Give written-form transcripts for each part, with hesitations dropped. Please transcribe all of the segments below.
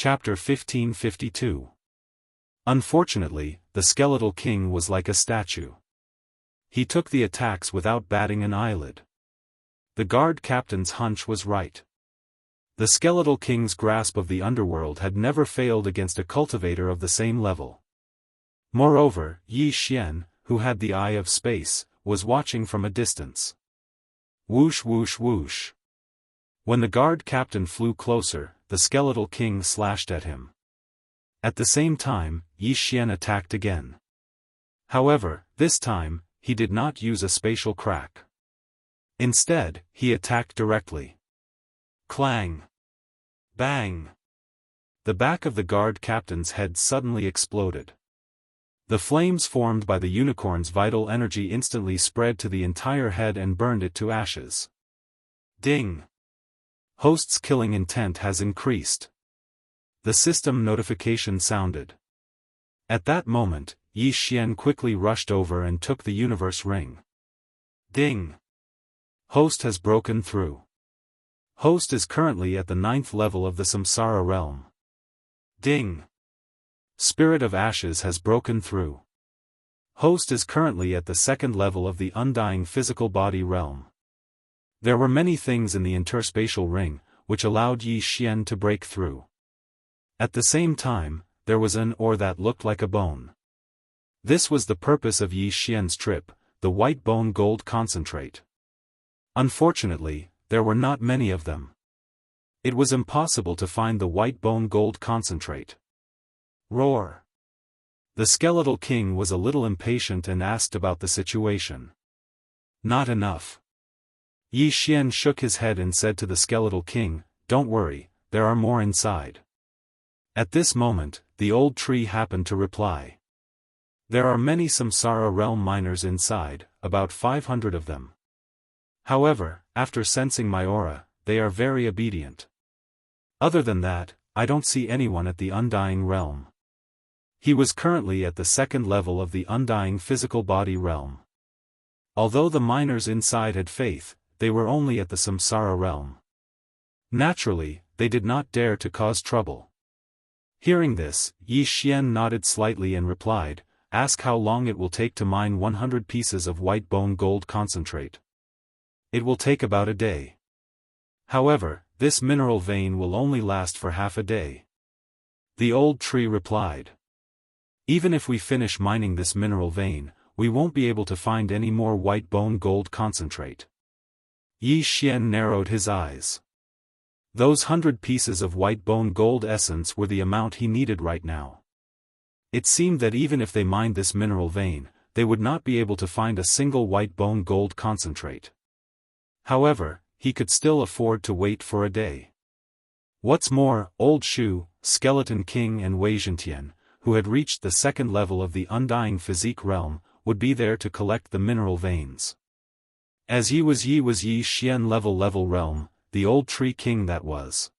Chapter 1552. Unfortunately, the skeletal king was like a statue. He took the attacks without batting an eyelid. The guard captain's hunch was right. The skeletal king's grasp of the underworld had never failed against a cultivator of the same level. Moreover, Yi Xian, who had the eye of space, was watching from a distance. Whoosh whoosh whoosh. When the guard captain flew closer, the skeletal king slashed at him. At the same time, Yi Xian attacked again. However, this time, he did not use a spatial crack. Instead, he attacked directly. Clang! Bang! The back of the guard captain's head suddenly exploded. The flames formed by the unicorn's vital energy instantly spread to the entire head and burned it to ashes. Ding! Host's killing intent has increased. The system notification sounded. At that moment, Yi Xian quickly rushed over and took the universe ring. Ding! Host has broken through. Host is currently at the 9th level of the Samsara realm. Ding! Spirit of Ashes has broken through. Host is currently at the 2nd level of the undying physical body realm. There were many things in the interspatial ring, which allowed Yi Xian to break through. At the same time, there was an ore that looked like a bone. This was the purpose of Yi Xian's trip, the white bone gold concentrate. Unfortunately, there were not many of them. It was impossible to find the white bone gold concentrate. Roar! The skeletal king was a little impatient and asked about the situation. Not enough. Yi Xian shook his head and said to the skeletal king, "Don't worry, there are more inside." At this moment, the old tree happened to reply. There are many Samsara realm miners inside, about 500 of them. However, after sensing my aura, they are very obedient. Other than that, I don't see anyone at the undying realm. He was currently at the 2nd level of the undying physical body realm. Although the miners inside had faith, they were only at the Samsara realm. Naturally, they did not dare to cause trouble. Hearing this, Yi Xian nodded slightly and replied, "Ask how long it will take to mine 100 pieces of white bone gold concentrate. It will take about a day. However, this mineral vein will only last for half a day." The old tree replied. "Even if we finish mining this mineral vein, we won't be able to find any more white bone gold concentrate." Yi Xian narrowed his eyes. Those 100 pieces of white bone gold essence were the amount he needed right now. It seemed that even if they mined this mineral vein, they would not be able to find a single white bone gold concentrate. However, he could still afford to wait for a day. What's more, Old Shu, Skeleton King and Wei Zhentian, who had reached the 2nd level of the undying physique realm, would be there to collect the mineral veins. As Yi Xian level realm, the old tree king that was.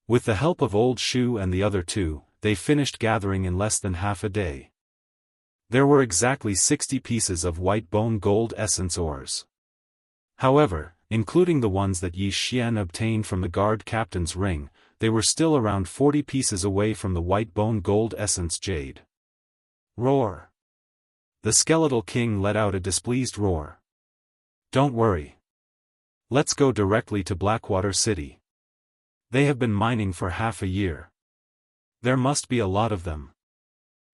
With the help of Old Shu and the other two, they finished gathering in less than half a day. There were exactly 60 pieces of white bone gold essence ores. However, including the ones that Yi Xian obtained from the guard captain's ring, they were still around 40 pieces away from the white bone gold essence jade. Roar! The skeletal king let out a displeased roar. "Don't worry. Let's go directly to Blackwater City. They have been mining for half a year. There must be a lot of them."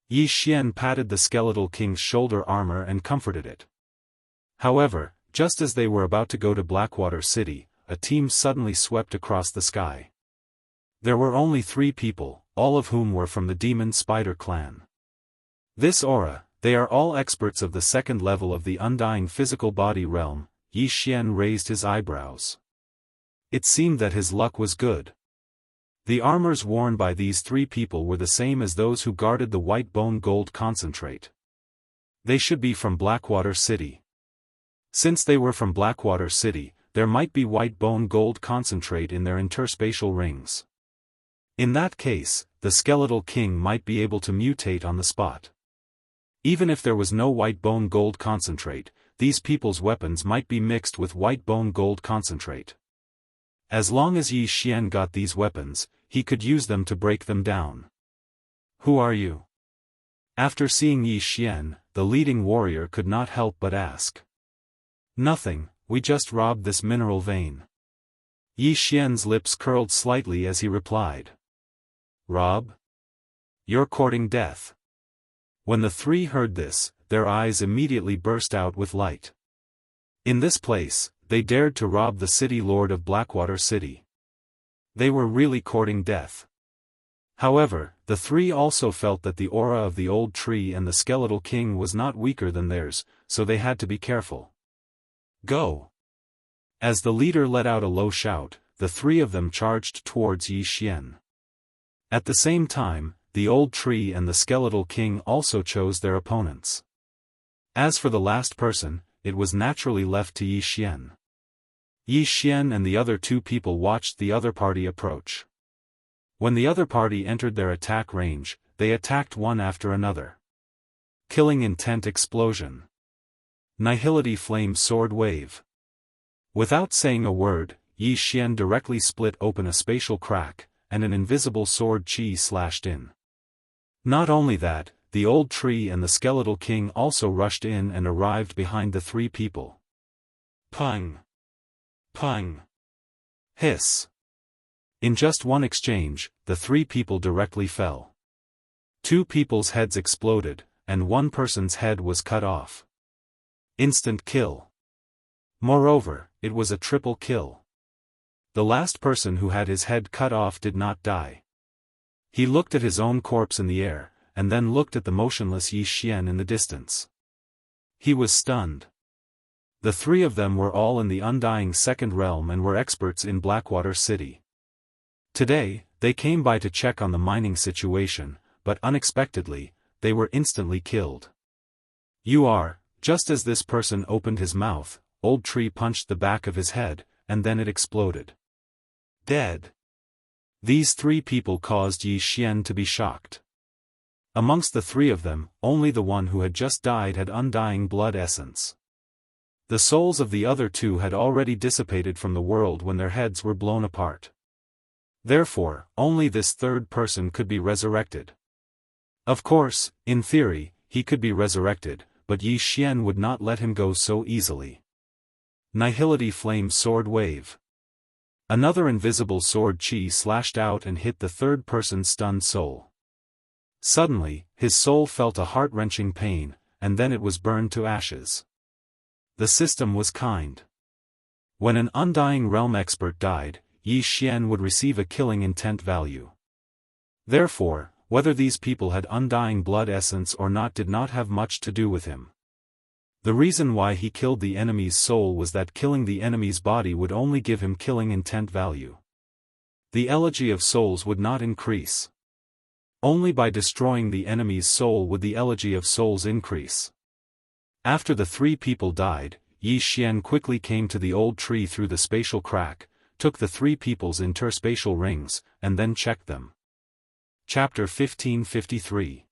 Yi Xian patted the skeletal king's shoulder armor and comforted it. However, just as they were about to go to Blackwater City, a team suddenly swept across the sky. There were only 3 people, all of whom were from the Demon Spider clan. This aura, they are all experts of the 2nd level of the undying physical body realm. Yi Xian raised his eyebrows. It seemed that his luck was good. The armors worn by these 3 people were the same as those who guarded the white bone gold concentrate. They should be from Blackwater City. Since they were from Blackwater City, there might be white bone gold concentrate in their interspatial rings. In that case, the skeletal king might be able to mutate on the spot. Even if there was no white bone gold concentrate, these people's weapons might be mixed with white bone gold concentrate. As long as Yi Xian got these weapons, he could use them to break them down. Who are you? After seeing Yi Xian, the leading warrior could not help but ask. Nothing, we just robbed this mineral vein. Yi Xian's lips curled slightly as he replied. Rob? You're courting death. When the three heard this, their eyes immediately burst out with light. In this place, they dared to rob the city lord of Blackwater City. They were really courting death. However, the three also felt that the aura of the old tree and the skeletal king was not weaker than theirs, so they had to be careful. Go! As the leader let out a low shout, the three of them charged towards Yi Xian. At the same time, the old tree and the skeletal king also chose their opponents. As for the last person, it was naturally left to Yi Xian. Yi Xian and the other two people watched the other party approach. When the other party entered their attack range, they attacked one after another. Killing intent explosion. Nihility flame sword wave. Without saying a word, Yi Xian directly split open a spatial crack, and an invisible sword chi slashed in. Not only that, the old tree and the skeletal king also rushed in and arrived behind the three people. Pung! Pung! Hiss! In just one exchange, the three people directly fell. Two people's heads exploded, and one person's head was cut off. Instant kill. Moreover, it was a triple kill. The last person who had his head cut off did not die. He looked at his own corpse in the air, and then looked at the motionless Yi Xian in the distance. He was stunned. The three of them were all in the undying second realm and were experts in Blackwater City. Today, they came by to check on the mining situation, but unexpectedly, they were instantly killed. You are, just as this person opened his mouth, old tree punched the back of his head, and then it exploded. Dead. These three people caused Yi Xian to be shocked. Amongst the three of them, only the one who had just died had undying blood essence. The souls of the other two had already dissipated from the world when their heads were blown apart. Therefore, only this third person could be resurrected. Of course, in theory, he could be resurrected, but Yi Xian would not let him go so easily. Nihility flame sword wave. Another invisible sword chi slashed out and hit the third person's stunned soul. Suddenly, his soul felt a heart-wrenching pain, and then it was burned to ashes. The system was kind. When an undying realm expert died, Yi Xian would receive a killing intent value. Therefore, whether these people had undying blood essence or not did not have much to do with him. The reason why he killed the enemy's soul was that killing the enemy's body would only give him killing intent value. The elegy of souls would not increase. Only by destroying the enemy's soul would the elegy of souls increase. After the three people died, Yi Xian quickly came to the old tree through the spatial crack, took the three people's interspatial rings, and then checked them. Chapter 1553.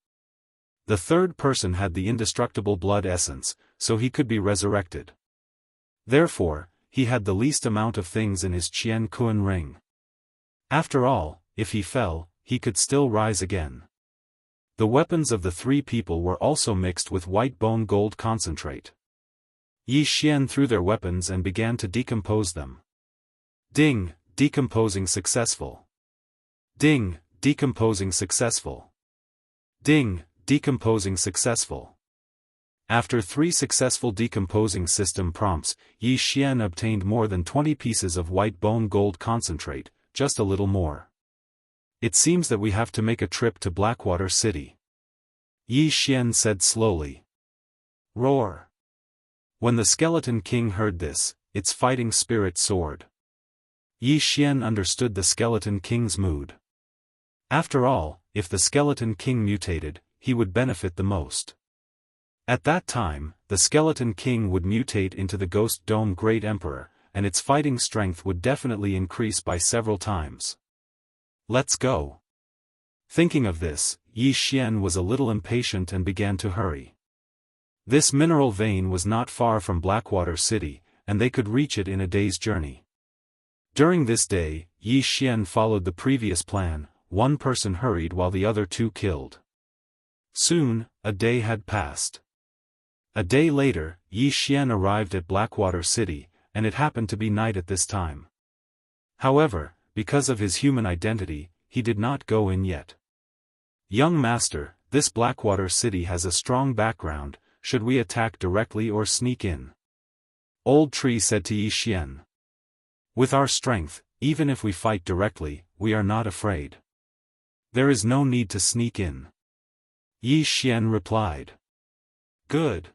The third person had the indestructible blood essence, so he could be resurrected. Therefore, he had the least amount of things in his Qian Kun ring. After all, if he fell, he could still rise again. The weapons of the three people were also mixed with white bone gold concentrate. Yi Xian threw their weapons and began to decompose them. Ding, decomposing successful. Ding, decomposing successful. Ding, decomposing successful. After 3 successful decomposing system prompts, Yi Xian obtained more than 20 pieces of white bone gold concentrate, just a little more. It seems that we have to make a trip to Blackwater City. Yi Xian said slowly. Roar. When the skeleton king heard this, its fighting spirit soared. Yi Xian understood the skeleton king's mood. After all, if the skeleton king mutated, he would benefit the most. At that time, the skeleton king would mutate into the Ghost Dome Great Emperor, and its fighting strength would definitely increase by several times. Let's go. Thinking of this, Yi Xian was a little impatient and began to hurry. This mineral vein was not far from Blackwater City, and they could reach it in a day's journey. During this day, Yi Xian followed the previous plan. One person hurried while the other two killed. Soon, a day had passed. A day later, Yi Xian arrived at Blackwater City, and it happened to be night at this time. However, because of his human identity, he did not go in yet. "Young master, this Blackwater City has a strong background. Should we attack directly or sneak in?" Old Tree said to Yi Xian. "With our strength, even if we fight directly, we are not afraid. There is no need to sneak in." Yi Xian replied. "Good."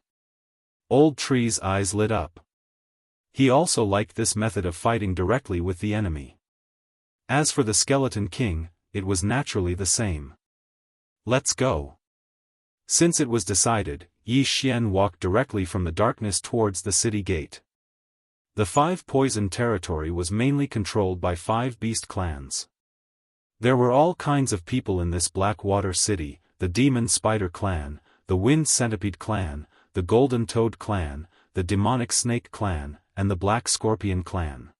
Old Tree's eyes lit up. He also liked this method of fighting directly with the enemy. As for the Skeleton King, it was naturally the same. "Let's go." Since it was decided, Yi Xian walked directly from the darkness towards the city gate. The 5 Poison territory was mainly controlled by 5 beast clans. There were all kinds of people in this Blackwater City: the Demon Spider Clan, the Wind Centipede Clan, the Golden Toad Clan, the Demonic Snake Clan, and the Black Scorpion Clan.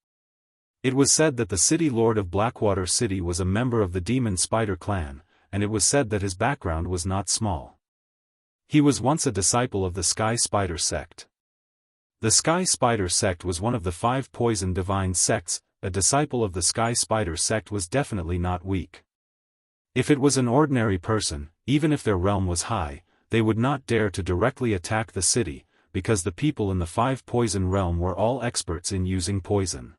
It was said that the City Lord of Blackwater City was a member of the Demon Spider Clan, and it was said that his background was not small. He was once a disciple of the Sky Spider sect. The Sky Spider sect was one of the 5 Poison divine sects. A disciple of the Sky Spider sect was definitely not weak. If it was an ordinary person, even if their realm was high, they would not dare to directly attack the city, because the people in the 5 Poison realm were all experts in using poison.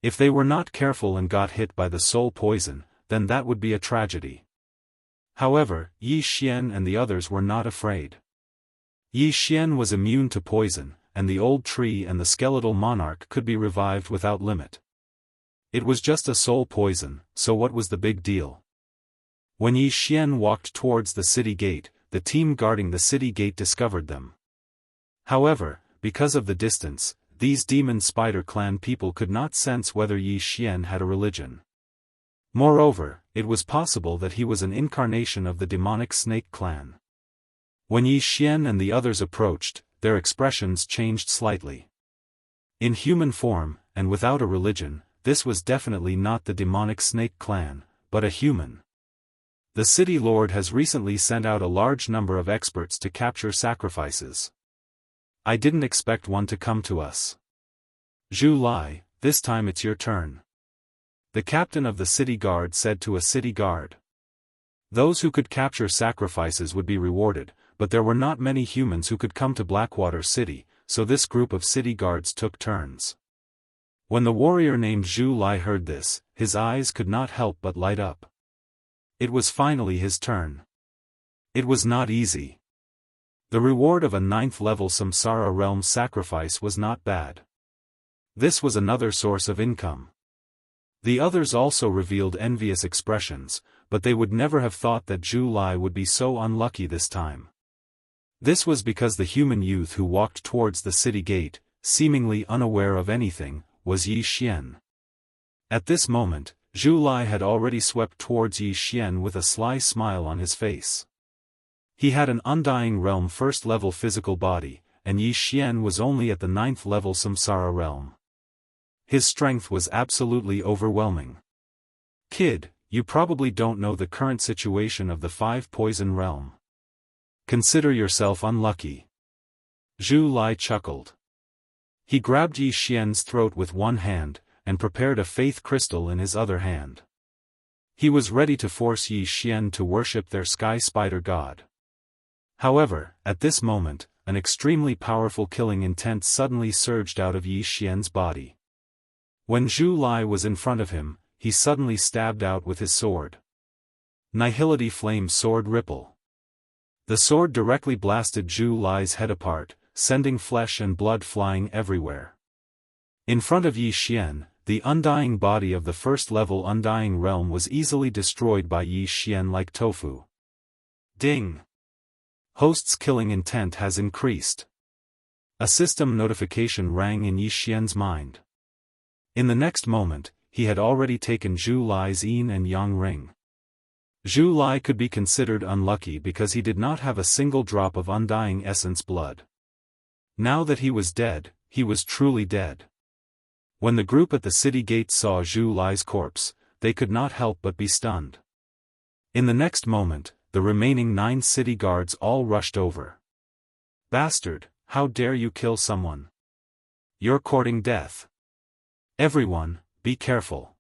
If they were not careful and got hit by the soul poison, then that would be a tragedy. However, Yi Xian and the others were not afraid. Yi Xian was immune to poison, and the Old Tree and the Skeletal Monarch could be revived without limit. It was just a soul poison, so what was the big deal? When Yi Xian walked towards the city gate, the team guarding the city gate discovered them. However, because of the distance, these Demon Spider Clan people could not sense whether Yi Xian had a religion. Moreover, it was possible that he was an incarnation of the Demonic Snake Clan. When Yi Xian and the others approached, their expressions changed slightly. In human form, and without a religion, this was definitely not the Demonic Snake Clan, but a human. The City Lord has recently sent out a large number of experts to capture sacrifices. I didn't expect one to come to us. Zhu Lai, this time it's your turn. The captain of the city guard said to a city guard. Those who could capture sacrifices would be rewarded, but there were not many humans who could come to Blackwater City, so this group of city guards took turns. When the warrior named Zhu Lai heard this, his eyes could not help but light up. It was finally his turn. It was not easy. The reward of a 9th-level Samsara realm sacrifice was not bad. This was another source of income. The others also revealed envious expressions, but they would never have thought that Zhu Lai would be so unlucky this time. This was because the human youth who walked towards the city gate, seemingly unaware of anything, was Yi Xian. At this moment, Zhu Lai had already swept towards Yi Xian with a sly smile on his face. He had an Undying Realm 1st-level physical body, and Yi Xian was only at the 9th-level Samsara realm. His strength was absolutely overwhelming. Kid, you probably don't know the current situation of the 5 Poison realm. Consider yourself unlucky. Zhu Lai chuckled. He grabbed Yi Xian's throat with one hand, and prepared a faith crystal in his other hand. He was ready to force Yi Xian to worship their Sky Spider God. However, at this moment, an extremely powerful killing intent suddenly surged out of Yi Xian's body. When Zhu Lai was in front of him, he suddenly stabbed out with his sword. Nihility Flame Sword Ripple. The sword directly blasted Zhu Lai's head apart, sending flesh and blood flying everywhere. In front of Yi Xian, the undying body of the 1st-level Undying Realm was easily destroyed by Yi Xian like tofu. Ding! Host's killing intent has increased. A system notification rang in Yi Xian's mind. In the next moment, he had already taken Zhu Lai's yin and yang ring. Zhu Lai could be considered unlucky because he did not have a single drop of Undying Essence blood. Now that he was dead, he was truly dead. When the group at the city gate saw Zhu Lai's corpse, they could not help but be stunned. In the next moment, the remaining 9 city guards all rushed over. "Bastard, how dare you kill someone? You're courting death. Everyone, be careful.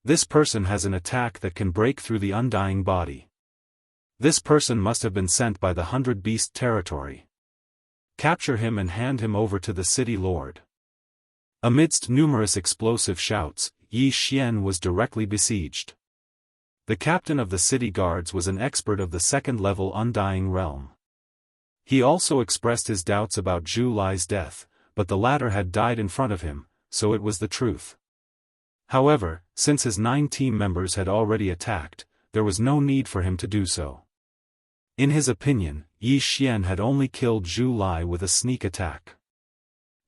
This person has an attack that can break through the undying body. This person must have been sent by the 100 Beast territory. Capture him and hand him over to the city lord." Amidst numerous explosive shouts, Yi Xian was directly besieged. The captain of the city guards was an expert of the second-level Undying Realm. He also expressed his doubts about Zhu Lai's death, but the latter had died in front of him, so it was the truth. However, since his 9 team members had already attacked, there was no need for him to do so. In his opinion, Yi Xian had only killed Zhu Lai with a sneak attack.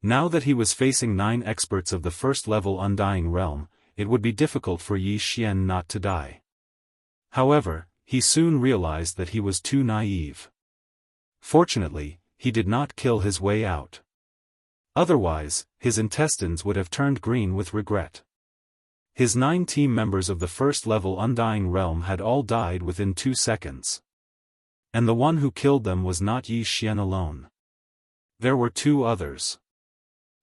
Now that he was facing 9 experts of the first-level Undying Realm, it would be difficult for Yi Xian not to die. However, he soon realized that he was too naive. Fortunately, he did not kill his way out. Otherwise, his intestines would have turned green with regret. His 9 team members of the first-level Undying Realm had all died within 2 seconds. And the one who killed them was not Yi Xian alone. There were 2 others.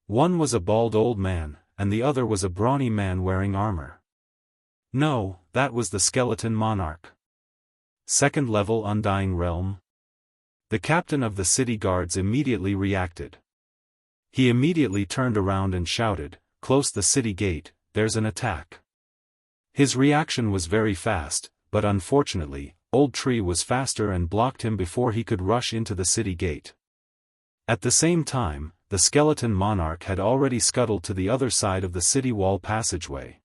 One was a bald old man, and the other was a brawny man wearing armor. No, that was the Skeleton Monarch. Second-level Undying Realm. The captain of the city guards immediately reacted. He immediately turned around and shouted, "Close the city gate, there's an attack." His reaction was very fast, but unfortunately, Old Tree was faster and blocked him before he could rush into the city gate. At the same time, the Skeleton Monarch had already scuttled to the other side of the city wall passageway.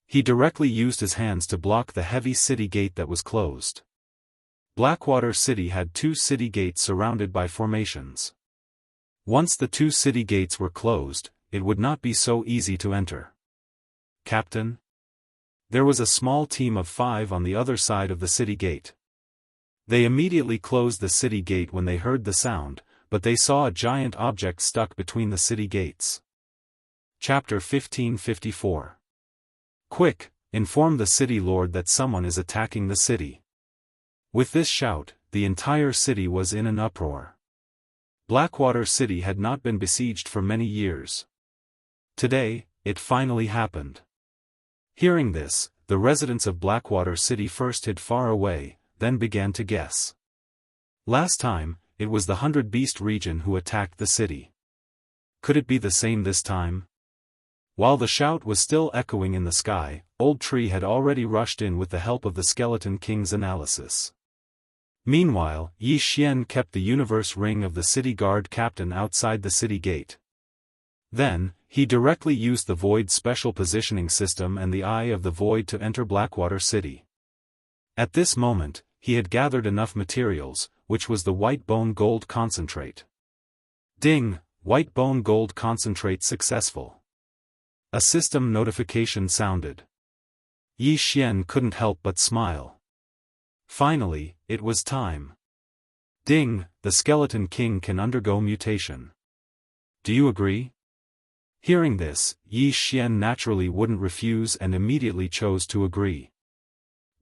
He directly used his hands to block the heavy city gate that was closed. Blackwater City had 2 city gates surrounded by formations. Once the 2 city gates were closed, it would not be so easy to enter. "Captain?" There was a small team of 5 on the other side of the city gate. They immediately closed the city gate when they heard the sound, but they saw a giant object stuck between the city gates. Chapter 1554. "Quick, inform the city lord that someone is attacking the city." With this shout, the entire city was in an uproar. Blackwater City had not been besieged for many years. Today, it finally happened. Hearing this, the residents of Blackwater City first hid far away, then began to guess. Last time, it was the 100 Beast region who attacked the city. Could it be the same this time? While the shout was still echoing in the sky, Old Tree had already rushed in with the help of the Skeleton King's analysis. Meanwhile, Yi Xian kept the universe ring of the city guard captain outside the city gate. Then, he directly used the Void special positioning system and the Eye of the Void to enter Blackwater City. At this moment, he had gathered enough materials, which was the white bone gold concentrate. Ding! White bone gold concentrate successful. A system notification sounded. Yi Xian couldn't help but smile. Finally, it was time. Ding! The Skeleton King can undergo mutation. Do you agree? Hearing this, Yi Xian naturally wouldn't refuse and immediately chose to agree.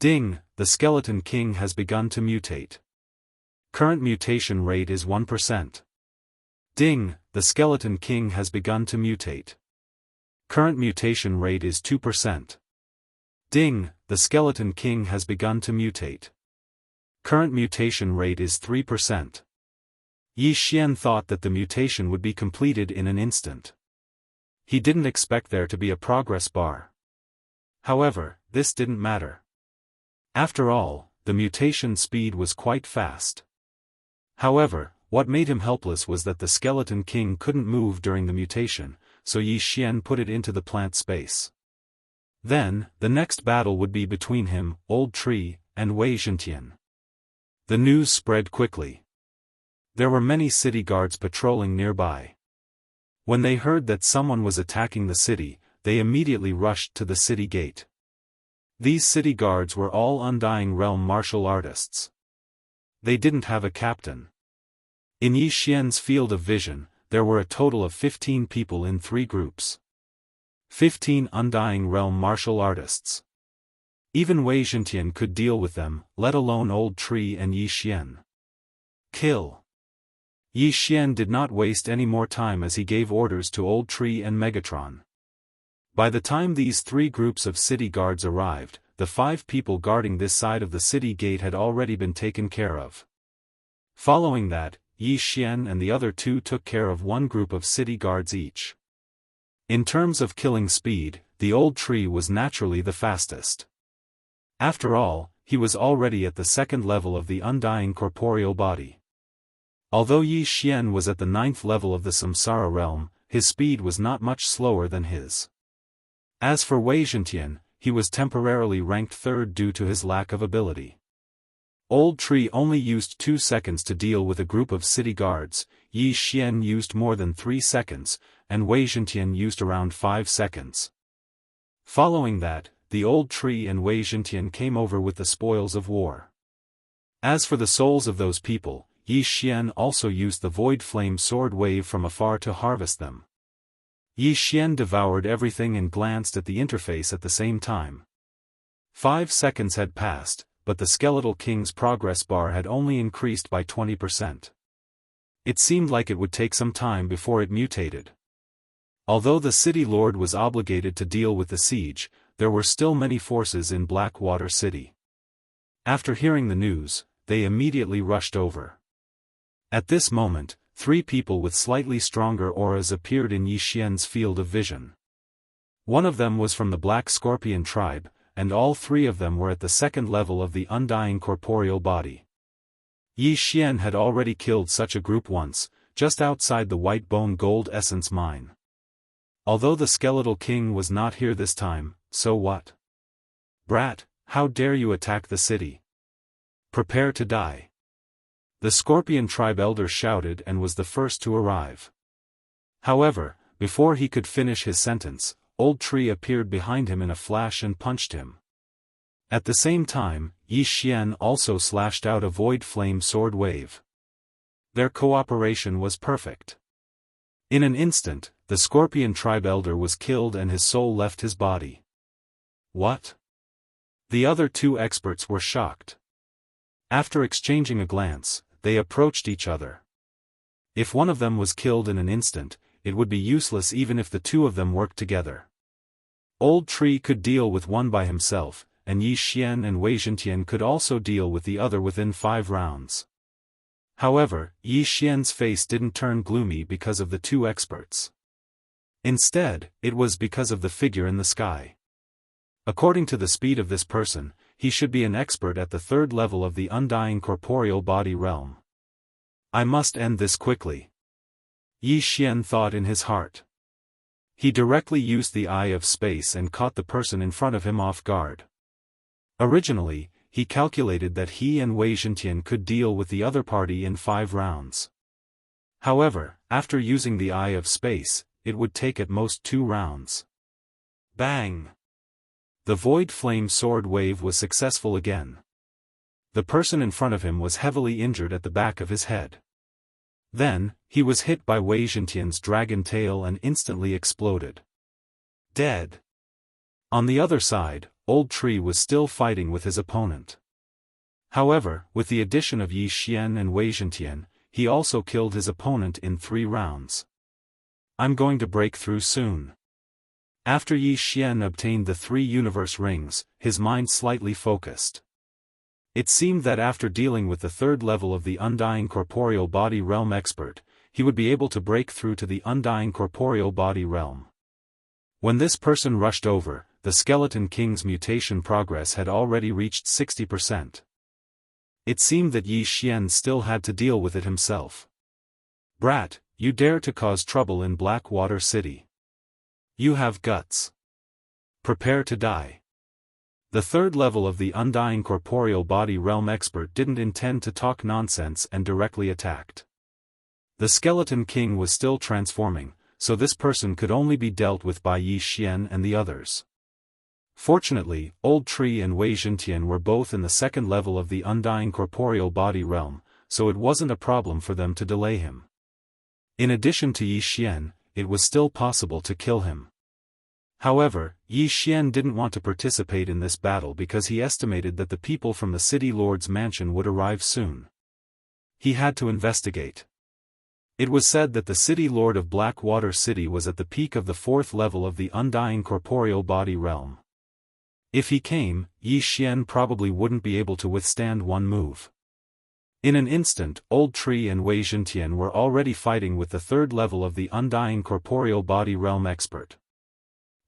Ding! The Skeleton King has begun to mutate. Current mutation rate is 1%. Ding! The Skeleton King has begun to mutate. Current mutation rate is 2%. Ding! The Skeleton King has begun to mutate. Current mutation rate is 3%. Yi Xian thought that the mutation would be completed in an instant. He didn't expect there to be a progress bar. However, this didn't matter. After all, the mutation speed was quite fast. However, what made him helpless was that the Skeleton King couldn't move during the mutation, so Yi Xian put it into the plant space. Then, the next battle would be between him, Old Tree, and Wei Zhentian. The news spread quickly. There were many city guards patrolling nearby. When they heard that someone was attacking the city, they immediately rushed to the city gate. These city guards were all Undying Realm martial artists. They didn't have a captain. In Yi Xian's field of vision, there were a total of 15 people in 3 groups. 15 Undying Realm martial artists. Even Wei Zhentian could deal with them, let alone Old Tree and Yi Xian. Kill. Yi Xian did not waste any more time as he gave orders to Old Tree and Megatron. By the time these three groups of city guards arrived, the 5 people guarding this side of the city gate had already been taken care of. Following that, Yi Xian and the other 2 took care of one group of city guards each. In terms of killing speed, the Old Tree was naturally the fastest. After all, he was already at the 2nd level of the undying corporeal body. Although Yi Xian was at the 9th level of the Samsara realm, his speed was not much slower than his. As for Wei Zhentian, he was temporarily ranked 3rd due to his lack of ability. Old Tree only used 2 seconds to deal with a group of city guards, Yi Xian used more than 3 seconds, and Wei Zhentian used around 5 seconds. Following that, the Old Tree and Wei Zhentian came over with the spoils of war. As for the souls of those people, Yi Xian also used the Void Flame Sword Wave from afar to harvest them. Yi Xian devoured everything and glanced at the interface at the same time. 5 seconds had passed, but the Skeletal King's progress bar had only increased by 20%. It seemed like it would take some time before it mutated. Although the City Lord was obligated to deal with the siege, there were still many forces in Blackwater City. After hearing the news, they immediately rushed over. At this moment, 3 people with slightly stronger auras appeared in Yi Xian's field of vision. One of them was from the Black Scorpion tribe, and all 3 of them were at the 2nd level of the undying corporeal body. Yi Xian had already killed such a group once, just outside the White Bone Gold Essence mine. Although the Skeletal King was not here this time, so what? Brat, how dare you attack the city? Prepare to die. The Scorpion tribe elder shouted and was the first to arrive. However, before he could finish his sentence, Old Tree appeared behind him in a flash and punched him. At the same time, Yi Xian also slashed out a Void Flame Sword Wave. Their cooperation was perfect. In an instant, the Scorpion tribe elder was killed and his soul left his body. What? The other 2 experts were shocked. After exchanging a glance, they approached each other. If one of them was killed in an instant, it would be useless even if the 2 of them worked together. Old Tree could deal with one by himself, and Yi Xian and Wei Zhentian could also deal with the other within 5 rounds. However, Yi Xian's face didn't turn gloomy because of the 2 experts. Instead, it was because of the figure in the sky. According to the speed of this person, he should be an expert at the 3rd level of the undying corporeal body realm. I must end this quickly. Yi Xian thought in his heart. He directly used the Eye of Space and caught the person in front of him off guard. Originally, he calculated that he and Wei Zhentian could deal with the other party in 5 rounds. However, after using the Eye of Space, it would take at most 2 rounds. Bang! The Void Flame Sword Wave was successful again. The person in front of him was heavily injured at the back of his head. Then, he was hit by Wei Zhentian's dragon tail and instantly exploded. Dead. On the other side, Old Tree was still fighting with his opponent. However, with the addition of Yi Xian and Wei Zhentian, he also killed his opponent in 3 rounds. I'm going to break through soon. After Yi Xian obtained the 3 universe rings, his mind slightly focused. It seemed that after dealing with the 3rd level of the undying corporeal body realm expert, he would be able to break through to the undying corporeal body realm. When this person rushed over, the Skeleton King's mutation progress had already reached 60%. It seemed that Yi Xian still had to deal with it himself. Brat, you dare to cause trouble in Blackwater City. You have guts. Prepare to die. The 3rd level of the undying corporeal body realm expert didn't intend to talk nonsense and directly attacked. The Skeleton King was still transforming, so this person could only be dealt with by Yi Xian and the others. Fortunately, Old Tree and Wei Zhentian were both in the 2nd level of the undying corporeal body realm, so it wasn't a problem for them to delay him. In addition to Yi Xian, it was still possible to kill him. However, Yi Xian didn't want to participate in this battle because he estimated that the people from the city lord's mansion would arrive soon. He had to investigate. It was said that the city lord of Blackwater City was at the peak of the 4th level of the undying corporeal body realm. If he came, Yi Xian probably wouldn't be able to withstand one move. In an instant, Old Tree and Wei Zhentian were already fighting with the 3rd level of the undying corporeal body realm expert.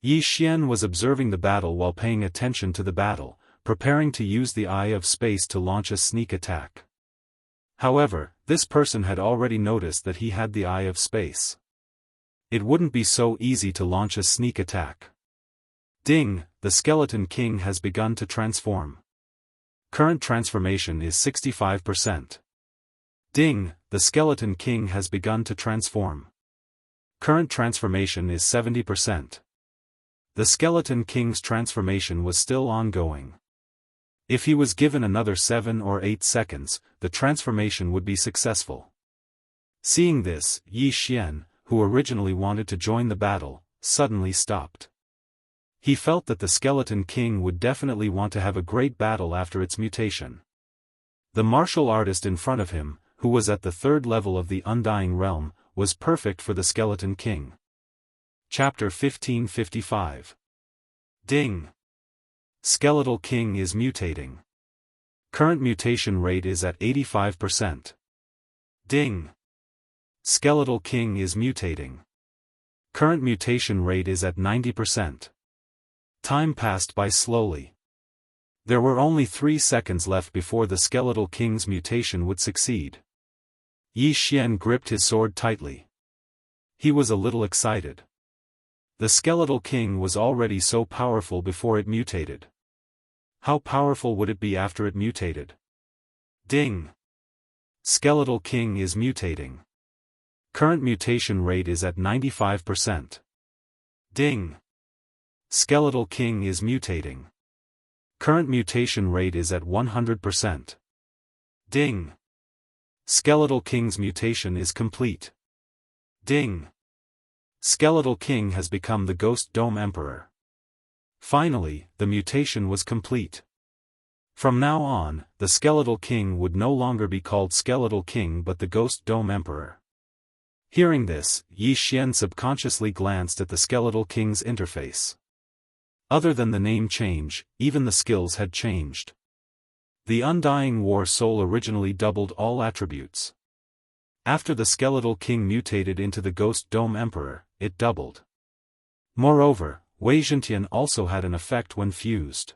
Yi Xian was observing the battle while paying attention to the battle, preparing to use the Eye of Space to launch a sneak attack. However, this person had already noticed that he had the Eye of Space. It wouldn't be so easy to launch a sneak attack. Ding, the Skeleton King has begun to transform. Current transformation is 65%. Ding, the Skeleton King has begun to transform. Current transformation is 70%. The Skeleton King's transformation was still ongoing. If he was given another 7 or 8 seconds, the transformation would be successful. Seeing this, Yi Xian, who originally wanted to join the battle, suddenly stopped. He felt that the Skeleton King would definitely want to have a great battle after its mutation. The martial artist in front of him, who was at the 3rd level of the Undying Realm, was perfect for the Skeleton King. Chapter 1555. Ding! Skeletal King is mutating. Current mutation rate is at 85%. Ding! Skeletal King is mutating. Current mutation rate is at 90%. Time passed by slowly. There were only 3 seconds left before the Skeletal King's mutation would succeed. Yi Xian gripped his sword tightly. He was a little excited. The Skeletal King was already so powerful before it mutated. How powerful would it be after it mutated? Ding! Skeletal King is mutating. Current mutation rate is at 95%. Ding! Skeletal King is mutating. Current mutation rate is at 100%. Ding! Skeletal King's mutation is complete. Ding! Skeletal King has become the Ghost Dome Emperor. Finally, the mutation was complete. From now on, the Skeletal King would no longer be called Skeletal King but the Ghost Dome Emperor. Hearing this, Yi Xian subconsciously glanced at the Skeletal King's interface. Other than the name change, even the skills had changed. The Undying War Soul originally doubled all attributes. After the Skeletal King mutated into the Ghost Dome Emperor, it doubled. Moreover, Wei Zhentian also had an effect when fused.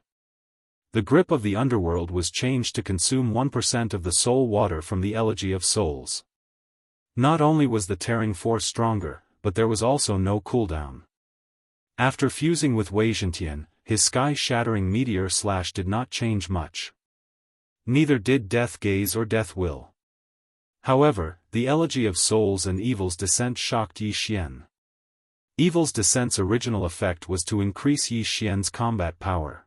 The grip of the underworld was changed to consume 1% of the soul water from the Elegy of Souls. Not only was the tearing force stronger, but there was also no cooldown. After fusing with Wei Zhentian, his sky-shattering meteor slash did not change much. Neither did Death Gaze or Death Will. However, the Elegy of Souls and Evil's Descent shocked Yi Xian. Evil's Descent's original effect was to increase Yi Xian's combat power.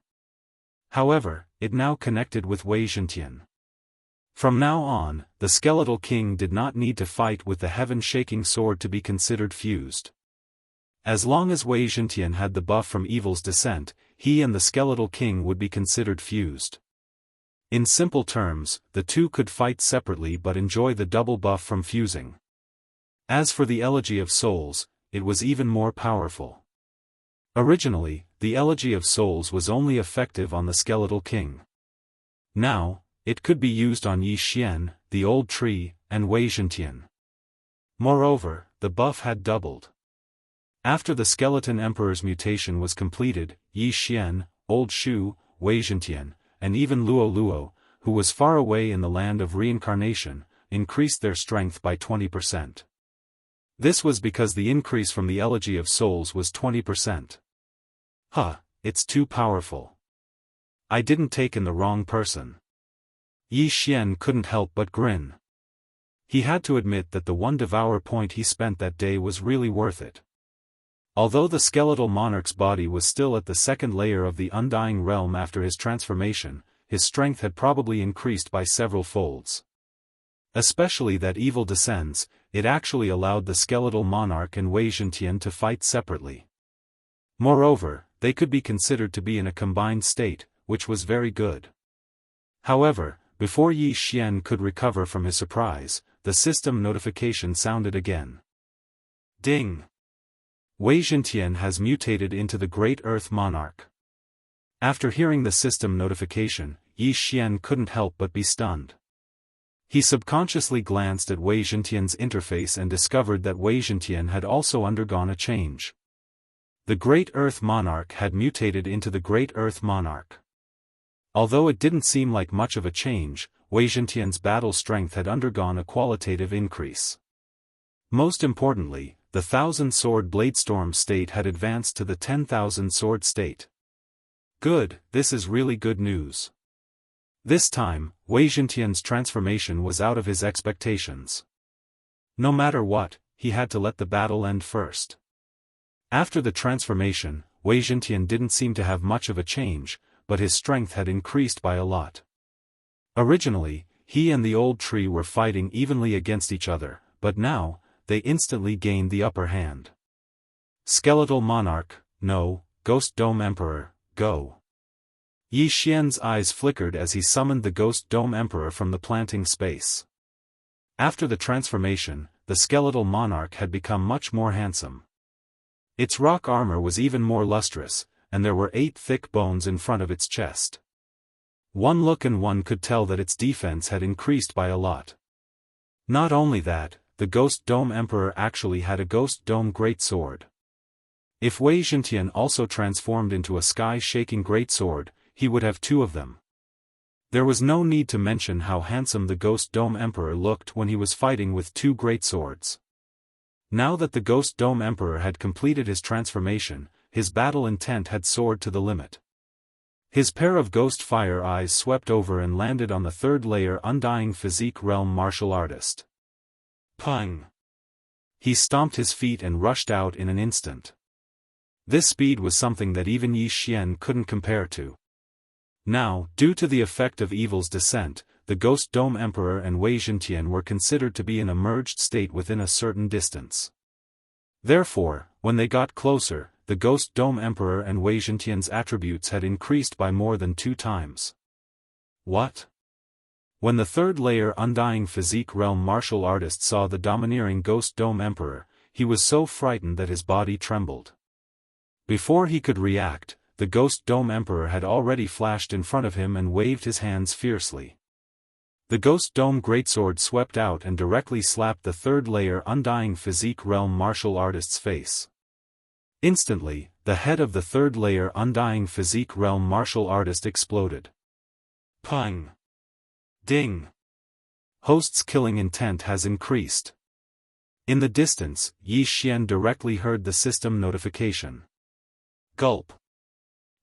However, it now connected with Wei Zhentian. From now on, the Skeletal King did not need to fight with the heaven-shaking sword to be considered fused. As long as Wei Zhentian had the buff from Evil's Descent, he and the Skeletal King would be considered fused. In simple terms, the two could fight separately but enjoy the double buff from fusing. As for the Elegy of Souls, it was even more powerful. Originally, the Elegy of Souls was only effective on the Skeletal King. Now, it could be used on Yi Xian, the Old Tree, and Wei Zhentian. Moreover, the buff had doubled. After the Skeleton Emperor's mutation was completed, Yi Xian, Old Shu, Wei Zhentian, and even Luo Luo, who was far away in the land of reincarnation, increased their strength by 20%. This was because the increase from the Elegy of Souls was 20%. It's too powerful. I didn't take in the wrong person. Yi Xian couldn't help but grin. He had to admit that the one devour point he spent that day was really worth it. Although the skeletal monarch's body was still at the 2nd layer of the Undying Realm after his transformation, his strength had probably increased by several folds. Especially that Evil Descends, it actually allowed the skeletal monarch and Wei Zhentian to fight separately. Moreover, they could be considered to be in a combined state, which was very good. However, before Yi Xian could recover from his surprise, the system notification sounded again. Ding! Wei Zhentian has mutated into the Great Earth Monarch. After hearing the system notification, Yi Xian couldn't help but be stunned. He subconsciously glanced at Wei Zhentian's interface and discovered that Wei Zhentian had also undergone a change. The Great Earth Monarch had mutated into the Great Earth Monarch. Although it didn't seem like much of a change, Wei Zhentian's battle strength had undergone a qualitative increase. Most importantly, the 1,000-sword bladestorm state had advanced to the 10,000-sword state. Good, this is really good news. This time, Wei Zhentian's transformation was out of his expectations. No matter what, he had to let the battle end first. After the transformation, Wei Zhentian didn't seem to have much of a change, but his strength had increased by a lot. Originally, he and the old tree were fighting evenly against each other, but now, they instantly gained the upper hand. Skeletal Monarch, no, Ghost Dome Emperor, go. Yi Xian's eyes flickered as he summoned the Ghost Dome Emperor from the planting space. After the transformation, the Skeletal Monarch had become much more handsome. Its rock armor was even more lustrous, and there were 8 thick bones in front of its chest. One look and one could tell that its defense had increased by a lot. Not only that, the Ghost Dome Emperor actually had a Ghost Dome Greatsword. If Wei Zhentian also transformed into a sky-shaking greatsword, he would have 2 of them. There was no need to mention how handsome the Ghost Dome Emperor looked when he was fighting with 2 greatswords. Now that the Ghost Dome Emperor had completed his transformation, his battle intent had soared to the limit. His pair of ghost fire eyes swept over and landed on the 3rd layer Undying Physique Realm martial artist. Pung! He stomped his feet and rushed out in an instant. This speed was something that even Yi Xian couldn't compare to. Now, due to the effect of evil's descent, the Ghost Dome Emperor and Wei Zhentian were considered to be in a merged state within a certain distance. Therefore, when they got closer, the Ghost Dome Emperor and Wei Zhentian's attributes had increased by more than 2 times. What? When the 3rd layer Undying Physique Realm martial artist saw the domineering Ghost Dome Emperor, he was so frightened that his body trembled. Before he could react, the Ghost Dome Emperor had already flashed in front of him and waved his hands fiercely. The Ghost Dome Greatsword swept out and directly slapped the 3rd layer Undying Physique Realm martial artist's face. Instantly, the head of the 3rd layer Undying Physique Realm martial artist exploded. Pung! Ding! Host's killing intent has increased. In the distance, Yi Xian directly heard the system notification. Gulp!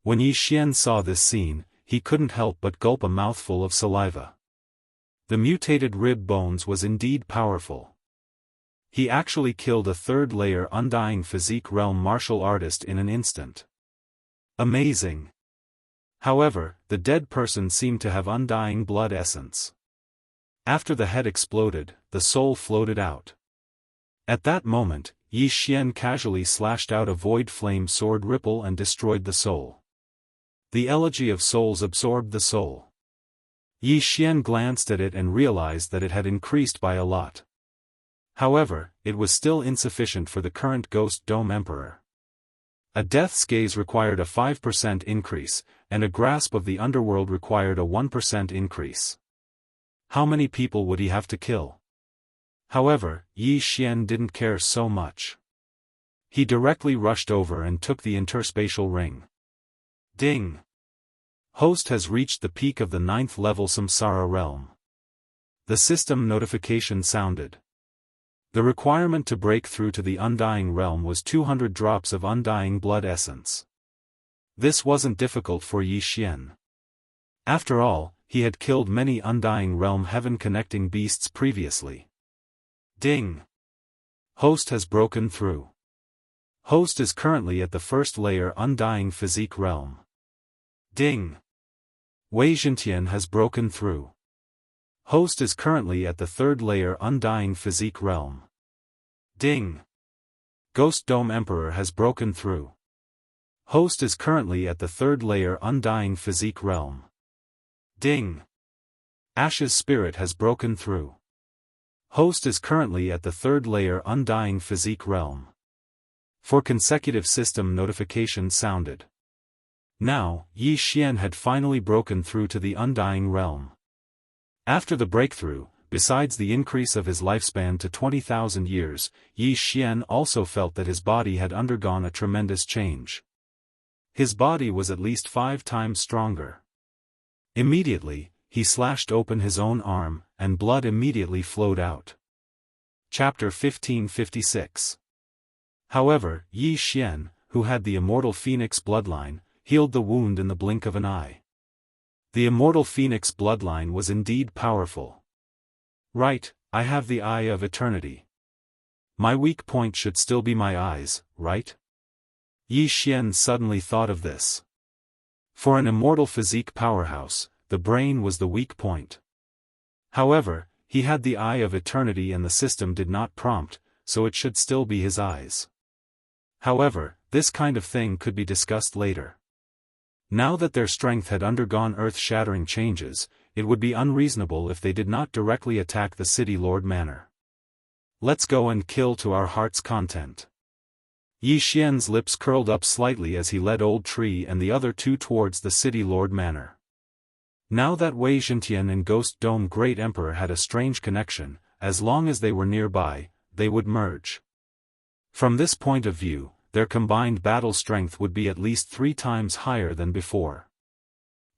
When Yi Xian saw this scene, he couldn't help but gulp a mouthful of saliva. The mutated rib bones was indeed powerful. He actually killed a 3rd layer Undying Physique Realm martial artist in an instant. Amazing! However, the dead person seemed to have undying blood essence. After the head exploded, the soul floated out. At that moment, Yi Xian casually slashed out a void flame sword ripple and destroyed the soul. The Elegy of Souls absorbed the soul. Yi Xian glanced at it and realized that it had increased by a lot. However, it was still insufficient for the current Ghost Dome Emperor. A Death's Gaze required a 5% increase, and a Grasp of the Underworld required a 1% increase. How many people would he have to kill? However, Yi Xian didn't care so much. He directly rushed over and took the interspatial ring. Ding! Host has reached the peak of the 9th level Samsara realm. The system notification sounded. The requirement to break through to the Undying realm was 200 drops of Undying blood essence. This wasn't difficult for Yi Xian. After all, he had killed many Undying realm heaven-connecting beasts previously. Ding! Host has broken through. Host is currently at the 1st layer Undying Physique realm. Ding! Wei Zhentian has broken through. Host is currently at the 3rd layer Undying Physique realm. Ding! Ghost Dome Emperor has broken through. Host is currently at the third layer Undying Physique realm. Ding! Ash's spirit has broken through. Host is currently at the third layer Undying Physique realm. 4 consecutive system notifications sounded. Now, Yi Xian had finally broken through to the Undying realm. After the breakthrough, besides the increase of his lifespan to 20,000 years, Yi Xian also felt that his body had undergone a tremendous change. His body was at least 5 times stronger. Immediately, he slashed open his own arm, and blood immediately flowed out. Chapter 1556. However, Yi Xian, who had the Immortal Phoenix bloodline, healed the wound in the blink of an eye. The Immortal Phoenix bloodline was indeed powerful. Right, I have the Eye of Eternity. My weak point should still be my eyes, right? Yi Xian suddenly thought of this. For an immortal physique powerhouse, the brain was the weak point. However, he had the Eye of Eternity and the system did not prompt, so it should still be his eyes. However, this kind of thing could be discussed later. Now that their strength had undergone earth-shattering changes, it would be unreasonable if they did not directly attack the City Lord Manor. Let's go and kill to our heart's content. Yi Xian's lips curled up slightly as he led Old Tree and the other 2 towards the City Lord Manor. Now that Wei Zhentian and Ghost Dome Great Emperor had a strange connection, as long as they were nearby, they would merge. From this point of view, their combined battle strength would be at least 3 times higher than before.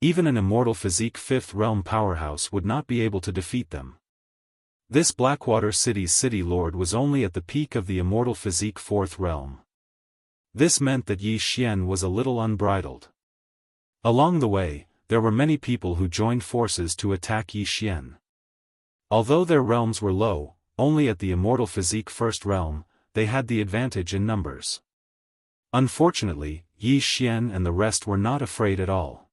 Even an immortal physique 5th realm powerhouse would not be able to defeat them. This Blackwater City's City Lord was only at the peak of the immortal physique 4th realm. This meant that Yi Xian was a little unbridled. Along the way, there were many people who joined forces to attack Yi Xian. Although their realms were low, only at the immortal physique 1st realm, they had the advantage in numbers. Unfortunately, Yi Xian and the rest were not afraid at all.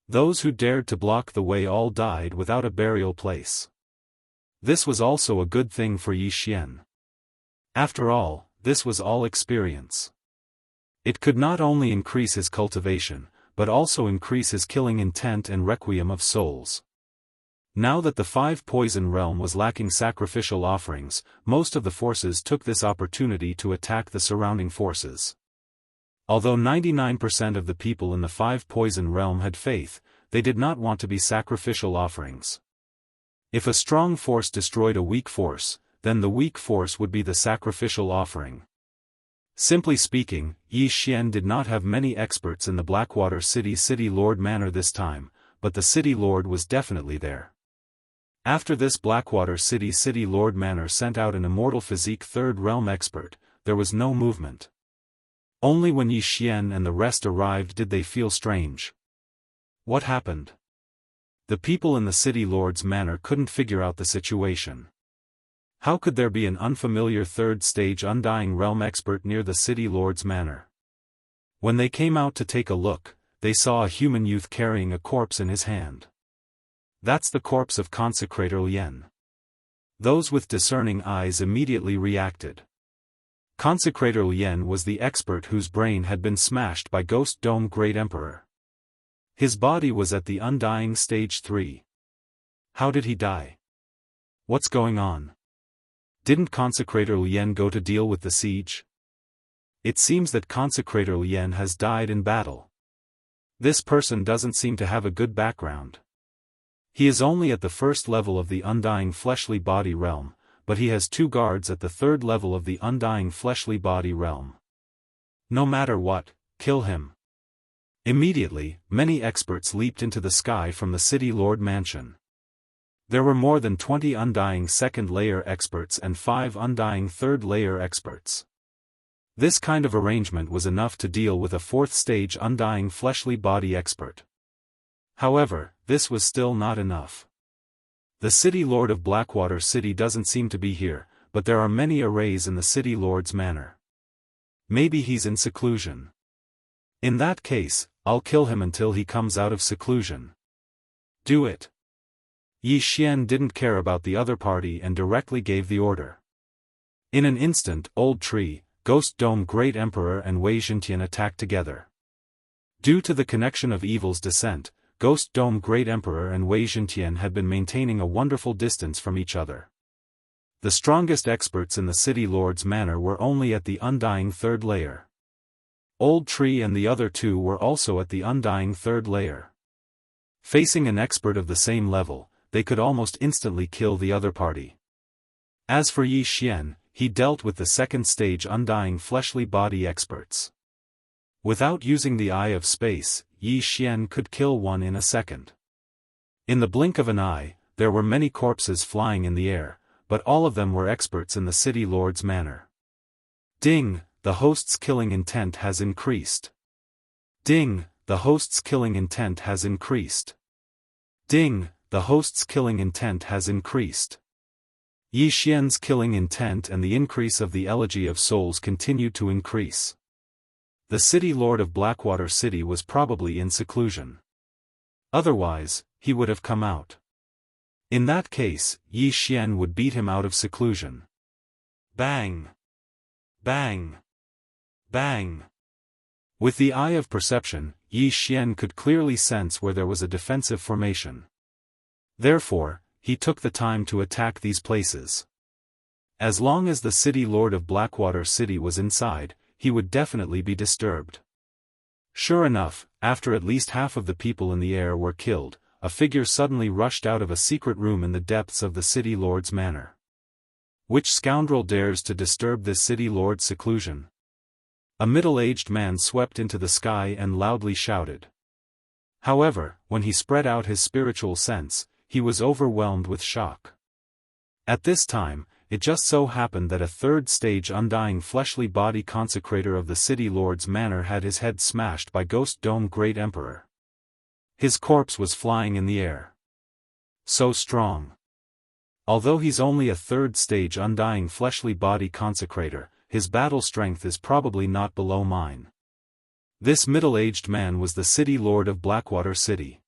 Those who dared to block the way all died without a burial place. This was also a good thing for Yi Xian. After all, this was all experience. It could not only increase his cultivation, but also increase his killing intent and requiem of souls. Now that the 5 poison realm was lacking sacrificial offerings, most of the forces took this opportunity to attack the surrounding forces. Although 99% of the people in the 5 poison realm had faith, they did not want to be sacrificial offerings. If a strong force destroyed a weak force, then the weak force would be the sacrificial offering. Simply speaking, Yi Xian did not have many experts in the Blackwater City Lord Manor this time, but the City Lord was definitely there. After this Blackwater City Lord Manor sent out an immortal physique 3rd realm expert, there was no movement. Only when Yi Xian and the rest arrived did they feel strange. What happened? The people in the City Lord's Manor couldn't figure out the situation. How could there be an unfamiliar 3rd stage Undying Realm expert near the City Lord's Manor? When they came out to take a look, they saw a human youth carrying a corpse in his hand. That's the corpse of Consecrator Lien. Those with discerning eyes immediately reacted. Consecrator Lien was the expert whose brain had been smashed by Ghost Dome Great Emperor. His body was at the Undying Stage 3. How did he die? What's going on? Didn't Consecrator Lien go to deal with the siege? It seems that Consecrator Lien has died in battle. This person doesn't seem to have a good background. He is only at the 1st level of the Undying Fleshly Body realm, but he has 2 guards at the 3rd level of the Undying Fleshly Body realm. No matter what, kill him. Immediately, many experts leaped into the sky from the City Lord Mansion. There were more than 20 Undying 2nd layer experts and 5 Undying 3rd layer experts. This kind of arrangement was enough to deal with a 4th stage Undying Fleshly Body expert. However, this was still not enough. The City Lord of Blackwater City doesn't seem to be here, but there are many arrays in the City Lord's Manor. Maybe he's in seclusion. In that case, I'll kill him until he comes out of seclusion. Do it. Yi Xian didn't care about the other party and directly gave the order. In an instant, Old Tree, Ghost Dome Great Emperor and Wei Zhentian attacked together. Due to the connection of evil's descent, Ghost Dome Great Emperor and Wei Zhentian had been maintaining a wonderful distance from each other. The strongest experts in the City Lord's manor were only at the undying third layer. Old Tree and the other two were also at the undying third layer. Facing an expert of the same level, they could almost instantly kill the other party. As for Yi Xian, he dealt with the second stage undying fleshly body experts. Without using the Eye of Space, Yi Xian could kill one in a second. In the blink of an eye, there were many corpses flying in the air, but all of them were experts in the City Lord's manor. Ding, the host's killing intent has increased. Ding, the host's killing intent has increased. Ding, the host's killing intent has increased. Yi Xian's killing intent and the increase of the Elegy of Souls continued to increase. The City Lord of Blackwater City was probably in seclusion. Otherwise, he would have come out. In that case, Yi Xian would beat him out of seclusion. Bang! Bang! Bang! With the eye of perception, Yi Xian could clearly sense where there was a defensive formation. Therefore, he took the time to attack these places. As long as the City Lord of Blackwater City was inside, he would definitely be disturbed. Sure enough, after at least half of the people in the air were killed, a figure suddenly rushed out of a secret room in the depths of the City Lord's manor. Which scoundrel dares to disturb this City Lord's seclusion? A middle-aged man swept into the sky and loudly shouted. However, when he spread out his spiritual sense, he was overwhelmed with shock. At this time, it just so happened that a third-stage undying fleshly body consecrator of the City Lord's manor had his head smashed by Ghost Dome Great Emperor. His corpse was flying in the air. So strong. Although he's only a third-stage undying fleshly body consecrator, his battle strength is probably not below mine. This middle-aged man was the City Lord of Blackwater City.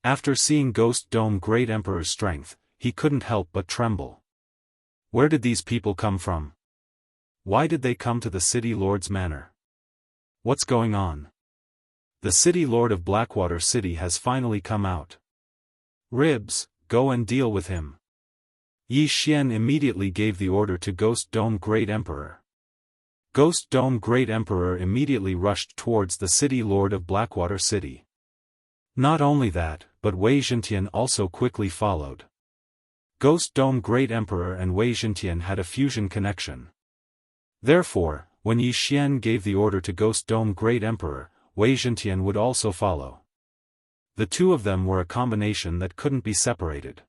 After seeing Ghost Dome Great Emperor's strength, he couldn't help but tremble. Where did these people come from? Why did they come to the City Lord's manor? What's going on? The City Lord of Blackwater City has finally come out. Ribs, go and deal with him. Yi Xian immediately gave the order to Ghost Dome Great Emperor. Ghost Dome Great Emperor immediately rushed towards the City Lord of Blackwater City. Not only that, but Wei Zhentian also quickly followed. Ghost Dome Great Emperor and Wei Zhentian had a fusion connection. Therefore, when Yi Xian gave the order to Ghost Dome Great Emperor, Wei Zhentian would also follow. The two of them were a combination that couldn't be separated.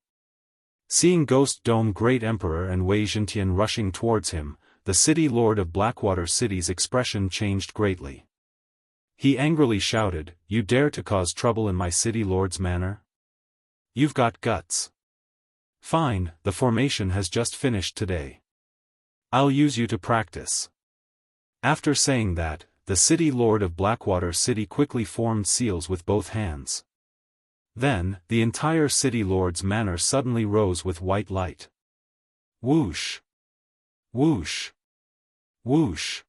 Seeing Ghost Dome Great Emperor and Wei Zhentian rushing towards him, the City Lord of Blackwater City's expression changed greatly. He angrily shouted, "You dare to cause trouble in my City Lord's manor? You've got guts. Fine, the formation has just finished today. I'll use you to practice." After saying that, the City Lord of Blackwater City quickly formed seals with both hands. Then, the entire City Lord's manor suddenly rose with white light. Whoosh! Whoosh! Whoosh!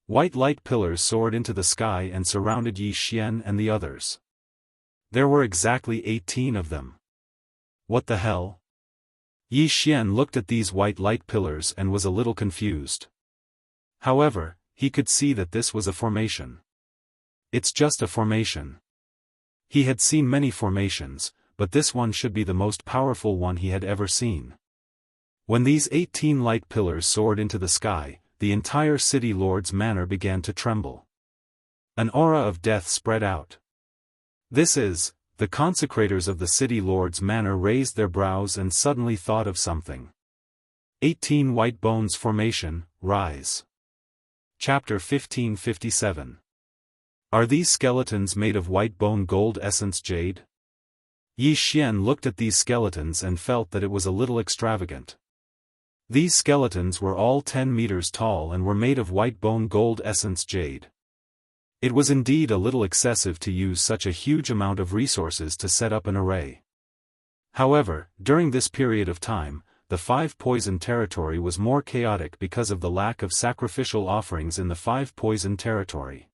White light pillars soared into the sky and surrounded Yi Xian and the others. There were exactly 18 of them. What the hell? Yi Xian looked at these white light pillars and was a little confused. However, he could see that this was a formation. It's just a formation. He had seen many formations, but this one should be the most powerful one he had ever seen. When these 18 light pillars soared into the sky, the entire City Lord's manor began to tremble. An aura of death spread out. This is, the consecrators of the City Lord's manor raised their brows and suddenly thought of something. 18 White Bones Formation, Rise. Chapter 1557. Are these skeletons made of white bone gold essence jade? Yi Xian looked at these skeletons and felt that it was a little extravagant. These skeletons were all 10 meters tall and were made of white bone gold essence jade. It was indeed a little excessive to use such a huge amount of resources to set up an array. However, during this period of time, the 5 Poison Territory was more chaotic because of the lack of sacrificial offerings in the 5 Poison Territory.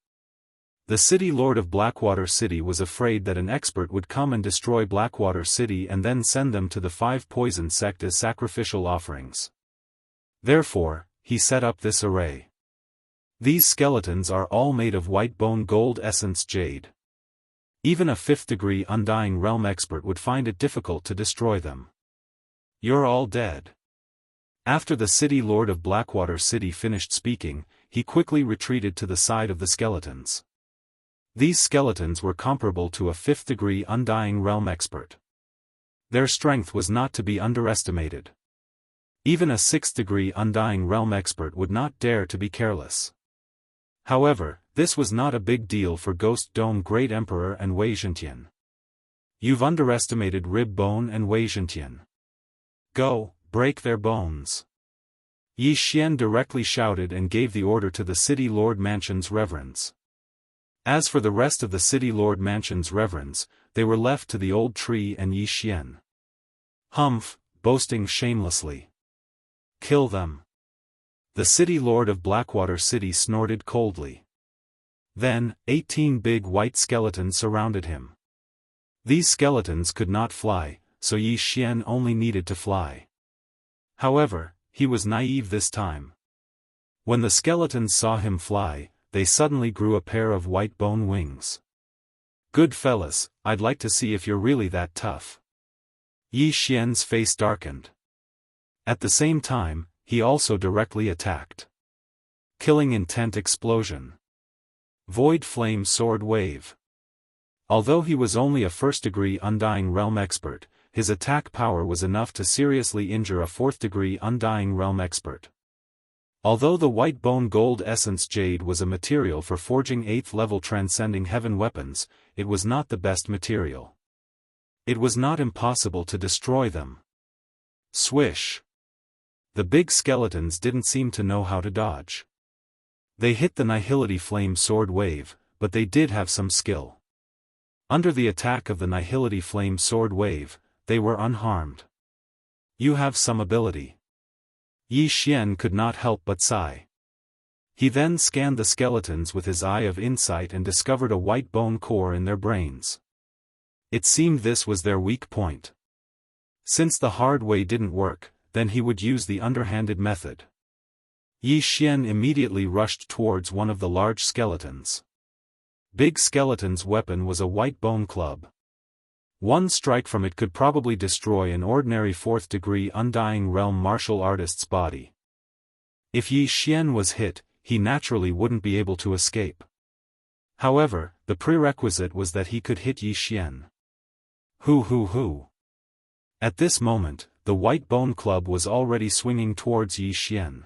The city lord of Blackwater City was afraid that an expert would come and destroy Blackwater City and then send them to the 5 Poison sect as sacrificial offerings. Therefore, he set up this array. These skeletons are all made of white bone gold essence jade. Even a 5th-degree Undying Realm expert would find it difficult to destroy them. You're all dead. After the city lord of Blackwater City finished speaking, he quickly retreated to the side of the skeletons. These skeletons were comparable to a 5th-degree Undying Realm expert. Their strength was not to be underestimated. Even a 6th-degree Undying Realm expert would not dare to be careless. However, this was not a big deal for Ghost Dome Great Emperor and Wei Zhentian. You've underestimated Rib Bone and Wei Zhentian. Go, break their bones. Yi Xian directly shouted and gave the order to the City Lord Mansion's reverends. As for the rest of the City Lord Mansion's reverends, they were left to the old tree and Yi Xian. Humph, boasting shamelessly. Kill them. The City Lord of Blackwater City snorted coldly. Then, 18 big white skeletons surrounded him. These skeletons could not fly, so Yi Xian only needed to fly. However, he was naive this time. When the skeletons saw him fly, they suddenly grew a pair of white bone wings. Good fellas, I'd like to see if you're really that tough. Yi Xian's face darkened. At the same time, he also directly attacked. Killing intent explosion. Void flame sword wave. Although he was only a 1st-degree Undying Realm expert, his attack power was enough to seriously injure a 4th-degree Undying Realm expert. Although the white bone gold essence jade was a material for forging 8th-level transcending heaven weapons, it was not the best material. It was not impossible to destroy them. Swish. The big skeletons didn't seem to know how to dodge. They hit the Nihility Flame Sword Wave, but they did have some skill. Under the attack of the Nihility Flame Sword Wave, they were unharmed. You have some ability. Yi Xian could not help but sigh. He then scanned the skeletons with his eye of insight and discovered a white bone core in their brains. It seemed this was their weak point. Since the hard way didn't work, then he would use the underhanded method. Yi Xian immediately rushed towards one of the large skeletons. Big Skeleton's weapon was a white bone club. One strike from it could probably destroy an ordinary 4th-degree Undying Realm martial artist's body. If Yi Xian was hit, he naturally wouldn't be able to escape. However, the prerequisite was that he could hit Yi Xian. Hoo. At this moment, the white bone club was already swinging towards Yi Xian.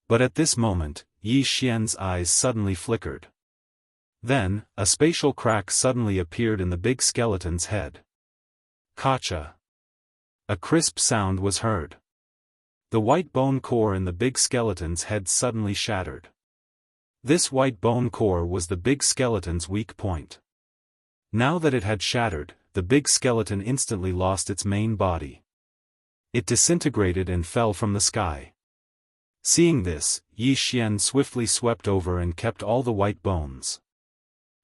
But at this moment, Yi Xian's eyes suddenly flickered. Then, a spatial crack suddenly appeared in the big skeleton's head. Kacha. A crisp sound was heard. The white bone core in the big skeleton's head suddenly shattered. This white bone core was the big skeleton's weak point. Now that it had shattered, the big skeleton instantly lost its main body. It disintegrated and fell from the sky. Seeing this, Yi Xian swiftly swept over and kept all the white bones.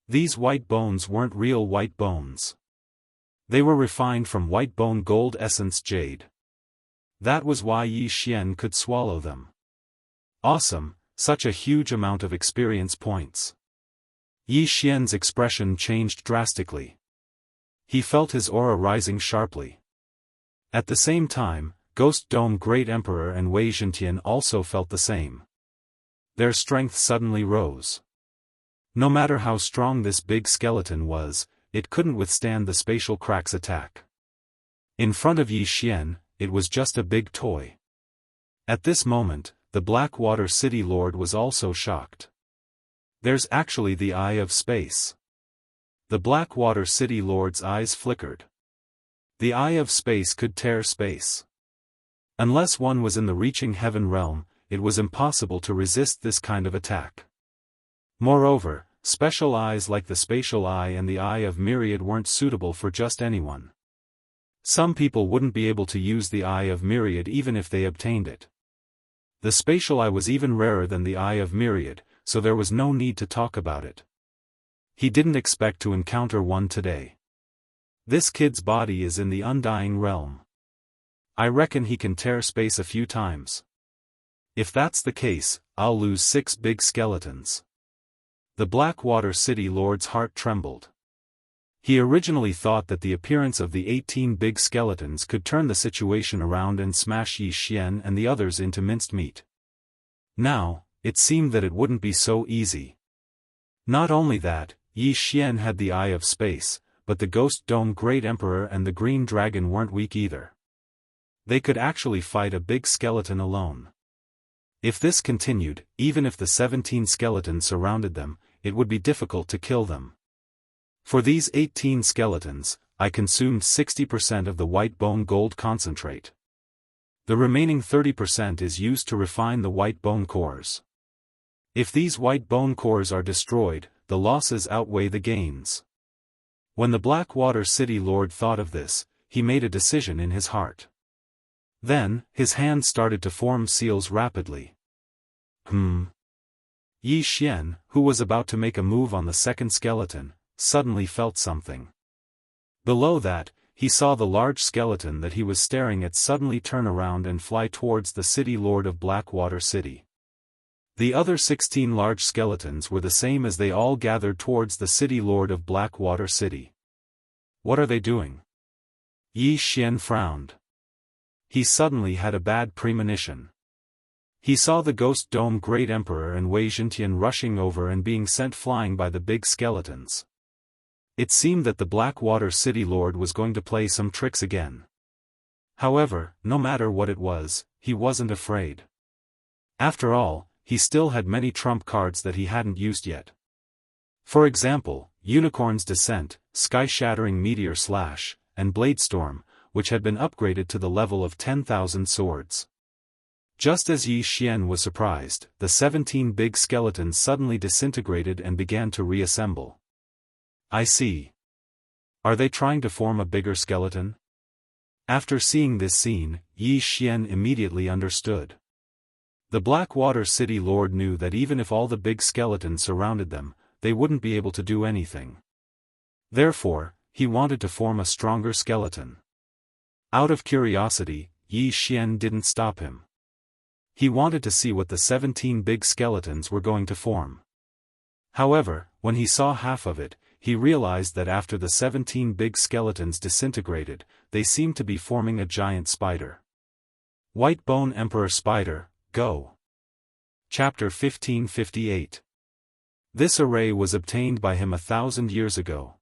These white bones weren't real white bones. They were refined from white bone gold essence jade. That was why Yi Xian could swallow them. Awesome, such a huge amount of experience points. Yi Xian's expression changed drastically. He felt his aura rising sharply. At the same time, Ghost Dome Great Emperor and Wei Zhentian also felt the same. Their strength suddenly rose. No matter how strong this big skeleton was, it couldn't withstand the spatial crack's attack. In front of Yi Xian, it was just a big toy. At this moment, the Blackwater City Lord was also shocked. There's actually the Eye of Space. The Blackwater City Lord's eyes flickered. The Eye of Space could tear space. Unless one was in the reaching heaven realm, it was impossible to resist this kind of attack. Moreover, special eyes like the Spatial Eye and the Eye of Myriad weren't suitable for just anyone. Some people wouldn't be able to use the Eye of Myriad even if they obtained it. The Spatial Eye was even rarer than the Eye of Myriad, so there was no need to talk about it. He didn't expect to encounter one today. This kid's body is in the undying realm. I reckon he can tear space a few times. If that's the case, I'll lose 6 big skeletons. The Blackwater City Lord's heart trembled. He originally thought that the appearance of the 18 big skeletons could turn the situation around and smash Yi Xian and the others into minced meat. Now, it seemed that it wouldn't be so easy. Not only that, Yi Xian had the Eye of Space, but the Ghost Dome Great Emperor and the Green Dragon weren't weak either. They could actually fight a big skeleton alone. If this continued, even if the 17 skeletons surrounded them, it would be difficult to kill them. For these 18 skeletons, I consumed 60% of the white bone gold concentrate. The remaining 30% is used to refine the white bone cores. If these white bone cores are destroyed, the losses outweigh the gains. When the Blackwater City Lord thought of this, he made a decision in his heart. Then, his hands started to form seals rapidly. Yi Xian, who was about to make a move on the second skeleton, suddenly felt something. Below that, he saw the large skeleton that he was staring at suddenly turn around and fly towards the City Lord of Blackwater City. The other 16 large skeletons were the same as they all gathered towards the City Lord of Blackwater City. What are they doing? Yi Xian frowned. He suddenly had a bad premonition. He saw the Ghost Dome Great Emperor and Wei Zhentian rushing over and being sent flying by the big skeletons. It seemed that the Blackwater City Lord was going to play some tricks again. However, no matter what it was, he wasn't afraid. After all, he still had many trump cards that he hadn't used yet. For example, Unicorn's Descent, Sky-Shattering Meteor Slash, and Bladestorm, which had been upgraded to the level of 10,000 swords. Just as Yi Xian was surprised, the 17 big skeletons suddenly disintegrated and began to reassemble. I see. Are they trying to form a bigger skeleton? After seeing this scene, Yi Xian immediately understood. The Blackwater City Lord knew that even if all the big skeletons surrounded them, they wouldn't be able to do anything. Therefore, he wanted to form a stronger skeleton. Out of curiosity, Yi Xian didn't stop him. He wanted to see what the 17 big skeletons were going to form. However, when he saw half of it, he realized that after the 17 big skeletons disintegrated, they seemed to be forming a giant spider. White Bone Emperor Spider, go! Chapter 1558. This array was obtained by him 1,000 years ago.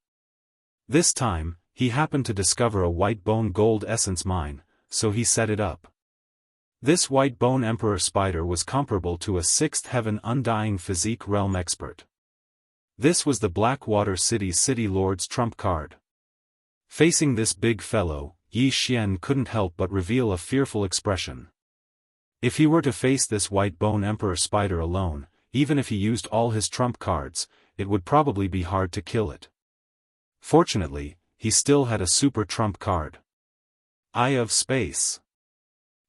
This time, he happened to discover a white bone gold essence mine, so he set it up. This White Bone Emperor Spider was comparable to a 6th Heaven Undying Physique Realm expert. This was the Blackwater City's City Lord's trump card. Facing this big fellow, Yi Xian couldn't help but reveal a fearful expression. If he were to face this White Bone Emperor Spider alone, even if he used all his trump cards, it would probably be hard to kill it. Fortunately, he still had a super trump card. Eye of Space.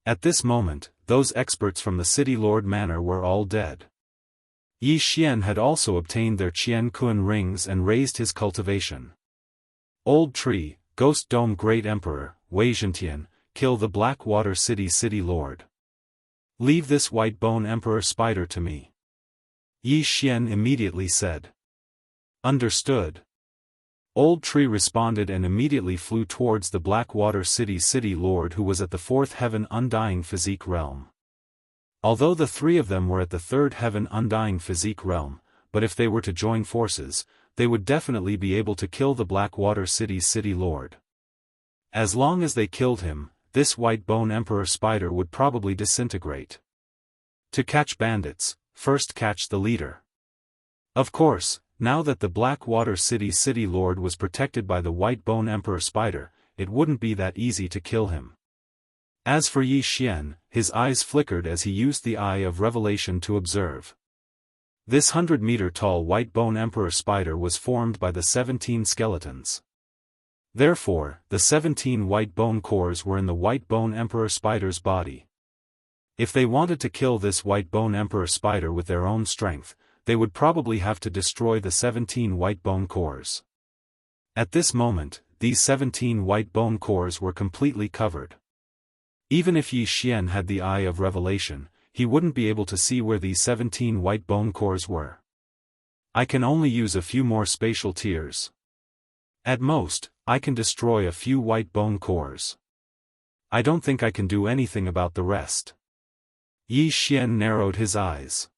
At this moment, those experts from the City Lord Manor were all dead. Yi Xian had also obtained their Qian Kun rings and raised his cultivation. Old Tree, Ghost Dome Great Emperor, Wei Zhentian, kill the Blackwater City Lord. Leave this White Bone Emperor Spider to me. Yi Xian immediately said. Understood. Old Tree responded and immediately flew towards the Blackwater City Lord who was at the 4th Heaven Undying Physique Realm. Although the 3 of them were at the 3rd Heaven Undying Physique Realm, but if they were to join forces, they would definitely be able to kill the Blackwater City Lord. As long as they killed him, this White Bone Emperor Spider would probably disintegrate. To catch bandits, first catch the leader. Of course, now that the Blackwater City Lord was protected by the White Bone Emperor Spider, it wouldn't be that easy to kill him. As for Yi Xian, his eyes flickered as he used the Eye of Revelation to observe. This 100-meter-tall White Bone Emperor Spider was formed by the 17 skeletons. Therefore, the 17 white bone cores were in the White Bone Emperor Spider's body. If they wanted to kill this White Bone Emperor Spider with their own strength, they would probably have to destroy the 17 white bone cores. At this moment, these 17 white bone cores were completely covered. Even if Yi Xian had the Eye of Revelation, he wouldn't be able to see where these 17 white bone cores were. I can only use a few more spatial tiers. At most, I can destroy a few white bone cores. I don't think I can do anything about the rest. Yi Xian narrowed his eyes.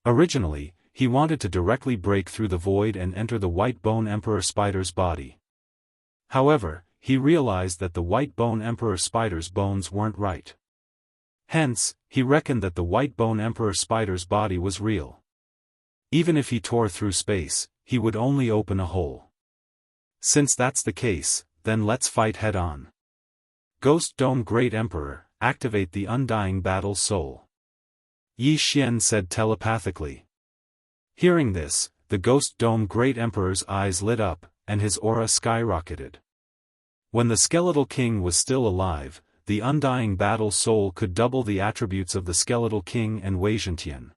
Originally, he wanted to directly break through the void and enter the white bone emperor spider's body. However, he realized that the white bone emperor spider's bones weren't right. Hence, he reckoned that the white bone emperor spider's body was real. Even if he tore through space, he would only open a hole. Since that's the case, then let's fight head-on. Ghost Dome Great Emperor, activate the Undying Battle Soul. Yi Xian said telepathically. Hearing this, the Ghost Dome Great Emperor's eyes lit up, and his aura skyrocketed. When the Skeletal King was still alive, the Undying Battle Soul could double the attributes of the Skeletal King and Wei Zhentian.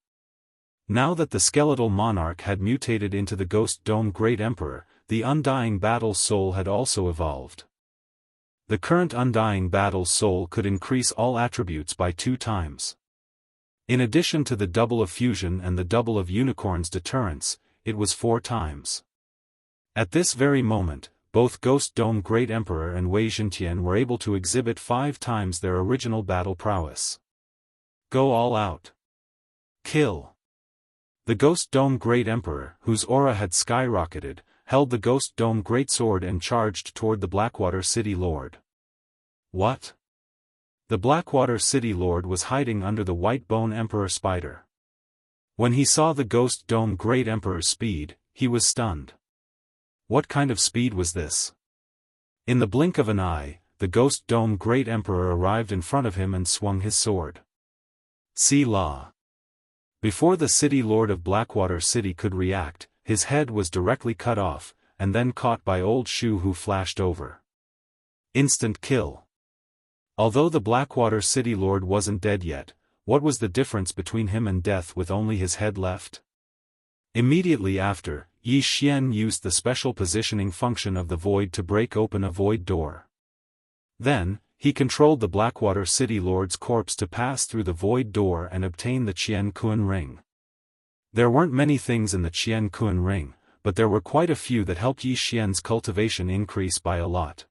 Now that the Skeletal Monarch had mutated into the Ghost Dome Great Emperor, the Undying Battle Soul had also evolved. The current Undying Battle Soul could increase all attributes by 2 times. In addition to the double of fusion and the double of unicorn's deterrence, it was 4 times. At this very moment, both Ghost Dome Great Emperor and Wei Zhentian were able to exhibit 5 times their original battle prowess. Go all out. Kill. The Ghost Dome Great Emperor, whose aura had skyrocketed, held the Ghost Dome Greatsword and charged toward the Blackwater City Lord. What? The Blackwater City Lord was hiding under the White Bone Emperor spider. When he saw the Ghost Dome Great Emperor's speed, he was stunned. What kind of speed was this? In the blink of an eye, the Ghost Dome Great Emperor arrived in front of him and swung his sword. See law. Before the City Lord of Blackwater City could react, his head was directly cut off, and then caught by Old Shu, who flashed over. Instant kill. Although the Blackwater City Lord wasn't dead yet, what was the difference between him and death with only his head left? Immediately after, Yi Xian used the special positioning function of the void to break open a void door. Then, he controlled the Blackwater City Lord's corpse to pass through the void door and obtain the Qian Kun ring. There weren't many things in the Qian Kun ring, but there were quite a few that helped Yi Xian's cultivation increase by a lot.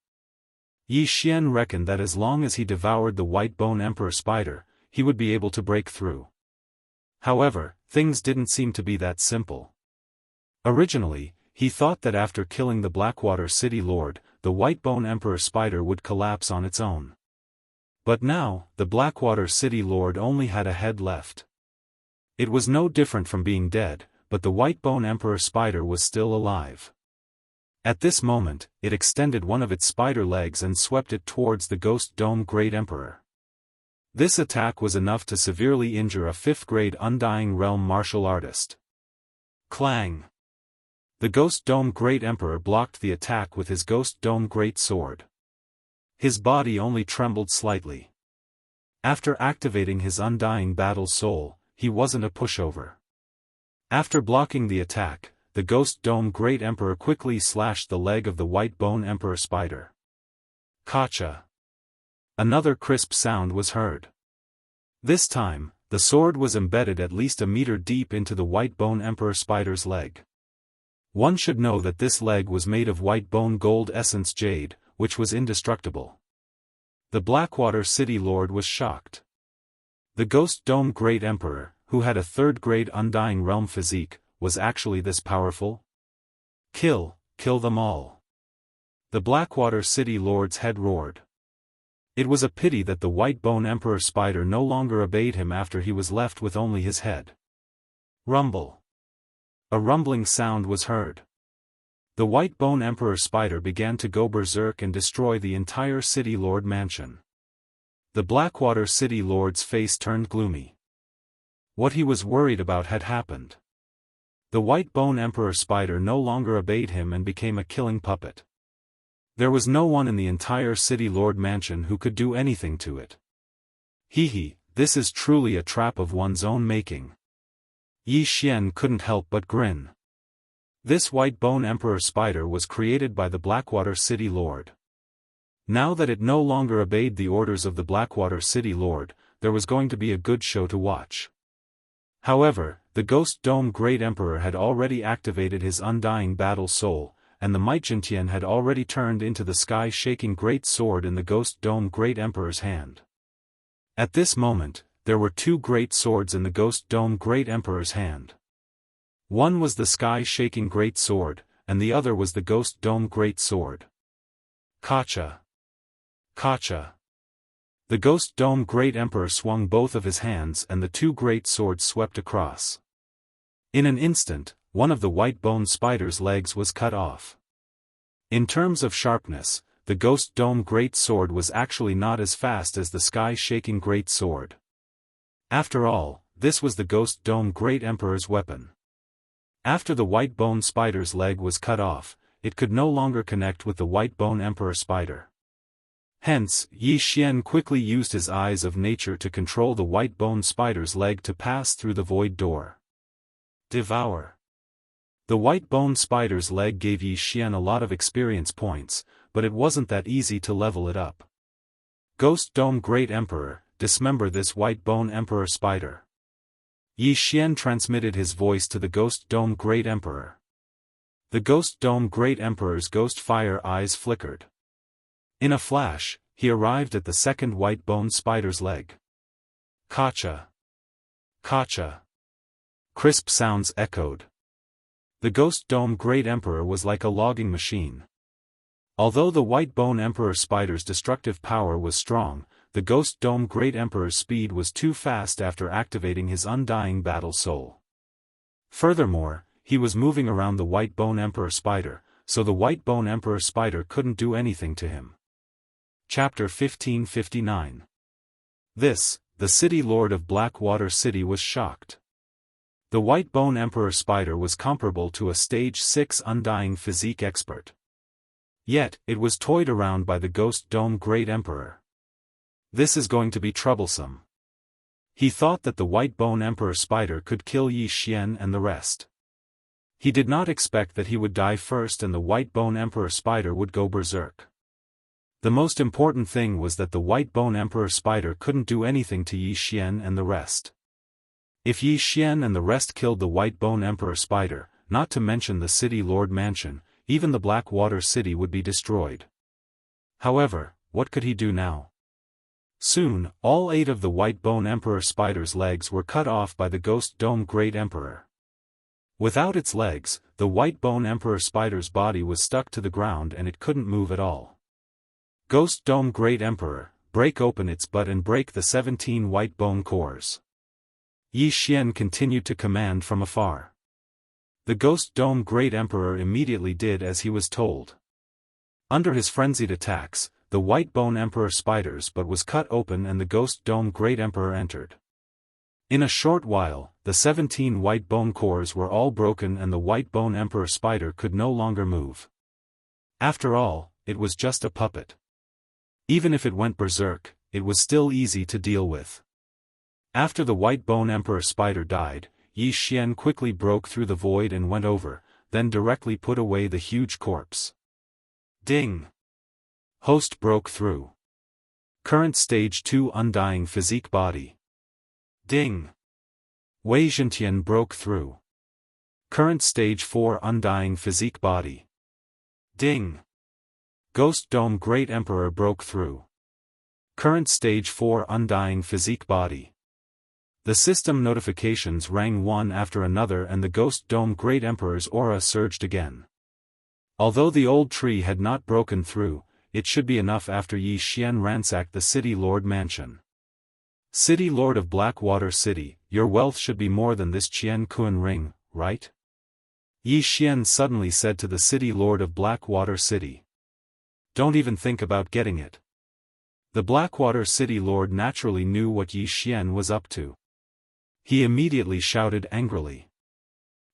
Yi Xian reckoned that as long as he devoured the White Bone Emperor spider, he would be able to break through. However, things didn't seem to be that simple. Originally, he thought that after killing the Blackwater City Lord, the White Bone Emperor spider would collapse on its own. But now, the Blackwater City Lord only had a head left. It was no different from being dead, but the White Bone Emperor spider was still alive. At this moment, it extended one of its spider legs and swept it towards the Ghost Dome Great Emperor. This attack was enough to severely injure a 5th-grade Undying Realm martial artist. Clang! The Ghost Dome Great Emperor blocked the attack with his Ghost Dome Great Sword. His body only trembled slightly. After activating his Undying Battle Soul, he wasn't a pushover. After blocking the attack, the Ghost Dome Great Emperor quickly slashed the leg of the White Bone Emperor spider. Kacha! Another crisp sound was heard. This time, the sword was embedded at least a meter deep into the White Bone Emperor spider's leg. One should know that this leg was made of white bone gold essence jade, which was indestructible. The Blackwater City Lord was shocked. The Ghost Dome Great Emperor, who had a 3rd-grade Undying Realm physique, was actually this powerful? Kill them all. The Blackwater City Lord's head roared. It was a pity that the White Bone Emperor spider no longer obeyed him after he was left with only his head. Rumble. A rumbling sound was heard. The White Bone Emperor spider began to go berserk and destroy the entire City Lord mansion. The Blackwater City Lord's face turned gloomy. What he was worried about had happened. The White Bone Emperor spider no longer obeyed him and became a killing puppet. There was no one in the entire City Lord mansion who could do anything to it. This is truly a trap of one's own making. Yi Xian couldn't help but grin. This white bone emperor spider was created by the Blackwater City Lord. Now that it no longer obeyed the orders of the Blackwater City Lord, there was going to be a good show to watch. However, the Ghost Dome Great Emperor had already activated his undying battle soul, and the Might Jintian had already turned into the sky-shaking great sword in the Ghost Dome Great Emperor's hand. At this moment, there were two great swords in the Ghost Dome Great Emperor's hand. One was the sky-shaking great sword, and the other was the Ghost Dome Great Sword. Kacha! Kacha! The Ghost Dome Great Emperor swung both of his hands and the two great swords swept across. In an instant, one of the white bone spider's legs was cut off. In terms of sharpness, the Ghost Dome Great Sword was actually not as fast as the sky-shaking great sword. After all, this was the Ghost Dome Great Emperor's weapon. After the white bone spider's leg was cut off, it could no longer connect with the white bone emperor spider. Hence, Yi Xian quickly used his eyes of nature to control the white bone spider's leg to pass through the void door. Devour. The white bone spider's leg gave Yi Xian a lot of experience points, but it wasn't that easy to level it up. Ghost Dome Great Emperor, dismember this white bone emperor spider. Yi Xian transmitted his voice to the Ghost Dome Great Emperor. The Ghost Dome Great Emperor's ghost fire eyes flickered. In a flash, he arrived at the second white bone spider's leg. Kacha! Kacha! Crisp sounds echoed. The Ghost Dome Great Emperor was like a logging machine. Although the white bone emperor spider's destructive power was strong, the Ghost Dome Great Emperor's speed was too fast after activating his undying battle soul. Furthermore, he was moving around the white bone emperor spider, so the white bone emperor spider couldn't do anything to him. Chapter 1559. This, the city lord of Blackwater City was shocked. The white bone emperor spider was comparable to a stage 6 undying physique expert. Yet, it was toyed around by the Ghost Dome Great Emperor. This is going to be troublesome. He thought that the white bone emperor spider could kill Yi Xian and the rest. He did not expect that he would die first and the white bone emperor spider would go berserk. The most important thing was that the white bone emperor spider couldn't do anything to Yi Xian and the rest. If Yi Xian and the rest killed the white bone emperor spider, not to mention the city lord mansion, even the Blackwater City would be destroyed. However, what could he do now? Soon, all 8 of the white bone emperor spider's legs were cut off by the Ghost Dome Great Emperor. Without its legs, the white bone emperor spider's body was stuck to the ground and it couldn't move at all. Ghost Dome Great Emperor, break open its butt and break the 17 white bone cores. Yi Xian continued to command from afar. The Ghost Dome Great Emperor immediately did as he was told. Under his frenzied attacks, the white bone emperor spider's butt was cut open and the Ghost Dome Great Emperor entered. In a short while, the 17 white bone cores were all broken and the white bone emperor spider could no longer move. After all, it was just a puppet. Even if it went berserk, it was still easy to deal with. After the white bone emperor spider died, Yi Xian quickly broke through the void and went over, then directly put away the huge corpse. Ding! Host broke through. Current Stage 2 Undying Physique Body. Ding! Wei Zhentian broke through. Current Stage 4 Undying Physique Body. Ding! Ghost Dome Great Emperor broke through. Current Stage 4 Undying Physique Body. The system notifications rang one after another and the Ghost Dome Great Emperor's aura surged again. Although the old tree had not broken through, it should be enough after Yi Xian ransacked the City Lord Mansion. City Lord of Blackwater City, your wealth should be more than this Qian Kun ring, right? Yi Xian suddenly said to the City Lord of Blackwater City. Don't even think about getting it. The Blackwater City Lord naturally knew what Yi Xian was up to. He immediately shouted angrily.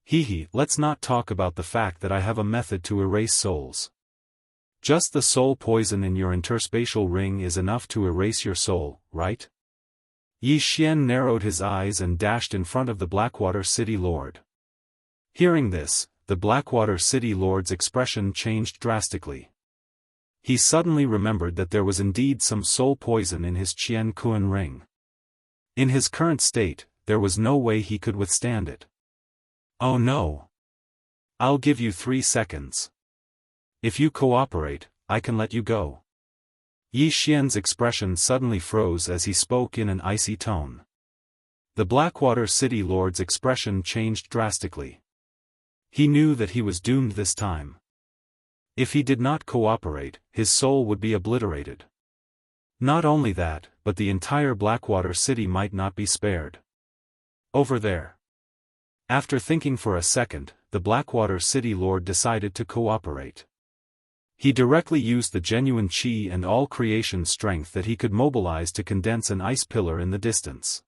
Hee, let's not talk about the fact that I have a method to erase souls. Just the soul poison in your interspatial ring is enough to erase your soul, right? Yi Xian narrowed his eyes and dashed in front of the Blackwater City Lord. Hearing this, the Blackwater City Lord's expression changed drastically. He suddenly remembered that there was indeed some soul poison in his Qian Kuan ring. In his current state, there was no way he could withstand it. Oh no! I'll give you 3 seconds. If you cooperate, I can let you go. Yi Xian's expression suddenly froze as he spoke in an icy tone. The Blackwater City Lord's expression changed drastically. He knew that he was doomed this time. If he did not cooperate, his soul would be obliterated. Not only that, but the entire Blackwater City might not be spared. Over there. After thinking for a second, the Blackwater City Lord decided to cooperate. He directly used the genuine qi and all creation strength that he could mobilize to condense an ice pillar in the distance.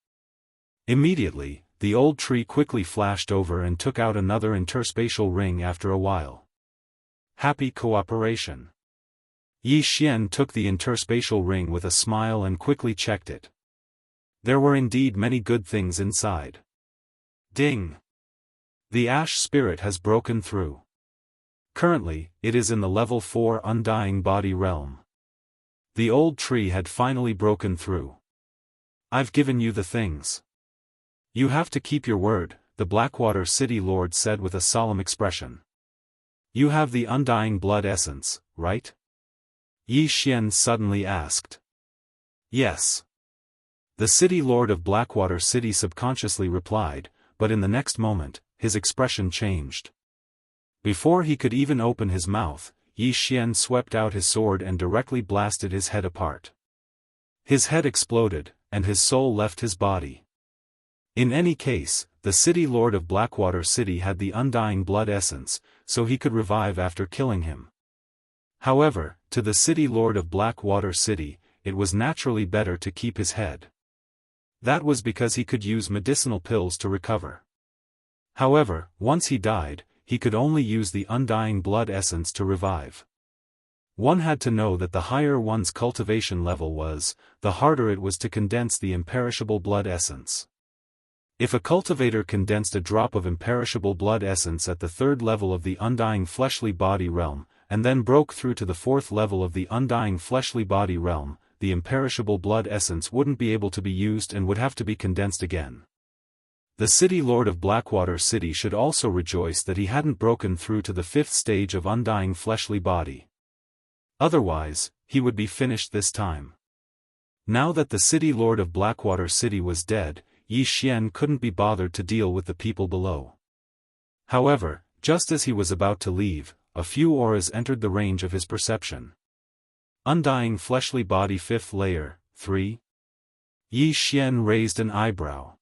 Immediately, the old tree quickly flashed over and took out another interspatial ring after a while. Happy cooperation. Yi Xian took the interspatial ring with a smile and quickly checked it. There were indeed many good things inside. Ding! The ash spirit has broken through. Currently, it is in the level 4 undying body realm. The old tree had finally broken through. I've given you the things. You have to keep your word, the Blackwater City Lord said with a solemn expression. You have the undying blood essence, right? Yi Xian suddenly asked. Yes. The City Lord of Blackwater City subconsciously replied, but in the next moment, his expression changed. Before he could even open his mouth, Yi Xian swept out his sword and directly blasted his head apart. His head exploded, and his soul left his body. In any case, the City Lord of Blackwater City had the undying blood essence, so he could revive after killing him. However, to the City Lord of Blackwater City, it was naturally better to keep his head. That was because he could use medicinal pills to recover. However, once he died, he could only use the undying blood essence to revive. One had to know that the higher one's cultivation level was, the harder it was to condense the imperishable blood essence. If a cultivator condensed a drop of imperishable blood essence at the 3rd level of the undying fleshly body realm, and then broke through to the 4th level of the undying fleshly body realm, the imperishable blood essence wouldn't be able to be used and would have to be condensed again. The City Lord of Blackwater City should also rejoice that he hadn't broken through to the 5th stage of undying fleshly body. Otherwise, he would be finished this time. Now that the City Lord of Blackwater City was dead, Yi Xian couldn't be bothered to deal with the people below. However, just as he was about to leave, a few auras entered the range of his perception. Undying fleshly body 5th layer, 3. Yi Xian raised an eyebrow.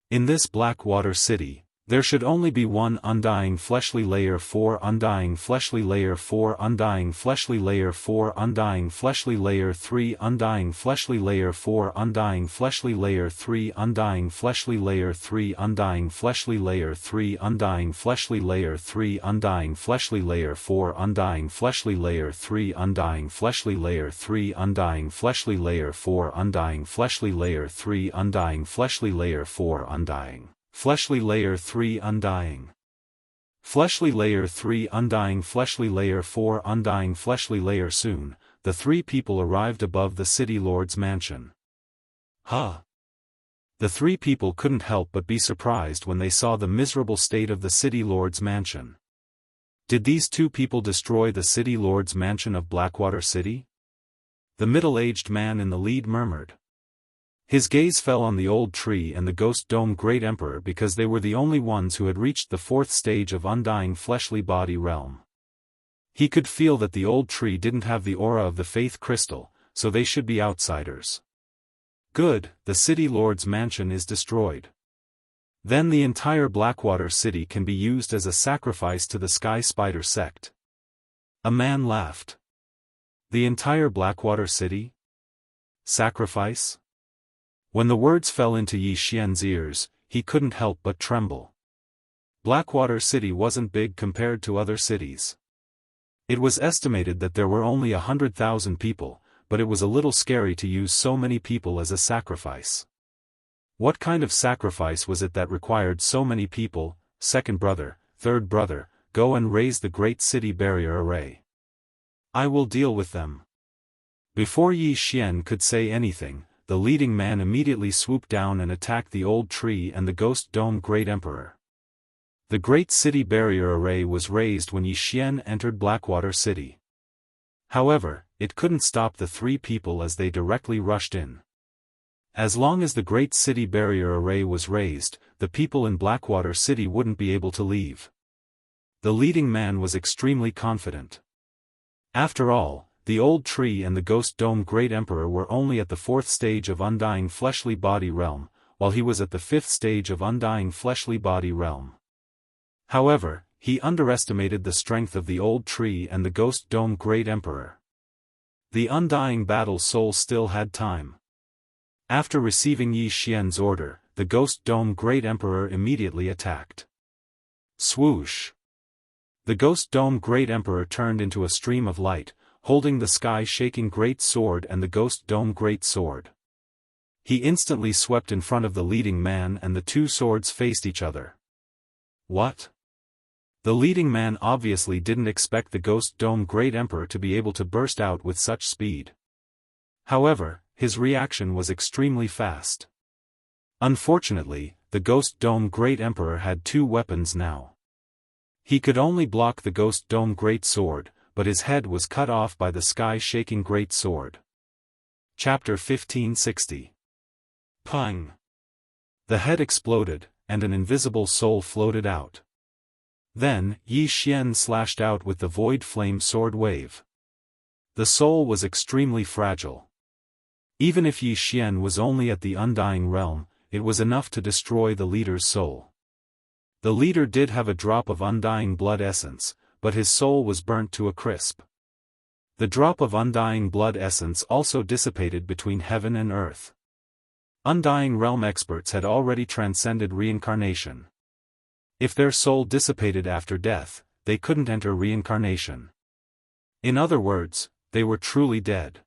In this Blackwater City, there should only be one undying fleshly layer 4 undying fleshly layer 4 undying fleshly layer 4 undying fleshly layer 3 undying fleshly layer 4 undying fleshly layer 3 undying fleshly layer 3 undying fleshly layer 3 undying fleshly layer 3 undying fleshly layer 4 undying fleshly layer 3 undying fleshly layer 3 undying fleshly layer 4 undying fleshly layer 3 undying fleshly layer 4 undying fleshly layer 3 undying. Fleshly layer 3 undying fleshly layer 4 undying fleshly layer. Soon, the 3 people arrived above the City Lord's mansion. Huh! The 3 people couldn't help but be surprised when they saw the miserable state of the City Lord's mansion. Did these 2 people destroy the City Lord's mansion of Blackwater City? The middle-aged man in the lead murmured. His gaze fell on the old tree and the Ghost Dome Great Emperor because they were the only ones who had reached the 4th stage of undying fleshly body realm. He could feel that the old tree didn't have the aura of the Faith Crystal, so they should be outsiders. Good, the City Lord's mansion is destroyed. Then the entire Blackwater City can be used as a sacrifice to the Sky Spider sect. A man laughed. The entire Blackwater City? Sacrifice? When the words fell into Yi Xian's ears, he couldn't help but tremble. Blackwater City wasn't big compared to other cities. It was estimated that there were only 100,000 people, but it was a little scary to use so many people as a sacrifice. What kind of sacrifice was it that required so many people? Second brother, third brother, go and raise the great city barrier array. I will deal with them. Before Yi Xian could say anything, the leading man immediately swooped down and attacked the old tree and the ghost dome great emperor. The great city barrier array was raised when Yi Xian entered Blackwater City. However, it couldn't stop the three people as they directly rushed in. As long as the great city barrier array was raised, the people in Blackwater City wouldn't be able to leave. The leading man was extremely confident. After all, the old tree and the ghost dome great emperor were only at the 4th stage of undying fleshly body realm, while he was at the 5th stage of undying fleshly body realm. However, he underestimated the strength of the old tree and the ghost dome great emperor. The undying battle soul still had time. After receiving Yi Xian's order, the ghost dome great emperor immediately attacked. Swoosh! The ghost dome great emperor turned into a stream of light, holding the sky-shaking great sword and the ghost dome great sword. He instantly swept in front of the leading man and the two swords faced each other. What? The leading man obviously didn't expect the ghost dome great emperor to be able to burst out with such speed. However, his reaction was extremely fast. Unfortunately, the ghost dome great emperor had two weapons now. He could only block the ghost dome great sword, but his head was cut off by the sky-shaking great sword. Chapter 1560. Pang! The head exploded, and an invisible soul floated out. Then, Yi Xian slashed out with the void flame sword wave. The soul was extremely fragile. Even if Yi Xian was only at the undying realm, it was enough to destroy the leader's soul. The leader did have a drop of undying blood essence, but his soul was burnt to a crisp. The drop of undying blood essence also dissipated between heaven and earth. Undying realm experts had already transcended reincarnation. If their soul dissipated after death, they couldn't enter reincarnation. In other words, they were truly dead.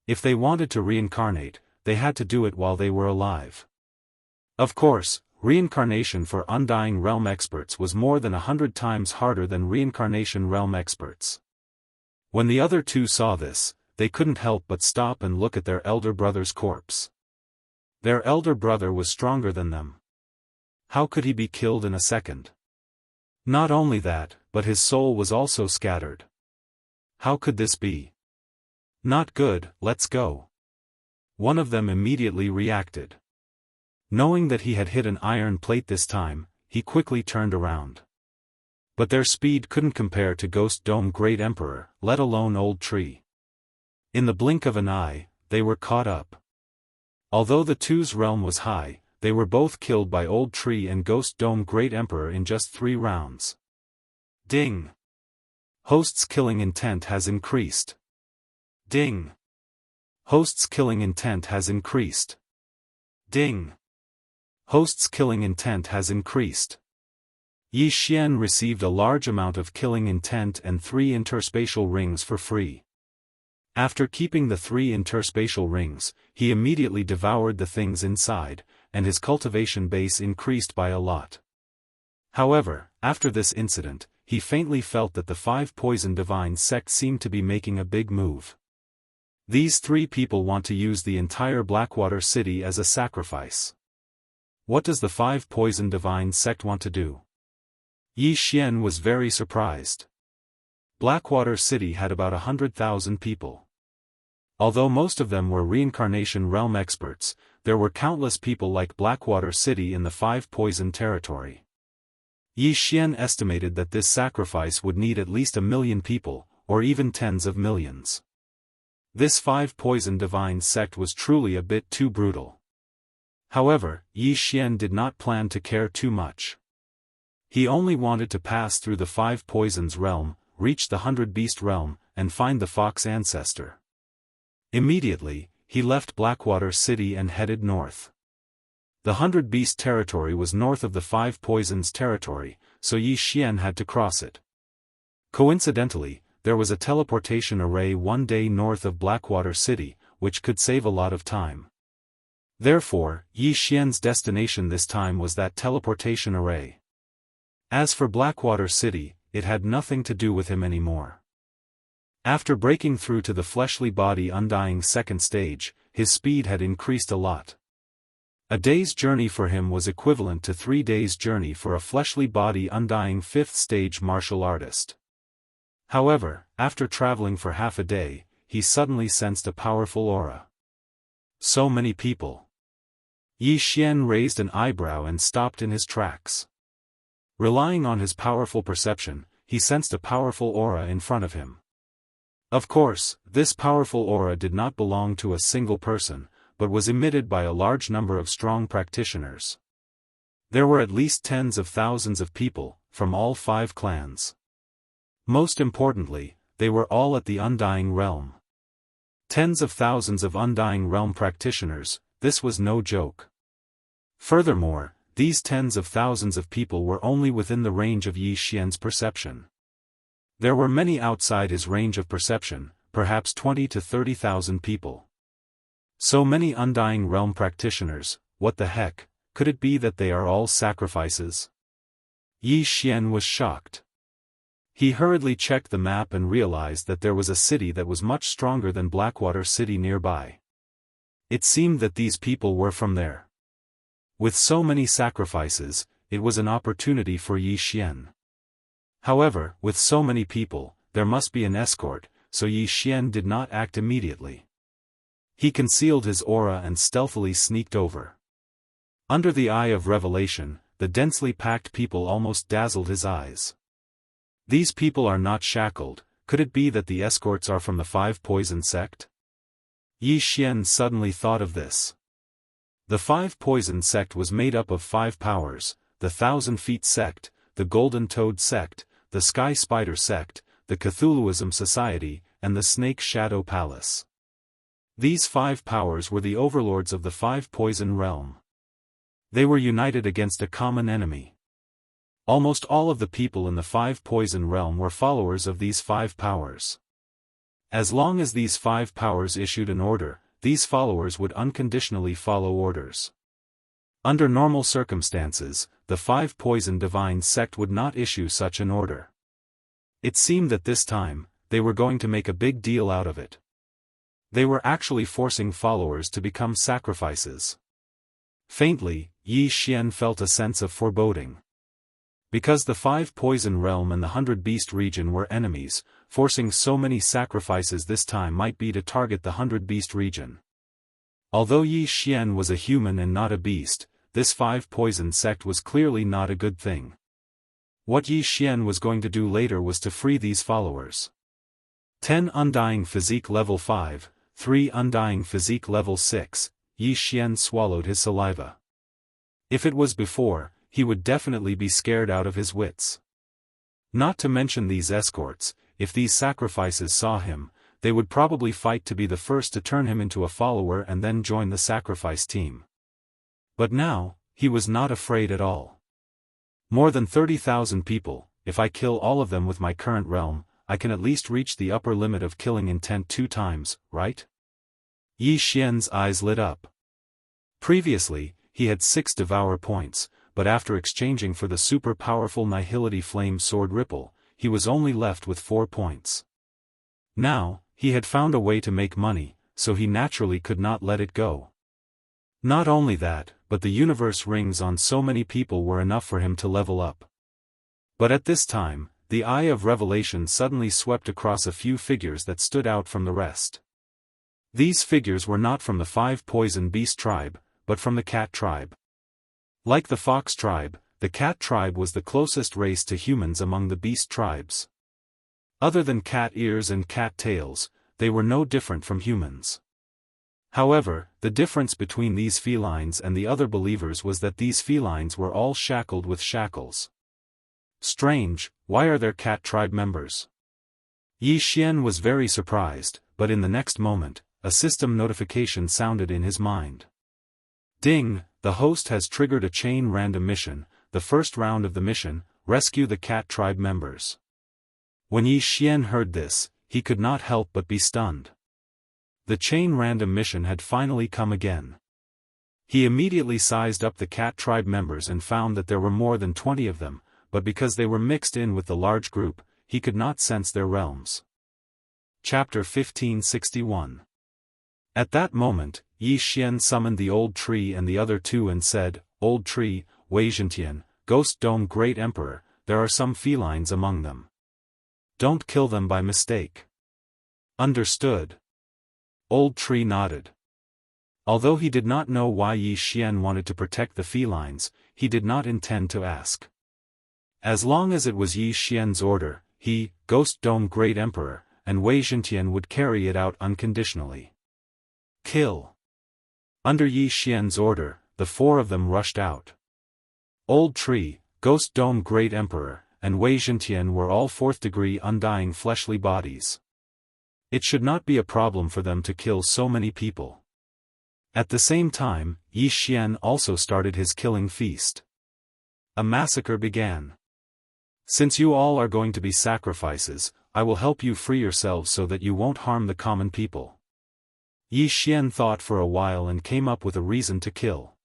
If they wanted to reincarnate, they had to do it while they were alive. Of course, reincarnation for undying realm experts was more than 100 times harder than reincarnation realm experts. When the other two saw this, they couldn't help but stop and look at their elder brother's corpse. Their elder brother was stronger than them. How could he be killed in a second? Not only that, but his soul was also scattered. How could this be? Not good, let's go. One of them immediately reacted. Knowing that he had hit an iron plate this time, he quickly turned around. But their speed couldn't compare to Ghost Dome Great Emperor, let alone Old Tree. In the blink of an eye, they were caught up. Although the two's realm was high, they were both killed by Old Tree and Ghost Dome Great Emperor in just 3 rounds. Ding! Host's killing intent has increased. Ding! Host's killing intent has increased. Ding! Host's killing intent has increased. Yi Xian received a large amount of killing intent and 3 interspatial rings for free. After keeping the 3 interspatial rings, he immediately devoured the things inside, and his cultivation base increased by a lot. However, after this incident, he faintly felt that the 5 poison divine sect seemed to be making a big move. These 3 people want to use the entire Blackwater City as a sacrifice. What does the 5 poison divine sect want to do? Yi Xian was very surprised. Blackwater City had about 100,000 people. Although most of them were reincarnation realm experts, there were countless people like Blackwater City in the 5 poison territory. Yi Xian estimated that this sacrifice would need at least 1 million people, or even tens of millions. This 5 poison divine sect was truly a bit too brutal. However, Yi Xian did not plan to care too much. He only wanted to pass through the 5 poisons realm, reach the 100 beast realm, and find the fox ancestor. Immediately, he left Blackwater City and headed north. The 100 beast territory was north of the 5 poisons territory, so Yi Xian had to cross it. Coincidentally, there was a teleportation array 1 day north of Blackwater City, which could save a lot of time. Therefore, Yi Xian's destination this time was that teleportation array. As for Blackwater City, it had nothing to do with him anymore. After breaking through to the fleshly body undying second stage, his speed had increased a lot. A day's journey for him was equivalent to 3 days' journey for a fleshly body undying 5th stage martial artist. However, after traveling for half a day, he suddenly sensed a powerful aura. So many people. Yi Xian raised an eyebrow and stopped in his tracks. Relying on his powerful perception, he sensed a powerful aura in front of him. Of course, this powerful aura did not belong to a single person, but was emitted by a large number of strong practitioners. There were at least tens of thousands of people, from all 5 clans. Most importantly, they were all at the Undying Realm. Tens of thousands of Undying Realm practitioners, this was no joke. Furthermore, these tens of thousands of people were only within the range of Yi Xian's perception. There were many outside his range of perception, perhaps 20 to 30,000 people. So many Undying Realm practitioners, what the heck, could it be that they are all sacrifices? Yi Xian was shocked. He hurriedly checked the map and realized that there was a city that was much stronger than Blackwater City nearby. It seemed that these people were from there. With so many sacrifices, it was an opportunity for Yi Xian. However, with so many people, there must be an escort, so Yi Xian did not act immediately. He concealed his aura and stealthily sneaked over. Under the eye of revelation, the densely packed people almost dazzled his eyes. These people are not shackled, could it be that the escorts are from the 5 Poison sect? Yi Xian suddenly thought of this. The 5 Poison sect was made up of 5 powers, the 1,000 Feet sect, the Golden Toad sect, the Sky Spider sect, the Cthulhuism Society, and the Snake Shadow Palace. These 5 powers were the overlords of the 5 Poison realm. They were united against a common enemy. Almost all of the people in the 5 Poison realm were followers of these 5 powers. As long as these 5 powers issued an order, these followers would unconditionally follow orders. Under normal circumstances, the 5 Poison Divine sect would not issue such an order. It seemed that this time, they were going to make a big deal out of it. They were actually forcing followers to become sacrifices. Faintly, Yi Xian felt a sense of foreboding. Because the 5 Poison realm and the 100 Beast region were enemies, forcing so many sacrifices this time might be to target the 100 Beast region. Although Yi Xian was a human and not a beast, this 5 Poison sect was clearly not a good thing. What Yi Xian was going to do later was to free these followers. 10 Undying Physique level 5, 3 Undying Physique level 6, Yi Xian swallowed his saliva. If it was before, he would definitely be scared out of his wits. Not to mention these escorts, if these sacrifices saw him, they would probably fight to be the first to turn him into a follower and then join the sacrifice team. But now, he was not afraid at all. More than 30,000 people, if I kill all of them with my current realm, I can at least reach the upper limit of killing intent 2 times, right? Yi Xian's eyes lit up. Previously, he had 6 Devour points, but after exchanging for the super powerful Nihility Flame Sword Ripple, he was only left with 4 points. Now, he had found a way to make money, so he naturally could not let it go. Not only that, but the universe rings on so many people were enough for him to level up. But at this time, the eye of revelation suddenly swept across a few figures that stood out from the rest. These figures were not from the 5 Poison Beast tribe, but from the Cat tribe. Like the Fox tribe, the Cat tribe was the closest race to humans among the beast tribes. Other than cat ears and cat tails, they were no different from humans. However, the difference between these felines and the other believers was that these felines were all shackled with shackles. Strange, why are there Cat tribe members? Yi Xian was very surprised, but in the next moment, a system notification sounded in his mind. Ding, the host has triggered a chain random mission, the first round of the mission, rescue the Cat tribe members. When Yi Xian heard this, he could not help but be stunned. The chain random mission had finally come again. He immediately sized up the cat tribe members and found that there were more than 20 of them, but because they were mixed in with the large group, he could not sense their realms. Chapter 1561. At that moment, Yi Xian summoned the old tree and the other two and said, "Old tree, Wei Zhentian, Ghost Dome Great Emperor, there are some felines among them. Don't kill them by mistake." "Understood." Old tree nodded. Although he did not know why Yi Xian wanted to protect the felines, he did not intend to ask. As long as it was Yi Xian's order, he, Ghost Dome Great Emperor, and Wei Zhentian would carry it out unconditionally. Kill. Under Yi Xian's order, the four of them rushed out. Old Tree, Ghost Dome Great Emperor, and Wei Zhentian were all fourth-degree undying fleshly bodies. It should not be a problem for them to kill so many people. At the same time, Yi Xian also started his killing feast. A massacre began. "Since you all are going to be sacrifices, I will help you free yourselves so that you won't harm the common people." Yi Xian thought for a while and came up with a reason to kill.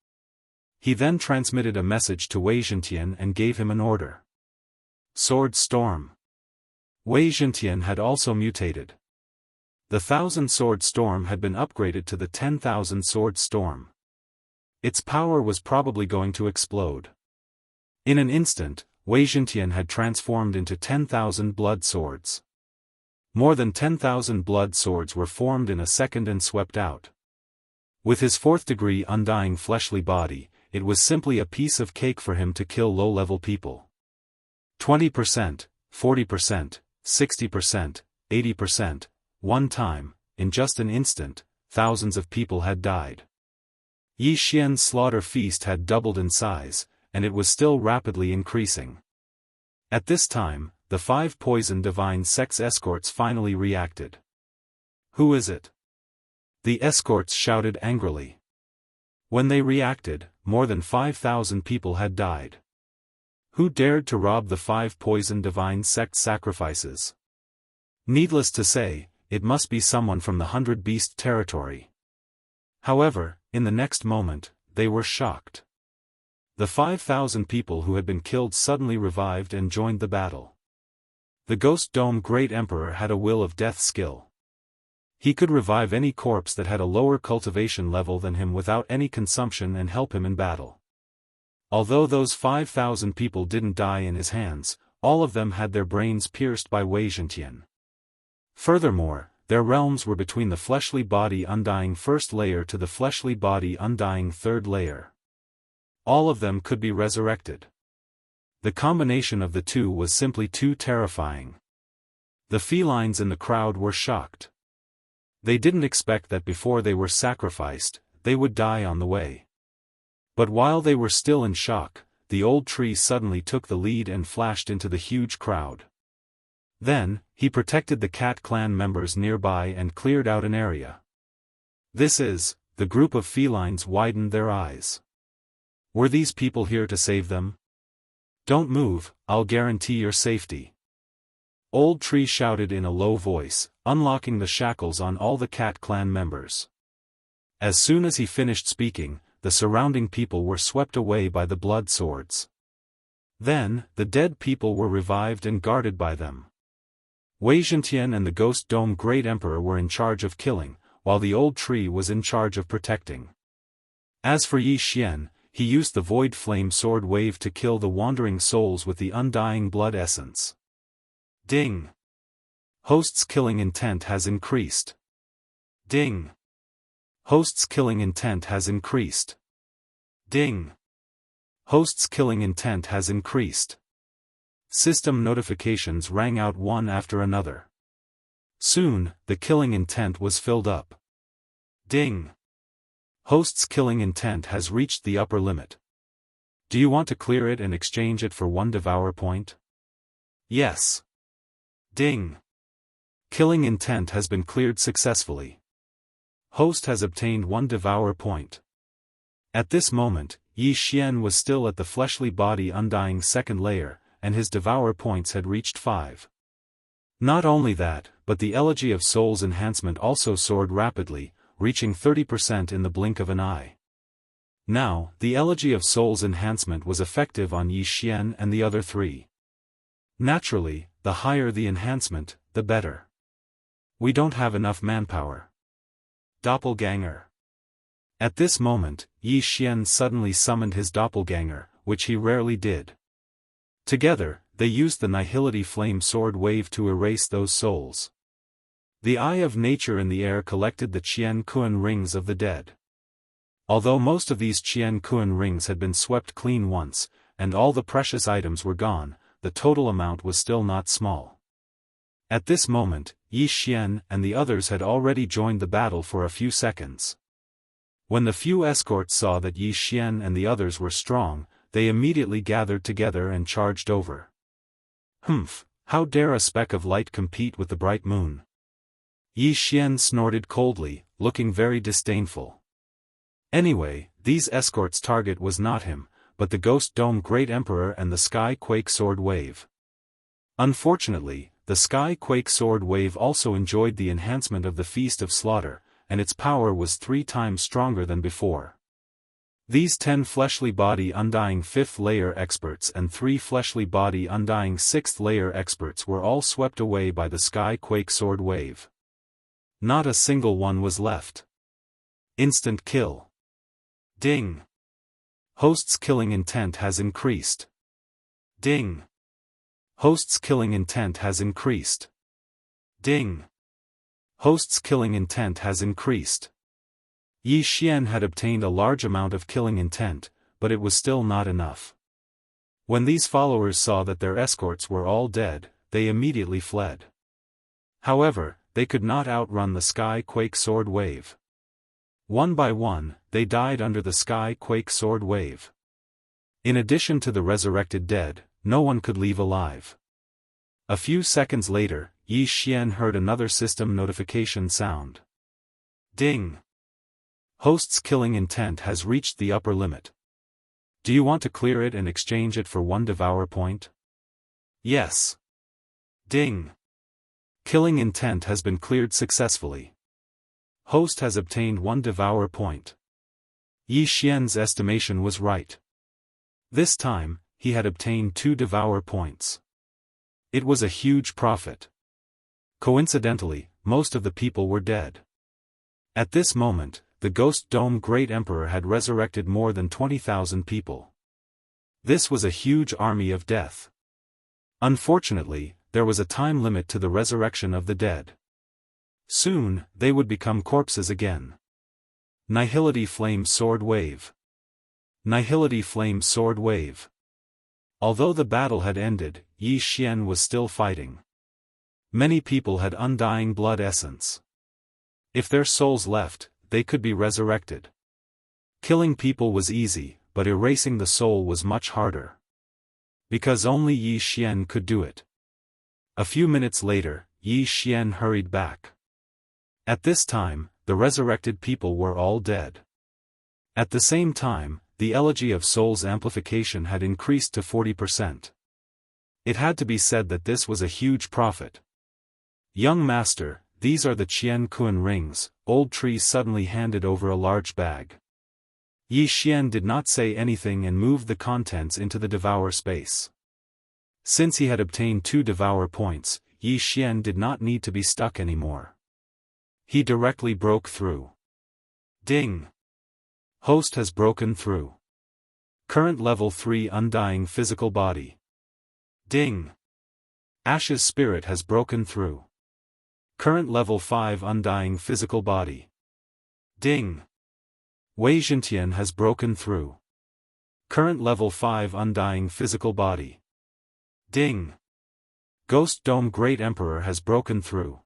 He then transmitted a message to Wei Zhentian and gave him an order. Sword Storm. Wei Zhentian had also mutated. The 1,000 Sword Storm had been upgraded to the 10,000 Sword Storm. Its power was probably going to explode. In an instant, Wei Zhentian had transformed into 10,000 blood swords. More than 10,000 blood swords were formed in a second and swept out. With his fourth-degree undying fleshly body, it was simply a piece of cake for him to kill low-level people. 20%, 40%, 60%, 80%, one time, in just an instant, thousands of people had died. Yi Xian's slaughter feast had doubled in size, and it was still rapidly increasing. At this time, the 5 poison divine sects escorts finally reacted. "Who is it?" the escorts shouted angrily. When they reacted, more than 5,000 people had died. Who dared to rob the 5 poison divine sect sacrifices? Needless to say, it must be someone from the 100 Beast territory. However, in the next moment, they were shocked. The 5,000 people who had been killed suddenly revived and joined the battle. The Ghost Dome Great Emperor had a will of death skill. He could revive any corpse that had a lower cultivation level than him without any consumption and help him in battle. Although those 5,000 people didn't die in his hands, all of them had their brains pierced by Wei Zhentian. Furthermore, their realms were between the fleshly body undying first layer to the fleshly body undying third layer. All of them could be resurrected. The combination of the two was simply too terrifying. The felines in the crowd were shocked. They didn't expect that before they were sacrificed, they would die on the way. But while they were still in shock, the old tree suddenly took the lead and flashed into the huge crowd. Then, he protected the cat clan members nearby and cleared out an area. The group of felines widened their eyes. Were these people here to save them? "Don't move, I'll guarantee your safety." Old Tree shouted in a low voice, unlocking the shackles on all the cat clan members. As soon as he finished speaking, the surrounding people were swept away by the blood swords. Then, the dead people were revived and guarded by them. Wei Zhentian and the Ghost Dome Great Emperor were in charge of killing, while the old tree was in charge of protecting. As for Yi Xian, he used the Void Flame Sword Wave to kill the wandering souls with the undying blood essence. Ding! Host's killing intent has increased. Ding! Host's killing intent has increased. Ding! Host's killing intent has increased. System notifications rang out one after another. Soon, the killing intent was filled up. Ding! Host's killing intent has reached the upper limit. Do you want to clear it and exchange it for 1 devour point? Yes. Ding! Killing intent has been cleared successfully. Host has obtained 1 devour point. At this moment, Yi Xian was still at the fleshly body undying second layer, and his devour points had reached 5. Not only that, but the Elegy of Soul's enhancement also soared rapidly, reaching 30% in the blink of an eye. Now, the Elegy of Soul's enhancement was effective on Yi Xian and the other three. Naturally, the higher the enhancement, the better. We don't have enough manpower. Doppelganger. At this moment, Yi Xian suddenly summoned his doppelganger, which he rarely did. Together, they used the Nihility Flame Sword Wave to erase those souls. The Eye of Nature in the air collected the Qian Kuan rings of the dead. Although most of these Qian Kuan rings had been swept clean once, and all the precious items were gone, the total amount was still not small. At this moment, Yi Xian and the others had already joined the battle for a few seconds. When the few escorts saw that Yi Xian and the others were strong, they immediately gathered together and charged over. Humph, how dare a speck of light compete with the bright moon? Yi Xian snorted coldly, looking very disdainful. Anyway, these escorts' target was not him, but the Ghost Dome Great Emperor and the Sky Quake Sword Wave. Unfortunately, the Sky Quake Sword Wave also enjoyed the enhancement of the Feast of Slaughter, and its power was 3 times stronger than before. These 10 fleshly body undying 5th layer experts and 3 fleshly body undying 6th layer experts were all swept away by the Sky Quake Sword Wave. Not a single one was left. Instant kill. Ding. Host's killing intent has increased. Ding. Host's killing intent has increased. Ding. Host's killing intent has increased. Yi Xian had obtained a large amount of killing intent, but it was still not enough. When these followers saw that their escorts were all dead, they immediately fled. However, they could not outrun the Sky Quake Sword Wave. One by one, they died under the Sky Quake Sword Wave. In addition to the resurrected dead, no one could leave alive. A few seconds later, Yi Xian heard another system notification sound. Ding! Host's killing intent has reached the upper limit. Do you want to clear it and exchange it for 1 devour point? Yes. Ding! Killing intent has been cleared successfully. Host has obtained 1 devour point. Yi Xian's estimation was right. This time, he had obtained 2 devour points. It was a huge profit. Coincidentally, most of the people were dead. At this moment, the Ghost Dome Great Emperor had resurrected more than 20,000 people. This was a huge army of death. Unfortunately, there was a time limit to the resurrection of the dead. Soon, they would become corpses again. Nihility Flame Sword Wave. Nihility Flame Sword Wave. Although the battle had ended, Yi Xian was still fighting. Many people had undying blood essence. If their souls left, they could be resurrected. Killing people was easy, but erasing the soul was much harder. Because only Yi Xian could do it. A few minutes later, Yi Xian hurried back. At this time, the resurrected people were all dead. At the same time, the Elegy of Soul's amplification had increased to 40%. It had to be said that this was a huge profit. Young master, these are the Qian Kuan rings. Old Tree suddenly handed over a large bag. Yi Xian did not say anything and moved the contents into the devour space. Since he had obtained 2 devour points, Yi Xian did not need to be stuck anymore. He directly broke through. Ding! Host has broken through. Current level 3 undying physical body. Ding! Ash's spirit has broken through. Current level 5 undying physical body. Ding! Wei Zhentian has broken through. Current level 5 undying physical body. Ding! Ghost Dome Great Emperor has broken through.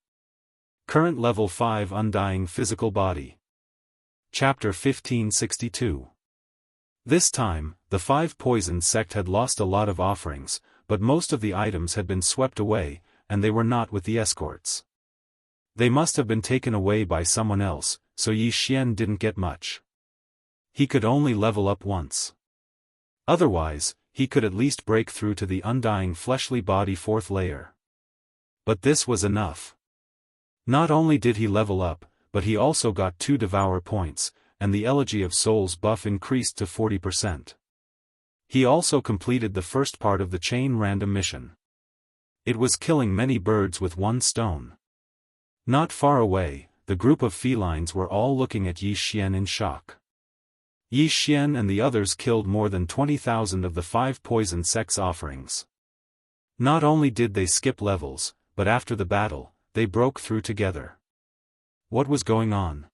Current level 5 undying physical body. Chapter 1562. This time, the 5 poisoned sect had lost a lot of offerings, but most of the items had been swept away, and they were not with the escorts. They must have been taken away by someone else, so Yi Xian didn't get much. He could only level up once. Otherwise, he could at least break through to the undying fleshly body 4th layer. But this was enough. Not only did he level up, but he also got 2 devour points, and the Elegy of Souls buff increased to 40%. He also completed the first part of the chain random mission. It was killing many birds with one stone. Not far away, the group of felines were all looking at Yi Xian in shock. Yi Xian and the others killed more than 20,000 of the 5 poison sects offerings. Not only did they skip levels, but after the battle, they broke through together. What was going on?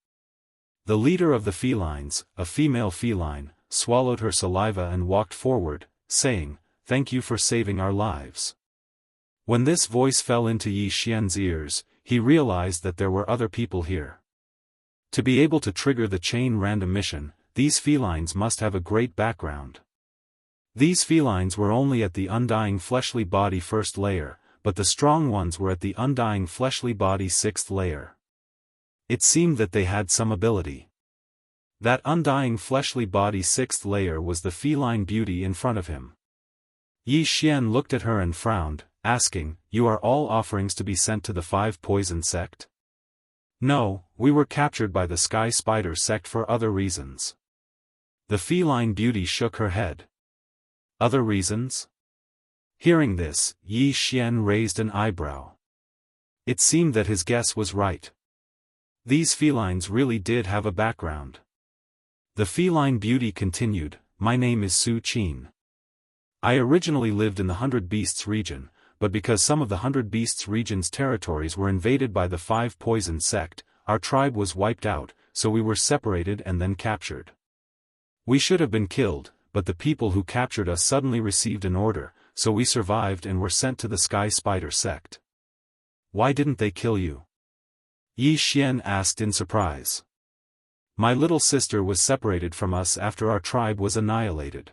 The leader of the felines, a female feline, swallowed her saliva and walked forward, saying, "Thank you for saving our lives." When this voice fell into Yi Xian's ears, he realized that there were other people here. To be able to trigger the chain random mission, these felines must have a great background. These felines were only at the undying fleshly body first layer, but the strong ones were at the undying fleshly body 6th layer. It seemed that they had some ability. That undying fleshly body 6th layer was the feline beauty in front of him. Yi Xian looked at her and frowned, asking, "You are all offerings to be sent to the 5 poison sect?" "No, we were captured by the Sky Spider sect for other reasons." The feline beauty shook her head. "Other reasons?" Hearing this, Yi Xian raised an eyebrow. It seemed that his guess was right. These felines really did have a background. The feline beauty continued, "My name is Su Qin. I originally lived in the 100 Beasts region, but because some of the 100 Beasts region's territories were invaded by the 5 poison sect, our tribe was wiped out, so we were separated and then captured. We should have been killed, but the people who captured us suddenly received an order, so we survived and were sent to the Sky Spider sect." "Why didn't they kill you?" Yi Xian asked in surprise. "My little sister was separated from us after our tribe was annihilated.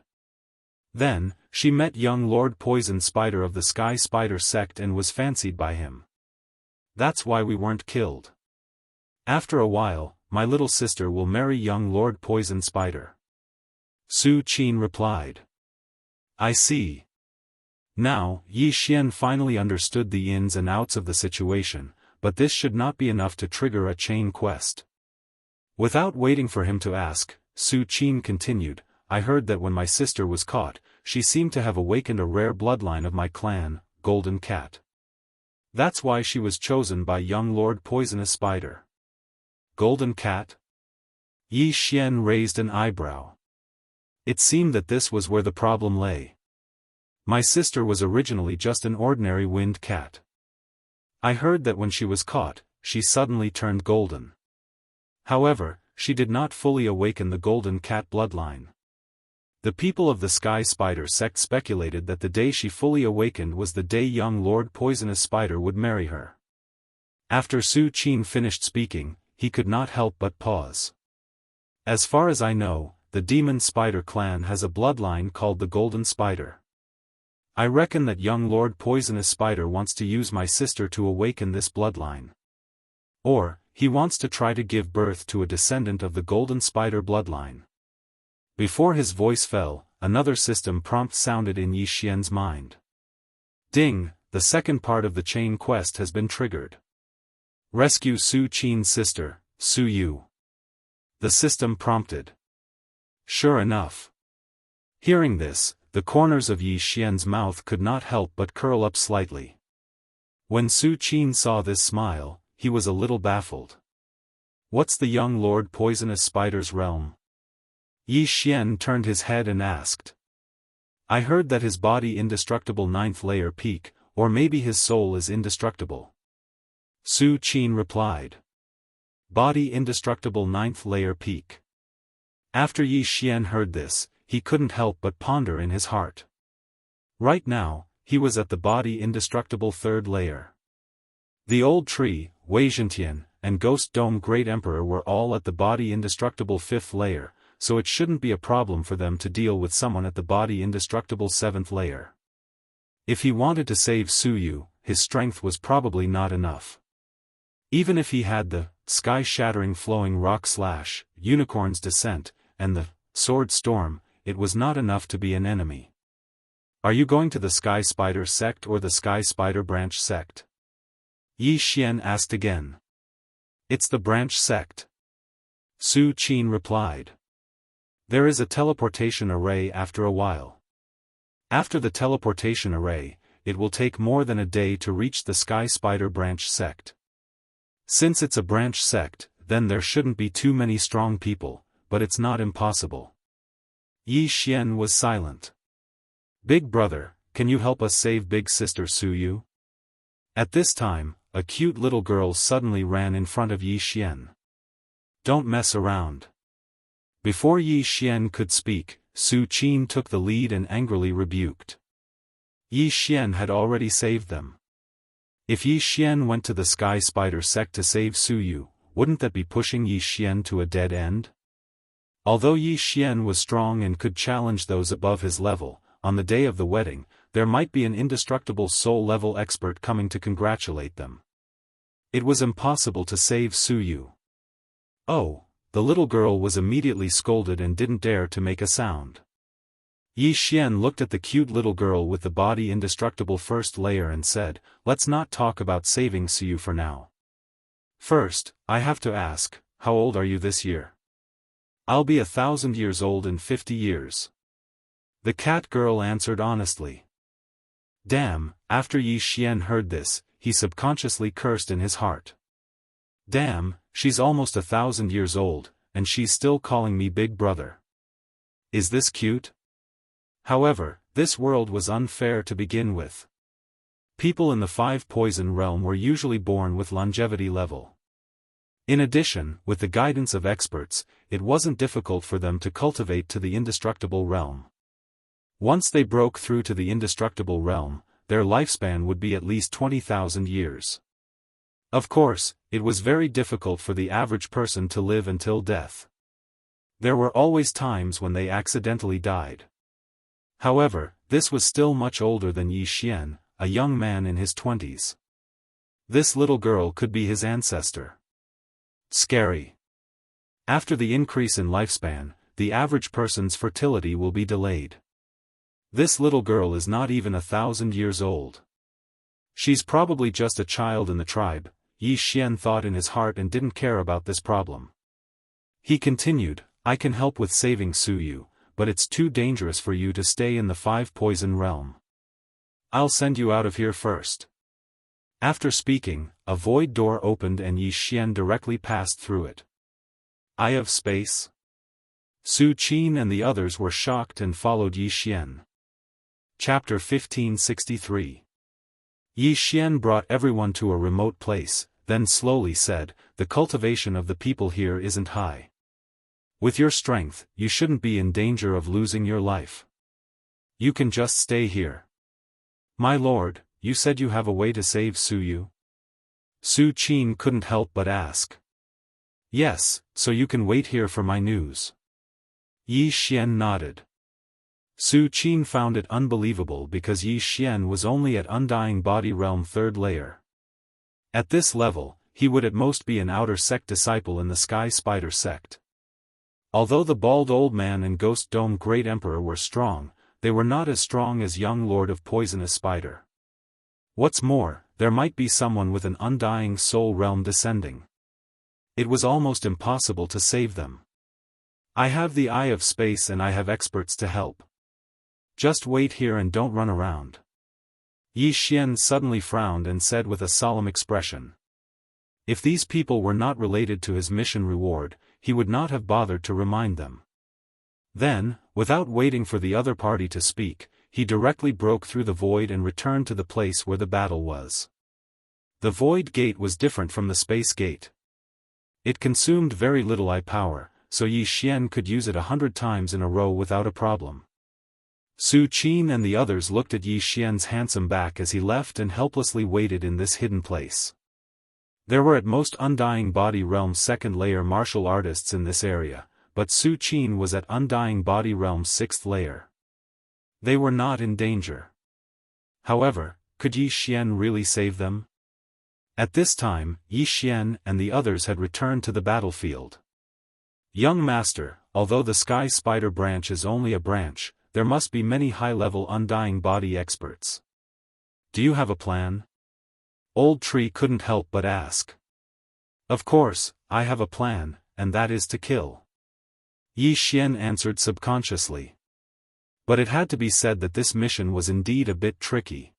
Then, she met young Lord Poison Spider of the Sky Spider sect and was fancied by him. That's why we weren't killed. After a while, my little sister will marry young Lord Poison Spider." Su Qin replied. "I see." Now, Yi Xian finally understood the ins and outs of the situation, but this should not be enough to trigger a chain quest. Without waiting for him to ask, Su Qin continued, "I heard that when my sister was caught, she seemed to have awakened a rare bloodline of my clan, Golden Cat. That's why she was chosen by young Lord Poisonous Spider." "Golden Cat?" Yi Xian raised an eyebrow. It seemed that this was where the problem lay. "My sister was originally just an ordinary wind cat. I heard that when she was caught, she suddenly turned golden. However, she did not fully awaken the Golden Cat bloodline. The people of the Sky Spider sect speculated that the day she fully awakened was the day young Lord Poisonous Spider would marry her." After Su Qin finished speaking, he could not help but pause. "As far as I know, the Demon Spider clan has a bloodline called the Golden Spider. I reckon that young Lord Poisonous Spider wants to use my sister to awaken this bloodline. Or, he wants to try to give birth to a descendant of the Golden Spider bloodline." Before his voice fell, another system prompt sounded in Yi Xian's mind. "Ding, the second part of the chain quest has been triggered. Rescue Su Qin's sister, Su Yu." The system prompted. Sure enough. Hearing this, the corners of Yi Xian's mouth could not help but curl up slightly. When Su Qin saw this smile, he was a little baffled. "What's the young Lord Poisonous Spider's realm?" Yi Xian turned his head and asked. "I heard that his body indestructible 9th layer peak, or maybe his soul is indestructible." Su Qin replied. "Body indestructible 9th layer peak." After Yi Xian heard this, he couldn't help but ponder in his heart. Right now, he was at the body indestructible 3rd layer. The old tree, Wei Zhentian, and Ghost Dome Great Emperor were all at the body indestructible 5th layer, so it shouldn't be a problem for them to deal with someone at the body indestructible 7th layer. If he wanted to save Su Yu, his strength was probably not enough. Even if he had the sky-shattering flowing rock slash, unicorn's descent, and the sword storm, it was not enough to be an enemy. "Are you going to the Sky Spider sect or the Sky Spider branch sect?" Yi Xian asked again. "It's the branch sect. Su Qin replied. There is a teleportation array after a while. After the teleportation array, it will take more than a day to reach the Sky Spider branch sect. Since it's a branch sect, then there shouldn't be too many strong people, but it's not impossible. Yi Xian was silent. Big brother, can you help us save big sister Su Yu? At this time, a cute little girl suddenly ran in front of Yi Xian. Don't mess around. Before Yi Xian could speak, Su Qin took the lead and angrily rebuked. Yi Xian had already saved them. If Yi Xian went to the Sky Spider sect to save Su Yu, wouldn't that be pushing Yi Xian to a dead end? Although Yi Xian was strong and could challenge those above his level, on the day of the wedding, there might be an indestructible soul-level expert coming to congratulate them. It was impossible to save Su Yu. Oh, the little girl was immediately scolded and didn't dare to make a sound. Yi Xian looked at the cute little girl with the body indestructible first layer and said, let's not talk about saving Su Yu for now. First, I have to ask, how old are you this year? I'll be 1,000 years old in 50 years. The cat girl answered honestly. Damn, after Yi Xian heard this, he subconsciously cursed in his heart. Damn, she's almost 1,000 years old, and she's still calling me big brother. Is this cute? However, this world was unfair to begin with. People in the 5 poison realm were usually born with longevity level. In addition, with the guidance of experts, it wasn't difficult for them to cultivate to the indestructible realm. Once they broke through to the indestructible realm, their lifespan would be at least 20,000 years. Of course, it was very difficult for the average person to live until death. There were always times when they accidentally died. However, this was still much older than Yi Xian, a young man in his 20s. This little girl could be his ancestor. Scary. After the increase in lifespan, the average person's fertility will be delayed. This little girl is not even 1,000 years old. She's probably just a child in the tribe, Yi Xian thought in his heart and didn't care about this problem. He continued, I can help with saving Su Yu, but it's too dangerous for you to stay in the 5 poison realm. I'll send you out of here first. After speaking, a void door opened and Yi Xian directly passed through it. Eye of space? Su Qin and the others were shocked and followed Yi Xian. Chapter 1563. Yi Xian brought everyone to a remote place, then slowly said, the cultivation of the people here isn't high. With your strength, you shouldn't be in danger of losing your life. You can just stay here. My lord, you said you have a way to save Su Yu? Su Qin couldn't help but ask. Yes, so you can wait here for my news. Yi Xian nodded. Su Qin found it unbelievable because Yi Xian was only at Undying Body Realm 3rd layer. At this level, he would at most be an outer sect disciple in the Sky Spider sect. Although the bald old man and Ghost Dome Great Emperor were strong, they were not as strong as young Lord of Poisonous Spider. What's more, there might be someone with an undying soul realm descending. It was almost impossible to save them. I have the Eye of Space and I have experts to help. Just wait here and don't run around. Yi Xian suddenly frowned and said with a solemn expression. If these people were not related to his mission reward, he would not have bothered to remind them. Then, without waiting for the other party to speak, he directly broke through the void and returned to the place where the battle was. The void gate was different from the space gate. It consumed very little eye power, so Yi Xian could use it 100 times in a row without a problem. Su Qin and the others looked at Yi Xian's handsome back as he left and helplessly waited in this hidden place. There were at most Undying Body Realm 2nd layer martial artists in this area, but Su Qin was at Undying Body Realm 6th layer. They were not in danger. However, could Yi Xian really save them? At this time, Yi Xian and the others had returned to the battlefield. Young master, although the Sky Spider branch is only a branch, there must be many high-level Undying Body experts. Do you have a plan? Old Tree couldn't help but ask. Of course, I have a plan, and that is to kill. Yi Xian answered subconsciously. But it had to be said that this mission was indeed a bit tricky.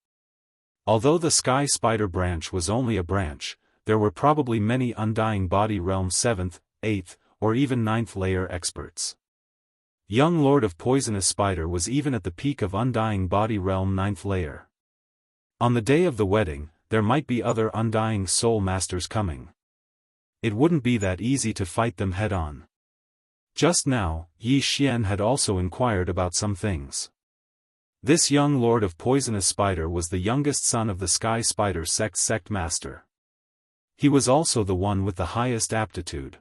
Although the Sky Spider branch was only a branch, there were probably many Undying Body Realm 7th, 8th, or even 9th layer experts. Young Lord of Poisonous Spider was even at the peak of Undying Body Realm 9th layer. On the day of the wedding, there might be other Undying Soul Masters coming. It wouldn't be that easy to fight them head-on. Just now, Yi Xian had also inquired about some things. This young Lord of Poisonous Spider was the youngest son of the Sky Spider sect master. He was also the one with the highest aptitude.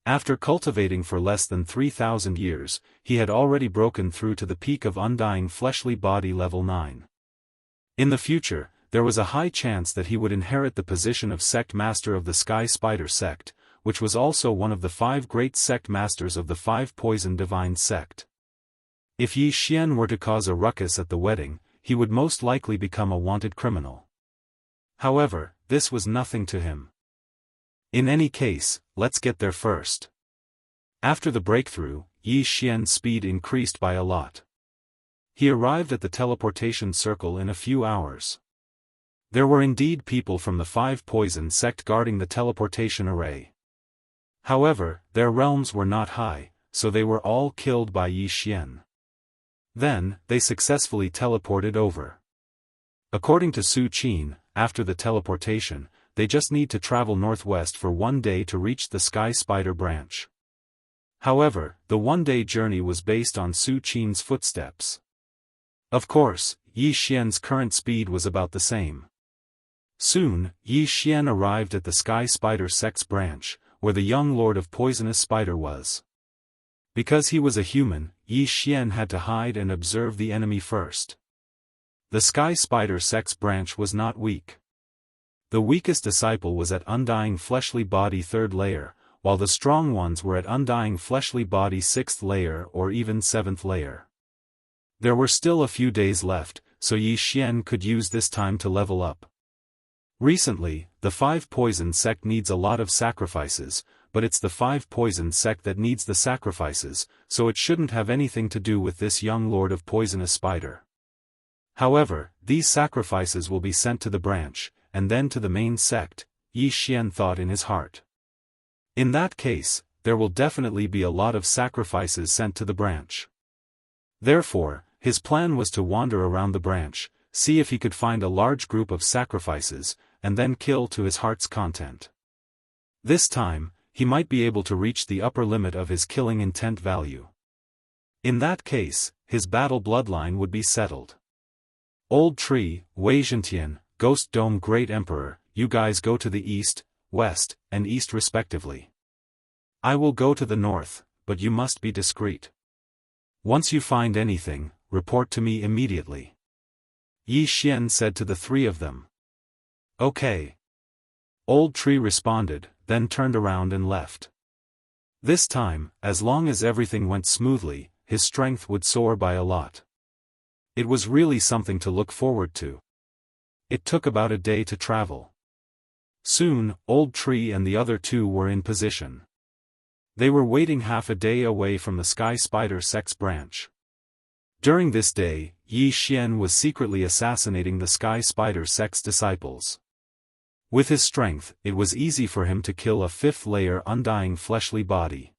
After cultivating for less than 3,000 years, he had already broken through to the peak of Undying Fleshly Body level 9. In the future, there was a high chance that he would inherit the position of sect master of the Sky Spider sect, which was also one of the 5 great sect masters of the 5 poison divine sect. If Yi Xian were to cause a ruckus at the wedding, he would most likely become a wanted criminal. However, this was nothing to him. In any case, let's get there first. After the breakthrough, Yi Xian's speed increased by a lot. He arrived at the teleportation circle in a few hours. There were indeed people from the 5 poison sect guarding the teleportation array. However, their realms were not high, so they were all killed by Yi Xian. Then, they successfully teleported over. According to Su Qin, after the teleportation, they just need to travel northwest for 1 day to reach the Sky Spider branch. However, the 1-day journey was based on Su Qin's footsteps. Of course, Yi Xian's current speed was about the same. Soon, Yi Xian arrived at the Sky Spider sect's branch, where the young Lord of Poisonous Spider was. Because he was a human, Yi Xian had to hide and observe the enemy first. The Sky Spider sect's branch was not weak. The weakest disciple was at Undying Fleshly Body 3rd layer, while the strong ones were at Undying Fleshly Body 6th layer or even 7th layer. There were still a few days left, so Yi Xian could use this time to level up. Recently, the 5 poison sect needs a lot of sacrifices, but it's the 5 poison sect that needs the sacrifices, so it shouldn't have anything to do with this young Lord of Poisonous Spider. However, these sacrifices will be sent to the branch, and then to the main sect, Yi Xian thought in his heart. In that case, there will definitely be a lot of sacrifices sent to the branch. Therefore, his plan was to wander around the branch, see if he could find a large group of sacrifices, and then kill to his heart's content. This time, he might be able to reach the upper limit of his killing intent value. In that case, his battle bloodline would be settled. Old Tree, Wei Zhentian, Ghost Dome Great Emperor, you guys go to the east, west, and east respectively. I will go to the north, but you must be discreet. Once you find anything, report to me immediately. Yi Xian said to the 3 of them. Okay. Old Tree responded, then turned around and left. This time, as long as everything went smoothly, his strength would soar by a lot. It was really something to look forward to. It took about a day to travel. Soon, Old Tree and the other 2 were in position. They were waiting half a day away from the Sky Spider sect's branch. During this day, Yi Xian was secretly assassinating the Sky Spider sect's disciples. With his strength, it was easy for him to kill a 5th layer Undying Fleshly Body.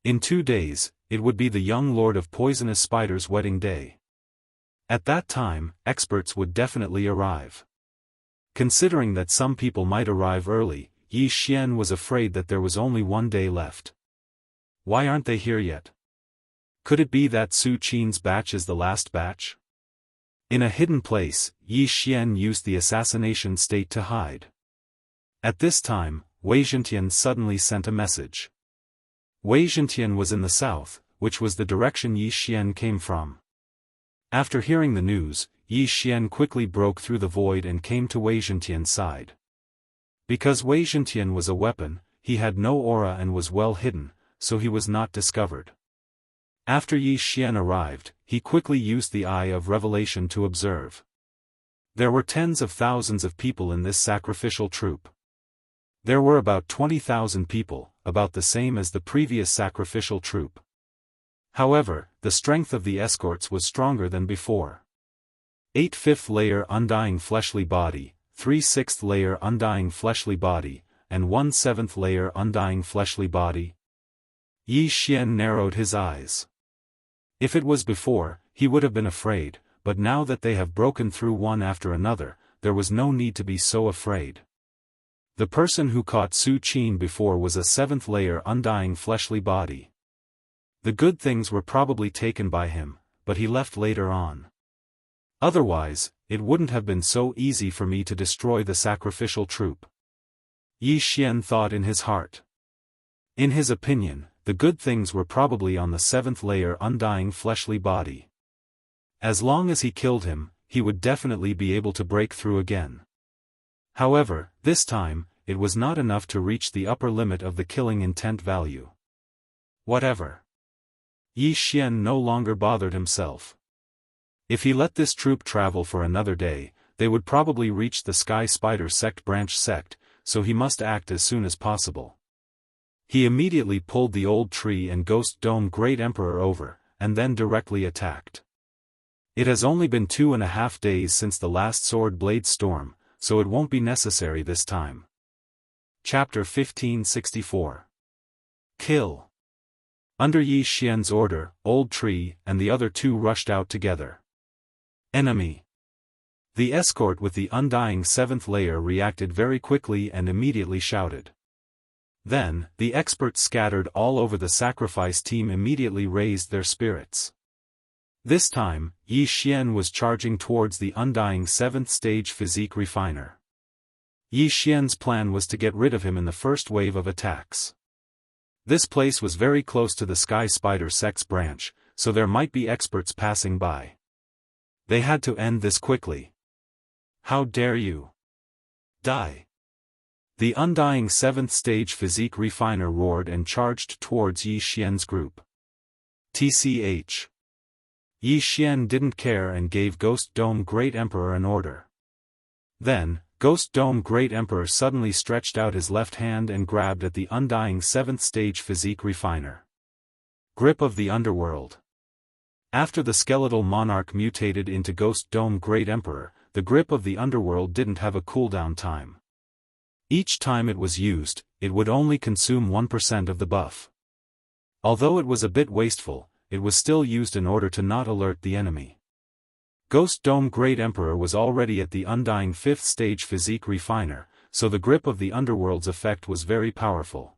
In 2 days, it would be the young Lord of Poisonous Spider's wedding day. At that time, experts would definitely arrive. Considering that some people might arrive early, Yi Xian was afraid that there was only 1 day left. Why aren't they here yet? Could it be that Su Qin's batch is the last batch? In a hidden place, Yi Xian used the assassination state to hide. At this time, Wei Zhentian suddenly sent a message. Wei Zhentian was in the south, which was the direction Yi Xian came from. After hearing the news, Yi Xian quickly broke through the void and came to Wei Zhentian's side. Because Wei Zhentian was a weapon, he had no aura and was well hidden, so he was not discovered. After Yi Xian arrived, he quickly used the Eye of Revelation to observe. There were tens of thousands of people in this sacrificial troop. There were about 20,000 people, about the same as the previous sacrificial troop. However, the strength of the escorts was stronger than before. 8 5th layer undying fleshly body, 3 6th layer undying fleshly body, and 1 7th layer undying fleshly body. Yi Xian narrowed his eyes. If it was before, he would have been afraid, but now that they have broken through one after another, there was no need to be so afraid. The person who caught Su Qin before was a 7th layer undying fleshly body. The good things were probably taken by him, but he left later on. Otherwise, it wouldn't have been so easy for me to destroy the sacrificial troop. Yi Xian thought in his heart. In his opinion, the good things were probably on the 7th layer undying fleshly body. As long as he killed him, he would definitely be able to break through again. However, this time, it was not enough to reach the upper limit of the killing intent value. Whatever. Yi Xian no longer bothered himself. If he let this troop travel for another day, they would probably reach the Sky Spider sect branch sect, so he must act as soon as possible. He immediately pulled the old tree and Ghost Dome Great Emperor over, and then directly attacked. It has only been 2.5 days since the last sword blade storm, so it won't be necessary this time. Chapter 1564. Kill. Under Yi Xian's order, Old Tree and the other two rushed out together. Enemy. The escort with the undying 7th layer reacted very quickly and immediately shouted. Then, the experts scattered all over the sacrifice team immediately raised their spirits. This time, Yi Xian was charging towards the undying 7th stage physique refiner. Yi Xian's plan was to get rid of him in the first wave of attacks. This place was very close to the Sky Spider sects branch, so there might be experts passing by. They had to end this quickly. How dare you? Die! The undying 7th stage physique refiner roared and charged towards Yi Xian's group. TCH. Yi Xian didn't care and gave Ghost Dome Great Emperor an order. Then, Ghost Dome Great Emperor suddenly stretched out his left hand and grabbed at the undying 7th stage physique refiner. Grip of the Underworld. After the skeletal monarch mutated into Ghost Dome Great Emperor, the grip of the Underworld didn't have a cooldown time. Each time it was used, it would only consume 1% of the buff. Although it was a bit wasteful, it was still used in order to not alert the enemy. Ghost Dome Great Emperor was already at the undying 5th stage physique refiner, so the grip of the Underworld's effect was very powerful.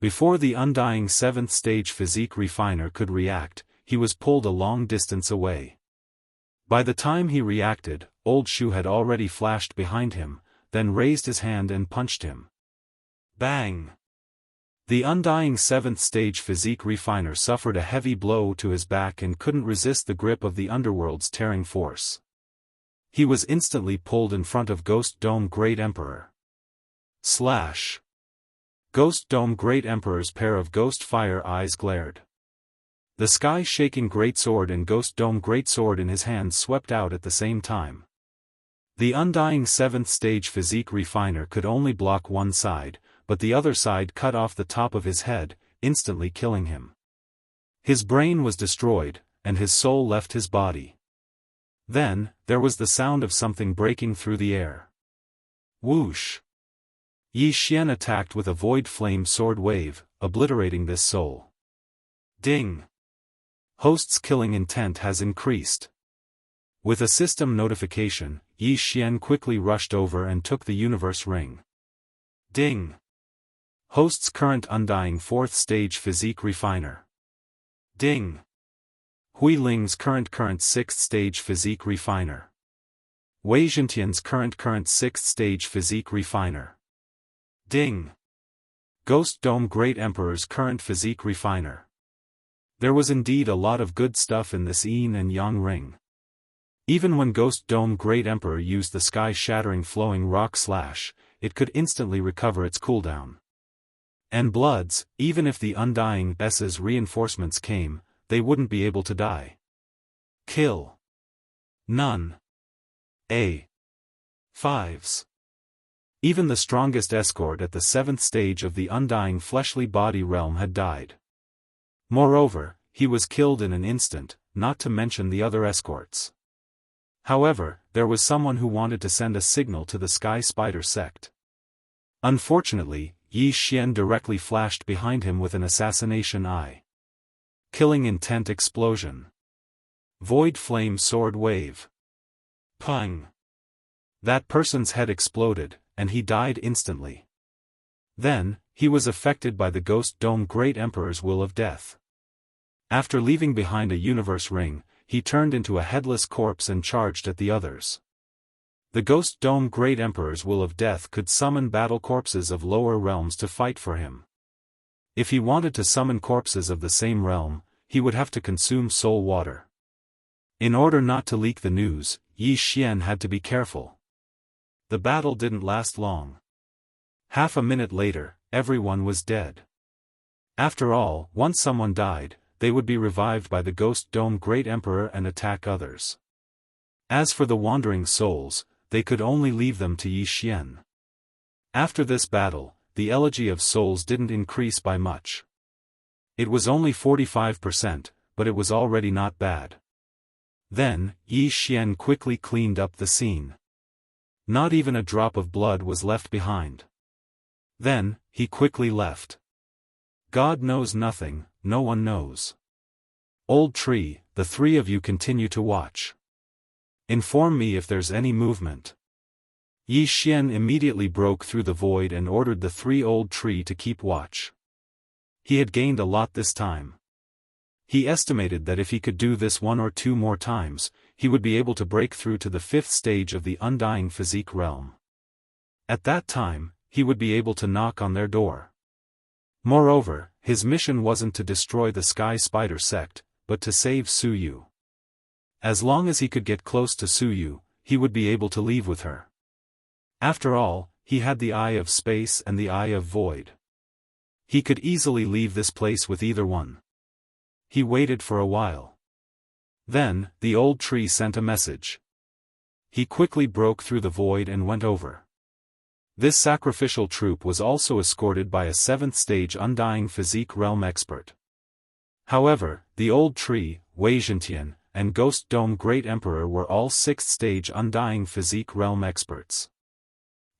Before the undying 7th stage physique refiner could react, he was pulled a long distance away. By the time he reacted, Old Shu had already flashed behind him, then raised his hand and punched him. Bang! The undying 7th stage physique refiner suffered a heavy blow to his back and couldn't resist the grip of the Underworld's tearing force. He was instantly pulled in front of Ghost Dome Great Emperor. Slash! Ghost Dome Great Emperor's pair of ghost fire eyes glared. The sky-shaking greatsword and Ghost Dome Greatsword in his hands swept out at the same time. The undying 7th stage physique refiner could only block one side, but the other side cut off the top of his head, instantly killing him. His brain was destroyed, and his soul left his body. Then, there was the sound of something breaking through the air. Whoosh! Yi Xian attacked with a void flame sword wave, obliterating this soul. Ding! Host's killing intent has increased. With a system notification, Yi Xian quickly rushed over and took the universe ring. Ding! Host's current undying 4th stage physique refiner. Ding! Hui Ling's current 6th stage physique refiner. Wei Zhentian's current 6th stage physique refiner. Ding! Ghost Dome Great Emperor's current physique refiner. There was indeed a lot of good stuff in this yin and yang ring. Even when Ghost Dome Great Emperor used the sky-shattering flowing rock slash, it could instantly recover its cooldown. And Bloods, even if the Undying S's reinforcements came, they wouldn't be able to die. Kill. None. A. 5s. Even the strongest escort at the 7th stage of the undying fleshly body realm had died. Moreover, he was killed in an instant, not to mention the other escorts. However, there was someone who wanted to send a signal to the Sky Spider sect. Unfortunately, Yi Xian directly flashed behind him with an assassination eye. Killing intent explosion. Void flame sword wave. Pang! That person's head exploded, and he died instantly. Then, he was affected by the Ghost Dome Great Emperor's will of death. After leaving behind a universe ring, he turned into a headless corpse and charged at the others. The Ghost Dome Great Emperor's will of death could summon battle corpses of lower realms to fight for him. If he wanted to summon corpses of the same realm, he would have to consume soul water. In order not to leak the news, Yi Xian had to be careful. The battle didn't last long. Half a minute later, everyone was dead. After all, once someone died, they would be revived by the Ghost Dome Great Emperor and attack others. As for the wandering souls, they could only leave them to Yi Xian. After this battle, the elegy of souls didn't increase by much. It was only 45%, but it was already not bad. Then, Yi Xian quickly cleaned up the scene. Not even a drop of blood was left behind. Then, he quickly left. God knows nothing, no one knows. Old tree, the three of you continue to watch. Inform me if there's any movement. Yi Xian immediately broke through the void and ordered the three old tree to keep watch. He had gained a lot this time. He estimated that if he could do this 1 or 2 more times, he would be able to break through to the 5th stage of the undying physique realm. At that time, he would be able to knock on their door. Moreover, his mission wasn't to destroy the Sky Spider sect, but to save Su Yu. As long as he could get close to Su Yu, he would be able to leave with her. After all, he had the Eye of Space and the Eye of Void. He could easily leave this place with either one. He waited for a while. Then, the old tree sent a message. He quickly broke through the void and went over. This sacrificial troop was also escorted by a 7th stage undying physique realm expert. However, the old tree, Wei Zhentian, and Ghost Dome Great Emperor were all 6th stage undying physique realm experts.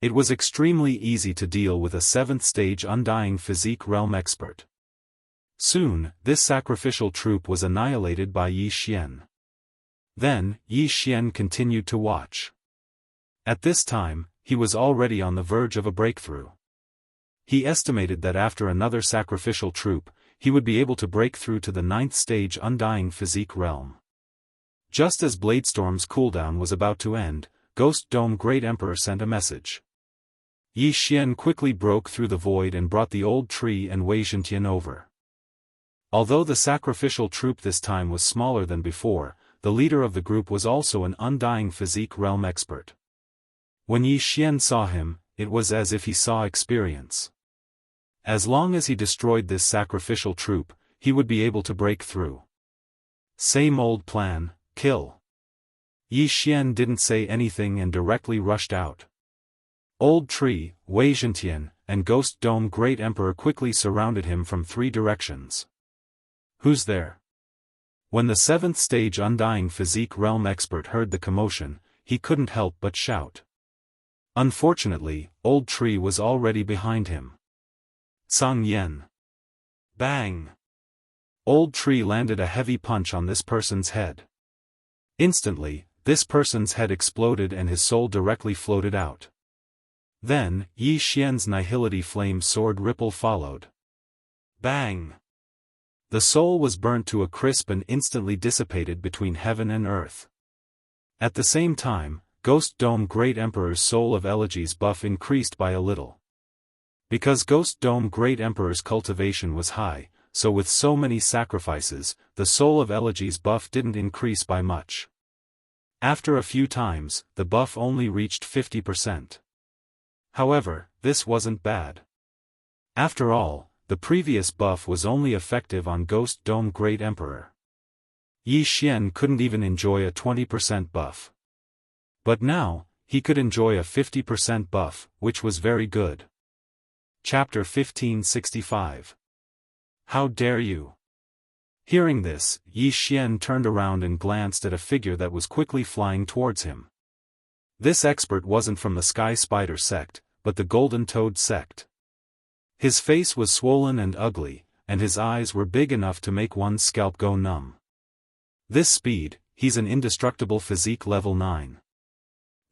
It was extremely easy to deal with a 7th stage undying physique realm expert. Soon, this sacrificial troop was annihilated by Yi Xian. Then, Yi Xian continued to watch. At this time, he was already on the verge of a breakthrough. He estimated that after another sacrificial troop, he would be able to break through to the 9th stage undying physique realm. Just as Bladestorm's cooldown was about to end, Ghost Dome Great Emperor sent a message. Yi Xian quickly broke through the void and brought the old tree and Wei Zhentian over. Although the sacrificial troop this time was smaller than before, the leader of the group was also an undying physique realm expert. When Yi Xian saw him, it was as if he saw experience. As long as he destroyed this sacrificial troop, he would be able to break through. Same old plan, kill. Yi Xian didn't say anything and directly rushed out. Old tree, Wei Zhentian, and Ghost Dome Great Emperor quickly surrounded him from 3 directions. Who's there? When the 7th stage undying physique realm expert heard the commotion, he couldn't help but shout. Unfortunately, old tree was already behind him. Tsang Yen. Bang! Old tree landed a heavy punch on this person's head. Instantly, this person's head exploded and his soul directly floated out. Then, Yi Xian's nihility flame sword ripple followed. Bang! The soul was burnt to a crisp and instantly dissipated between heaven and earth. At the same time, Ghost Dome Great Emperor's Soul of Elegies buff increased by a little. Because Ghost Dome Great Emperor's cultivation was high, so with so many sacrifices, the Soul of Elegies buff didn't increase by much. After a few times, the buff only reached 50%. However, this wasn't bad. After all, the previous buff was only effective on Ghost Dome Great Emperor. Yi Xian couldn't even enjoy a 20% buff. But now, he could enjoy a 50% buff, which was very good. Chapter 1565. How dare you? Hearing this, Yi Xian turned around and glanced at a figure that was quickly flying towards him. This expert wasn't from the Sky Spider sect, but the Golden Toad sect. His face was swollen and ugly, and his eyes were big enough to make one's scalp go numb. This speed, he's an indestructible physique level 9.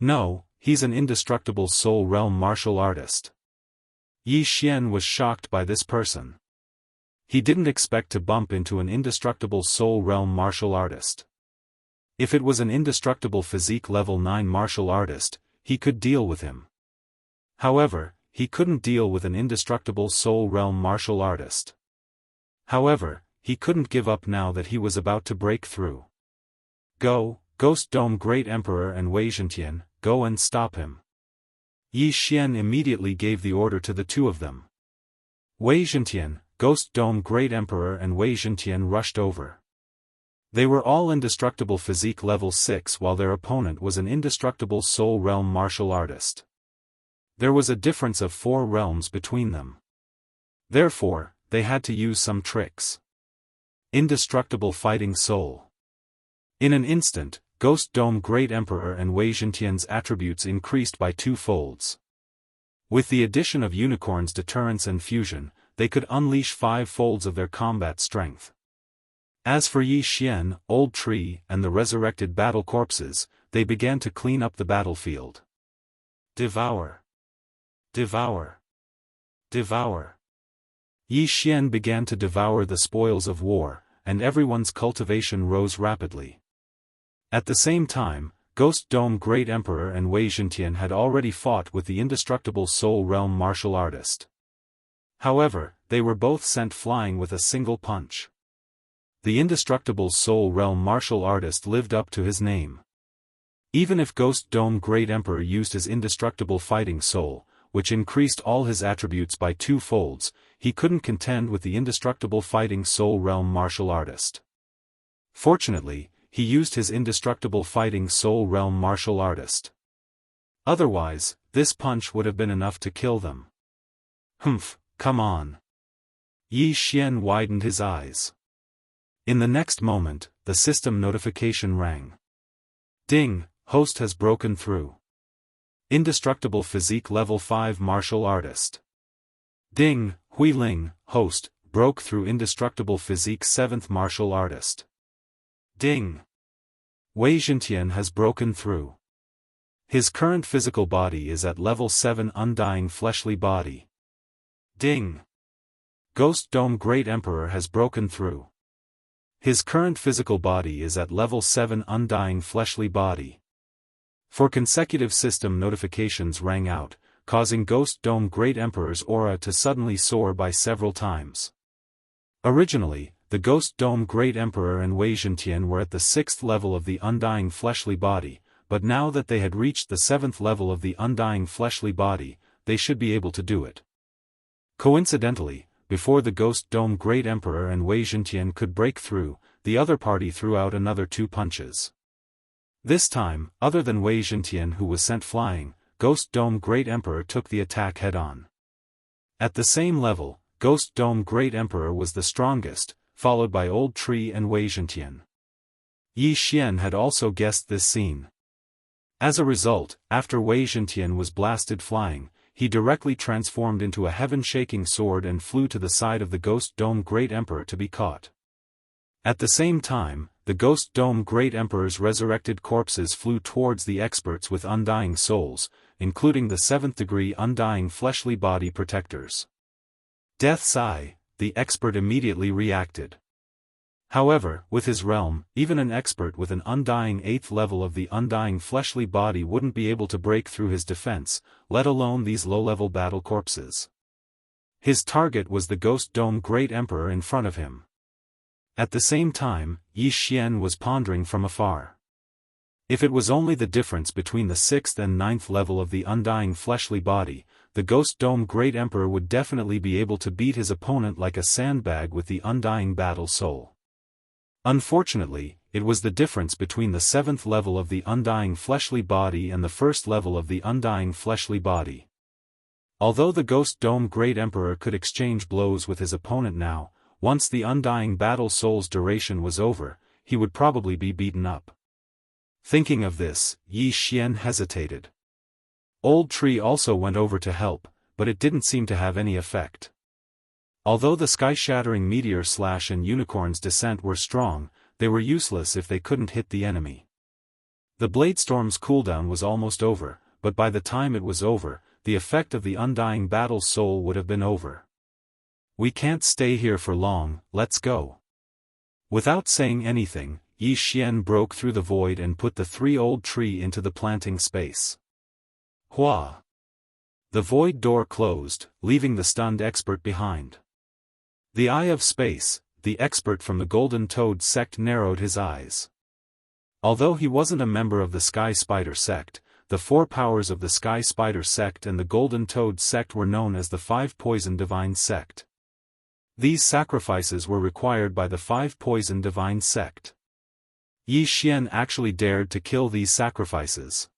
No, he's an indestructible soul realm martial artist. Yi Xian was shocked by this person. He didn't expect to bump into an indestructible soul realm martial artist. If it was an indestructible physique level 9 martial artist, he could deal with him. However, he couldn't deal with an indestructible soul realm martial artist. However, he couldn't give up now that he was about to break through. Go, Ghost Dome Great Emperor and Wei Zhentian, go and stop him. Yi Xian immediately gave the order to the two of them. Wei Zhentian, Ghost Dome Great Emperor and Wei Zhentian rushed over. They were all indestructible physique level 6 while their opponent was an indestructible soul realm martial artist. There was a difference of 4 realms between them. Therefore, they had to use some tricks. Indestructible Fighting Soul. In an instant, Ghost Dome Great Emperor and Wei Zhentian's attributes increased by 2 folds. With the addition of Unicorn's deterrence and fusion, they could unleash 5 folds of their combat strength. As for Yi Xian, Old Tree, and the resurrected battle corpses, they began to clean up the battlefield. Devour. Devour. Devour. Yi Xian began to devour the spoils of war, and everyone's cultivation rose rapidly. At the same time, Ghost Dome Great Emperor and Wei Zhentian had already fought with the indestructible soul realm martial artist. However, they were both sent flying with a single punch. The indestructible soul realm martial artist lived up to his name. Even if Ghost Dome Great Emperor used his indestructible fighting soul, which increased all his attributes by 2 folds, he couldn't contend with the indestructible fighting soul realm martial artist. Fortunately, he used his indestructible fighting soul realm martial artist. Otherwise, this punch would have been enough to kill them. Humph, come on. Yi Xian widened his eyes. In the next moment, the system notification rang. Ding, host has broken through. Indestructible physique level 5 martial artist. Ding, Hui Ling, host, broke through indestructible physique 7th martial artist. Ding. Wei Zhentian has broken through. His current physical body is at level 7 undying fleshly body. Ding. Ghost Dome Great Emperor has broken through. His current physical body is at level 7 undying fleshly body. 4 consecutive system notifications rang out, causing Ghost Dome Great Emperor's aura to suddenly soar by several times. Originally, the Ghost Dome Great Emperor and Wei Zhentian were at the 6th level of the undying fleshly body, but now that they had reached the 7th level of the undying fleshly body, they should be able to do it. Coincidentally, before the Ghost Dome Great Emperor and Wei Zhentian could break through, the other party threw out another 2 punches. This time, other than Wei Zhentian who was sent flying, Ghost Dome Great Emperor took the attack head-on. At the same level, Ghost Dome Great Emperor was the strongest, followed by Old Tree and Wei Zhentian. Yi Xian had also guessed this scene. As a result, after Wei Zhentian was blasted flying, he directly transformed into a heaven-shaking sword and flew to the side of the Ghost Dome Great Emperor to be caught. At the same time, the Ghost Dome Great Emperor's resurrected corpses flew towards the experts with undying souls, including the 7th degree undying fleshly body protectors. Death's Eye, the expert immediately reacted. However, with his realm, even an expert with an undying 8th level of the undying fleshly body wouldn't be able to break through his defense, let alone these low-level battle corpses. His target was the Ghost Dome Great Emperor in front of him. At the same time, Yi Xian was pondering from afar. If it was only the difference between the 6th and 9th level of the undying fleshly body, the Ghost Dome Great Emperor would definitely be able to beat his opponent like a sandbag with the undying battle soul. Unfortunately, it was the difference between the 7th level of the undying fleshly body and the 1st level of the undying fleshly body. Although the Ghost Dome Great Emperor could exchange blows with his opponent now, once the undying battle soul's duration was over, he would probably be beaten up. Thinking of this, Yi Xian hesitated. Old Tree also went over to help, but it didn't seem to have any effect. Although the sky-shattering meteor slash and unicorn's descent were strong, they were useless if they couldn't hit the enemy. The Bladestorm's cooldown was almost over, but by the time it was over, the effect of the undying battle soul would have been over. We can't stay here for long, let's go. Without saying anything, Yi Xian broke through the void and put the 3 Old Tree into the planting space. Hua! The void door closed, leaving the stunned expert behind. The Eye of Space, the expert from the Golden Toad sect, narrowed his eyes. Although he wasn't a member of the Sky Spider sect, the 4 powers of the Sky Spider sect and the Golden Toad sect were known as the 5 Poison Divine sect. These sacrifices were required by the 5 Poison Divine sect. Yi Xian actually dared to kill these sacrifices.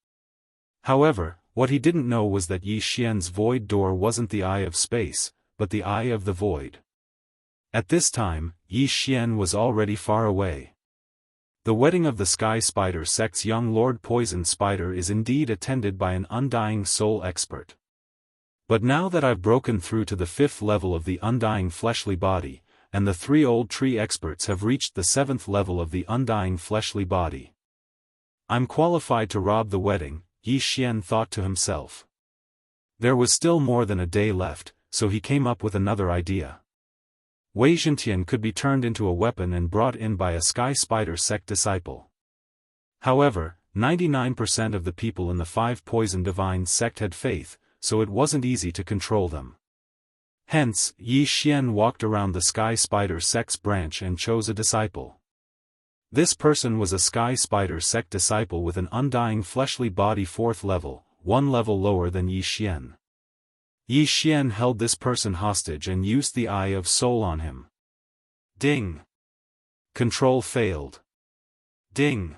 However, what he didn't know was that Yi Xian's void door wasn't the Eye of Space, but the Eye of the Void. At this time, Yi Xian was already far away. The wedding of the Sky Spider sect's young Lord Poison Spider is indeed attended by an undying soul expert. But now that I've broken through to the 5th level of the undying fleshly body, and the 3 Old Tree experts have reached the 7th level of the undying fleshly body, I'm qualified to rob the wedding, Yi Xian thought to himself. There was still more than a day left, so he came up with another idea. Wei Zhentian could be turned into a weapon and brought in by a Sky Spider sect disciple. However, 99% of the people in the 5 Poison Divine sect had faith, so it wasn't easy to control them. Hence, Yi Xian walked around the Sky Spider sect's branch and chose a disciple. This person was a Sky Spider sect disciple with an undying fleshly body 4th level, 1 level lower than Yi Xian. Yi Xian held this person hostage and used the Eye of Soul on him. Ding! Control failed. Ding!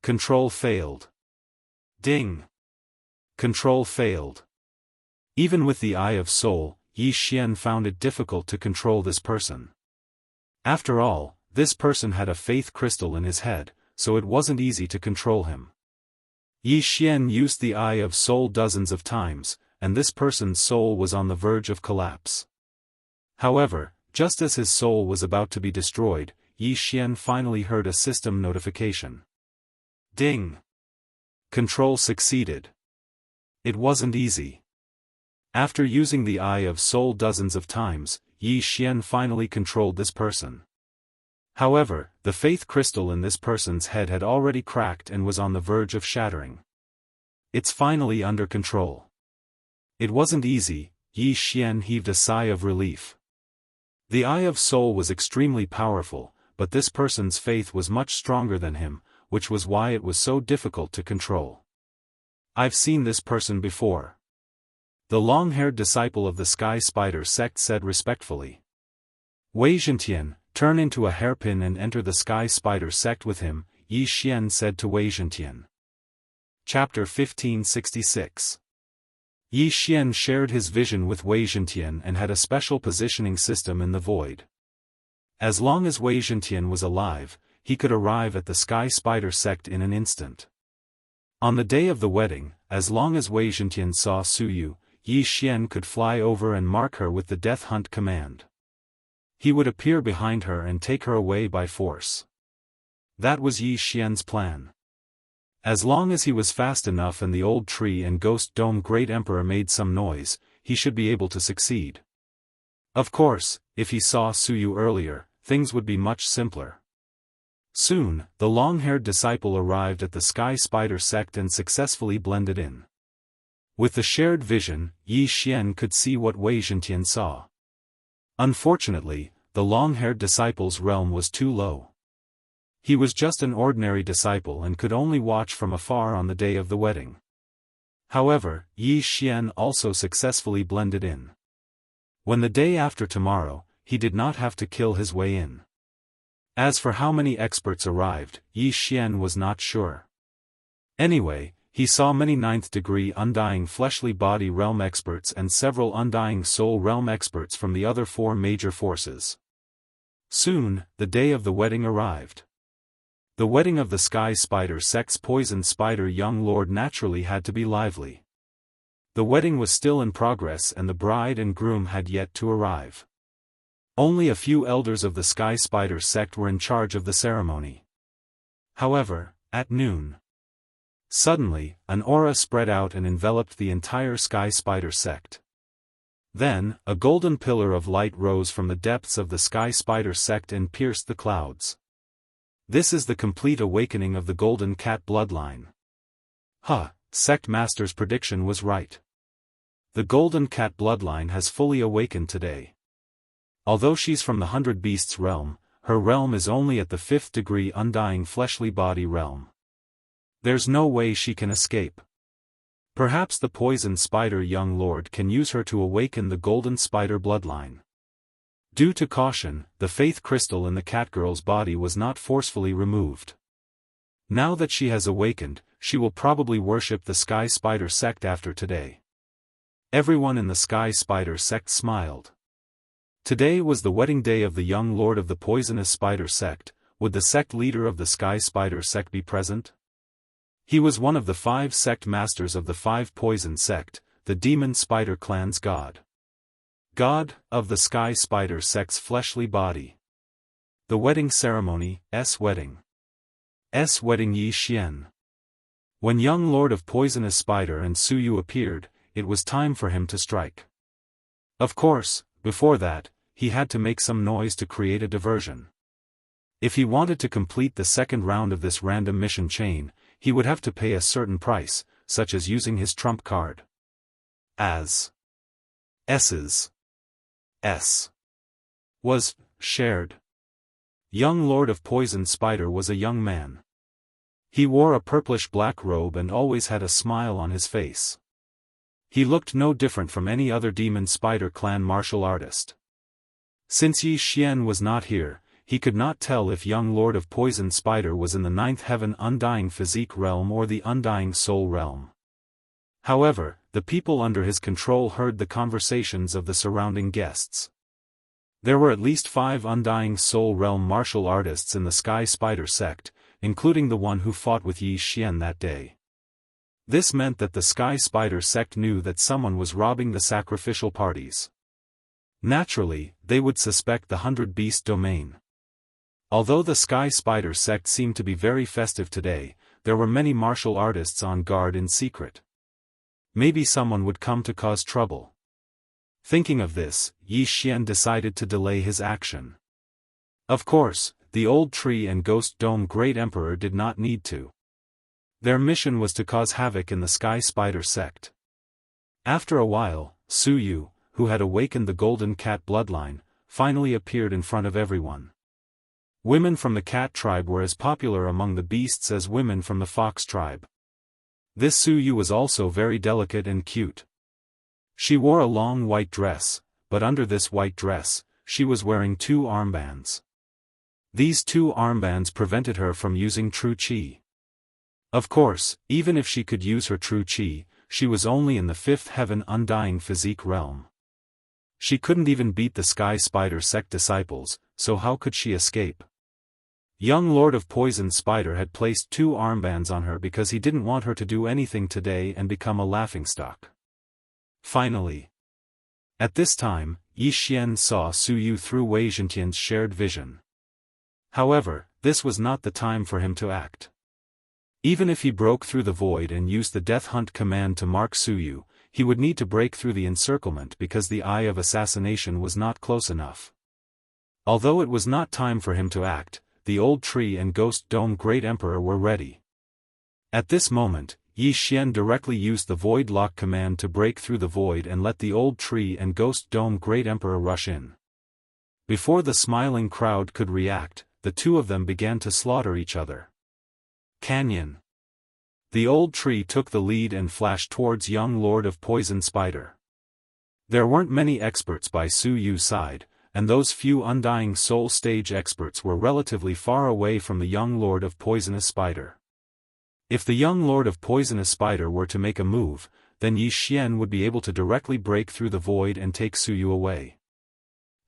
Control failed. Ding! Control failed. Even with the Eye of Soul, Yi Xian found it difficult to control this person. After all, this person had a faith crystal in his head, so it wasn't easy to control him. Yi Xian used the Eye of Soul dozens of times, and this person's soul was on the verge of collapse. However, just as his soul was about to be destroyed, Yi Xian finally heard a system notification. Ding! Control succeeded. It wasn't easy. After using the Eye of Soul dozens of times, Yi Xian finally controlled this person. However, the faith crystal in this person's head had already cracked and was on the verge of shattering. It's finally under control. It wasn't easy, Yi Xian heaved a sigh of relief. The Eye of Soul was extremely powerful, but this person's faith was much stronger than him, which was why it was so difficult to control. I've seen this person before. The long-haired disciple of the Sky Spider sect said respectfully. Wei Zhentian, turn into a hairpin and enter the Sky Spider sect with him, Yi Xian said to Wei Zhentian. Chapter 1566. Yi Xian shared his vision with Wei Zhentian and had a special positioning system in the void. As long as Wei Zhentian was alive, he could arrive at the Sky Spider sect in an instant. On the day of the wedding, as long as Wei Zhentian saw Suyu, Yi Xian could fly over and mark her with the Death Hunt command. He would appear behind her and take her away by force. That was Yi Xian's plan. As long as he was fast enough and the Old Tree and Ghost Dome Great Emperor made some noise, he should be able to succeed. Of course, if he saw Suyu earlier, things would be much simpler. Soon, the long-haired disciple arrived at the Sky Spider sect and successfully blended in. With the shared vision, Yi Xian could see what Wei Zhentian saw. Unfortunately, the long-haired disciple's realm was too low. He was just an ordinary disciple and could only watch from afar on the day of the wedding. However, Yi Xian also successfully blended in. When the day after tomorrow, he did not have to kill his way in. As for how many experts arrived, Yi Xian was not sure. Anyway, he saw many ninth-degree undying fleshly body realm experts and several undying soul realm experts from the other 4 major forces. Soon, the day of the wedding arrived. The wedding of the Sky Spider Sect's Poison Spider young lord naturally had to be lively. The wedding was still in progress and the bride and groom had yet to arrive. Only a few elders of the Sky Spider sect were in charge of the ceremony. However, at noon, suddenly, an aura spread out and enveloped the entire Sky Spider sect. Then, a golden pillar of light rose from the depths of the Sky Spider sect and pierced the clouds. This is the complete awakening of the Golden Cat bloodline. Sect Master's prediction was right. The Golden Cat bloodline has fully awakened today. Although she's from the 100 Beasts realm, her realm is only at the 5th degree undying fleshly body realm. There's no way she can escape. Perhaps the Poison Spider young lord can use her to awaken the Golden Spider bloodline. Due to caution, the faith crystal in the catgirl's body was not forcefully removed. Now that she has awakened, she will probably worship the Sky Spider sect after today. Everyone in the Sky Spider sect smiled. Today was the wedding day of the young lord of the Poisonous Spider sect. Would the sect leader of the Sky Spider sect be present? He was one of the 5 sect masters of the 5 Poison sect, the Demon Spider clan's god. God of the Sky Spider sect's fleshly body. The wedding ceremony, wedding. Wedding Yi Xian. When young lord of Poisonous Spider and Suyu appeared, it was time for him to strike. Of course, before that, he had to make some noise to create a diversion. If he wanted to complete the second round of this random mission chain, he would have to pay a certain price, such as using his trump card. As S's S was shared. Young Lord of Poison Spider was a young man. He wore a purplish-black robe and always had a smile on his face. He looked no different from any other Demon Spider clan martial artist. Since Yi Xian was not here, he could not tell if young Lord of Poison Spider was in the 9th heaven Undying Physique realm or the Undying Soul realm. However, the people under his control heard the conversations of the surrounding guests. There were at least 5 Undying Soul realm martial artists in the Sky Spider sect, including the one who fought with Yi Xian that day. This meant that the Sky Spider sect knew that someone was robbing the sacrificial parties. Naturally, they would suspect the 100 Beast domain. Although the Sky Spider sect seemed to be very festive today, there were many martial artists on guard in secret. Maybe someone would come to cause trouble. Thinking of this, Yi Xian decided to delay his action. Of course, the Old Tree and Ghost Dome Great Emperor did not need to. Their mission was to cause havoc in the Sky Spider sect. After a while, Suyu, who had awakened the Golden Cat bloodline, finally appeared in front of everyone. Women from the cat tribe were as popular among the beasts as women from the fox tribe. This Suyu was also very delicate and cute. She wore a long white dress, but under this white dress, she was wearing 2 armbands. These 2 armbands prevented her from using true chi. Of course, even if she could use her true chi, she was only in the 5th heaven Undying Physique realm. She couldn't even beat the Sky Spider sect disciples, so how could she escape? Young Lord of Poison Spider had placed 2 armbands on her because he didn't want her to do anything today and become a laughingstock. Finally, at this time, Yi Xian saw Suyu through Wei Zhentian's shared vision. However, this was not the time for him to act. Even if he broke through the void and used the Death Hunt command to mark Suyu, he would need to break through the encirclement because the Eye of Assassination was not close enough. Although it was not time for him to act, the Old Tree and Ghost Dome Great Emperor were ready. At this moment, Yi Xian directly used the Void Lock command to break through the void and let the Old Tree and Ghost Dome Great Emperor rush in. Before the smiling crowd could react, the 2 of them began to slaughter each other. Canyon. The Old Tree took the lead and flashed towards young Lord of Poison Spider. There weren't many experts by Suyu's side, and those few Undying Soul stage experts were relatively far away from the young Lord of Poisonous Spider. If the young Lord of Poisonous Spider were to make a move, then Yi Xian would be able to directly break through the void and take Suyu away.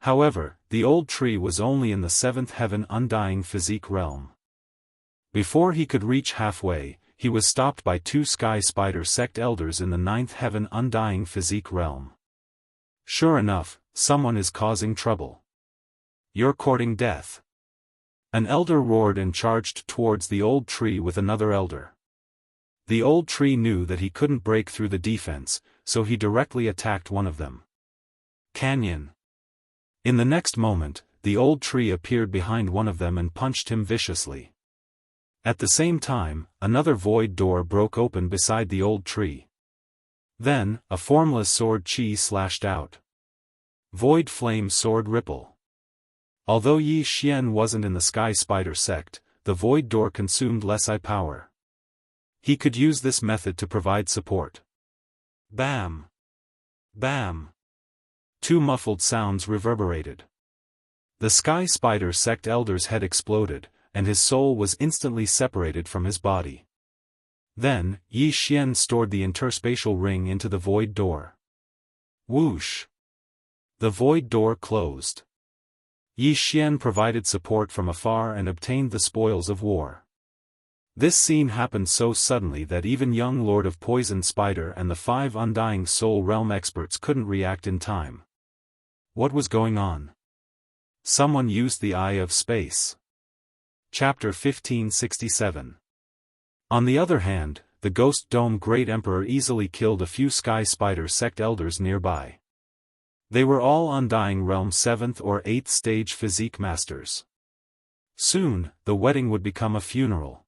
However, the old tree was only in the 7th heaven Undying Physique realm. Before he could reach halfway, he was stopped by 2 Sky Spider sect elders in the 9th heaven Undying Physique realm. Sure enough, someone is causing trouble. You're courting death. An elder roared and charged towards the old tree with another elder. The old tree knew that he couldn't break through the defense, so he directly attacked one of them. Canyon. In the next moment, the old tree appeared behind one of them and punched him viciously. At the same time, another void door broke open beside the old tree. Then, a formless sword chi slashed out. Void flame sword ripple. Although Yi Xian wasn't in the Sky Spider sect, the void door consumed less power. He could use this method to provide support. Bam! Bam! 2 muffled sounds reverberated. The Sky Spider sect elder's head exploded, and his soul was instantly separated from his body. Then, Yi Xian stored the interspatial ring into the void door. Whoosh! The void door closed. Yi Xian provided support from afar and obtained the spoils of war. This scene happened so suddenly that even young Lord of Poison Spider and the 5 Undying Soul Realm experts couldn't react in time. What was going on? Someone used the Eye of Space. Chapter 1567. On the other hand, the Ghost Dome Great Emperor easily killed a few Sky Spider sect elders nearby. They were all Undying Realm 7th or 8th stage physique masters. Soon, the wedding would become a funeral.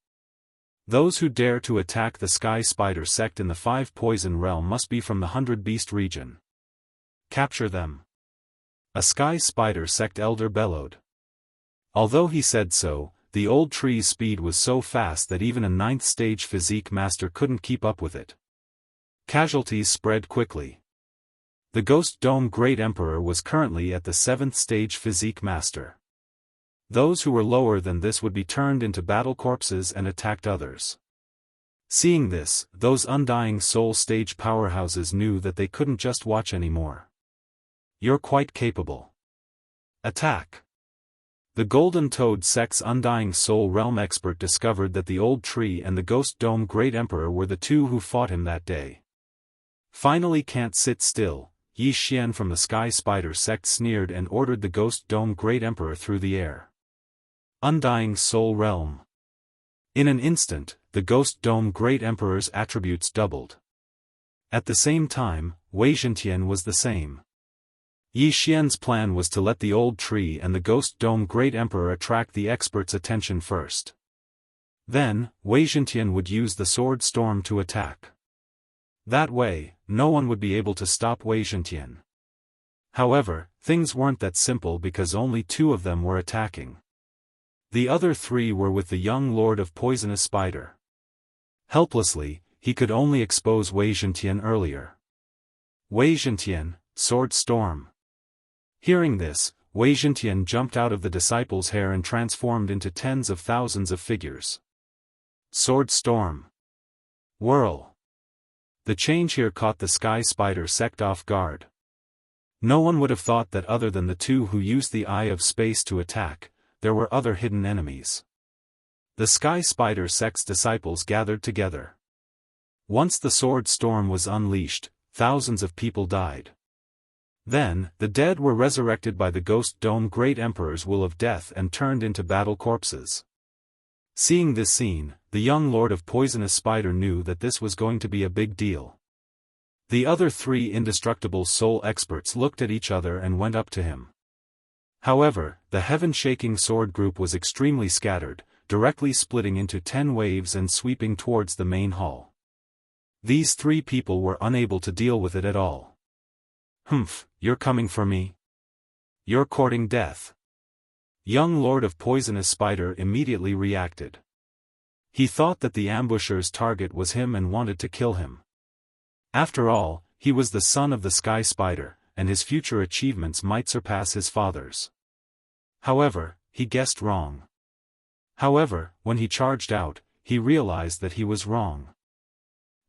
Those who dare to attack the Sky Spider sect in the 5 Poison Realm must be from the 100 Beast region. Capture them. A Sky Spider sect elder bellowed. Although he said so, the old tree's speed was so fast that even a 9th stage physique master couldn't keep up with it. Casualties spread quickly. The Ghost Dome Great Emperor was currently at the 7th stage physique master. Those who were lower than this would be turned into battle corpses and attacked others. Seeing this, those Undying Soul stage powerhouses knew that they couldn't just watch anymore. You're quite capable. Attack! The Golden Toad sect's Undying Soul Realm expert discovered that the old tree and the Ghost Dome Great Emperor were the 2 who fought him that day. Finally can't sit still, Yi Xian from the Sky Spider sect sneered and ordered the Ghost Dome Great Emperor through the air. Undying Soul Realm. In an instant, the Ghost Dome Great Emperor's attributes doubled. At the same time, Wei Zhentian was the same. Yi Xian's plan was to let the old tree and the Ghost Dome Great Emperor attract the expert's attention first. Then, Wei Zhentian would use the Sword Storm to attack. That way, no one would be able to stop Wei Zhentian. However, things weren't that simple because only 2 of them were attacking. The other 3 were with the young Lord of Poisonous Spider. Helplessly, he could only expose Wei Zhentian earlier. Wei Zhentian, Sword Storm. Hearing this, Wei Zhentian jumped out of the disciple's hair and transformed into tens of thousands of figures. Sword Storm. Whirl. The change here caught the Sky Spider sect off guard. No one would have thought that other than the 2 who used the Eye of Space to attack, there were other hidden enemies. The Sky Spider sect's disciples gathered together. Once the Sword Storm was unleashed, thousands of people died. Then, the dead were resurrected by the Ghost Dome Great Emperor's will of death and turned into battle corpses. Seeing this scene, the young Lord of Poisonous Spider knew that this was going to be a big deal. The other 3 indestructible soul experts looked at each other and went up to him. However, the heaven-shaking sword group was extremely scattered, directly splitting into 10 waves and sweeping towards the main hall. These 3 people were unable to deal with it at all. Humph, you're coming for me? You're courting death. Young Lord of Poisonous Spider immediately reacted. He thought that the ambusher's target was him and wanted to kill him. After all, he was the son of the Sky Spider, and his future achievements might surpass his father's. However, he guessed wrong. However, when he charged out, he realized that he was wrong.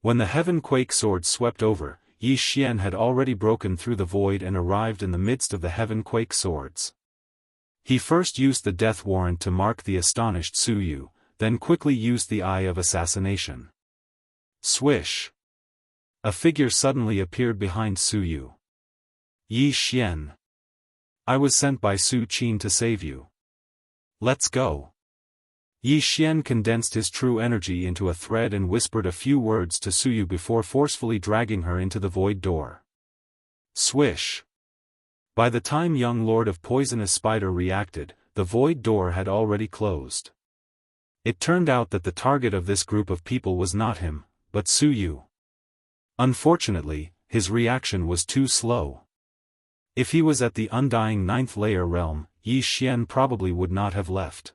When the Heaven-Quake sword swept over, Yi Xian had already broken through the void and arrived in the midst of the Heaven-Quake swords. He first used the death warrant to mark the astonished Su Yu, then quickly used the Eye of Assassination. Swish! A figure suddenly appeared behind Su Yu. Yi Xian. I was sent by Su Qin to save you. Let's go. Yi Xian condensed his true energy into a thread and whispered a few words to Su Yu before forcefully dragging her into the void door. Swish! By the time young Lord of Poisonous Spider reacted, the void door had already closed. It turned out that the target of this group of people was not him, but Su Yu. Unfortunately, his reaction was too slow. If he was at the undying 9th layer realm, Yi Xian probably would not have left.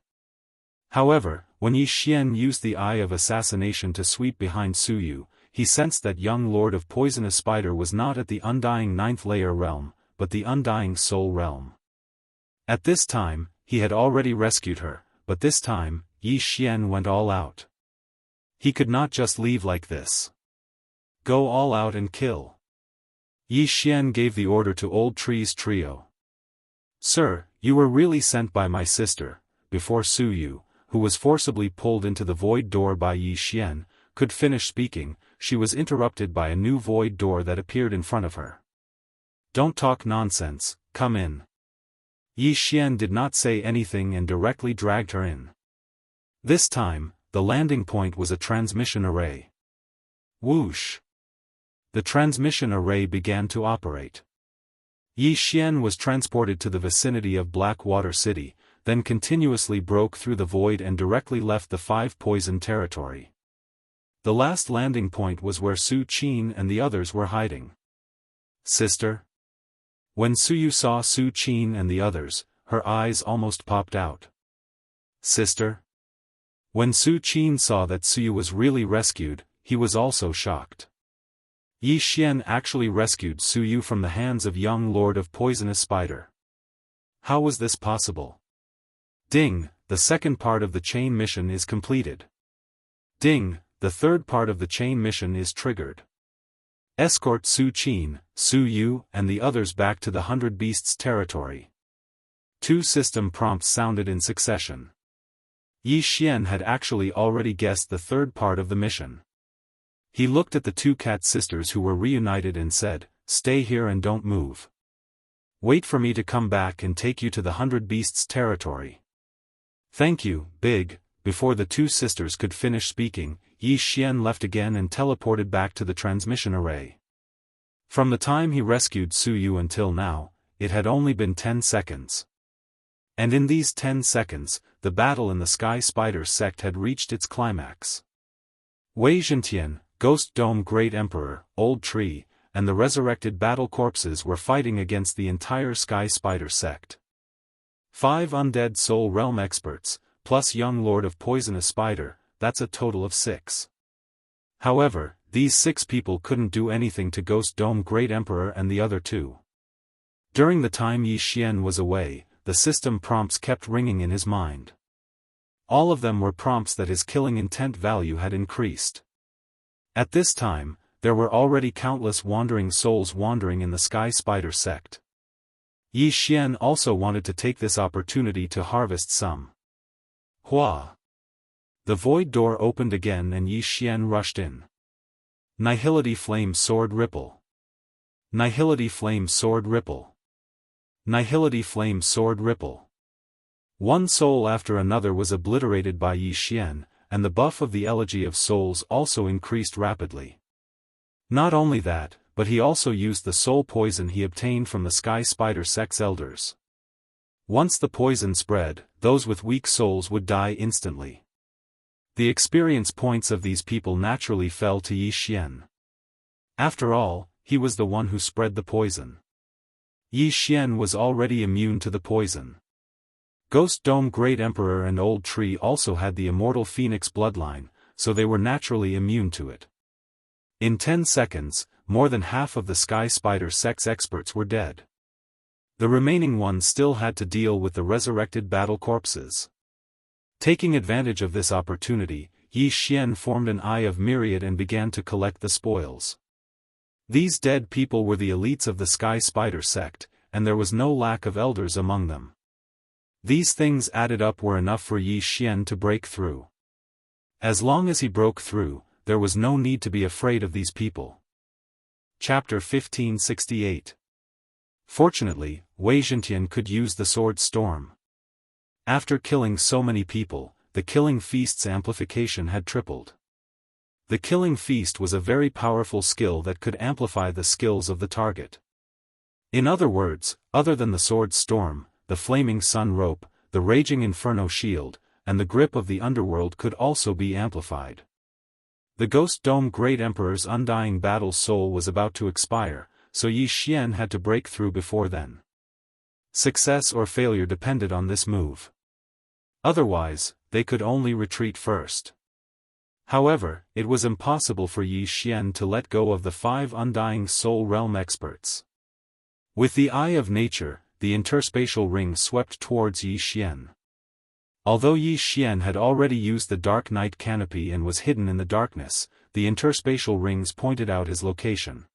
However, when Yi Xian used the Eye of Assassination to sweep behind Su Yu, he sensed that young Lord of Poisonous Spider was not at the undying 9th layer realm, but the undying soul realm. At this time, he had already rescued her, but this time, Yi Xian went all out. He could not just leave like this. Go all out and kill. Yi Xian gave the order to Old Tree's trio. Sir, you were really sent by my sister. Before Su Yu, who was forcibly pulled into the void door by Yi Xian, could finish speaking, she was interrupted by a new void door that appeared in front of her. Don't talk nonsense, come in. Yi Xian did not say anything and directly dragged her in. This time, the landing point was a transmission array. Whoosh! The transmission array began to operate. Yi Xian was transported to the vicinity of Blackwater City, then continuously broke through the void and directly left the 5 poison territory. The last landing point was where Su Qin and the others were hiding. Sister? When Su Yu saw Su Qin and the others, her eyes almost popped out. Sister? When Su Qin saw that Su Yu was really rescued, he was also shocked. Yi Xian actually rescued Su Yu from the hands of young Lord of Poisonous Spider. How was this possible? Ding, the second part of the chain mission is completed. Ding, the third part of the chain mission is triggered. Escort Su Qin, Su Yu and the others back to the 100 Beasts territory. 2 system prompts sounded in succession. Yi Xian had actually already guessed the third part of the mission. He looked at the 2 cat sisters who were reunited and said, "Stay here and don't move. Wait for me to come back and take you to the 100 Beasts territory." Thank you, Big. Before the 2 sisters could finish speaking, Yi Xian left again and teleported back to the transmission array. From the time he rescued Su Yu until now, it had only been 10 seconds. And in these 10 seconds, the battle in the Sky Spider sect had reached its climax. Wei Zhentian, Ghost Dome Great Emperor, Old Tree, and the resurrected battle corpses were fighting against the entire Sky Spider sect. 5 undead soul realm experts, plus young Lord of Poisonous Spider, that's a total of 6. However, these 6 people couldn't do anything to Ghost Dome Great Emperor and the other 2. During the time Yi Xian was away, the system prompts kept ringing in his mind. All of them were prompts that his killing intent value had increased. At this time, there were already countless wandering souls wandering in the Sky Spider sect. Yi Xian also wanted to take this opportunity to harvest some. Hua! The void door opened again and Yi Xian rushed in. Nihility Flame Sword Ripple. Nihility Flame Sword Ripple. Nihility Flame Sword Ripple. One soul after another was obliterated by Yi Xian, and the buff of the Elegy of Souls also increased rapidly. Not only that, but he also used the soul poison he obtained from the Sky Spider sect's elders. Once the poison spread, those with weak souls would die instantly. The experience points of these people naturally fell to Yi Xian. After all, he was the one who spread the poison. Yi Xian was already immune to the poison. Ghost Dome Great Emperor and Old Tree also had the immortal Phoenix bloodline, so they were naturally immune to it. In 10 seconds, more than half of the Sky Spider sect's experts were dead. The remaining ones still had to deal with the resurrected battle corpses. Taking advantage of this opportunity, Yi Xian formed an eye of myriad and began to collect the spoils. These dead people were the elites of the Sky Spider sect, and there was no lack of elders among them. These things added up were enough for Yi Xian to break through. As long as he broke through, there was no need to be afraid of these people. Chapter 1568. Fortunately, Wei Zhentian could use the sword storm. After killing so many people, the killing feast's amplification had tripled. The killing feast was a very powerful skill that could amplify the skills of the target. In other words, other than the sword storm, the flaming sun rope, the raging inferno shield, and the grip of the underworld could also be amplified. The Ghost Dome Great Emperor's undying battle soul was about to expire, so Yi Xian had to break through before then. Success or failure depended on this move. Otherwise, they could only retreat first. However, it was impossible for Yi Xian to let go of the 5 undying soul realm experts. With the eye of nature, the interspatial ring swept towards Yi Xian. Although Yi Xian had already used the dark night canopy and was hidden in the darkness, the interspatial rings pointed out his location.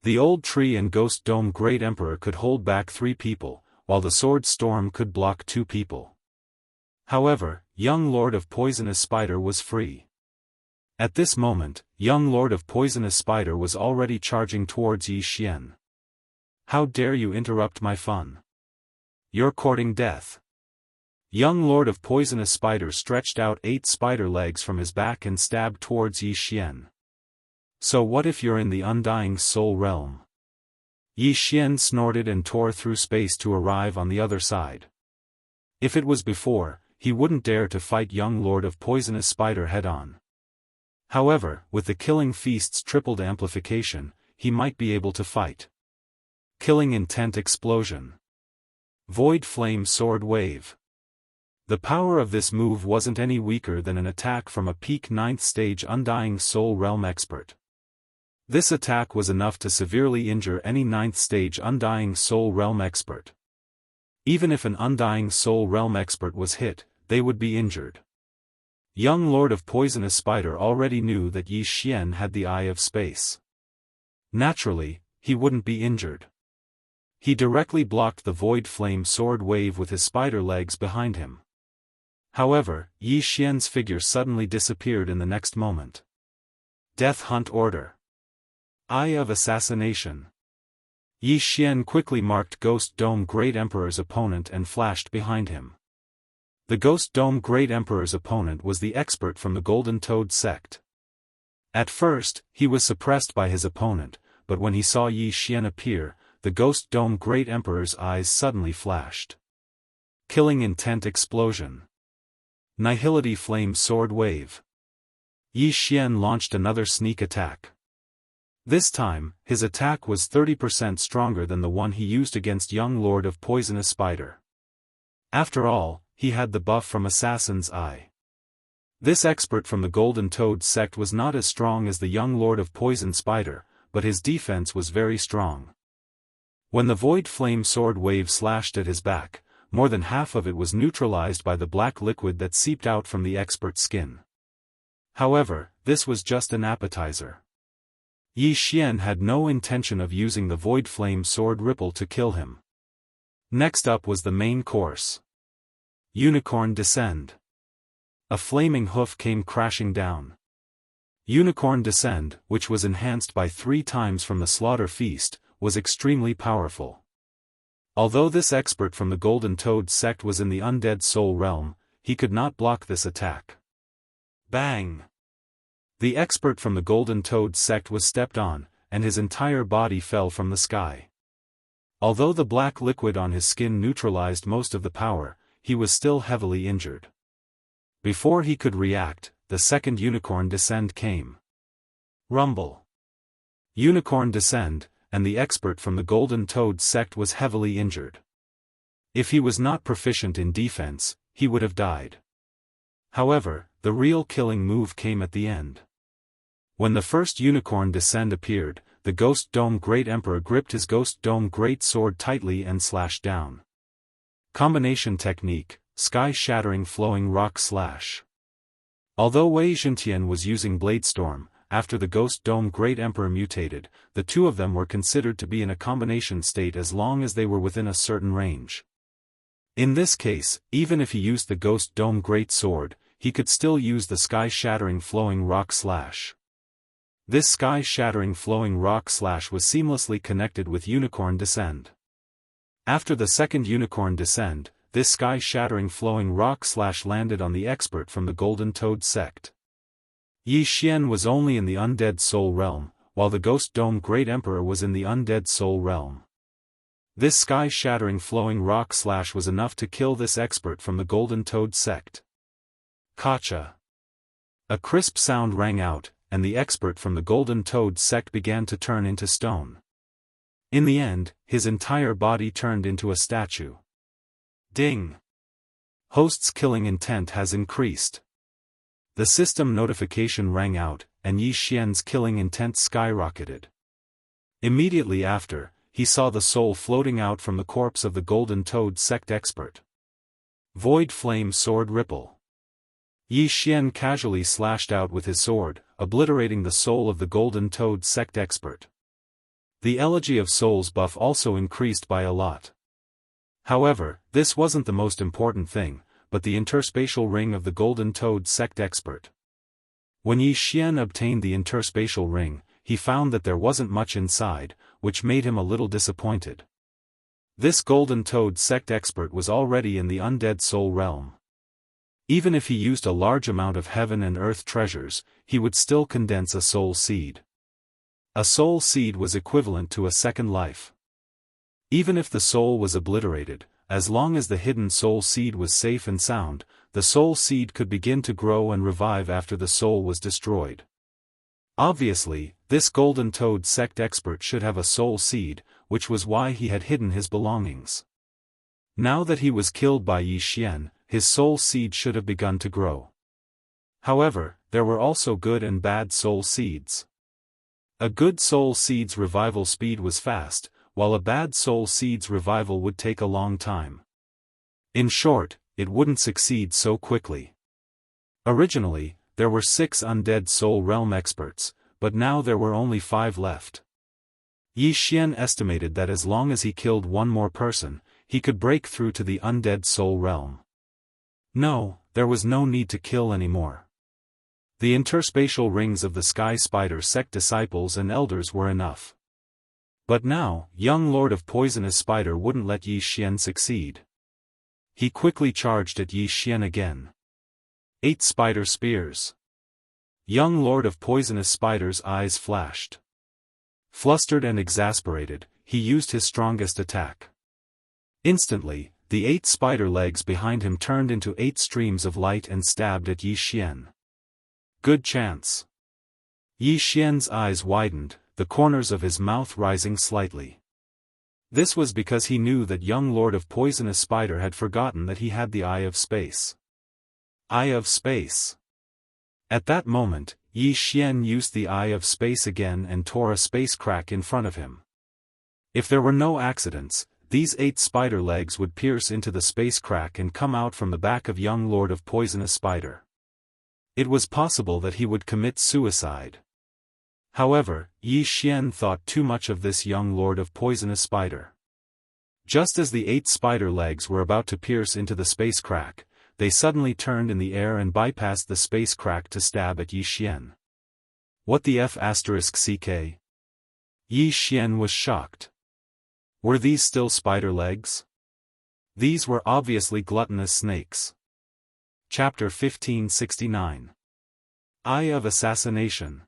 The old tree and Ghost Dome Great Emperor could hold back 3 people, while the sword storm could block 2 people. However, young Lord of Poisonous Spider was free. At this moment, young Lord of Poisonous Spider was already charging towards Yi Xian. How dare you interrupt my fun? You're courting death. Young Lord of Poisonous Spider stretched out 8 spider legs from his back and stabbed towards Yi Xian. So what if you're in the undying soul realm? Yi Xian snorted and tore through space to arrive on the other side. If it was before, he wouldn't dare to fight young Lord of Poisonous Spider head-on. However, with the killing feast's tripled amplification, he might be able to fight. Killing Intent Explosion. Void Flame Sword Wave. The power of this move wasn't any weaker than an attack from a peak 9th stage Undying Soul Realm expert. This attack was enough to severely injure any 9th stage Undying Soul Realm expert. Even if an Undying Soul Realm expert was hit, they would be injured. Young Lord of Poisonous Spider already knew that Yi Xian had the Eye of Space. Naturally, he wouldn't be injured. He directly blocked the Void Flame Sword Wave with his spider legs behind him. However, Yi Xian's figure suddenly disappeared in the next moment. Death Hunt Order. Eye of Assassination. Yi Xian quickly marked Ghost Dome Great Emperor's opponent and flashed behind him. The Ghost Dome Great Emperor's opponent was the expert from the Golden Toad sect. At first, he was suppressed by his opponent, but when he saw Yi Xian appear, the Ghost Dome Great Emperor's eyes suddenly flashed. Killing Intent Explosion. Nihility Flame Sword Wave. Yi Xian launched another sneak attack. This time, his attack was 30% stronger than the one he used against young Lord of Poisonous Spider. After all, he had the buff from Assassin's Eye. This expert from the Golden Toad sect was not as strong as the young Lord of Poison Spider, but his defense was very strong. When the Void Flame Sword Wave slashed at his back, more than half of it was neutralized by the black liquid that seeped out from the expert's skin. However, this was just an appetizer. Yi Xian had no intention of using the Void Flame Sword Ripple to kill him. Next up was the main course. Unicorn Descend. A flaming hoof came crashing down. Unicorn Descend, which was enhanced by 3 times from the Slaughter Feast, was extremely powerful. Although this expert from the Golden Toad sect was in the Undead Soul realm, he could not block this attack. Bang! The expert from the Golden Toad sect was stepped on, and his entire body fell from the sky. Although the black liquid on his skin neutralized most of the power, he was still heavily injured. Before he could react, the second Unicorn Descend came. Rumble. Unicorn Descend, and the expert from the Golden Toad sect was heavily injured. If he was not proficient in defense, he would have died. However, the real killing move came at the end. When the first Unicorn Descend appeared, the Ghost Dome Great Emperor gripped his Ghost Dome Great Sword tightly and slashed down. Combination technique, sky-shattering flowing rock slash. Although Wei Zhentian was using Bladestorm, after the Ghost Dome Great Emperor mutated, the two of them were considered to be in a combination state as long as they were within a certain range. In this case, even if he used the Ghost Dome Great Sword, he could still use the sky-shattering flowing rock slash. This sky-shattering flowing rock slash was seamlessly connected with Unicorn Descend. After the second Unicorn Descend, this sky-shattering flowing rock slash landed on the expert from the Golden Toad sect. Yi Xian was only in the Undead Soul realm, while the Ghost Dome Great Emperor was in the Undead Soul realm. This sky-shattering flowing rock slash was enough to kill this expert from the Golden Toad sect. Kacha. A crisp sound rang out, and the expert from the Golden Toad sect began to turn into stone. In the end, his entire body turned into a statue. Ding! Host's killing intent has increased. The system notification rang out, and Yi Xian's killing intent skyrocketed. Immediately after, he saw the soul floating out from the corpse of the Golden Toad sect expert. Void Flame Sword Ripple. Yi Xian casually slashed out with his sword, obliterating the soul of the Golden Toad sect expert. The Elegy of Souls buff also increased by a lot. However, this wasn't the most important thing, but the interspatial ring of the Golden Toad sect expert. When Yi Xian obtained the interspatial ring, he found that there wasn't much inside, which made him a little disappointed. This Golden Toad sect expert was already in the Undead Soul realm. Even if he used a large amount of heaven and earth treasures, he would still condense a soul seed. A soul seed was equivalent to a second life. Even if the soul was obliterated, as long as the hidden soul seed was safe and sound, the soul seed could begin to grow and revive after the soul was destroyed. Obviously, this Golden Toad sect expert should have a soul seed, which was why he had hidden his belongings. Now that he was killed by Yi Xian, his soul seed should have begun to grow. However, there were also good and bad soul seeds. A good soul seed's revival speed was fast, while a bad soul seed's revival would take a long time. In short, it wouldn't succeed so quickly. Originally, there were 6 Undead Soul Realm experts, but now there were only 5 left. Yi Xian estimated that as long as he killed one more person, he could break through to the Undead Soul Realm. No, there was no need to kill anymore. The interspatial rings of the Sky Spider sect disciples and elders were enough. But now, young Lord of Poisonous Spider wouldn't let Yi Xian succeed. He quickly charged at Yi Xian again. 8 Spider Spears. Young Lord of Poisonous Spider's eyes flashed. Flustered and exasperated, he used his strongest attack. Instantly, the 8 spider legs behind him turned into 8 streams of light and stabbed at Yi Xian. Good chance. Yi Xian's eyes widened, the corners of his mouth rising slightly. This was because he knew that young Lord of Poisonous Spider had forgotten that he had the Eye of Space. Eye of Space. At that moment, Yi Xian used the Eye of Space again and tore a space crack in front of him. If there were no accidents, these 8 spider legs would pierce into the space crack and come out from the back of young Lord of Poisonous Spider. It was possible that he would commit suicide. However, Yi Xian thought too much of this young Lord of Poisonous Spider. Just as the 8 spider legs were about to pierce into the space crack, they suddenly turned in the air and bypassed the space crack to stab at Yi Xian. What the F***ck? Yi Xian was shocked. Were these still spider legs? These were obviously gluttonous snakes. Chapter 1569. Eye of Assassination.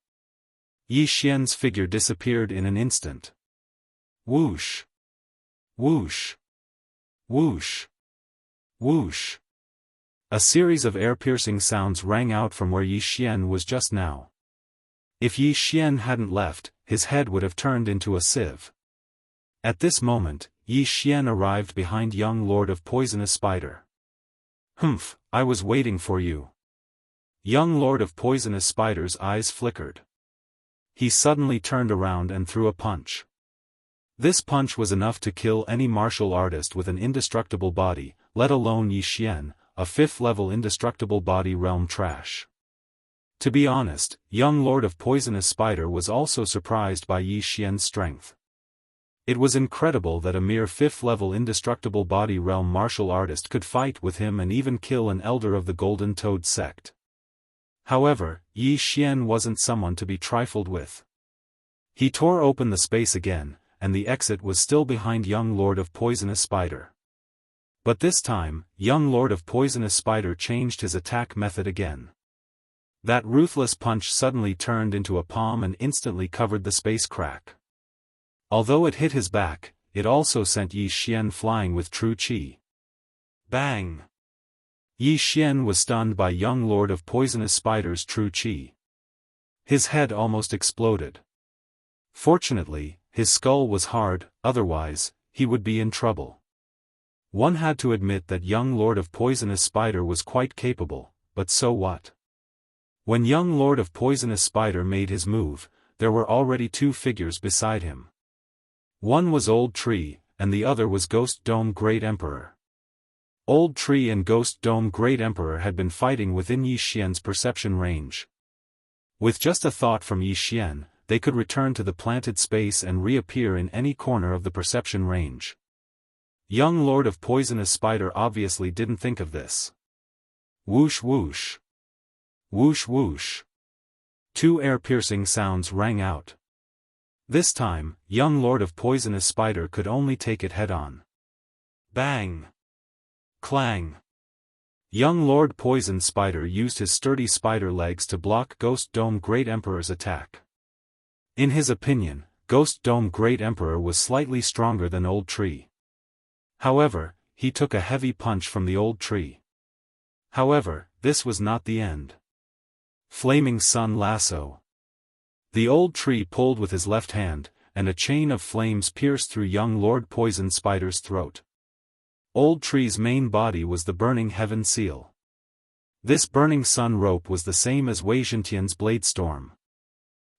Yi Xian's figure disappeared in an instant. Whoosh! Whoosh! Whoosh! Whoosh! A series of air-piercing sounds rang out from where Yi Xian was just now. If Yi Xian hadn't left, his head would have turned into a sieve. At this moment, Yi Xian arrived behind young Lord of Poisonous Spider. Humph, I was waiting for you. Young Lord of Poisonous Spider's eyes flickered. he suddenly turned around and threw a punch. This punch was enough to kill any martial artist with an indestructible body, let alone Yi Xian, a 5th-level indestructible body realm trash. To be honest, young Lord of Poisonous Spider was also surprised by Yi Xian's strength. It was incredible that a mere 5th-level indestructible body realm martial artist could fight with him and even kill an elder of the Golden Toad sect. However, Yi Xian wasn't someone to be trifled with. He tore open the space again, and the exit was still behind young Lord of Poisonous Spider. But this time, young Lord of Poisonous Spider changed his attack method again. That ruthless punch suddenly turned into a palm and instantly covered the space crack. Although it hit his back, it also sent Yi Xian flying with true qi. Bang! Yi Xian was stunned by young Lord of Poisonous Spider's true qi. His head almost exploded. Fortunately, his skull was hard, otherwise, he would be in trouble. One had to admit that young Lord of Poisonous Spider was quite capable, but so what? When young Lord of Poisonous Spider made his move, there were already 2 figures beside him. One was Old Tree, and the other was Ghost Dome Great Emperor. Old Tree and Ghost Dome Great Emperor had been fighting within Yi Xian's perception range. With just a thought from Yi Xian, they could return to the planted space and reappear in any corner of the perception range. Young Lord of Poisonous Spider obviously didn't think of this. Whoosh whoosh. Whoosh whoosh. 2 air-piercing sounds rang out. This time, young Lord of Poisonous Spider could only take it head-on. Bang! Clang! Young Lord Poison Spider used his sturdy spider legs to block Ghost Dome Great Emperor's attack. In his opinion, Ghost Dome Great Emperor was slightly stronger than Old Tree. However, he took a heavy punch from the Old Tree. However, this was not the end. Flaming Sun Lasso. The Old Tree pulled with his left hand, and a chain of flames pierced through young Lord Poison Spider's throat. Old Tree's main body was the Burning Heaven Seal. This Burning Sun rope was the same as Wei Zhentian's Blade Storm.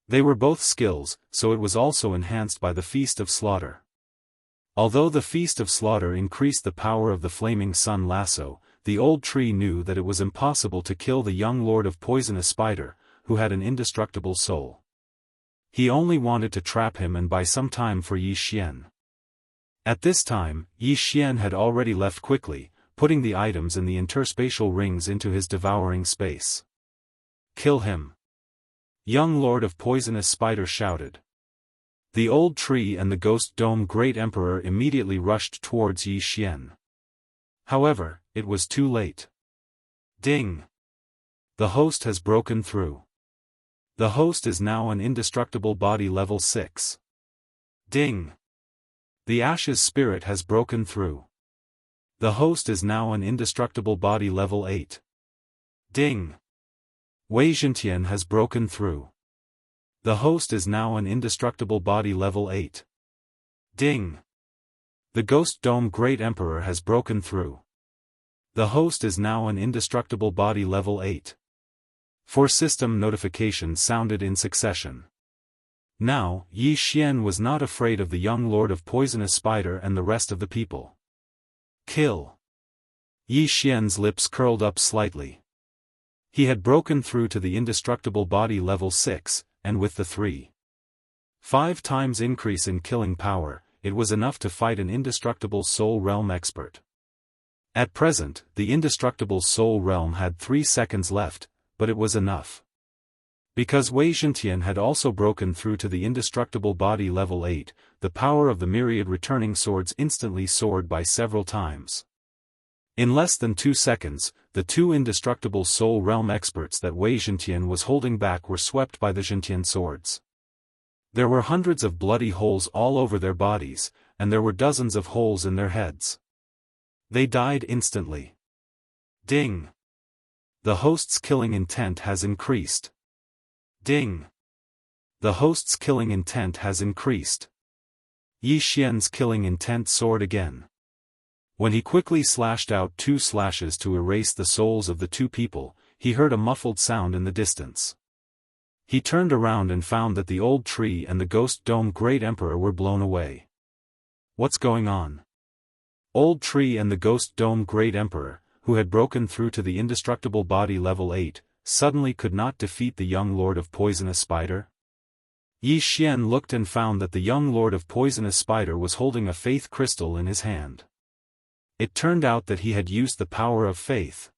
They were both skills, so it was also enhanced by the Feast of Slaughter. Although the Feast of Slaughter increased the power of the Flaming Sun Lasso, the Old Tree knew that it was impossible to kill the young Lord of Poisonous Spider, who had an indestructible soul. He only wanted to trap him and buy some time for Yi Xian. At this time, Yi Xian had already left quickly, putting the items in the interspatial rings into his devouring space. Kill him! Young Lord of Poisonous Spider shouted. The Old Tree and the Ghost Dome Great Emperor immediately rushed towards Yi Xian. However, it was too late. Ding! The host has broken through. The host is now an indestructible body level 6. Ding! The Ashes Spirit has broken through. The host is now an indestructible body level 8. Ding! Wei Zhentian has broken through. The host is now an indestructible body level 8. Ding! The Ghost Dome Great Emperor has broken through. The host is now an indestructible body level 8. 4 system notifications sounded in succession. Now, Yi Xian was not afraid of the young Lord of Poisonous Spider and the rest of the people. Kill! Yi Xian's lips curled up slightly. He had broken through to the indestructible body level 6, and with the 3.5 times increase in killing power, it was enough to fight an indestructible soul realm expert. At present, the indestructible soul realm had 3 seconds left, but it was enough. Because Wei Zhentian had also broken through to the indestructible body level 8, the power of the myriad returning swords instantly soared by several times. In less than 2 seconds, the 2 indestructible soul realm experts that Wei Zhentian was holding back were swept by the Zhentian swords. There were hundreds of bloody holes all over their bodies, and there were dozens of holes in their heads. They died instantly. Ding! The host's killing intent has increased. Ding! The host's killing intent has increased. Yi Xian's killing intent soared again. When he quickly slashed out 2 slashes to erase the souls of the 2 people, he heard a muffled sound in the distance. He turned around and found that the old tree and the ghost dome Great Emperor were blown away. What's going on? Old tree and the ghost dome Great Emperor, who had broken through to the indestructible body level 8, suddenly could not defeat the young lord of poisonous spider? Yi Xian looked and found that the young lord of poisonous spider was holding a faith crystal in his hand. It turned out that he had used the power of faith.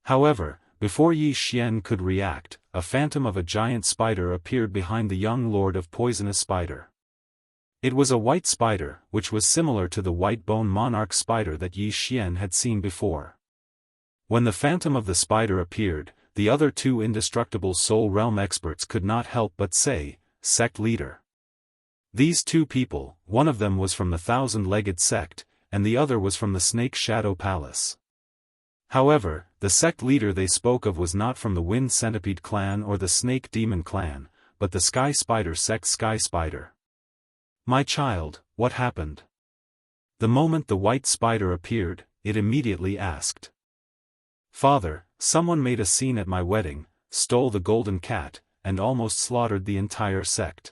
However, before Yi Xian could react, a phantom of a giant spider appeared behind the young lord of poisonous spider. It was a white spider, which was similar to the white bone monarch spider that Yi Xian had seen before. When the phantom of the spider appeared, the other two indestructible soul realm experts could not help but say, "Sect leader." These two people, one of them was from the thousand-legged sect, and the other was from the Snake Shadow Palace. However, the sect leader they spoke of was not from the Wind Centipede clan or the Snake Demon clan, but the Sky Spider sect Sky Spider. "My child, what happened?" The moment the white spider appeared, it immediately asked. "Father, someone made a scene at my wedding, stole the golden cat, and almost slaughtered the entire sect.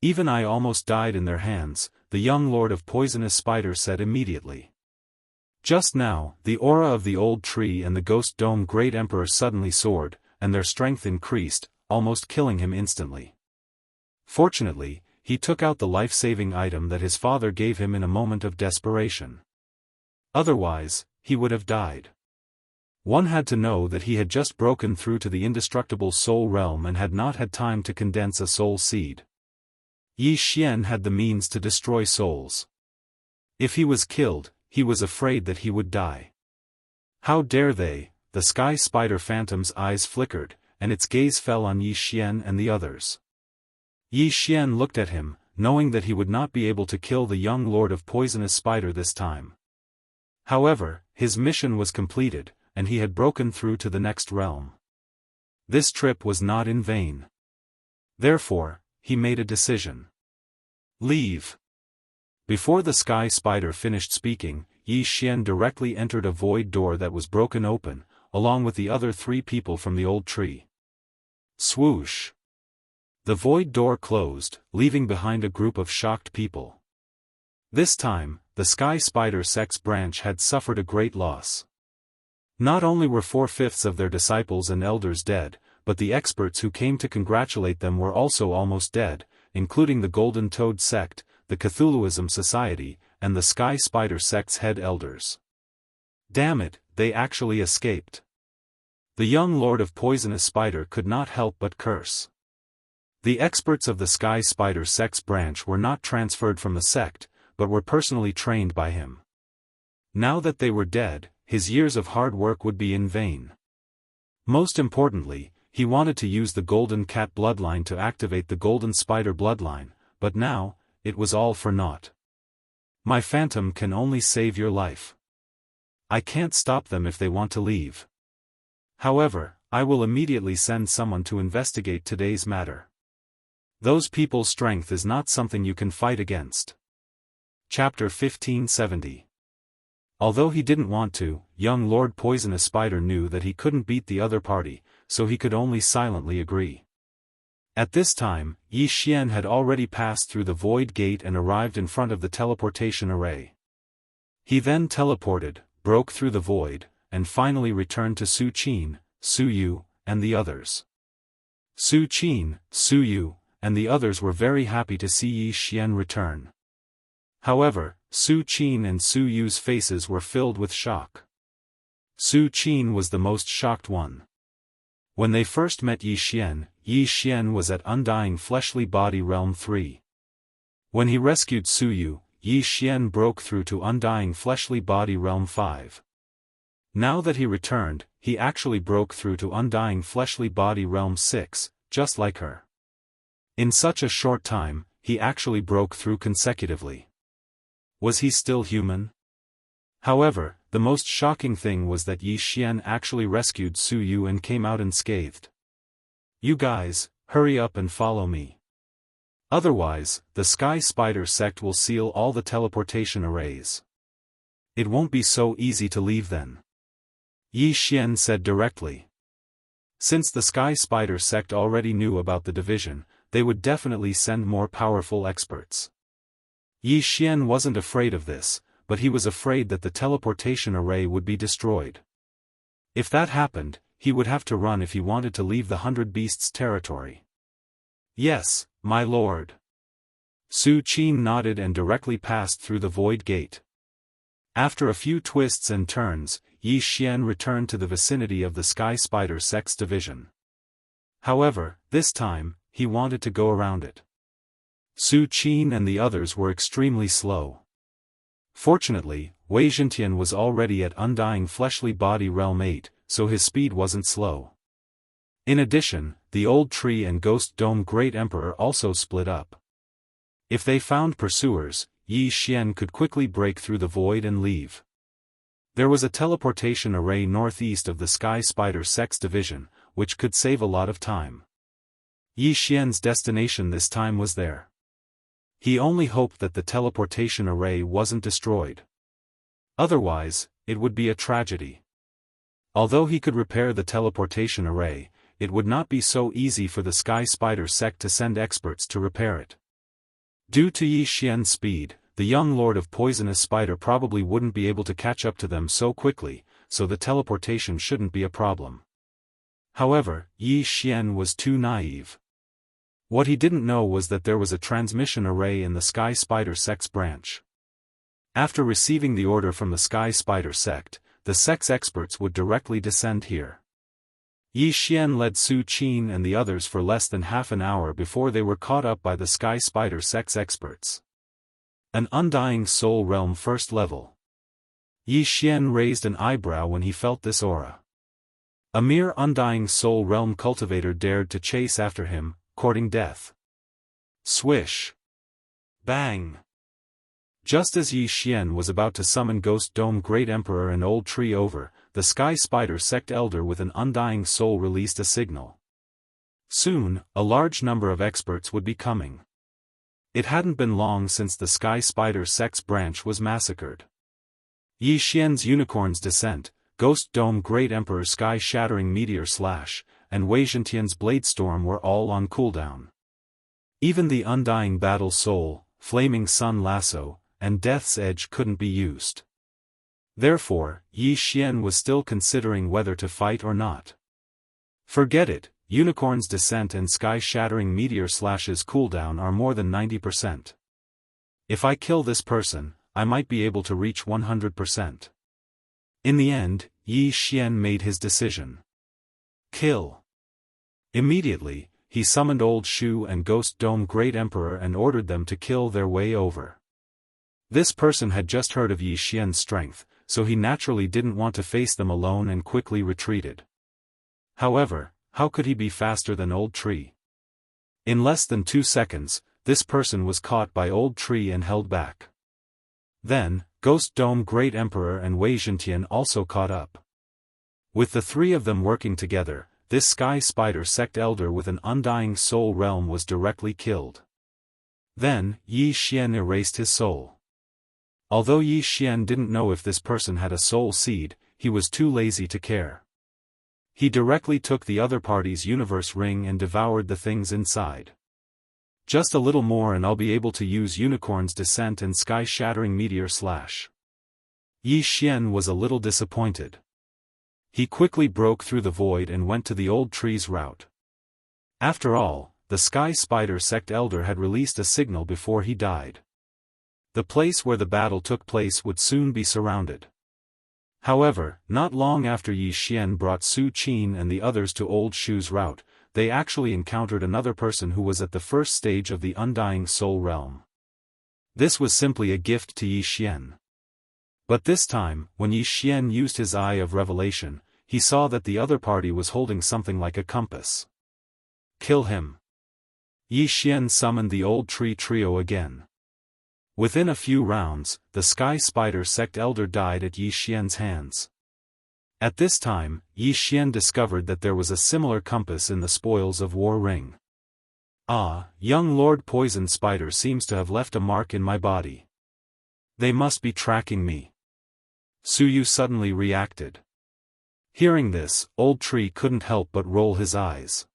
Even I almost died in their hands," the young lord of poisonous spider said immediately. Just now, the aura of the old tree and the ghost dome Great Emperor suddenly soared, and their strength increased, almost killing him instantly. Fortunately, he took out the life-saving item that his father gave him in a moment of desperation. Otherwise, he would have died. One had to know that he had just broken through to the indestructible soul realm and had not had time to condense a soul seed. Yi Xian had the means to destroy souls. If he was killed, he was afraid that he would die. How dare they? The Sky Spider Phantom's eyes flickered, and its gaze fell on Yi Xian and the others. Yi Xian looked at him, knowing that he would not be able to kill the young lord of poisonous spider this time. However, his mission was completed, and he had broken through to the next realm. This trip was not in vain. Therefore, he made a decision. Leave. Before the Sky Spider finished speaking, Yi Xian directly entered a void door that was broken open, along with the other three people from the old tree. Swoosh. The void door closed, leaving behind a group of shocked people. This time, the Sky Spider sect's branch had suffered a great loss. Not only were 4/5 of their disciples and elders dead, but the experts who came to congratulate them were also almost dead, including the Golden Toad sect, the Cthulhuism Society, and the Sky Spider sect's head elders. Damn it, they actually escaped. The young lord of poisonous spider could not help but curse. The experts of the Sky Spider sect's branch were not transferred from the sect, but were personally trained by him. Now that they were dead, his years of hard work would be in vain. Most importantly, he wanted to use the Golden Cat bloodline to activate the Golden Spider bloodline, but now, it was all for naught. My phantom can only save your life. I can't stop them if they want to leave. However, I will immediately send someone to investigate today's matter. Those people's strength is not something you can fight against. Chapter 1570. Although he didn't want to, young Lord Poisonous Spider knew that he couldn't beat the other party, so he could only silently agree. At this time, Yi Xian had already passed through the void gate and arrived in front of the teleportation array. He then teleported, broke through the void, and finally returned to Su Qin, Su Yu, and the others. Su Qin, Su Yu, and the others were very happy to see Yi Xian return. However, Su Qin and Su Yu's faces were filled with shock. Su Qin was the most shocked one. When they first met Yi Xian was at Undying Fleshly Body Realm 3. When he rescued Su Yu, Yi Xian broke through to Undying Fleshly Body Realm 5. Now that he returned, he actually broke through to Undying Fleshly Body Realm 6, just like her. In such a short time, he actually broke through consecutively. Was he still human? However, the most shocking thing was that Yi Xian actually rescued Su Yu and came out unscathed. You guys, hurry up and follow me. Otherwise, the Sky Spider sect will seal all the teleportation arrays. It won't be so easy to leave then. Yi Xian said directly. Since the Sky Spider sect already knew about the division, they would definitely send more powerful experts. Yi Xian wasn't afraid of this, but he was afraid that the teleportation array would be destroyed. If that happened, he would have to run if he wanted to leave the 100 Beasts territory. Yes, my lord. Su Qin nodded and directly passed through the void gate. After a few twists and turns, Yi Xian returned to the vicinity of the Sky Spider sect's division. However, this time, he wanted to go around it. Su Qin and the others were extremely slow. Fortunately, Wei Zhentian was already at Undying Fleshly Body Realm 8, so his speed wasn't slow. In addition, the Old Tree and Ghost Dome Great Emperor also split up. If they found pursuers, Yi Xian could quickly break through the void and leave. There was a teleportation array northeast of the Sky Spider sect's division, which could save a lot of time. Yi Xian's destination this time was there. He only hoped that the teleportation array wasn't destroyed. Otherwise, it would be a tragedy. Although he could repair the teleportation array, it would not be so easy for the Sky Spider sect to send experts to repair it. Due to Yi Xian's speed, the young Lord of Poisonous Spider probably wouldn't be able to catch up to them so quickly, so the teleportation shouldn't be a problem. However, Yi Xian was too naive. What he didn't know was that there was a transmission array in the Sky Spider sect's branch. After receiving the order from the Sky Spider sect, the sect's experts would directly descend here. Yi Xian led Su Qin and the others for less than half an hour before they were caught up by the Sky Spider sect's experts. An Undying Soul Realm first level. Yi Xian raised an eyebrow when he felt this aura. A mere Undying Soul Realm cultivator dared to chase after him, courting death. Swish! Bang! Just as Yi Xian was about to summon Ghost Dome Great Emperor and Old Tree over, the Sky Spider sect elder with an Undying Soul released a signal. Soon, a large number of experts would be coming. It hadn't been long since the Sky Spider sect's branch was massacred. Yi Xian's Unicorn's Descent, Ghost Dome Great Emperor Sky Shattering Meteor Slash, and Wei Zhentian's Blade Storm were all on cooldown. Even the Undying Battle Soul, Flaming Sun Lasso, and Death's Edge couldn't be used. Therefore, Yi Xian was still considering whether to fight or not. Forget it, Unicorn's Descent and Sky Shattering Meteor Slash's cooldown are more than 90%. If I kill this person, I might be able to reach 100%. In the end, Yi Xian made his decision. Kill. Immediately, he summoned Old Shu and Ghost Dome Great Emperor and ordered them to kill their way over. This person had just heard of Yi Xian's strength, so he naturally didn't want to face them alone and quickly retreated. However, how could he be faster than Old Tree? In less than 2 seconds, this person was caught by Old Tree and held back. Then, Ghost Dome Great Emperor and Wei Zhentian also caught up. With the three of them working together, this Sky Spider sect elder with an Undying Soul Realm was directly killed. Then, Yi Xian erased his soul. Although Yi Xian didn't know if this person had a soul seed, he was too lazy to care. He directly took the other party's universe ring and devoured the things inside. Just a little more and I'll be able to use Unicorn's Descent and Sky Shattering Meteor Slash. Yi Xian was a little disappointed. He quickly broke through the void and went to the Old Tree's route. After all, the Sky Spider sect elder had released a signal before he died. The place where the battle took place would soon be surrounded. However, not long after Yi Xian brought Su Qin and the others to Old Shu's route, they actually encountered another person who was at the first stage of the Undying Soul Realm. This was simply a gift to Yi Xian. But this time, when Yi Xian used his Eye of Revelation, he saw that the other party was holding something like a compass. Kill him. Yi Xian summoned the Old Tree trio again. Within a few rounds, the Sky Spider sect elder died at Yi Xian's hands. At this time, Yi Xian discovered that there was a similar compass in the spoils of War Ring. Ah, young Lord Poison Spider seems to have left a mark in my body. They must be tracking me. Suyu suddenly reacted. Hearing this, Old Tree couldn't help but roll his eyes.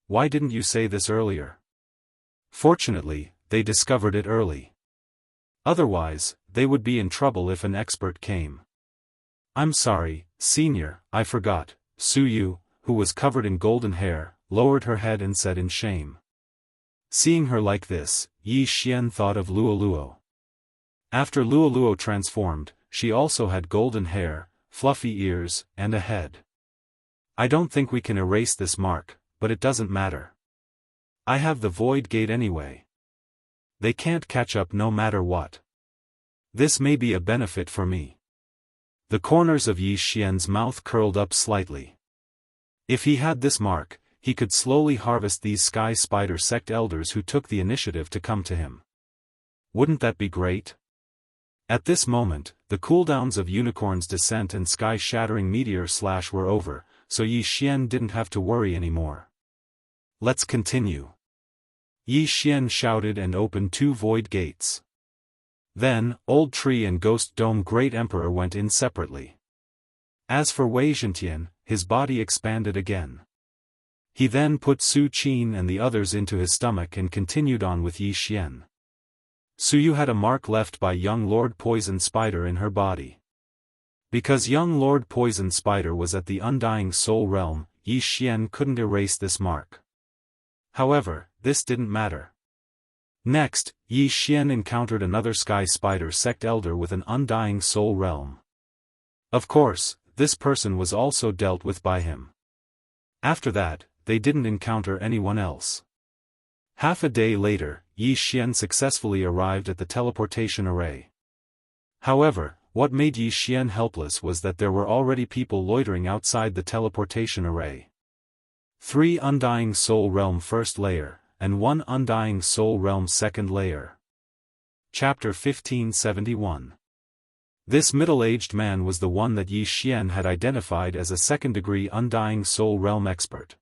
Why didn't you say this earlier? Fortunately, they discovered it early. Otherwise, they would be in trouble if an expert came. I'm sorry, Senior, I forgot. Su Yu, who was covered in golden hair, lowered her head and said in shame. Seeing her like this, Yi Xian thought of Luoluo. After Luoluo transformed, she also had golden hair, fluffy ears, and a head. I don't think we can erase this mark, but it doesn't matter. I have the Void Gate anyway. They can't catch up no matter what. This may be a benefit for me. The corners of Yi Xian's mouth curled up slightly. If he had this mark, he could slowly harvest these Sky Spider sect elders who took the initiative to come to him. Wouldn't that be great? At this moment, the cooldowns of Unicorn's Descent and Sky-Shattering Meteor Slash were over, so Yi Xian didn't have to worry anymore. Let's continue. Yi Xian shouted and opened 2 void gates. Then, Old Tree and Ghost Dome Great Emperor went in separately. As for Wei Zhentian, his body expanded again. He then put Su Qin and the others into his stomach and continued on with Yi Xian. Su Yu had a mark left by young Lord Poison Spider in her body. Because young Lord Poison Spider was at the Undying Soul Realm, Yi Xian couldn't erase this mark. However, this didn't matter. Next, Yi Xian encountered another Sky Spider sect elder with an Undying Soul Realm. Of course, this person was also dealt with by him. After that, they didn't encounter anyone else. Half a day later, Yi Xian successfully arrived at the teleportation array. However, what made Yi Xian helpless was that there were already people loitering outside the teleportation array. 3 Undying Soul Realm First Layer, and 1 Undying Soul Realm Second Layer. Chapter 1571. This middle-aged man was the one that Yi Xian had identified as a second-degree Undying Soul Realm expert.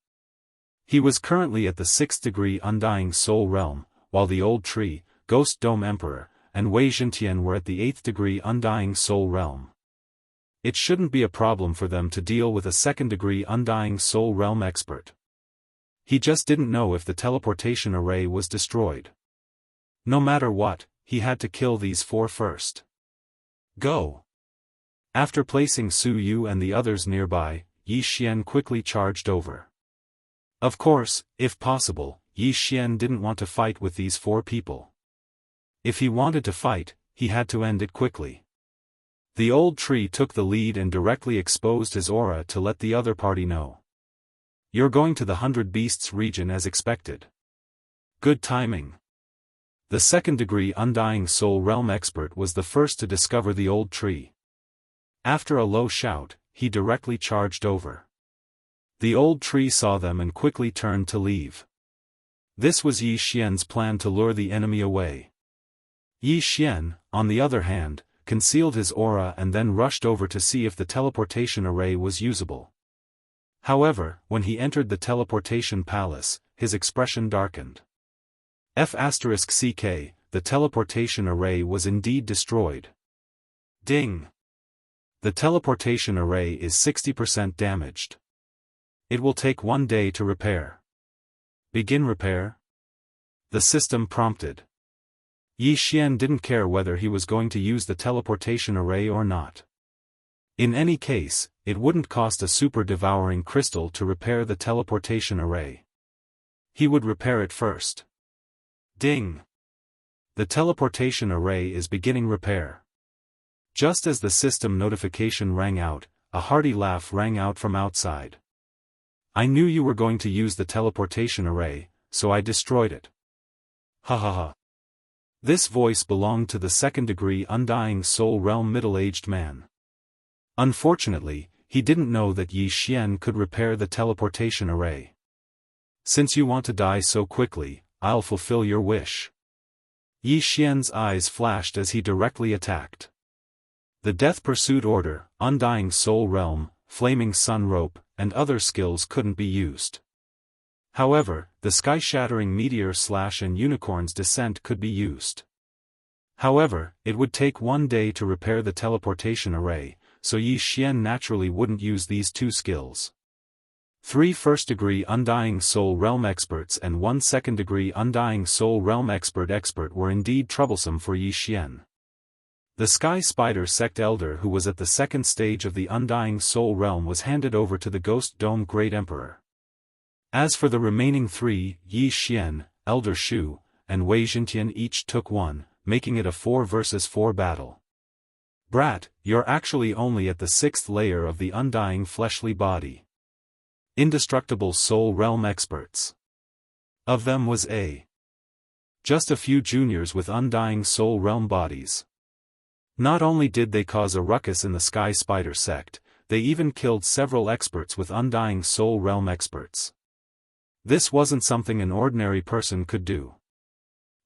He was currently at the 6th-degree Undying Soul Realm, while the Old Tree, Ghost Dome Emperor, and Wei Zhentian were at the 8th-degree Undying Soul Realm. It shouldn't be a problem for them to deal with a second-degree Undying Soul Realm expert. He just didn't know if the teleportation array was destroyed. No matter what, he had to kill these 4 first. Go! After placing Su Yu and the others nearby, Yi Xian quickly charged over. Of course, if possible, Yi Xian didn't want to fight with these 4 people. If he wanted to fight, he had to end it quickly. The Old Tree took the lead and directly exposed his aura to let the other party know. You're going to the 100 Beasts region as expected. Good timing. The second-degree Undying Soul Realm expert was the first to discover the Old Tree. After a low shout, he directly charged over. The Old Tree saw them and quickly turned to leave. This was Yi Xian's plan to lure the enemy away. Yi Xian, on the other hand, concealed his aura and then rushed over to see if the teleportation array was usable. However, when he entered the teleportation palace, his expression darkened. *CK, the teleportation array was indeed destroyed. Ding! The teleportation array is 60% damaged. It will take 1 day to repair. Begin repair? The system prompted. Yi Xian didn't care whether he was going to use the teleportation array or not. In any case, it wouldn't cost a super devouring crystal to repair the teleportation array. He would repair it first. Ding! The teleportation array is beginning repair. Just as the system notification rang out, a hearty laugh rang out from outside. I knew you were going to use the teleportation array, so I destroyed it. Ha ha ha. This voice belonged to the second-degree Undying Soul Realm middle-aged man. Unfortunately, he didn't know that Yi Xian could repair the teleportation array. Since you want to die so quickly, I'll fulfill your wish. Yi Xian's eyes flashed as he directly attacked. The Death Pursuit Order, Undying Soul Realm, Flaming Sun Rope, and other skills couldn't be used. However, the Sky-Shattering Meteor Slash and Unicorn's Descent could be used. However, it would take 1 day to repair the teleportation array, so Yi Xian naturally wouldn't use these two skills. 3 first-degree Undying Soul Realm experts and 1 second-degree Undying Soul Realm expert were indeed troublesome for Yi Xian. The Sky Spider sect elder who was at the second stage of the Undying Soul Realm was handed over to the Ghost Dome Great Emperor. As for the remaining 3, Yi Xian, Elder Shu, and Wei Jintian each took 1, making it a 4 versus 4 battle. Brat, you're actually only at the 6th layer of the Undying Fleshly Body. Indestructible Soul Realm experts. Of them was just a few juniors with Undying Soul Realm bodies. Not only did they cause a ruckus in the Sky Spider sect, they even killed several experts with Undying Soul Realm experts. This wasn't something an ordinary person could do.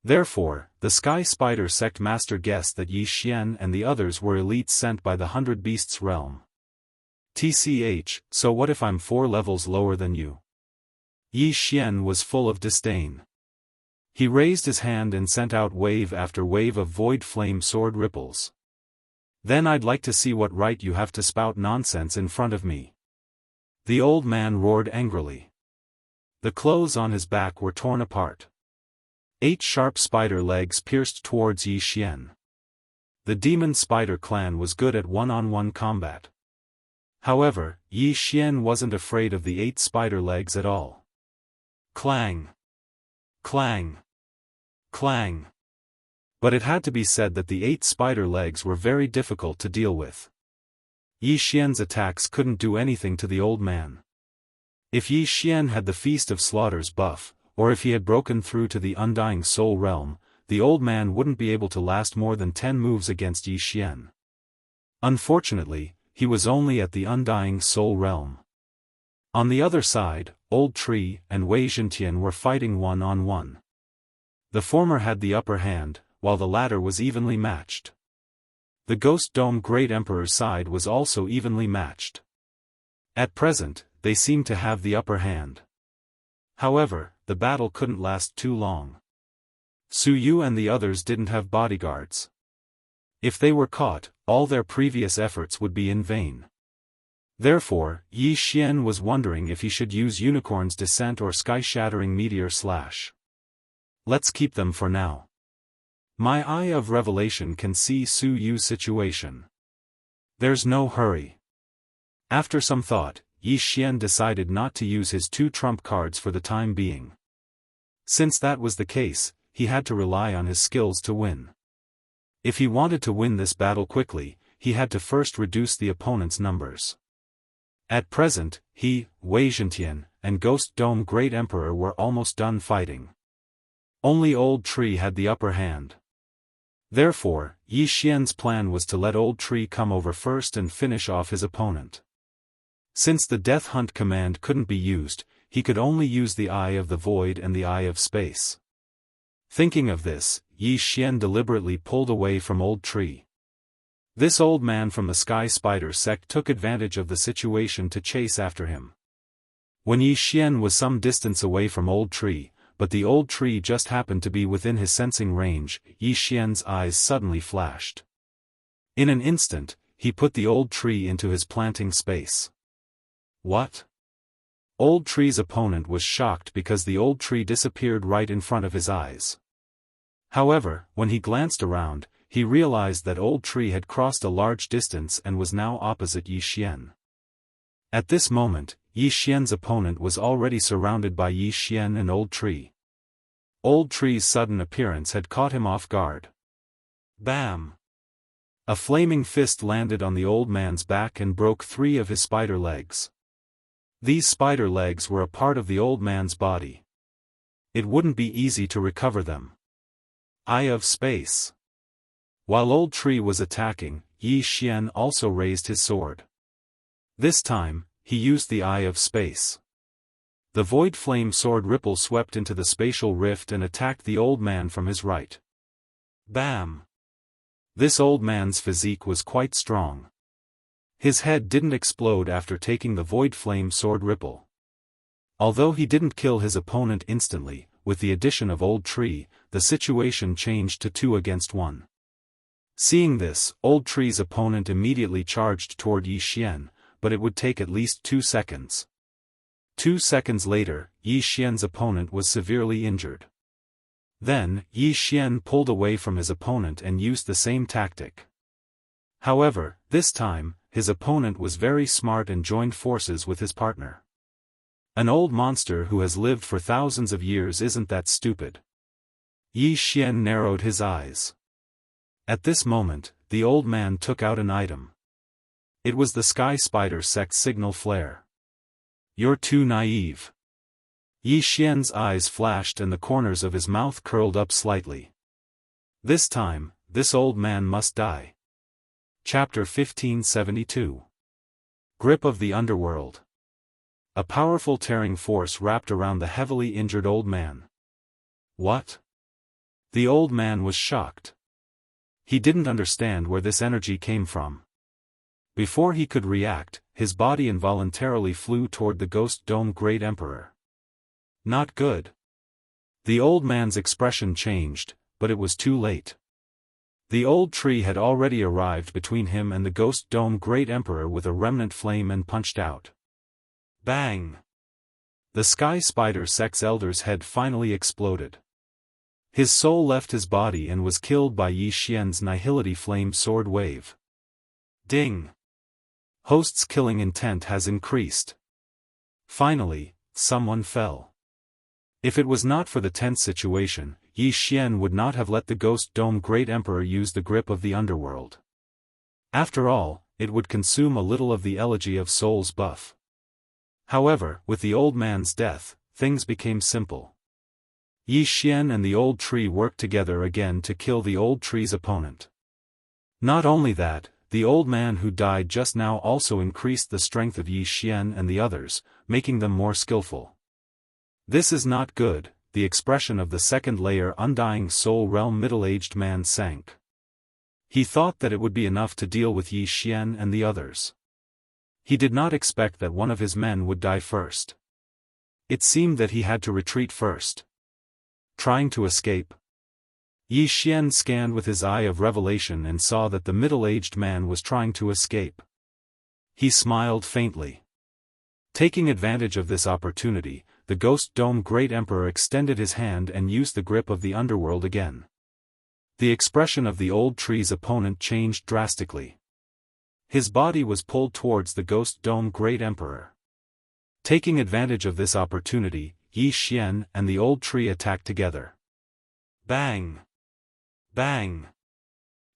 Therefore, the Sky Spider sect master guessed that Yi Xian and the others were elites sent by the 100 Beasts realm. TCH, so what if I'm 4 levels lower than you? Yi Xian was full of disdain. He raised his hand and sent out wave after wave of void flame sword ripples. Then I'd like to see what right you have to spout nonsense in front of me. The old man roared angrily. The clothes on his back were torn apart. 8 sharp spider legs pierced towards Yi Xian. The demon spider clan was good at one-on-one combat. However, Yi Xian wasn't afraid of the 8 spider legs at all. Clang! Clang! Clang! But it had to be said that the 8 spider legs were very difficult to deal with. Yi Xian's attacks couldn't do anything to the old man. If Yi Xian had the Feast of Slaughters buff, or if he had broken through to the Undying Soul Realm, the old man wouldn't be able to last more than 10 moves against Yi Xian. Unfortunately, he was only at the Undying Soul Realm. On the other side, Old Tree and Wei Jintian were fighting one-on-one. The former had the upper hand, while the latter was evenly matched. The Ghost Dome Great Emperor's side was also evenly matched. At present, they seemed to have the upper hand. However, the battle couldn't last too long. Su Yu and the others didn't have bodyguards. If they were caught, all their previous efforts would be in vain. Therefore, Yi Xian was wondering if he should use Unicorn's Descent or Sky-Shattering Meteor Slash. Let's keep them for now. My Eye of Revelation can see Su Yu's situation. There's no hurry. After some thought, Yi Xian decided not to use his 2 trump cards for the time being. Since that was the case, he had to rely on his skills to win. If he wanted to win this battle quickly, he had to first reduce the opponent's numbers. At present, he, Wei Jintian, and Ghost Dome Great Emperor were almost done fighting. Only Old Tree had the upper hand. Therefore, Yi Xian's plan was to let Old Tree come over first and finish off his opponent. Since the Death Hunt command couldn't be used, he could only use the Eye of the Void and the Eye of Space. Thinking of this, Yi Xian deliberately pulled away from Old Tree. This old man from the Sky Spider sect took advantage of the situation to chase after him. When Yi Xian was some distance away from Old Tree, but the Old Tree just happened to be within his sensing range, Yi Xian's eyes suddenly flashed. In an instant, he put the Old Tree into his planting space. What? Old Tree's opponent was shocked because the Old Tree disappeared right in front of his eyes. However, when he glanced around, he realized that Old Tree had crossed a large distance and was now opposite Yi Xian. At this moment, Yi Xian's opponent was already surrounded by Yi Xian and Old Tree. Old Tree's sudden appearance had caught him off guard. Bam! A flaming fist landed on the old man's back and broke 3 of his spider legs. These spider legs were a part of the old man's body. It wouldn't be easy to recover them. Eye of Space. While Old Tree was attacking, Yi Xian also raised his sword. This time, he used the Eye of Space. The void flame sword ripple swept into the spatial rift and attacked the old man from his right. Bam! This old man's physique was quite strong. His head didn't explode after taking the void flame sword ripple. Although he didn't kill his opponent instantly, with the addition of Old Tree, the situation changed to 2 against 1. Seeing this, Old Tree's opponent immediately charged toward Yi Xian, but it would take at least 2 seconds. 2 seconds later, Yi Xian's opponent was severely injured. Then, Yi Xian pulled away from his opponent and used the same tactic. However, this time, his opponent was very smart and joined forces with his partner. An old monster who has lived for thousands of years isn't that stupid. Yi Xian narrowed his eyes. At this moment, the old man took out an item. It was the Sky Spider sect signal flare. "You're too naive." Yi Xian's eyes flashed and the corners of his mouth curled up slightly. This time, this old man must die. Chapter 1572. Grip of the Underworld. A powerful tearing force wrapped around the heavily injured old man. What? The old man was shocked. He didn't understand where this energy came from. Before he could react, his body involuntarily flew toward the Ghost Dome Great Emperor. Not good. The old man's expression changed, but it was too late. The old tree had already arrived between him and the Ghost Dome Great Emperor with a remnant flame and punched out. Bang! The Sky Spider sect's elder's head finally exploded. His soul left his body and was killed by Yi Xian's Nihility Flame Sword Wave. Ding! Host's killing intent has increased. Finally, someone fell. If it was not for the tense situation, Yi Xian would not have let the Ghost Dome Great Emperor use the grip of the underworld. After all, it would consume a little of the Elegy of Souls buff. However, with the old man's death, things became simple. Yi Xian and the old tree worked together again to kill the old tree's opponent. Not only that, the old man who died just now also increased the strength of Yi Xian and the others, making them more skillful. This is not good. The expression of the second layer Undying Soul Realm middle-aged man sank. He thought that it would be enough to deal with Yi Xian and the others. He did not expect that one of his men would die first. It seemed that he had to retreat first. Trying to escape. Yi Xian scanned with his eye of revelation and saw that the middle-aged man was trying to escape. He smiled faintly. Taking advantage of this opportunity, the Ghost Dome Great Emperor extended his hand and used the grip of the underworld again. The expression of the old tree's opponent changed drastically. His body was pulled towards the Ghost Dome Great Emperor. Taking advantage of this opportunity, Yi Xian and the old tree attacked together. Bang! Bang!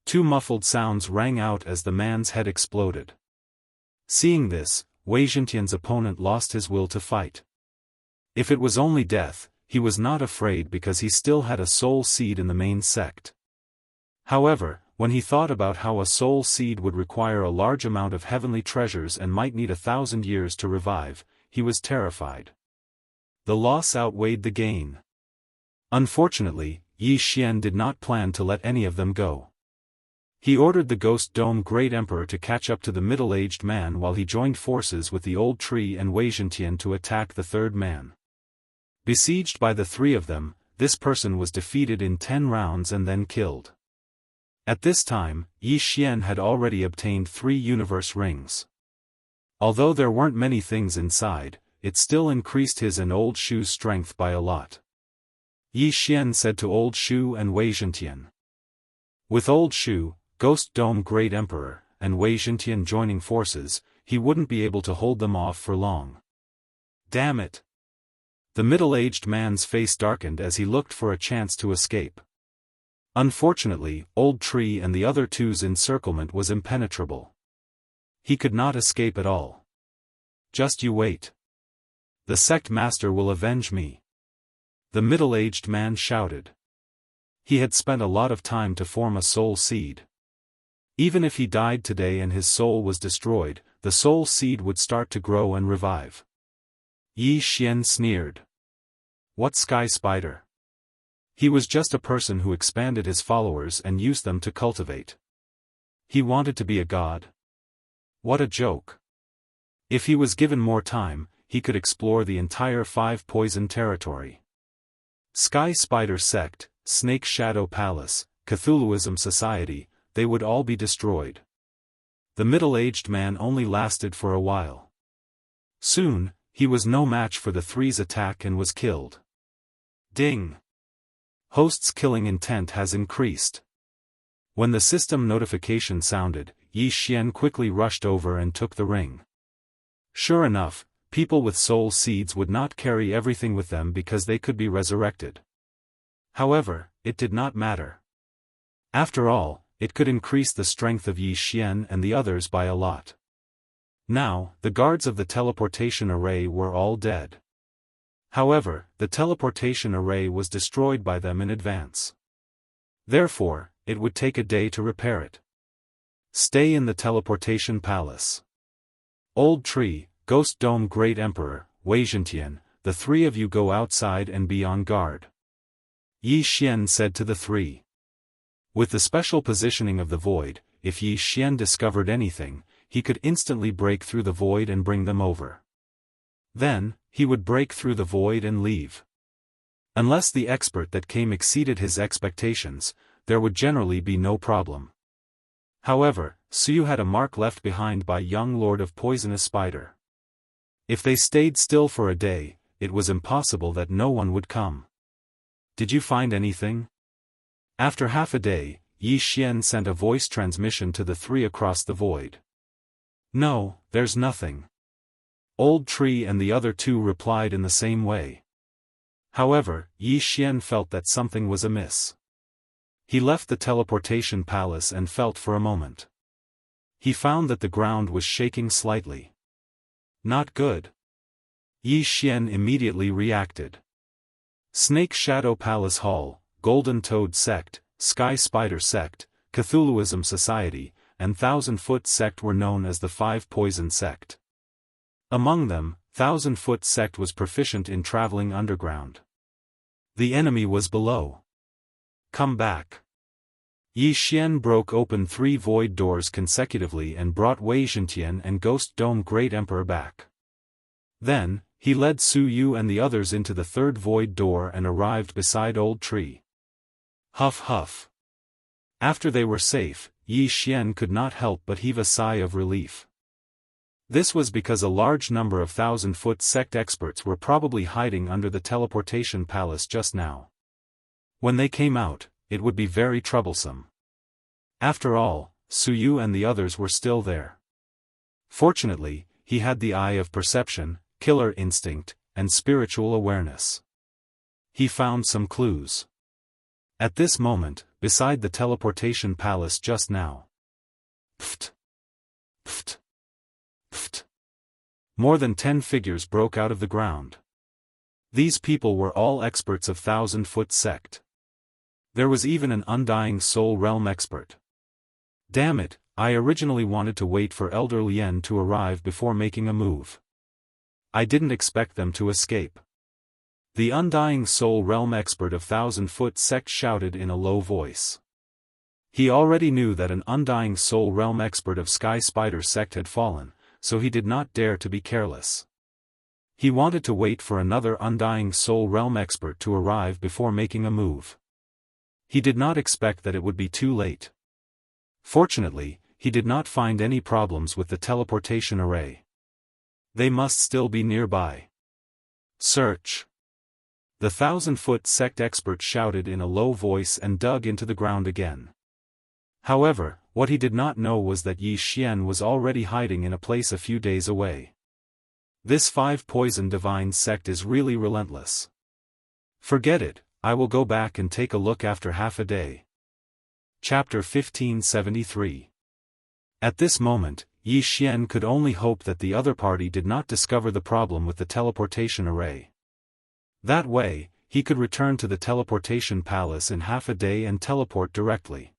2 muffled sounds rang out as the man's head exploded. Seeing this, Wei Zhentian's opponent lost his will to fight. If it was only death, he was not afraid because he still had a soul seed in the main sect. However, when he thought about how a soul seed would require a large amount of heavenly treasures and might need 1,000 years to revive, he was terrified. The loss outweighed the gain. Unfortunately, Yi Xian did not plan to let any of them go. He ordered the Ghost Dome Great Emperor to catch up to the middle-aged man while he joined forces with the old tree and Wei Zhentian to attack the third man. Besieged by the 3 of them, this person was defeated in 10 rounds and then killed. At this time, Yi Xian had already obtained 3 universe rings. Although there weren't many things inside, it still increased his and Old Shu's strength by a lot. Yi Xian said to Old Shu and Wei Zhentian. With Old Shu, Ghost Dome Great Emperor, and Wei Zhentian joining forces, he wouldn't be able to hold them off for long. Damn it! The middle-aged man's face darkened as he looked for a chance to escape. Unfortunately, Old Tree and the other two's encirclement was impenetrable. He could not escape at all. Just you wait. The sect master will avenge me. The middle-aged man shouted. He had spent a lot of time to form a soul seed. Even if he died today and his soul was destroyed, the soul seed would start to grow and revive. Yi Xian sneered. What Sky Spider? He was just a person who expanded his followers and used them to cultivate. He wanted to be a god. What a joke. If he was given more time, he could explore the entire 5 poison territory. Sky Spider Sect, Snake Shadow Palace, Cthulhuism Society, they would all be destroyed. The middle-aged man only lasted for a while. Soon, he was no match for the three's attack and was killed. Ding! Host's killing intent has increased. When the system notification sounded, Yi Xian quickly rushed over and took the ring. Sure enough, people with soul seeds would not carry everything with them because they could be resurrected. However, it did not matter. After all, it could increase the strength of Yi Xian and the others by a lot. Now, the guards of the teleportation array were all dead. However, the teleportation array was destroyed by them in advance. Therefore, it would take a day to repair it. Stay in the teleportation palace. Old Tree, Ghost Dome Great Emperor, Wei Zhentian, the three of you go outside and be on guard. Yi Xian said to the three. With the special positioning of the void, if Yi Xian discovered anything, he could instantly break through the void and bring them over. Then, he would break through the void and leave. Unless the expert that came exceeded his expectations, there would generally be no problem. However, Suyu had a mark left behind by young Lord of Poisonous Spider. If they stayed still for a day, it was impossible that no one would come. Did you find anything? After half a day, Yi Xian sent a voice transmission to the three across the void. No, there's nothing. Old Tree and the other two replied in the same way. However, Yi Xian felt that something was amiss. He left the teleportation palace and felt for a moment. He found that the ground was shaking slightly. Not good. Yi Xian immediately reacted. Snake Shadow Palace Hall, Golden Toad Sect, Sky Spider Sect, Cthulhuism Society, and Thousand-Foot Sect were known as the Five Poison Sect. Among them, Thousand-Foot Sect was proficient in traveling underground. The enemy was below. Come back. Yi Xian broke open 3 void doors consecutively and brought Wei Zhentian and Ghost Dome Great Emperor back. Then, he led Su Yu and the others into the 3rd void door and arrived beside Old Tree. Huff huff. After they were safe, Yi Xian could not help but heave a sigh of relief. This was because a large number of Thousand-Foot Sect experts were probably hiding under the teleportation palace just now. When they came out, it would be very troublesome. After all, Su Yu and the others were still there. Fortunately, he had the eye of perception, killer instinct, and spiritual awareness. He found some clues. At this moment, beside the teleportation palace just now. Pft! Pft! Pft! More than 10 figures broke out of the ground. These people were all experts of Thousand-Foot Sect. There was even an Undying Soul Realm expert. Damn it, I originally wanted to wait for Elder Lien to arrive before making a move. I didn't expect them to escape. The Undying Soul Realm expert of Thousand-Foot Sect shouted in a low voice. He already knew that an Undying Soul Realm expert of Sky Spider Sect had fallen, so he did not dare to be careless. He wanted to wait for another Undying Soul Realm expert to arrive before making a move. He did not expect that it would be too late. Fortunately, he did not find any problems with the teleportation array. They must still be nearby. Search. The Thousand-Foot Sect expert shouted in a low voice and dug into the ground again. However, what he did not know was that Yi Xian was already hiding in a place a few days away. This 5 Poison Divine Sect is really relentless. Forget it, I will go back and take a look after half a day. Chapter 1573. At this moment, Yi Xian could only hope that the other party did not discover the problem with the teleportation array. That way, he could return to the teleportation palace in half a day and teleport directly.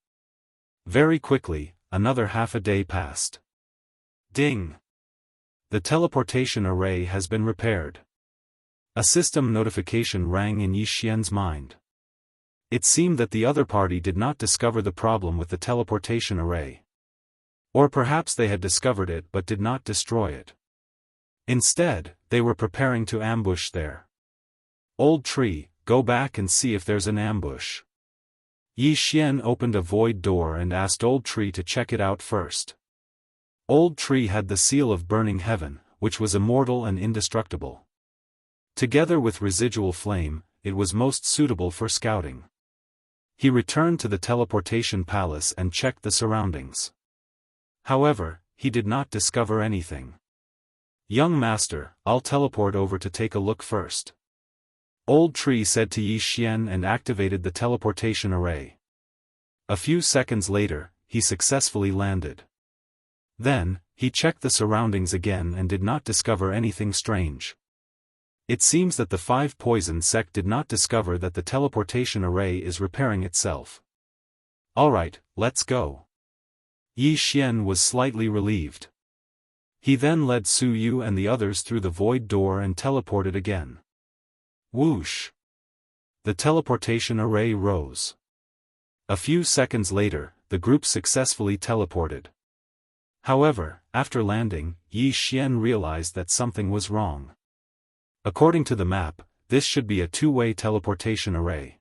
Very quickly, another half a day passed. Ding! The teleportation array has been repaired. A system notification rang in Yi Xian's mind. It seemed that the other party did not discover the problem with the teleportation array. Or perhaps they had discovered it but did not destroy it. Instead, they were preparing to ambush there. Old Tree, go back and see if there's an ambush. Yi Xian opened a void door and asked Old Tree to check it out first. Old Tree had the seal of burning heaven, which was immortal and indestructible. Together with residual flame, it was most suitable for scouting. He returned to the teleportation palace and checked the surroundings. However, he did not discover anything. "Young master, I'll teleport over to take a look first." Old Tree said to Yi Xian and activated the teleportation array. A few seconds later, he successfully landed. Then, he checked the surroundings again and did not discover anything strange. It seems that the Five Poison sect did not discover that the teleportation array is repairing itself. "Alright, let's go." Yi Xian was slightly relieved. He then led Su Yu and the others through the void door and teleported again. Whoosh! The teleportation array rose. A few seconds later, the group successfully teleported. However, after landing, Yi Xian realized that something was wrong. According to the map, this should be a two-way teleportation array.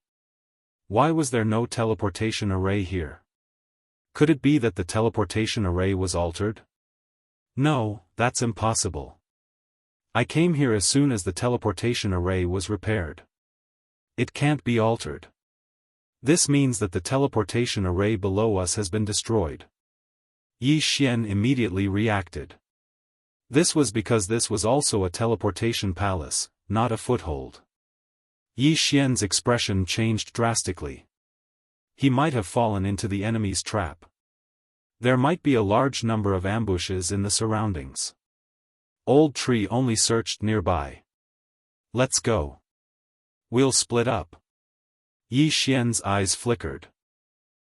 Why was there no teleportation array here? Could it be that the teleportation array was altered? No, that's impossible. I came here as soon as the teleportation array was repaired. It can't be altered. This means that the teleportation array below us has been destroyed. Yi Xian immediately reacted. This was because this was also a teleportation palace, not a foothold. Yi Xian's expression changed drastically. He might have fallen into the enemy's trap. There might be a large number of ambushes in the surroundings. Old Tree only searched nearby. "Let's go. We'll split up." Yi Xian's eyes flickered.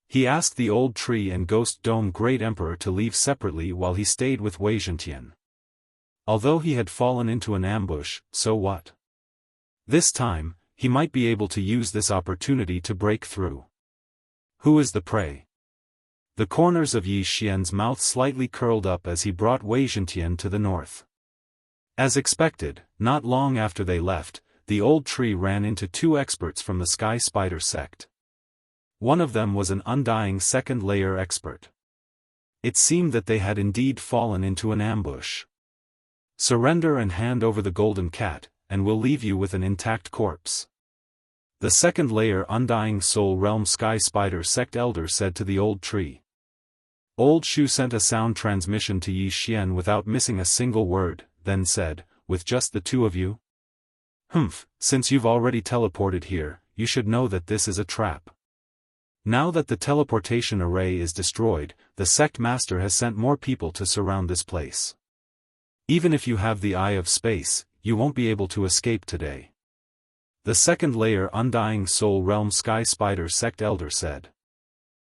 He asked the Old Tree and Ghost Dome Great Emperor to leave separately while he stayed with Wei Zhentian. Although he had fallen into an ambush, so what? This time, he might be able to use this opportunity to break through. Who is the prey? The corners of Yi Xian's mouth slightly curled up as he brought Wei Zhentian to the north. As expected, not long after they left, the Old Tree ran into two experts from the Sky Spider sect. One of them was an undying second-layer expert. It seemed that they had indeed fallen into an ambush. "Surrender and hand over the golden cat, and we'll leave you with an intact corpse." The second-layer Undying Soul Realm Sky Spider sect elder said to the Old Tree. Old Shu sent a sound transmission to Yi Xian without missing a single word, then said, "With just the two of you? Since you've already teleported here, you should know that this is a trap. Now that the teleportation array is destroyed, the sect master has sent more people to surround this place. Even if you have the Eye of Space, you won't be able to escape today." The second-layer Undying Soul Realm Sky Spider sect elder said.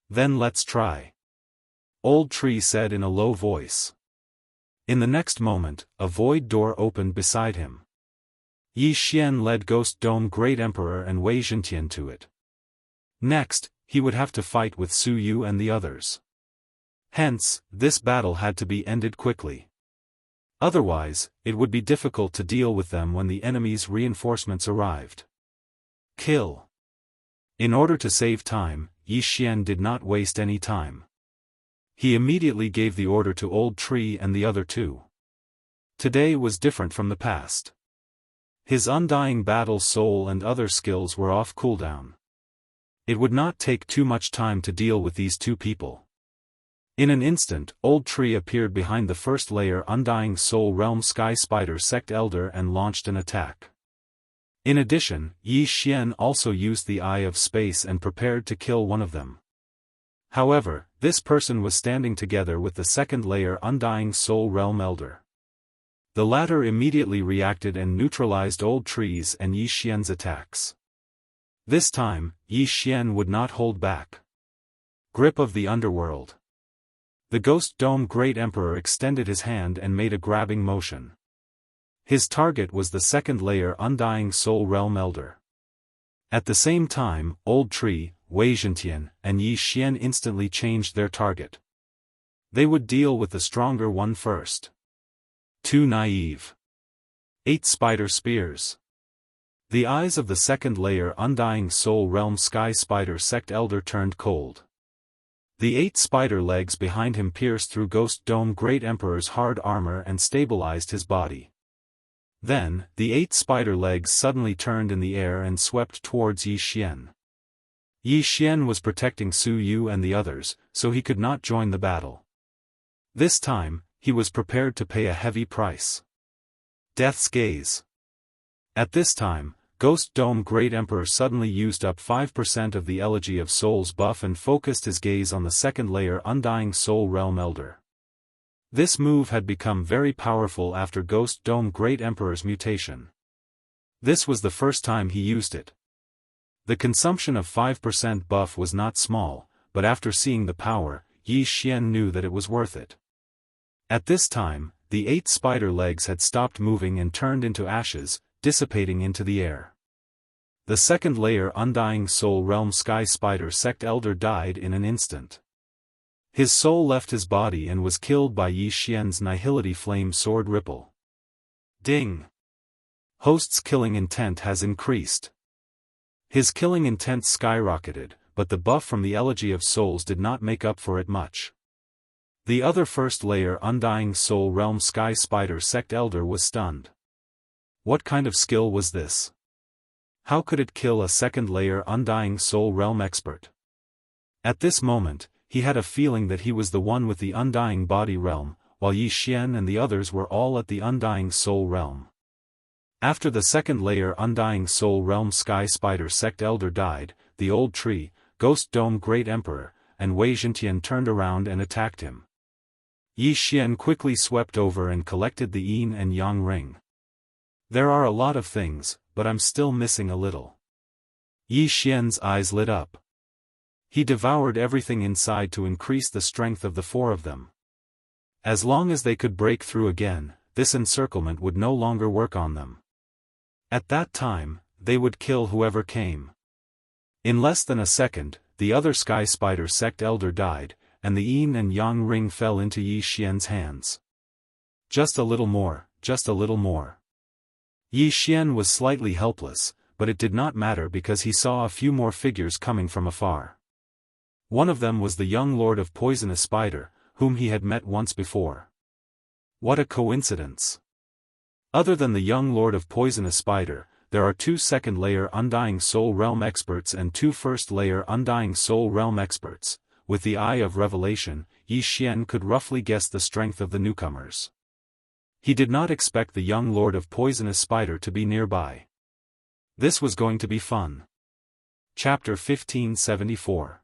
"Then let's try," Old Tree said in a low voice. In the next moment, a void door opened beside him. Yi Xian led Ghost Dome Great Emperor and Wei Zhentian to it. Next, he would have to fight with Su Yu and the others. Hence, this battle had to be ended quickly. Otherwise, it would be difficult to deal with them when the enemy's reinforcements arrived. Kill. In order to save time, Yi Xian did not waste any time. He immediately gave the order to Old Tree and the other two. Today was different from the past. His undying battle soul and other skills were off cooldown. It would not take too much time to deal with these two people. In an instant, Old Tree appeared behind the first-layer Undying Soul Realm Sky Spider sect elder and launched an attack. In addition, Yi Xian also used the Eye of Space and prepared to kill one of them. However, this person was standing together with the second-layer Undying Soul Realm elder. The latter immediately reacted and neutralized Old Tree's and Yi Xian's attacks. This time, Yi Xian would not hold back. Grip of the Underworld. The Ghost Dome Great Emperor extended his hand and made a grabbing motion. His target was the second-layer Undying Soul Realm elder. At the same time, Old Tree, Wei Zhentian, and Yi Xian instantly changed their target. They would deal with the stronger one first. Too naive. 8 spider spears. The eyes of the second layer Undying Soul Realm Sky Spider Sect Elder turned cold. The 8 spider legs behind him pierced through Ghost Dome Great Emperor's hard armor and stabilized his body. Then, the 8 spider legs suddenly turned in the air and swept towards Yi Xian. Yi Xian was protecting Su Yu and the others, so he could not join the battle. This time, he was prepared to pay a heavy price. Death's Gaze. At this time, Ghost Dome Great Emperor suddenly used up 5% of the Elegy of Souls buff and focused his gaze on the second layer Undying Soul Realm Elder. This move had become very powerful after Ghost Dome Great Emperor's mutation. This was the first time he used it. The consumption of 5% buff was not small, but after seeing the power, Yi Xian knew that it was worth it. At this time, the 8 spider legs had stopped moving and turned into ashes, dissipating into the air. The second layer Undying Soul Realm Sky Spider Sect Elder died in an instant. His soul left his body and was killed by Yi Xian's Nihility Flame Sword Ripple. Ding! Host's killing intent has increased. His killing intent skyrocketed, but the buff from the Elegy of Souls did not make up for it much. The other first layer Undying Soul Realm Sky Spider Sect Elder was stunned. What kind of skill was this? How could it kill a second layer Undying Soul Realm expert? At this moment, he had a feeling that he was the one with the Undying Body Realm, while Yi Xian and the others were all at the Undying Soul Realm. After the second layer Undying Soul Realm Sky Spider Sect Elder died, the old tree, Ghost Dome Great Emperor, and Wei Zhentian turned around and attacked him. Yi Xian quickly swept over and collected the yin and yang ring. There are a lot of things, but I'm still missing a little. Yi Xian's eyes lit up. He devoured everything inside to increase the strength of the 4 of them. As long as they could break through again, this encirclement would no longer work on them. At that time, they would kill whoever came. In less than a second, the other Sky Spider Sect Elder died, and the yin and yang ring fell into Yi Xian's hands. Just a little more, just a little more. Yi Xian was slightly helpless, but it did not matter because he saw a few more figures coming from afar. One of them was the young Lord of Poisonous Spider, whom he had met once before. What a coincidence! Other than the young Lord of Poisonous Spider, there are 2 second-layer Undying Soul Realm experts and 2 first-layer Undying Soul Realm experts. With the eye of revelation, Yi Xian could roughly guess the strength of the newcomers. He did not expect the young Lord of Poisonous Spider to be nearby. This was going to be fun. Chapter 1574.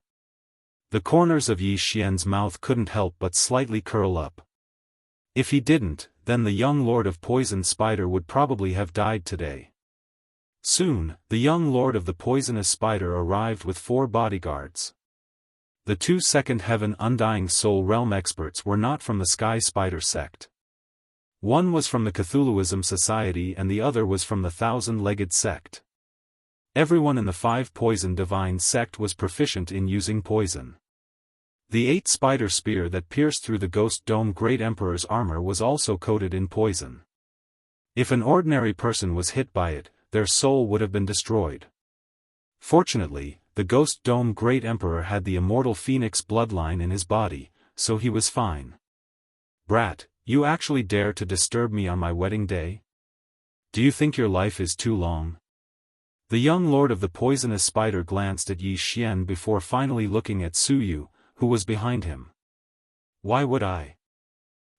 The corners of Yi Xian's mouth couldn't help but slightly curl up. If he didn't, then the young Lord of Poison Spider would probably have died today. Soon, the young Lord of the Poisonous Spider arrived with 4 bodyguards. The 2 second heaven Undying Soul Realm experts were not from the Sky Spider sect. One was from the Cthulhuism Society and the other was from the Thousand-Legged sect. Everyone in the 5 Poison Divine sect was proficient in using poison. The 8 spider spear that pierced through the Ghost Dome Great Emperor's armor was also coated in poison. If an ordinary person was hit by it, their soul would have been destroyed. Fortunately, the Ghost Dome Great Emperor had the immortal phoenix bloodline in his body, so he was fine. Brat, you actually dare to disturb me on my wedding day? Do you think your life is too long? The young Lord of the Poisonous Spider glanced at Yi Xian before finally looking at Su Yu, who was behind him. Why would I?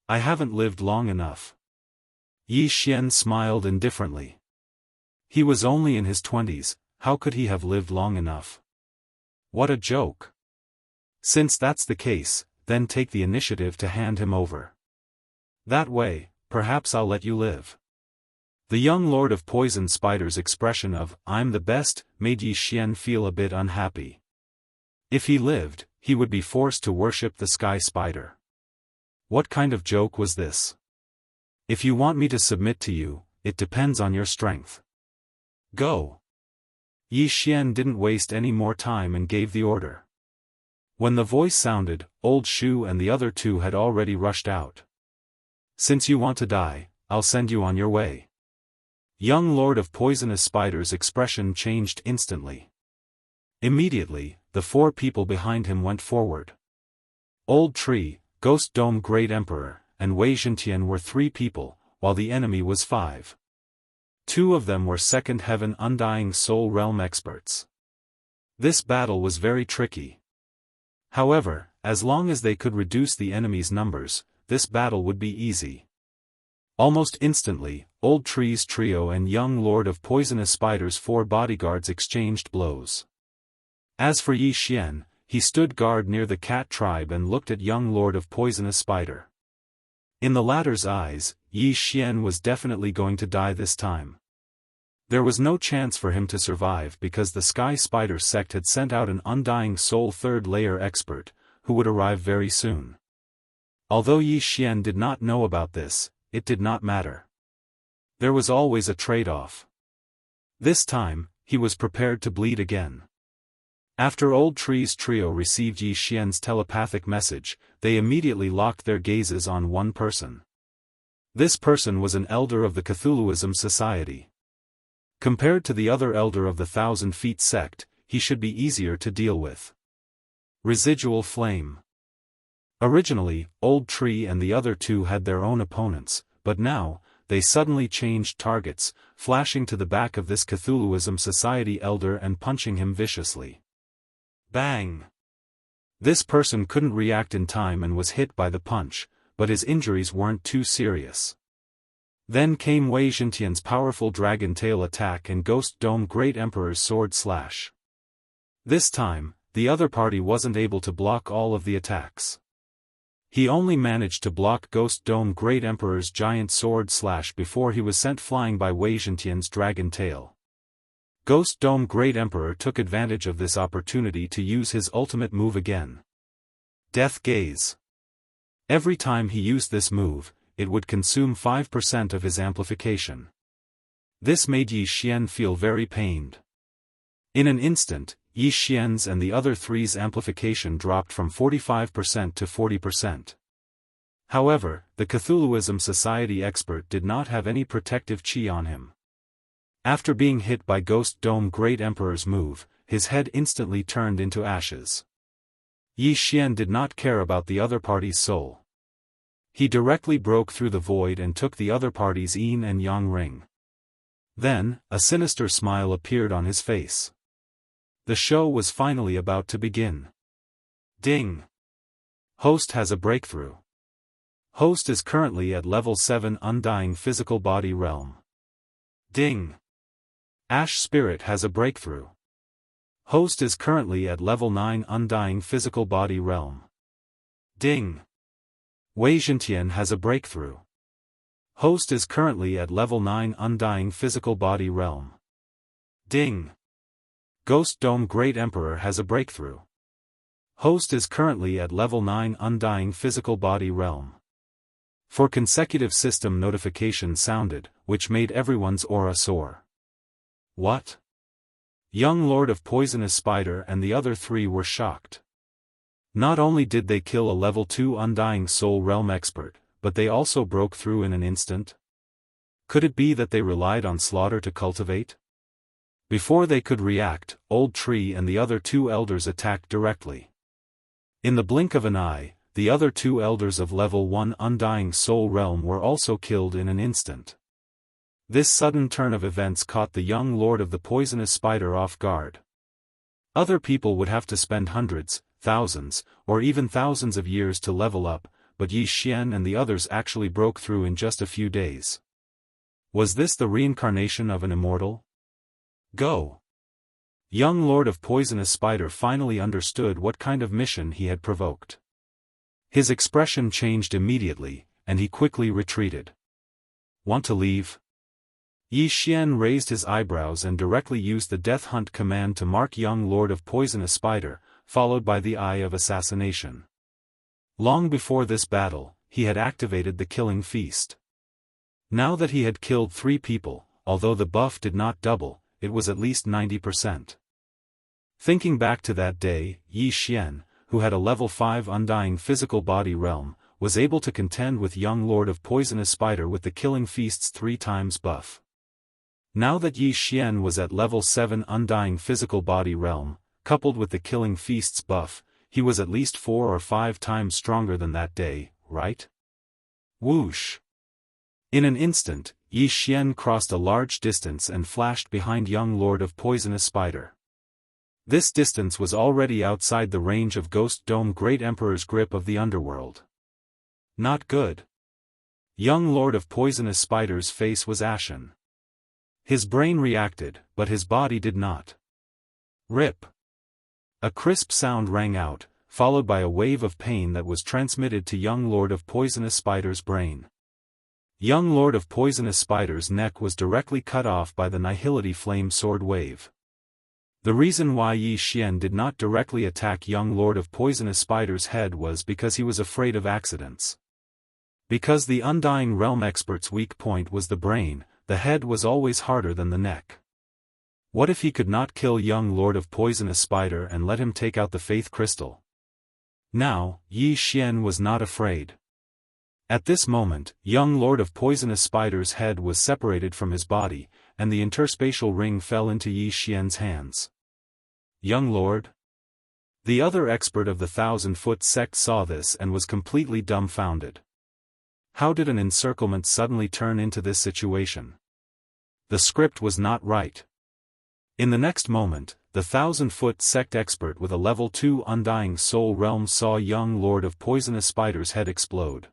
I haven't lived long enough. Yi Xian smiled indifferently. He was only in his 20s, how could he have lived long enough? What a joke. Since that's the case, then take the initiative to hand him over. That way, perhaps I'll let you live. The young Lord of Poison Spider's expression of, I'm the best, made Yi Xian feel a bit unhappy. If he lived, he would be forced to worship the Sky Spider. What kind of joke was this? If you want me to submit to you, it depends on your strength. Go. Yi Xian didn't waste any more time and gave the order. When the voice sounded, Old Shu and the other 2 had already rushed out. Since you want to die, I'll send you on your way. Young Lord of Poisonous Spider's expression changed instantly. Immediately, the 4 people behind him went forward. Old Tree, Ghost Dome Great Emperor, and Wei Zhentian were 3 people, while the enemy was 5. 2 of them were Second Heaven Undying Soul Realm experts. This battle was very tricky. However, as long as they could reduce the enemy's numbers, this battle would be easy. Almost instantly, Old Tree's trio and Young Lord of Poisonous Spider's 4 bodyguards exchanged blows. As for Yi Xian, he stood guard near the cat tribe and looked at Young Lord of Poisonous Spider. In the latter's eyes, Yi Xian was definitely going to die this time. There was no chance for him to survive because the Sky Spider sect had sent out an Undying Soul 3rd layer expert, who would arrive very soon. Although Yi Xian did not know about this, it did not matter. There was always a trade-off. This time, he was prepared to bleed again. After Old Tree's trio received Yi Xian's telepathic message, they immediately locked their gazes on one person. This person was an elder of the Cthulhuism Society. Compared to the other elder of the 1,000 Feet sect, he should be easier to deal with. Residual Flame. Originally, Old Tree and the other 2 had their own opponents, but now, they suddenly changed targets, flashing to the back of this Cthulhuism Society elder and punching him viciously. Bang! This person couldn't react in time and was hit by the punch, but his injuries weren't too serious. Then came Wei Zhentian's powerful Dragon Tail attack and Ghost Dome Great Emperor's sword slash. This time, the other party wasn't able to block all of the attacks. He only managed to block Ghost Dome Great Emperor's giant sword slash before he was sent flying by Wei Zhentian's Dragon Tail. Ghost Dome Great Emperor took advantage of this opportunity to use his ultimate move again. Death Gaze. Every time he used this move, it would consume 5% of his amplification. This made Yi Xian feel very pained. In an instant, Yi Xian's and the other 3's amplification dropped from 45% to 40%. However, the Cthulhuism Society expert did not have any protective chi on him. After being hit by Ghost Dome Great Emperor's move, his head instantly turned into ashes. Yi Xian did not care about the other party's soul. He directly broke through the void and took the other party's yin and yang ring. Then, a sinister smile appeared on his face. The show was finally about to begin. Ding! Host has a breakthrough. Host is currently at level 7 Undying Physical Body Realm. Ding! Ash Spirit has a breakthrough. Host is currently at level 9 Undying Physical Body Realm. Ding! Wei Zhentian has a breakthrough. Host is currently at level 9 Undying Physical Body Realm. Ding! Ghost Dome Great Emperor has a breakthrough. Host is currently at level 9 Undying Physical Body Realm. 4 consecutive system notifications sounded, which made everyone's aura soar. What? Young Lord of Poisonous Spider and the other 3 were shocked. Not only did they kill a level 2 Undying Soul Realm expert, but they also broke through in an instant. Could it be that they relied on slaughter to cultivate? Before they could react, Old Tree and the other 2 elders attacked directly. In the blink of an eye, the other 2 elders of level 1 Undying Soul Realm were also killed in an instant. This sudden turn of events caught the young Lord of the Poisonous Spider off guard. Other people would have to spend hundreds, thousands, or even thousands of years to level up, but Yi Xian and the others actually broke through in just a few days. Was this the reincarnation of an immortal? Go! Young Lord of Poisonous Spider finally understood what kind of mission he had provoked. His expression changed immediately, and he quickly retreated. Want to leave? Yi Xian raised his eyebrows and directly used the Death Hunt command to mark young Lord of Poisonous Spider, followed by the Eye of Assassination. Long before this battle, he had activated the Killing Feast. Now that he had killed 3 people, although the buff did not double, it was at least 90%. Thinking back to that day, Yi Xian, who had a level 5 Undying Physical Body Realm, was able to contend with young Lord of Poisonous Spider with the Killing Feast's 3 times buff. Now that Yi Xian was at level 7 Undying Physical Body Realm, coupled with the Killing Feasts buff, he was at least 4 or 5 times stronger than that day, right? Whoosh! In an instant, Yi Xian crossed a large distance and flashed behind young Lord of Poisonous Spider. This distance was already outside the range of Ghost Dome Great Emperor's grip of the underworld. Not good. Young Lord of Poisonous Spider's face was ashen. His brain reacted, but his body did not. Rip. A crisp sound rang out, followed by a wave of pain that was transmitted to young Lord of Poisonous Spider's brain. Young Lord of Poisonous Spider's neck was directly cut off by the Nihility Flame Sword Wave. The reason why Yi Xian did not directly attack young Lord of Poisonous Spider's head was because he was afraid of accidents. Because the Undying Realm expert's weak point was the brain, the head was always harder than the neck. What if he could not kill young Lord of Poisonous Spider and let him take out the Faith Crystal? Now, Yi Xian was not afraid. At this moment, young Lord of Poisonous Spider's head was separated from his body, and the interspatial ring fell into Yi Xian's hands. Young Lord? The other expert of the 1,000-foot sect saw this and was completely dumbfounded. How did an encirclement suddenly turn into this situation? The script was not right. In the next moment, the 1,000-foot sect expert with a level 2 Undying Soul Realm saw young Lord of Poisonous Spider's head explode.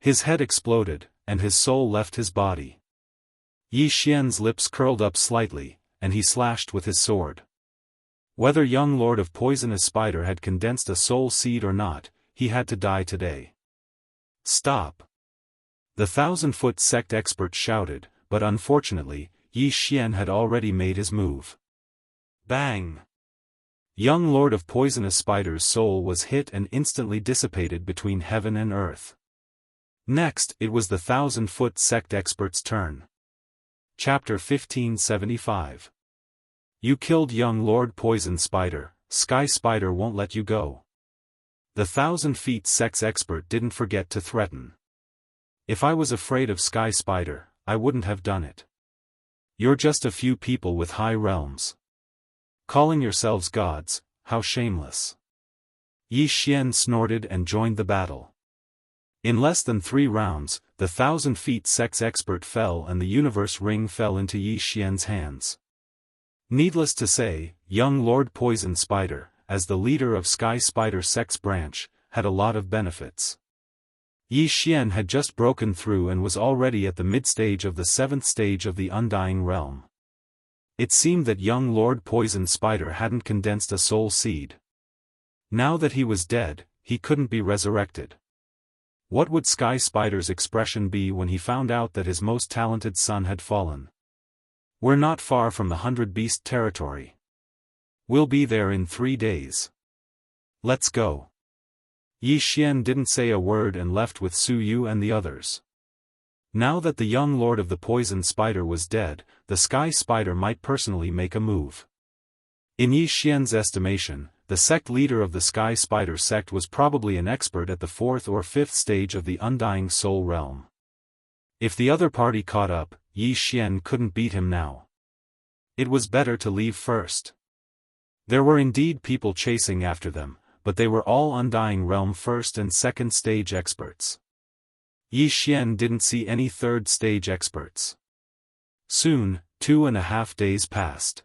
His head exploded, and his soul left his body. Yi Xian's lips curled up slightly, and he slashed with his sword. Whether young Lord of Poisonous Spider had condensed a soul seed or not, he had to die today. Stop! The 1,000-foot sect expert shouted, but unfortunately, Yi Xian had already made his move. Bang! Young Lord of Poisonous Spider's soul was hit and instantly dissipated between heaven and earth. Next, it was the 1,000-foot sect expert's turn. Chapter 1575. You killed young Lord Poison Spider, Sky Spider won't let you go. The 1,000-feet sect's expert didn't forget to threaten. If I was afraid of Sky Spider, I wouldn't have done it. You're just a few people with high realms. Calling yourselves gods, how shameless. Yi Xian snorted and joined the battle. In less than 3 rounds, the 1,000-feet sect's expert fell and the universe ring fell into Yi Xian's hands. Needless to say, young Lord Poison Spider, as the leader of Sky Spider sect's branch, had a lot of benefits. Yi Xian had just broken through and was already at the mid-stage of the 7th stage of the Undying Realm. It seemed that young Lord Poison Spider hadn't condensed a soul seed. Now that he was dead, he couldn't be resurrected. What would Sky Spider's expression be when he found out that his most talented son had fallen? We're not far from the 100-beast territory. We'll be there in 3 days. Let's go. Yi Xian didn't say a word and left with Su Yu and the others. Now that the young Lord of the Poison Spider was dead, the Sky Spider might personally make a move. In Yi Xian's estimation, the sect leader of the Sky Spider sect was probably an expert at the 4th or 5th stage of the Undying Soul Realm. If the other party caught up, Yi Xian couldn't beat him now. It was better to leave first. There were indeed people chasing after them, but they were all Undying Realm 1st and 2nd stage experts. Yi Xian didn't see any 3rd stage experts. Soon, 2.5 days passed.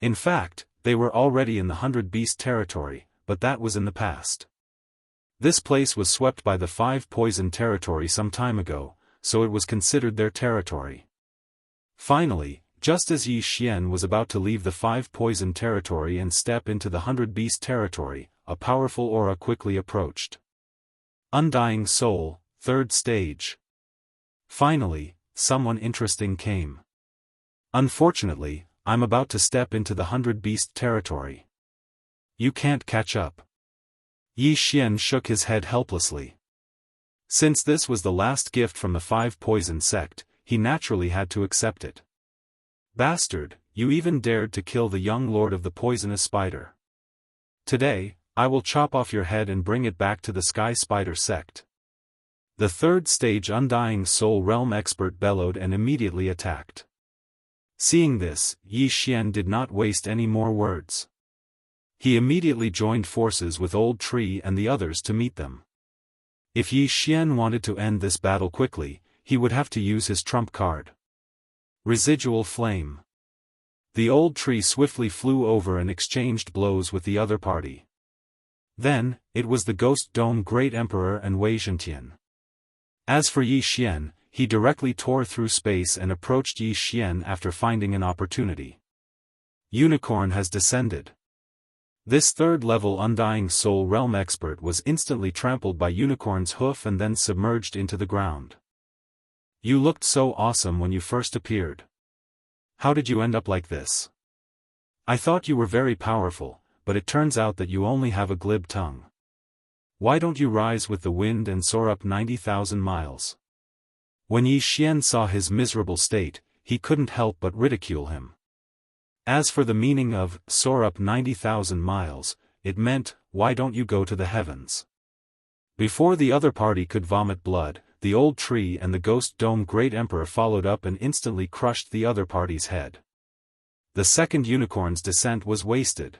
In fact, they were already in the 100-beast territory, but that was in the past. This place was swept by the 5 poison territory some time ago, so it was considered their territory. Finally, just as Yi Xian was about to leave the 5 poison territory and step into the 100-beast territory, a powerful aura quickly approached. Undying Soul, 3rd stage. Finally, someone interesting came. Unfortunately, I'm about to step into the 100-beast territory. You can't catch up. Yi Xian shook his head helplessly. Since this was the last gift from the 5 poison sect, he naturally had to accept it. Bastard, you even dared to kill the young Lord of the Poisonous Spider. Today, I will chop off your head and bring it back to the Sky Spider sect. The 3rd stage Undying Soul Realm expert bellowed and immediately attacked. Seeing this, Yi Xian did not waste any more words. He immediately joined forces with Old Tree and the others to meet them. If Yi Xian wanted to end this battle quickly, he would have to use his trump card. Residual Flame. The Old Tree swiftly flew over and exchanged blows with the other party. Then, it was the Ghost Dome Great Emperor and Wei Zhentian. As for Yi Xian, he directly tore through space and approached Yi Xian after finding an opportunity. Unicorn has descended. This third-level Undying Soul Realm expert was instantly trampled by Unicorn's hoof and then submerged into the ground. You looked so awesome when you first appeared. How did you end up like this? I thought you were very powerful, but it turns out that you only have a glib tongue. Why don't you rise with the wind and soar up 90,000 miles? When Yi Xian saw his miserable state, he couldn't help but ridicule him. As for the meaning of soar up 90,000 miles, it meant, why don't you go to the heavens? Before the other party could vomit blood, the Old Tree and the Ghost Dome Great Emperor followed up and instantly crushed the other party's head. The second unicorn's descent was wasted.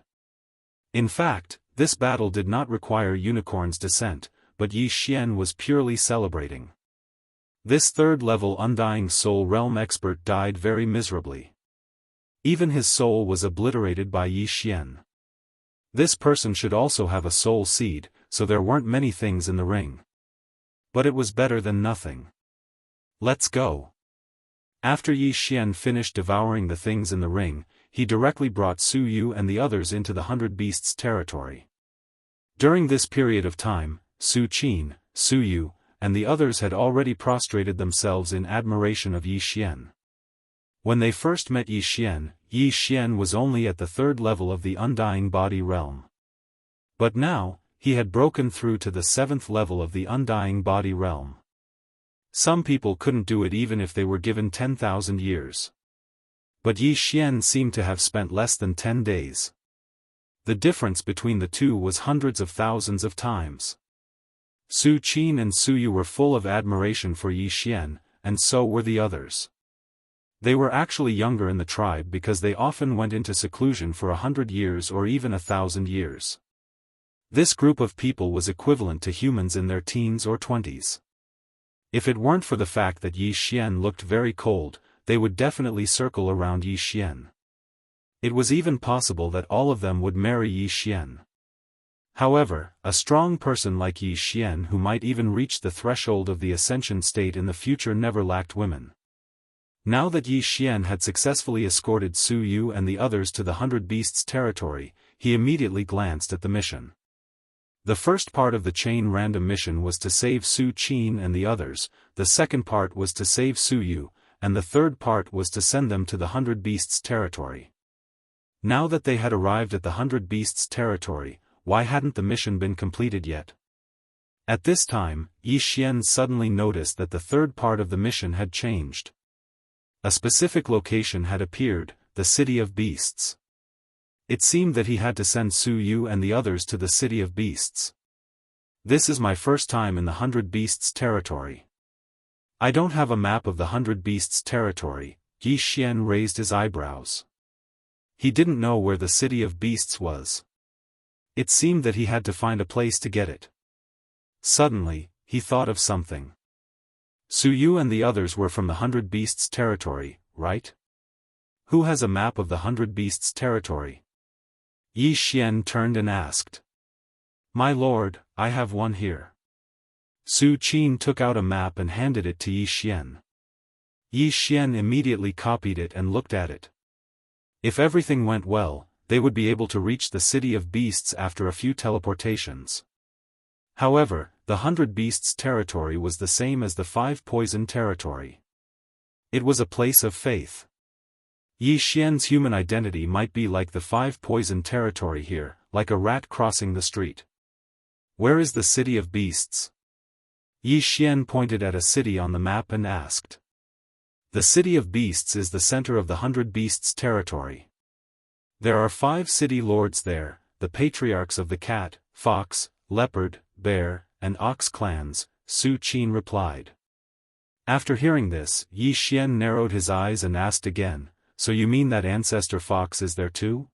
In fact, this battle did not require Unicorn's descent, but Yi Xian was purely celebrating. This third-level Undying Soul Realm expert died very miserably. Even his soul was obliterated by Yi Xian. This person should also have a soul seed, so there weren't many things in the ring. But it was better than nothing. Let's go. After Yi Xian finished devouring the things in the ring, he directly brought Su Yu and the others into the 100 Beasts territory. During this period of time, Su Qin, Su Yu, and the others had already prostrated themselves in admiration of Yi Xian. When they first met Yi Xian was only at the third level of the Undying Body Realm. But now, he had broken through to the 7th level of the Undying Body Realm. Some people couldn't do it even if they were given 10,000 years. But Yi Xian seemed to have spent less than 10 days. The difference between the two was hundreds of thousands of times. Su Qin and Su Yu were full of admiration for Yi Xian, and so were the others. They were actually younger in the tribe because they often went into seclusion for 100 years or even 1,000 years. This group of people was equivalent to humans in their teens or 20s. If it weren't for the fact that Yi Xian looked very cold, they would definitely circle around Yi Xian. It was even possible that all of them would marry Yi Xian. However, a strong person like Yi Xian who might even reach the threshold of the ascension state in the future never lacked women. Now that Yi Xian had successfully escorted Su Yu and the others to the 100 Beasts territory, he immediately glanced at the mission. The first part of the chain random mission was to save Su Qin and the others, the second part was to save Su Yu, and the third part was to send them to the 100 Beasts territory. Now that they had arrived at the 100 Beasts territory, why hadn't the mission been completed yet? At this time, Yi Xian suddenly noticed that the third part of the mission had changed. A specific location had appeared, the City of Beasts. It seemed that he had to send Su Yu and the others to the City of Beasts. This is my first time in the 100 Beasts territory. I don't have a map of the 100 Beasts territory. Yi Xian raised his eyebrows. He didn't know where the City of Beasts was. It seemed that he had to find a place to get it. Suddenly, he thought of something. Su Yu and the others were from the 100 Beasts territory, right? Who has a map of the 100 Beasts territory? Yi Xian turned and asked. My lord, I have one here. Su Qin took out a map and handed it to Yi Xian. Yi Xian immediately copied it and looked at it. If everything went well, they would be able to reach the City of Beasts after a few teleportations. However, the 100 Beasts territory was the same as the 5 Poison territory. It was a place of faith. Yi Xian's human identity might be like the 5 Poison territory here, like a rat crossing the street. Where is the City of Beasts? Yi Xian pointed at a city on the map and asked. The City of Beasts is the center of the 100 Beasts territory. There are 5 city lords there, the patriarchs of the cat, fox, leopard, bear, and ox clans, Su Qin replied. After hearing this, Yi Xian narrowed his eyes and asked again, so you mean that Ancestor Fox is there too?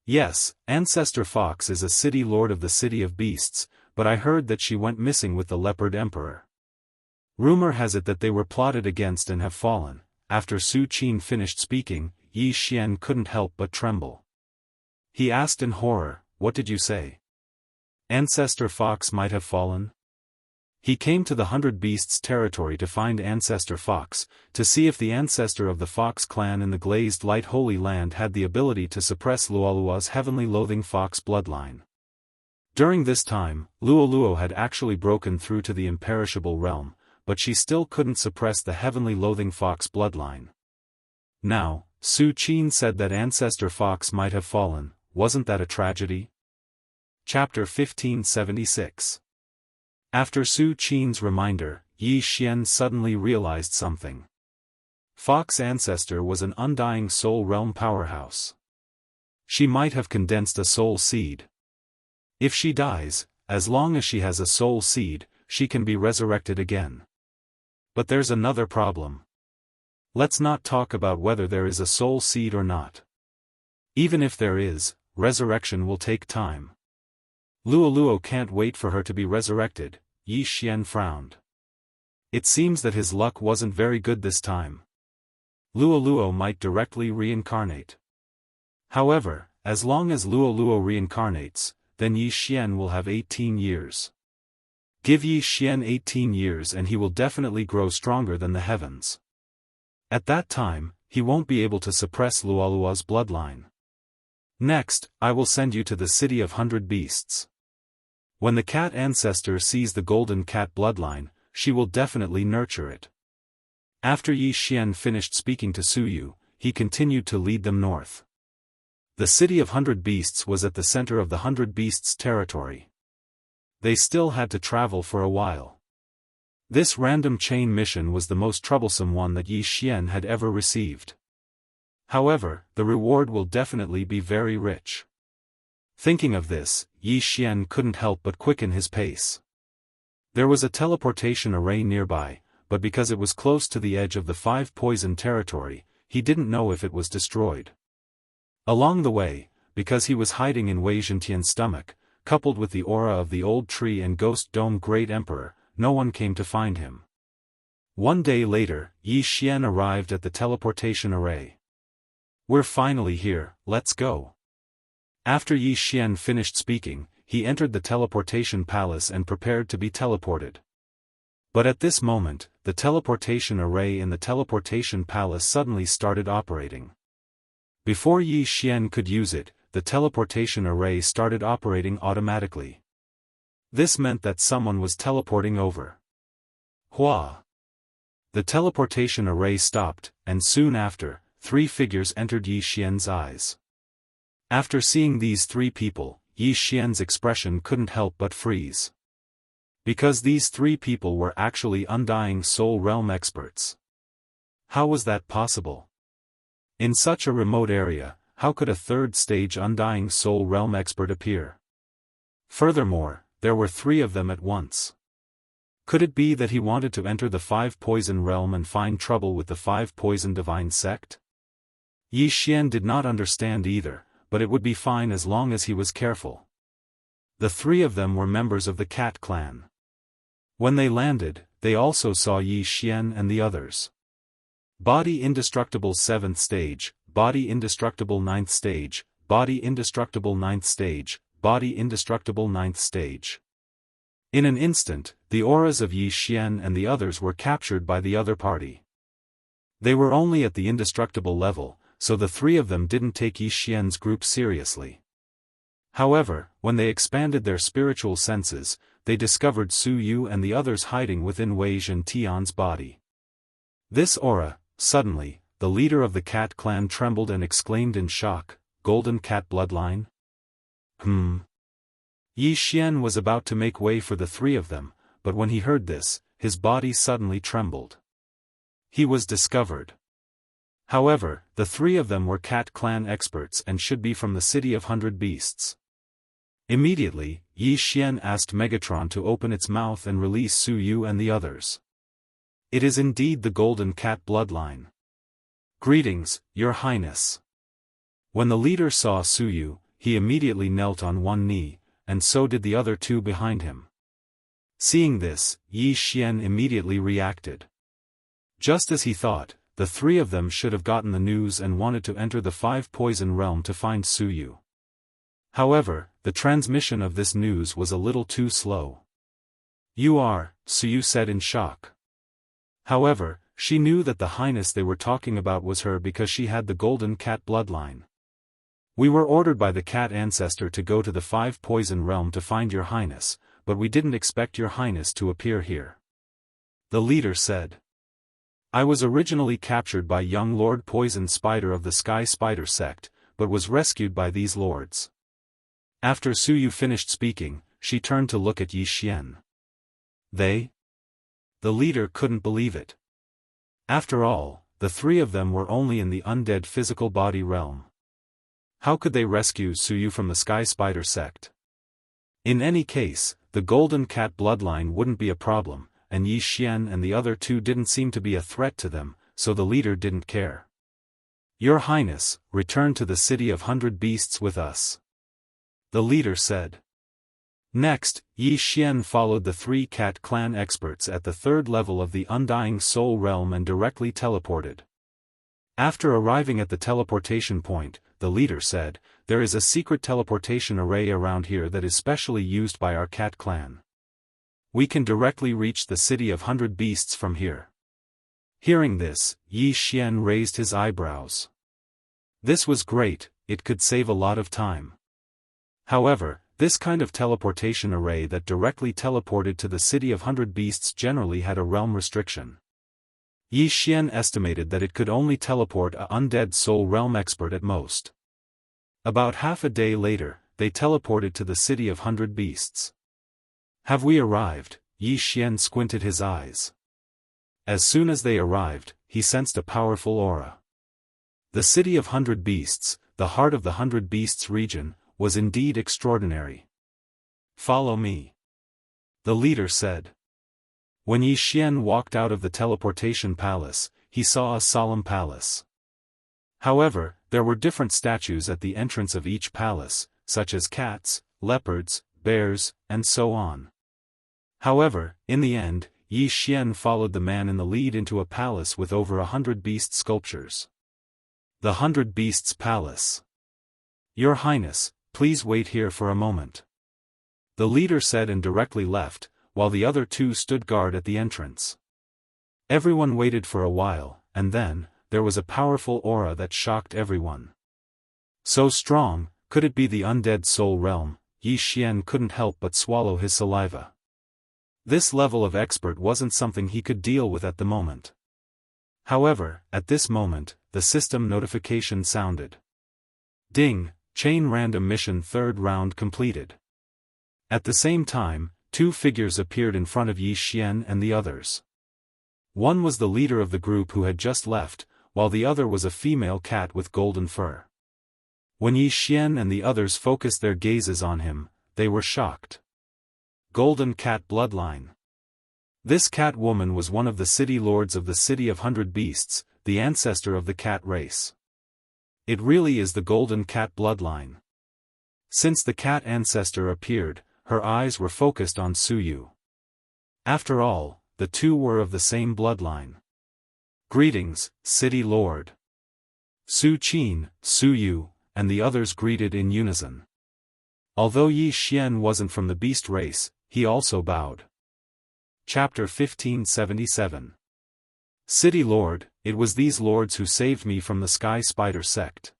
Yes, Ancestor Fox is a city lord of the City of Beasts, but I heard that she went missing with the Leopard Emperor. Rumor has it that they were plotted against and have fallen. After Su Qin finished speaking, Yi Xian couldn't help but tremble. He asked in horror, "What did you say? Ancestor Fox might have fallen?" He came to the 100 Beasts territory to find Ancestor Fox, to see if the ancestor of the Fox clan in the Glazed Light Holy Land had the ability to suppress Luoluo's heavenly loathing Fox bloodline. During this time, Luoluo had actually broken through to the imperishable realm, but she still couldn't suppress the heavenly loathing Fox bloodline. Now, Su Qin said that Ancestor Fox might have fallen. Wasn't that a tragedy? Chapter 1576. After Su Qin's reminder, Yi Xian suddenly realized something. Fox ancestor was an undying soul realm powerhouse. She might have condensed a soul seed. If she dies, as long as she has a soul seed, she can be resurrected again. But there's another problem. Let's not talk about whether there is a soul seed or not. Even if there is, resurrection will take time. Luoluo can't wait for her to be resurrected. Yi Xian frowned. It seems that his luck wasn't very good this time. Luoluo might directly reincarnate. However, as long as Luoluo reincarnates, then Yi Xian will have 18 years. Give Yi Xian 18 years and he will definitely grow stronger than the heavens. At that time, he won't be able to suppress Luoluo's bloodline. Next, I will send you to the City of 100 Beasts. When the cat ancestor sees the golden cat bloodline, she will definitely nurture it. After Yi Xian finished speaking to Su Yu, he continued to lead them north. The City of 100 Beasts was at the center of the 100 Beasts territory. They still had to travel for a while. This random chain mission was the most troublesome one that Yi Xian had ever received. However, the reward will definitely be very rich. Thinking of this, Yi Xian couldn't help but quicken his pace. There was a teleportation array nearby, but because it was close to the edge of the 5 poison territory, he didn't know if it was destroyed. Along the way, because he was hiding in Wei Zhentian's stomach, coupled with the aura of the old tree and ghost dome Great Emperor, no one came to find him. One day later, Yi Xian arrived at the teleportation array. "We're finally here, let's go." After Yi Xian finished speaking, he entered the teleportation palace and prepared to be teleported. But at this moment, the teleportation array in the teleportation palace suddenly started operating. Before Yi Xian could use it, the teleportation array started operating automatically. This meant that someone was teleporting over. Hua! The teleportation array stopped, and soon after, 3 figures entered Yi Xian's eyes. After seeing these 3 people, Yi Xian's expression couldn't help but freeze. Because these 3 people were actually undying soul realm experts. How was that possible? In such a remote area, how could a 3rd stage undying soul realm expert appear? Furthermore, there were 3 of them at once. Could it be that he wanted to enter the 5 poison realm and find trouble with the 5 poison divine sect? Yi Xian did not understand either, but it would be fine as long as he was careful. The 3 of them were members of the Cat clan. When they landed, they also saw Yi Xian and the others. Body indestructible 7th stage, body indestructible 9th stage, body indestructible 9th stage, body indestructible 9th stage. In an instant, the auras of Yi Xian and the others were captured by the other party. They were only at the indestructible level, so the 3 of them didn't take Yi Xian's group seriously. However, when they expanded their spiritual senses, they discovered Su Yu and the others hiding within Wei Zhentian's body. This aura, suddenly, the leader of the Cat clan trembled and exclaimed in shock, "Golden Cat bloodline?" Yi Xian was about to make way for the 3 of them, but when he heard this, his body suddenly trembled. He was discovered. However, the 3 of them were Cat clan experts and should be from the City of 100 Beasts. Immediately, Yi Xian asked Megatron to open its mouth and release Su Yu and the others. It is indeed the Golden Cat bloodline. Greetings, Your Highness. When the leader saw Suyu, he immediately knelt on one knee, and so did the other two behind him. Seeing this, Yi Xian immediately reacted. Just as he thought, the three of them should have gotten the news and wanted to enter the five poison realm to find Suyu. However, the transmission of this news was a little too slow. You are, Suyu said in shock. However, she knew that the highness they were talking about was her because she had the golden cat bloodline. We were ordered by the cat ancestor to go to the five poison realm to find your highness, but we didn't expect your highness to appear here. The leader said. I was originally captured by young Lord Poison Spider of the Sky Spider sect, but was rescued by these lords. After Suyu finished speaking, she turned to look at Yi Xian. They? The leader couldn't believe it. After all, the three of them were only in the undead physical body realm. How could they rescue Suyu from the Sky Spider sect? In any case, the Golden Cat bloodline wouldn't be a problem, and Yi Xian and the other two didn't seem to be a threat to them, so the leader didn't care. Your Highness, return to the City of 100 Beasts with us. The leader said. Next, Yi Xian followed the three cat clan experts at the third level of the Undying Soul Realm and directly teleported. After arriving at the teleportation point, the leader said, there is a secret teleportation array around here that is specially used by our cat clan. We can directly reach the City of 100 Beasts from here. Hearing this, Yi Xian raised his eyebrows. This was great, it could save a lot of time. However, this kind of teleportation array that directly teleported to the City of 100 Beasts generally had a realm restriction. Yi Xian estimated that it could only teleport a undead soul realm expert at most. About half a day later, they teleported to the City of 100 Beasts. Have we arrived? Yi Xian squinted his eyes. As soon as they arrived, he sensed a powerful aura. The City of 100 Beasts, the heart of the 100 Beasts region, was indeed extraordinary. Follow me. The leader said. When Yi Xian walked out of the teleportation palace, he saw a solemn palace. However, there were different statues at the entrance of each palace, such as cats, leopards, bears, and so on. However, in the end, Yi Xian followed the man in the lead into a palace with over 100 beast sculptures. The 100 Beasts Palace. Your Highness, please wait here for a moment. The leader said and directly left, while the other two stood guard at the entrance. Everyone waited for a while, and then, there was a powerful aura that shocked everyone. So strong, could it be the undead soul realm? Yi Xian couldn't help but swallow his saliva. This level of expert wasn't something he could deal with at the moment. However, at this moment, the system notification sounded. Ding, chain random mission third round completed. At the same time, two figures appeared in front of Yi Xian and the others. One was the leader of the group who had just left, while the other was a female cat with golden fur. When Yi Xian and the others focused their gazes on him, they were shocked. Golden Cat Bloodline. This cat woman was one of the city lords of the City of 100 Beasts, the ancestor of the cat race. It really is the Golden Cat Bloodline. Since the cat ancestor appeared, her eyes were focused on Suyu. After all, the two were of the same bloodline. Greetings, City Lord. Su Qin, Suyu, and the others greeted in unison. Although Yi Xian wasn't from the beast race, he also bowed. Chapter 1577. City Lord, it was these lords who saved me from the Sky Spider sect.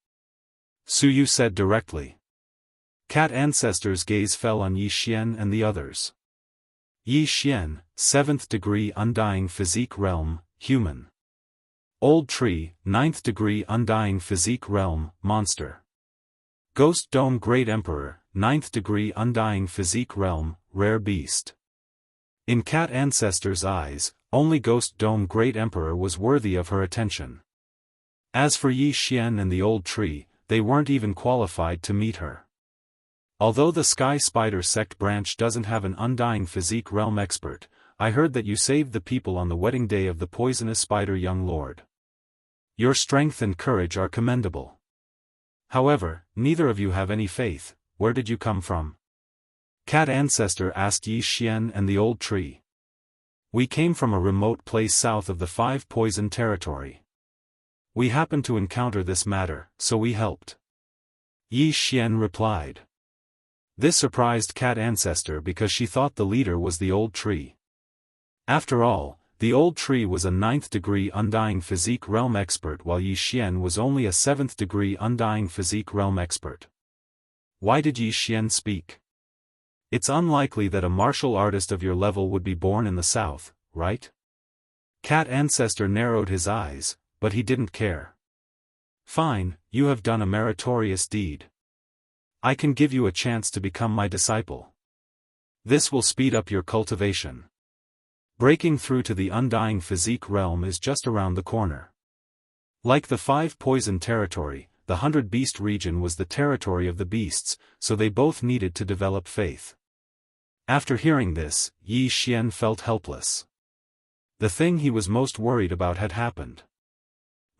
Suyu said directly. Cat ancestors' gaze fell on Yi Xian and the others. Yi Xian, 7th degree Undying Physique Realm, Human. Old Tree, 9th degree Undying Physique Realm, Monster. Ghost Dome Great Emperor, 9th degree Undying Physique Realm, Rare Beast. In cat ancestors' eyes, only Ghost Dome Great Emperor was worthy of her attention. As for Yi Xian and the Old Tree, they weren't even qualified to meet her. Although the Sky Spider sect branch doesn't have an Undying Physique Realm expert, I heard that you saved the people on the wedding day of the poisonous spider young lord. Your strength and courage are commendable. However, neither of you have any faith. Where did you come from? Cat ancestor asked Yi Xian and the old tree. We came from a remote place south of the Five Poison territory. We happened to encounter this matter, so we helped. Yi Xian replied. This surprised Cat ancestor because she thought the leader was the old tree. After all, the old tree was a 9th degree Undying Physique Realm expert while Yi Xian was only a 7th degree Undying Physique Realm expert. Why did Yi Xian speak? It's unlikely that a martial artist of your level would be born in the south, right? Cat ancestor narrowed his eyes, but he didn't care. Fine, you have done a meritorious deed. I can give you a chance to become my disciple. This will speed up your cultivation. Breaking through to the Undying Physique realm is just around the corner. Like the Five Poison territory, the 100 Beast region was the territory of the beasts, so they both needed to develop faith. After hearing this, Yi Xian felt helpless. The thing he was most worried about had happened.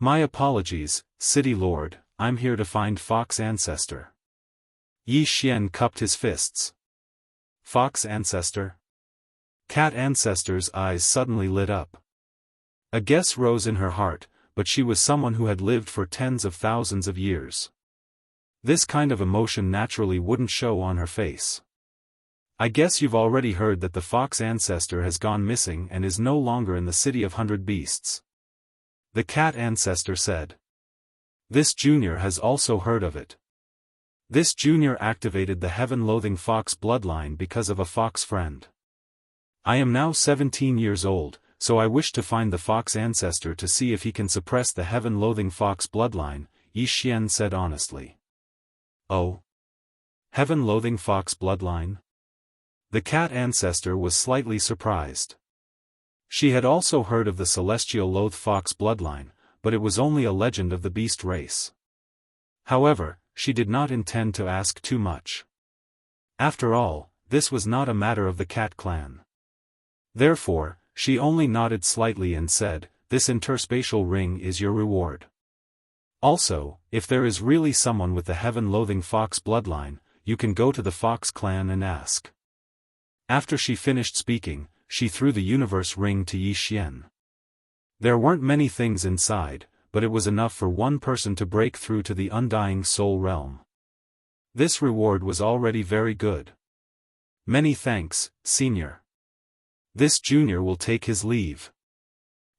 My apologies, City Lord, I'm here to find Fox Ancestor. Yi Xian cupped his fists. Fox Ancestor? Cat Ancestor's eyes suddenly lit up. A guess rose in her heart, but she was someone who had lived for tens of thousands of years. This kind of emotion naturally wouldn't show on her face. I guess you've already heard that the Fox Ancestor has gone missing and is no longer in the City of 100 Beasts. The Cat Ancestor said. This junior has also heard of it. This junior activated the heaven-loathing fox bloodline because of a fox friend. I am now 17 years old, so I wish to find the Fox Ancestor to see if he can suppress the heaven-loathing fox bloodline, Yi Xian said honestly. Oh? Heaven-loathing fox bloodline? The Cat Ancestor was slightly surprised. She had also heard of the celestial loathe fox bloodline, but it was only a legend of the beast race. However, she did not intend to ask too much. After all, this was not a matter of the Cat clan. Therefore, she only nodded slightly and said, this interspatial ring is your reward. Also, if there is really someone with the heaven-loathing fox bloodline, you can go to the Fox clan and ask. After she finished speaking, she threw the universe ring to Yi Xian. There weren't many things inside, but it was enough for one person to break through to the Undying Soul realm. This reward was already very good. Many thanks, Senior. This junior will take his leave.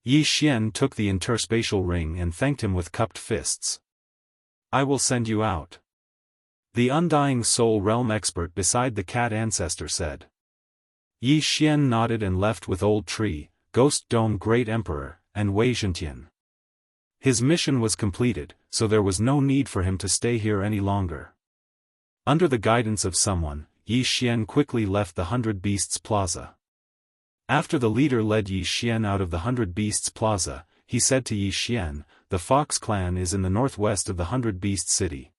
Yi Xian took the interspatial ring and thanked him with cupped fists. I will send you out. The Undying Soul realm expert beside the Cat Ancestor said. Yi Xian nodded and left with Old Tree, Ghost Dome Great Emperor, and Wei Zhentian. His mission was completed, so there was no need for him to stay here any longer. Under the guidance of someone, Yi Xian quickly left the 100 Beasts Plaza. After the leader led Yi Xian out of the 100 Beasts Plaza, he said to Yi Xian, the Fox clan is in the northwest of the 100 Beast City.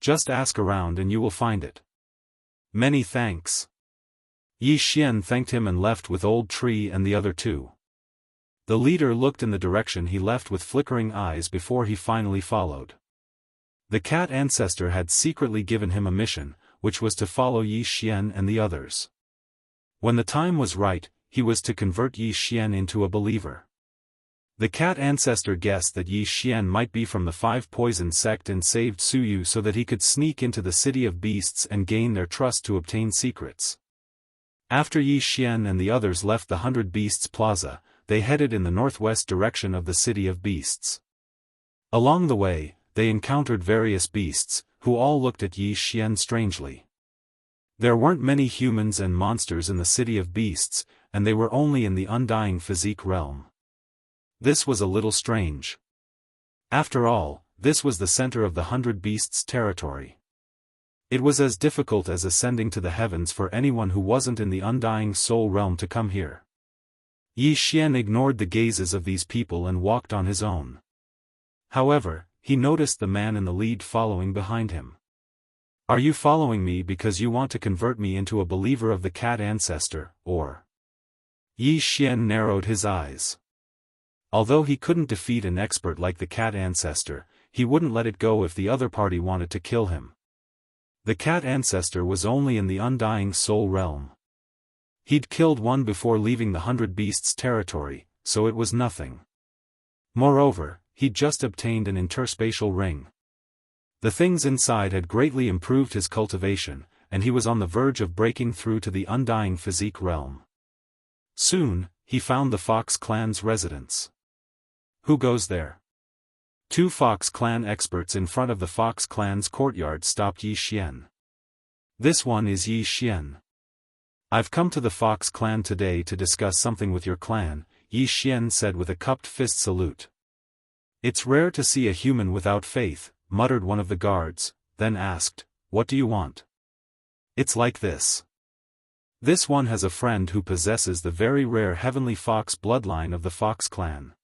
Just ask around and you will find it. Many thanks. Yi Xian thanked him and left with Old Tree and the other two. The leader looked in the direction he left with flickering eyes before he finally followed. The Cat Ancestor had secretly given him a mission, which was to follow Yi Xian and the others. When the time was right, he was to convert Yi Xian into a believer. The Cat Ancestor guessed that Yi Xian might be from the Five Poison sect and saved Suyu so that he could sneak into the City of Beasts and gain their trust to obtain secrets. After Yi Xian and the others left the 100 Beasts Plaza, they headed in the northwest direction of the City of Beasts. Along the way, they encountered various beasts, who all looked at Yi Xian strangely. There weren't many humans and monsters in the City of Beasts, and they were only in the Undying Physique realm. This was a little strange. After all, this was the center of the 100 Beasts territory. It was as difficult as ascending to the heavens for anyone who wasn't in the Undying Soul realm to come here. Yi Xian ignored the gazes of these people and walked on his own. However, he noticed the man in the lead following behind him. Are you following me because you want to convert me into a believer of the Cat Ancestor, or? Yi Xian narrowed his eyes. Although he couldn't defeat an expert like the cat ancestor, he wouldn't let it go if the other party wanted to kill him. The cat ancestor was only in the undying soul realm. He'd killed one before leaving the 100 Beasts territory, so it was nothing. Moreover, he'd just obtained an interspatial ring. The things inside had greatly improved his cultivation, and he was on the verge of breaking through to the undying physique realm. Soon, he found the Fox clan's residence. Who goes there? 2 Fox clan experts in front of the Fox clan's courtyard stopped Yi Xian. This one is Yi Xian. I've come to the Fox clan today to discuss something with your clan, Yi Xian said with a cupped fist salute. It's rare to see a human without faith, muttered one of the guards, then asked, what do you want? It's like this. This one has a friend who possesses the very rare heavenly fox bloodline of the Fox clan.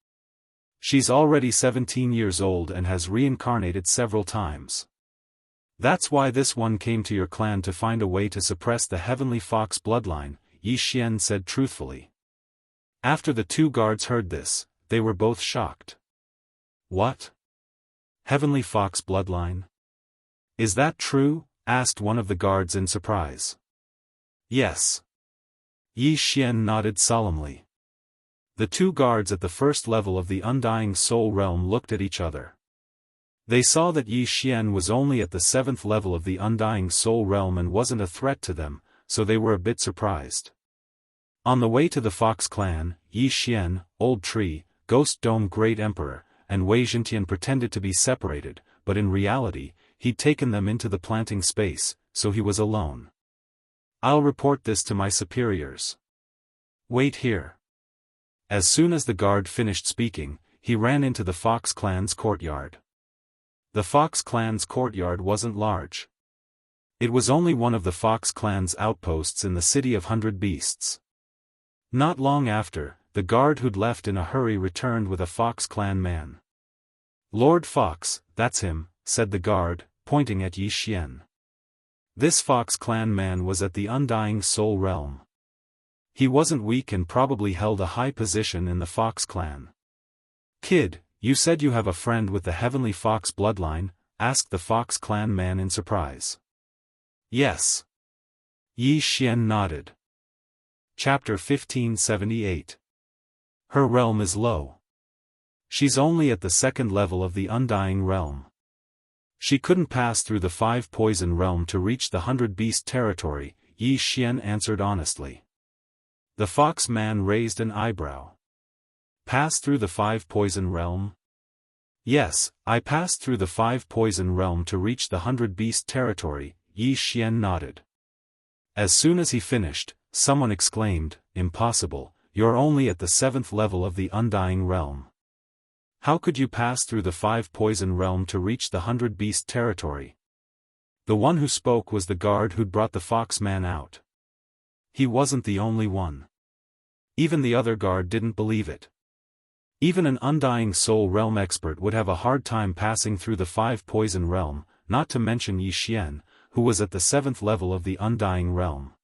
She's already 17 years old and has reincarnated several times. That's why this one came to your clan to find a way to suppress the heavenly fox bloodline, Yi Xian said truthfully. After the 2 guards heard this, they were both shocked. What? Heavenly fox bloodline? Is that true? Asked one of the guards in surprise. Yes. Yi Xian nodded solemnly. The 2 guards at the first level of the undying soul realm looked at each other. They saw that Yi Xian was only at the 7th level of the undying soul realm and wasn't a threat to them, so they were a bit surprised. On the way to the Fox clan, Yi Xian, Old Tree, Ghost Dome Great Emperor, and Wei Zhentian pretended to be separated, but in reality, he'd taken them into the planting space, so he was alone. I'll report this to my superiors. Wait here. As soon as the guard finished speaking, he ran into the Fox clan's courtyard. The Fox clan's courtyard wasn't large. It was only one of the Fox clan's outposts in the city of 100 Beasts. Not long after, the guard who'd left in a hurry returned with a Fox clan man. Lord Fox, that's him, said the guard, pointing at Yi Xian. This Fox clan man was at the undying soul realm. He wasn't weak and probably held a high position in the Fox clan. Kid, you said you have a friend with the heavenly fox bloodline? Asked the Fox clan man in surprise. Yes. Yi Xian nodded. Chapter 1578. Her realm is low. She's only at the 2nd level of the undying realm. She couldn't pass through the 5 poison realm to reach the 100 Beast territory, Yi Xian answered honestly. The Fox man raised an eyebrow. Pass through the 5 poison realm? Yes, I passed through the 5 poison realm to reach the 100 Beast territory, Yi Xian nodded. As soon as he finished, someone exclaimed, impossible, you're only at the 7th level of the undying realm. How could you pass through the 5 poison realm to reach the 100 Beast territory? The one who spoke was the guard who'd brought the Fox man out. He wasn't the only one. Even the other guard didn't believe it. Even an undying soul realm expert would have a hard time passing through the 5 poison realm, not to mention Yi Xian, who was at the 7th level of the undying realm.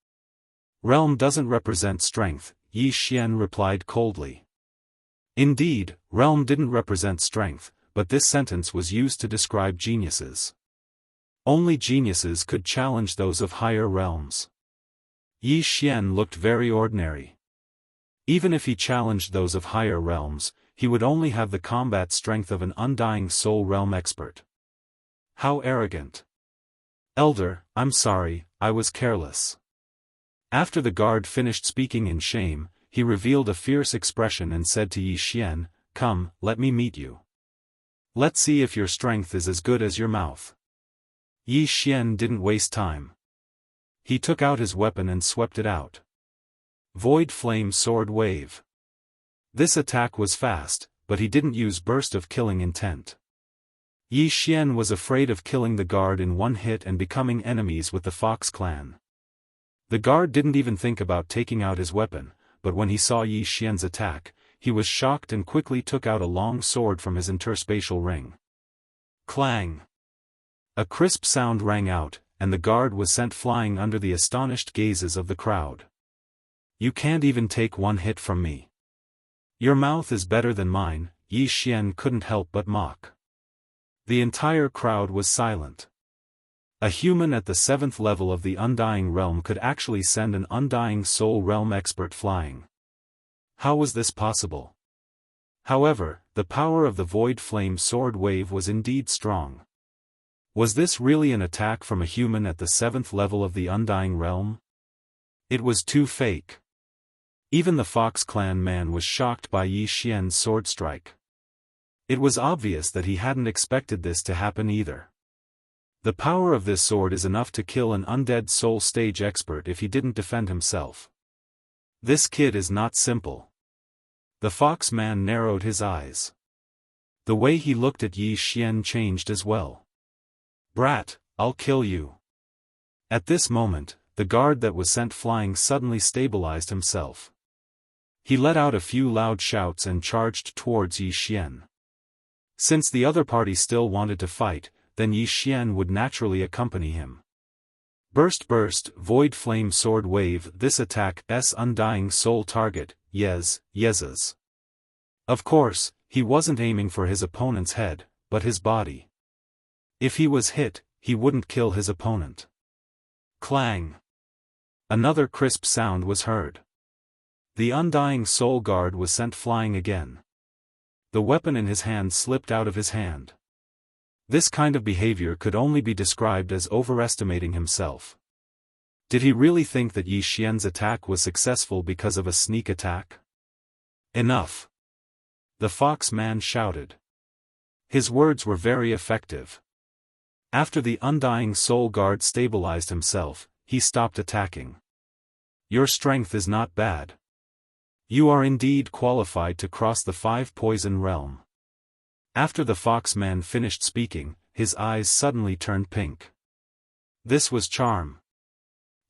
Realm doesn't represent strength, Yi Xian replied coldly. Indeed, realm didn't represent strength, but this sentence was used to describe geniuses. Only geniuses could challenge those of higher realms. Yi Xian looked very ordinary. Even if he challenged those of higher realms, he would only have the combat strength of an undying soul realm expert. How arrogant. Elder, I'm sorry, I was careless. After the guard finished speaking in shame, he revealed a fierce expression and said to Yi Xian, come, let me meet you. Let's see if your strength is as good as your mouth. Yi Xian didn't waste time. He took out his weapon and swept it out. Void Flame Sword Wave. This attack was fast, but he didn't use burst of killing intent. Yi Xian was afraid of killing the guard in one hit and becoming enemies with the Fox clan. The guard didn't even think about taking out his weapon, but when he saw Yi Xian's attack, he was shocked and quickly took out a long sword from his interspatial ring. Clang! A crisp sound rang out, and the guard was sent flying under the astonished gazes of the crowd. You can't even take one hit from me. Your mouth is better than mine, Yi Xian couldn't help but mock. The entire crowd was silent. A human at the 7th level of the Undying Realm could actually send an Undying Soul Realm expert flying. How was this possible? However, the power of the Void Flame Sword Wave was indeed strong. Was this really an attack from a human at the 7th level of the Undying Realm? It was too fake. Even the Fox Clan man was shocked by Yi Xian's sword strike. It was obvious that he hadn't expected this to happen either. The power of this sword is enough to kill an undead soul stage expert if he didn't defend himself. This kid is not simple. The Fox man narrowed his eyes. The way he looked at Yi Xian changed as well. Brat, I'll kill you. At this moment, the guard that was sent flying suddenly stabilized himself. He let out a few loud shouts and charged towards Yi Xian. Since the other party still wanted to fight, then Yi Xian would naturally accompany him. Burst, Void Flame Sword Wave. This attack's Undying Soul target, Yez's. Of course, he wasn't aiming for his opponent's head, but his body. If he was hit, he wouldn't kill his opponent. Clang! Another crisp sound was heard. The Undying Soul Guard was sent flying again. The weapon in his hand slipped out of his hand. This kind of behavior could only be described as overestimating himself. Did he really think that Yi Xian's attack was successful because of a sneak attack? Enough! The Fox man shouted. His words were very effective. After the Undying Soul Guard stabilized himself, he stopped attacking. Your strength is not bad. You are indeed qualified to cross the 5-poison realm. After the Fox man finished speaking, his eyes suddenly turned pink. This was charm.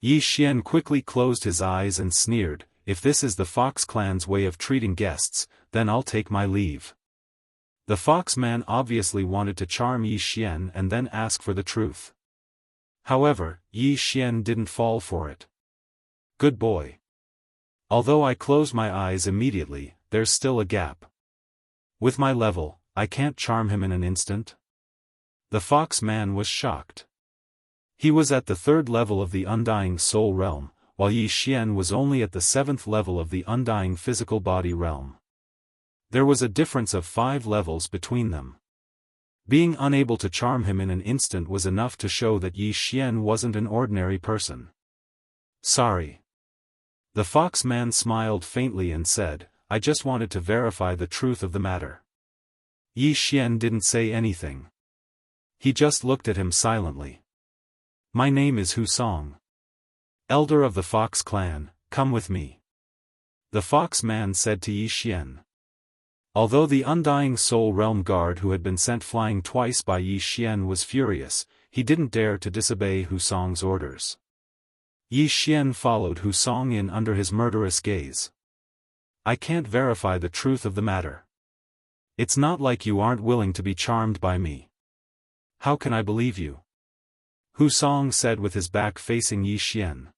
Yi Xian quickly closed his eyes and sneered, if this is the Fox clan's way of treating guests, then I'll take my leave. The Fox man obviously wanted to charm Yi Xian and then ask for the truth. However, Yi Xian didn't fall for it. Good boy. Although I close my eyes immediately, there's still a gap. With my level, I can't charm him in an instant? The Fox man was shocked. He was at the 3rd level of the Undying Soul Realm, while Yi Xian was only at the 7th level of the Undying Physical Body Realm. There was a difference of 5 levels between them. Being unable to charm him in an instant was enough to show that Yi Xian wasn't an ordinary person. Sorry. The Fox man smiled faintly and said, I just wanted to verify the truth of the matter. Yi Xian didn't say anything. He just looked at him silently. My name is Husong. Elder of the Fox clan, come with me. The Fox man said to Yi Xian. Although the Undying Soul Realm Guard who had been sent flying twice by Yi Xian was furious, he didn't dare to disobey Husong's orders. Yi Xian followed Husong in under his murderous gaze. I can't verify the truth of the matter. It's not like you aren't willing to be charmed by me. How can I believe you? Husong said with his back facing Yi Xian.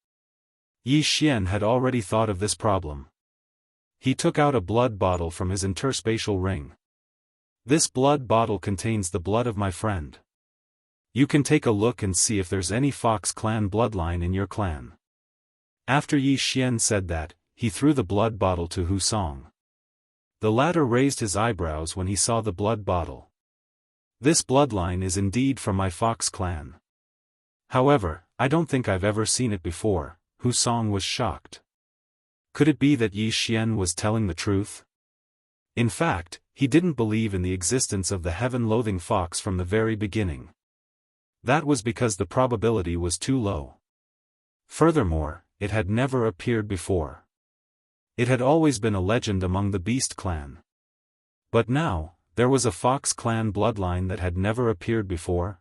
Yi Xian had already thought of this problem. He took out a blood bottle from his interspatial ring. This blood bottle contains the blood of my friend. You can take a look and see if there's any Fox clan bloodline in your clan. After Yi Xian said that, he threw the blood bottle to Husong. The latter raised his eyebrows when he saw the blood bottle. This bloodline is indeed from my Fox clan. However, I don't think I've ever seen it before. Husong was shocked. Could it be that Yi Xian was telling the truth? In fact, he didn't believe in the existence of the heaven-loathing fox from the very beginning. That was because the probability was too low. Furthermore, it had never appeared before. It had always been a legend among the Beast clan. But now, there was a Fox clan bloodline that had never appeared before.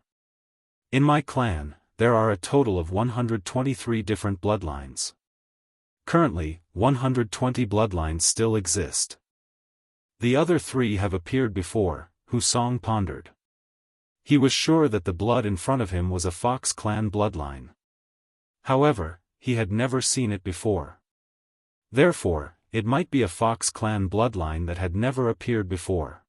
In my clan, there are a total of 123 different bloodlines. Currently, 120 bloodlines still exist. The other 3 have appeared before, Husong pondered. He was sure that the blood in front of him was a Fox clan bloodline. However, he had never seen it before. Therefore, it might be a Fox clan bloodline that had never appeared before.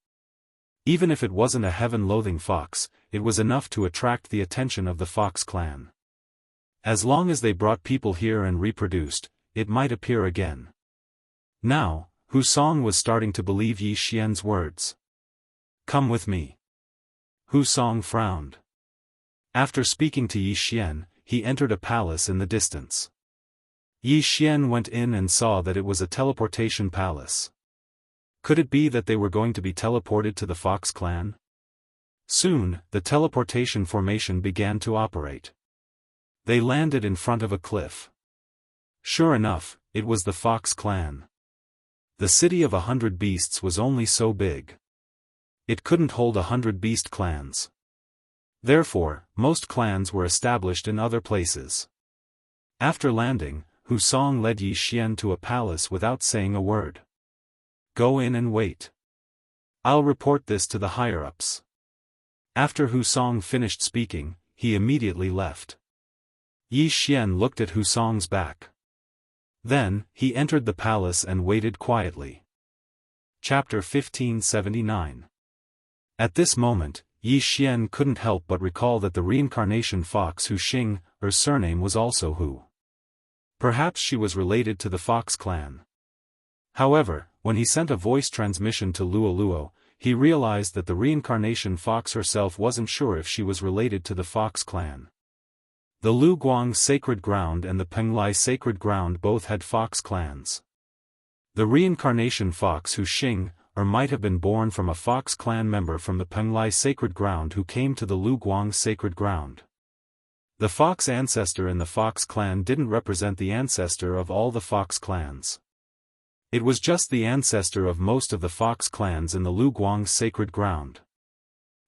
Even if it wasn't a heaven-loathing fox, it was enough to attract the attention of the Fox clan. As long as they brought people here and reproduced, it might appear again. Now, Hu Song was starting to believe Yi Xian's words. "Come with me." Hu Song frowned. After speaking to Yi Xian, he entered a palace in the distance. Yi Xian went in and saw that it was a teleportation palace. Could it be that they were going to be teleported to the Fox clan? Soon, the teleportation formation began to operate. They landed in front of a cliff. Sure enough, it was the Fox clan. The city of 100 beasts was only so big. It couldn't hold 100 beast clans. Therefore, most clans were established in other places. After landing, Hu Song led Yi Xian to a palace without saying a word. "Go in and wait. I'll report this to the higher-ups." After Hu Song finished speaking, he immediately left. Yi Xian looked at Hu Song's back. Then, he entered the palace and waited quietly. Chapter 1579. At this moment, Yi Xian couldn't help but recall that the reincarnation fox Hu Xing, her surname was also Hu. Perhaps she was related to the Fox clan. However, when he sent a voice transmission to Luo, he realized that the reincarnation fox herself wasn't sure if she was related to the Fox clan. The Lu Guang Sacred Ground and the Penglai Sacred Ground both had Fox clans. The reincarnation fox Hu Xing, or might have been born from a Fox clan member from the Penglai Sacred Ground who came to the Lu Guang Sacred Ground. The Fox ancestor in the Fox clan didn't represent the ancestor of all the Fox clans. It was just the ancestor of most of the Fox clans in the Lu Guang Sacred Ground.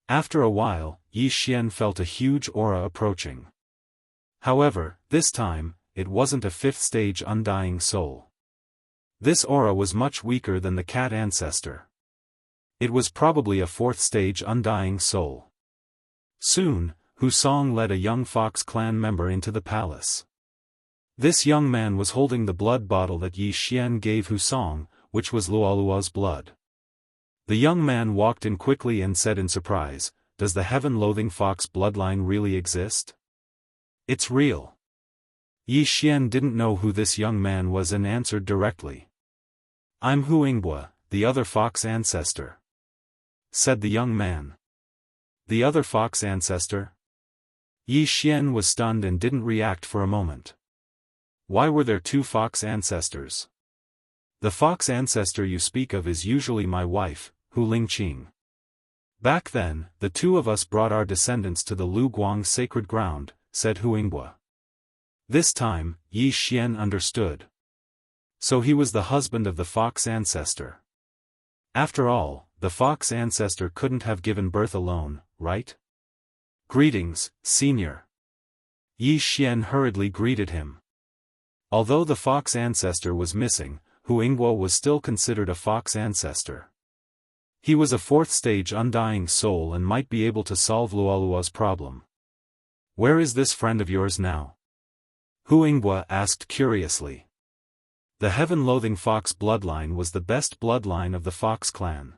After a while, Yi Xian felt a huge aura approaching. However, this time, it wasn't a fifth-stage undying soul. This aura was much weaker than the cat ancestor. It was probably a fourth-stage undying soul. Soon, Hu Song led a young Fox clan member into the palace. This young man was holding the blood bottle that Yi Xian gave Hu Song, which was Luo's blood. The young man walked in quickly and said in surprise, "Does the heaven-loathing fox bloodline really exist?" "It's real." Yi Xian didn't know who this young man was and answered directly. "I'm Hu Yingbua, the other Fox ancestor," said the young man. "The other Fox ancestor?" Yi Xian was stunned and didn't react for a moment. Why were there two Fox ancestors? "The Fox ancestor you speak of is usually my wife, Hu Lingqing. Back then, the two of us brought our descendants to the Lu Guang Sacred Ground," said Hu Yingbua. This time, Yi Xian understood. So he was the husband of the Fox ancestor. After all, the Fox ancestor couldn't have given birth alone, right? "Greetings, senior." Yi Xian hurriedly greeted him. Although the Fox ancestor was missing, Hu Yingbua was still considered a Fox ancestor. He was a fourth-stage undying soul and might be able to solve Luo's problem. "Where is this friend of yours now?" Hu Yingbua asked curiously. The heaven-loathing Fox bloodline was the best bloodline of the Fox clan.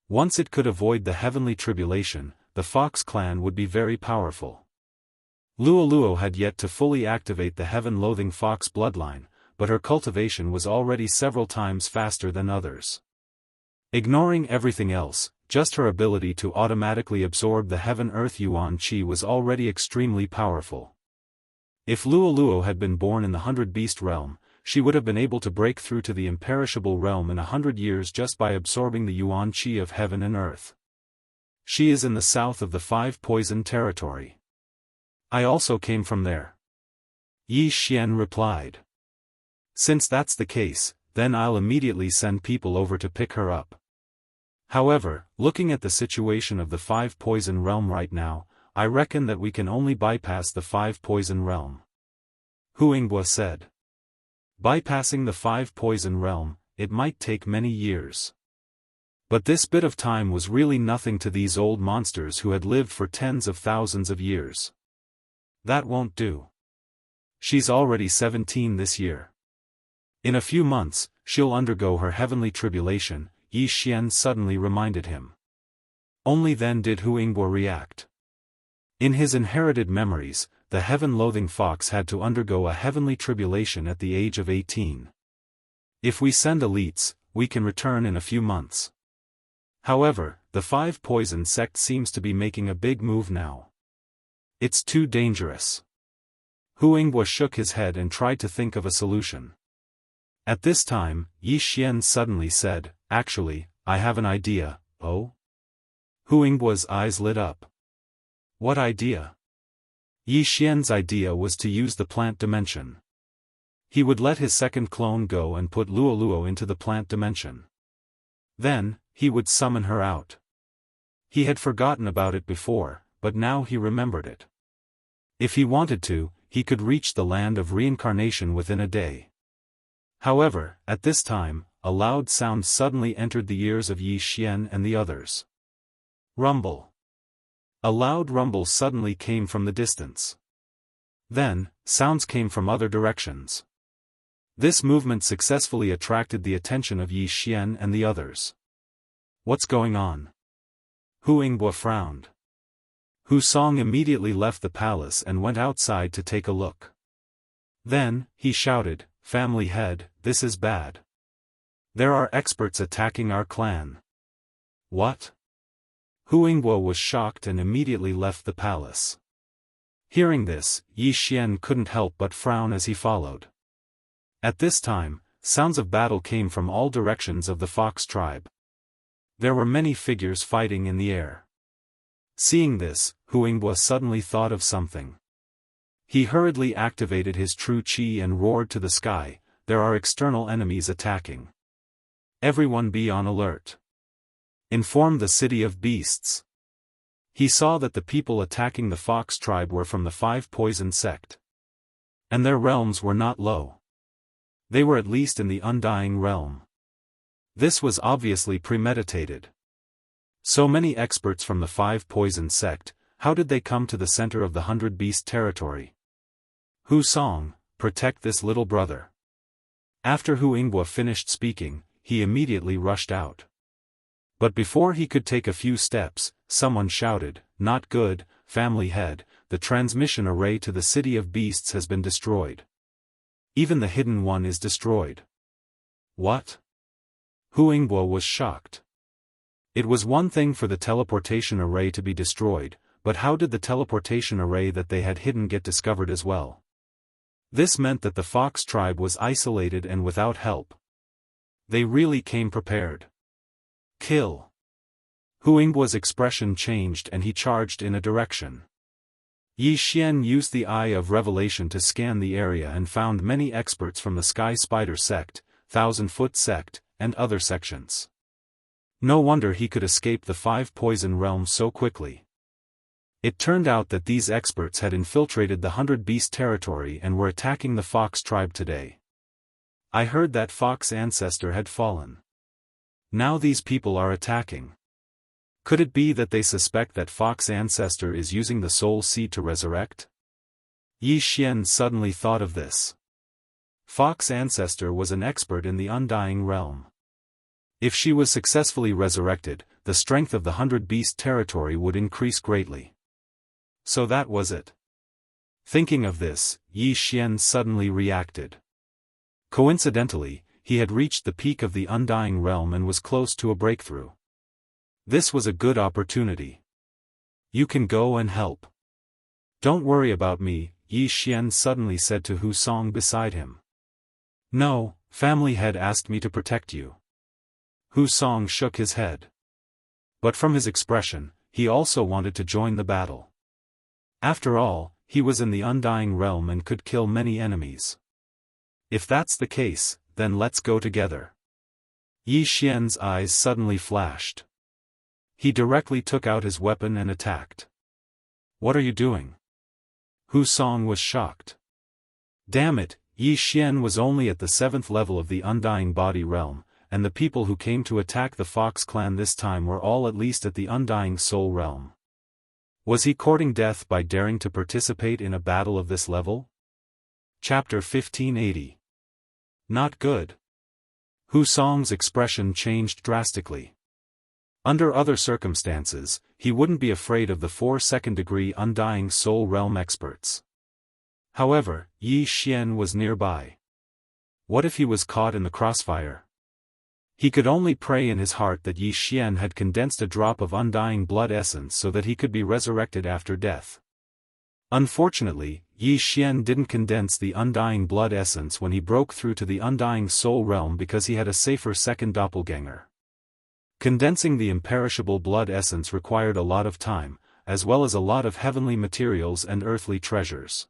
Once it could avoid the heavenly tribulation, the Fox clan would be very powerful. Luo had yet to fully activate the heaven-loathing Fox bloodline, but her cultivation was already several times faster than others. Ignoring everything else, just her ability to automatically absorb the heaven-earth yuan qi was already extremely powerful. If Luo had been born in the 100-beast realm, she would have been able to break through to the imperishable realm in 100 years just by absorbing the yuan qi of heaven and earth. She is in the south of the 5-poison territory. I also came from there. Yi Xian replied. Since that's the case, then I'll immediately send people over to pick her up. However, looking at the situation of the 5-poison realm right now, I reckon that we can only bypass the 5-poison realm. Hu Yingbua said. Bypassing the 5-poison realm, it might take many years. But this bit of time was really nothing to these old monsters who had lived for tens of thousands of years. That won't do. She's already 17 this year. In a few months, she'll undergo her heavenly tribulation, Yi Xian suddenly reminded him. Only then did Hu Yingbo react. In his inherited memories, the heaven-loathing fox had to undergo a heavenly tribulation at the age of 18. If we send elites, we can return in a few months. However, the Five Poison sect seems to be making a big move now. It's too dangerous. Hu Yingbo shook his head and tried to think of a solution. At this time, Yi Xian suddenly said, "Actually, I have an idea." "Oh?" Hu Yingbo's eyes lit up. "What idea?" Yi Xian's idea was to use the plant dimension. He would let his second clone go and put Luo Luo into the plant dimension. Then, he would summon her out. He had forgotten about it before, but now he remembered it. If he wanted to, he could reach the land of reincarnation within a day. However, at this time, a loud sound suddenly entered the ears of Yi Xian and the others. Rumble. A loud rumble suddenly came from the distance. Then, sounds came from other directions. This movement successfully attracted the attention of Yi Xian and the others. What's going on? Hu Yingbo frowned. Hu Song immediately left the palace and went outside to take a look. Then, he shouted, "Family head, this is bad. There are experts attacking our clan." "What?" Hu Yingbo was shocked and immediately left the palace. Hearing this, Yi Xian couldn't help but frown as he followed. At this time, sounds of battle came from all directions of the Fox tribe. There were many figures fighting in the air. Seeing this, Hu Yingbo suddenly thought of something. He hurriedly activated his true qi and roared to the sky, "There are external enemies attacking. Everyone be on alert. Inform the city of beasts." He saw that the people attacking the Fox tribe were from the Five Poison sect. And their realms were not low. They were at least in the Undying realm. This was obviously premeditated. So many experts from the Five Poison sect, how did they come to the center of the 100 Beast territory? Hu Song, protect this little brother. After Hu Yingbo finished speaking, he immediately rushed out. But before he could take a few steps, someone shouted, "Not good, family head, the transmission array to the city of beasts has been destroyed. Even the hidden one is destroyed." What? Hu Yingbo was shocked. It was one thing for the teleportation array to be destroyed, but how did the teleportation array that they had hidden get discovered as well? This meant that the Fox tribe was isolated and without help. They really came prepared. Kill. Hu Yingbo's expression changed and he charged in a direction. Yi Xian used the Eye of Revelation to scan the area and found many experts from the Sky Spider sect, 1000-foot sect, and other sections. No wonder he could escape the Five Poison realm so quickly. It turned out that these experts had infiltrated the 100 Beast territory and were attacking the Fox tribe today. I heard that Fox ancestor had fallen. Now these people are attacking. Could it be that they suspect that Fox ancestor is using the soul seed to resurrect? Yi Xian suddenly thought of this. Fox ancestor was an expert in the Undying realm. If she was successfully resurrected, the strength of the 100 Beast territory would increase greatly. So that was it. Thinking of this, Yi Xian suddenly reacted. Coincidentally, he had reached the peak of the Undying realm and was close to a breakthrough. This was a good opportunity. You can go and help. Don't worry about me, Yi Xian suddenly said to Hu Song beside him. No, family head asked me to protect you. Hu Song shook his head. But from his expression, he also wanted to join the battle. After all, he was in the Undying realm and could kill many enemies. If that's the case, then let's go together. Yi Xian's eyes suddenly flashed. He directly took out his weapon and attacked. What are you doing? Hu Song was shocked. Damn it, Yi Xian was only at the 7th level of the Undying body realm, and the people who came to attack the Fox clan this time were all at least at the Undying soul realm. Was he courting death by daring to participate in a battle of this level? Chapter 1580. Not good. Hu Song's expression changed drastically. Under other circumstances, he wouldn't be afraid of the 4 second-degree Undying Soul Realm experts. However, Yi Xian was nearby. What if he was caught in the crossfire? He could only pray in his heart that Yi Xian had condensed a drop of undying blood essence so that he could be resurrected after death. Unfortunately, Yi Xian didn't condense the undying blood essence when he broke through to the Undying Soul Realm because he had a safer second doppelganger. Condensing the imperishable blood essence required a lot of time, as well as a lot of heavenly materials and earthly treasures.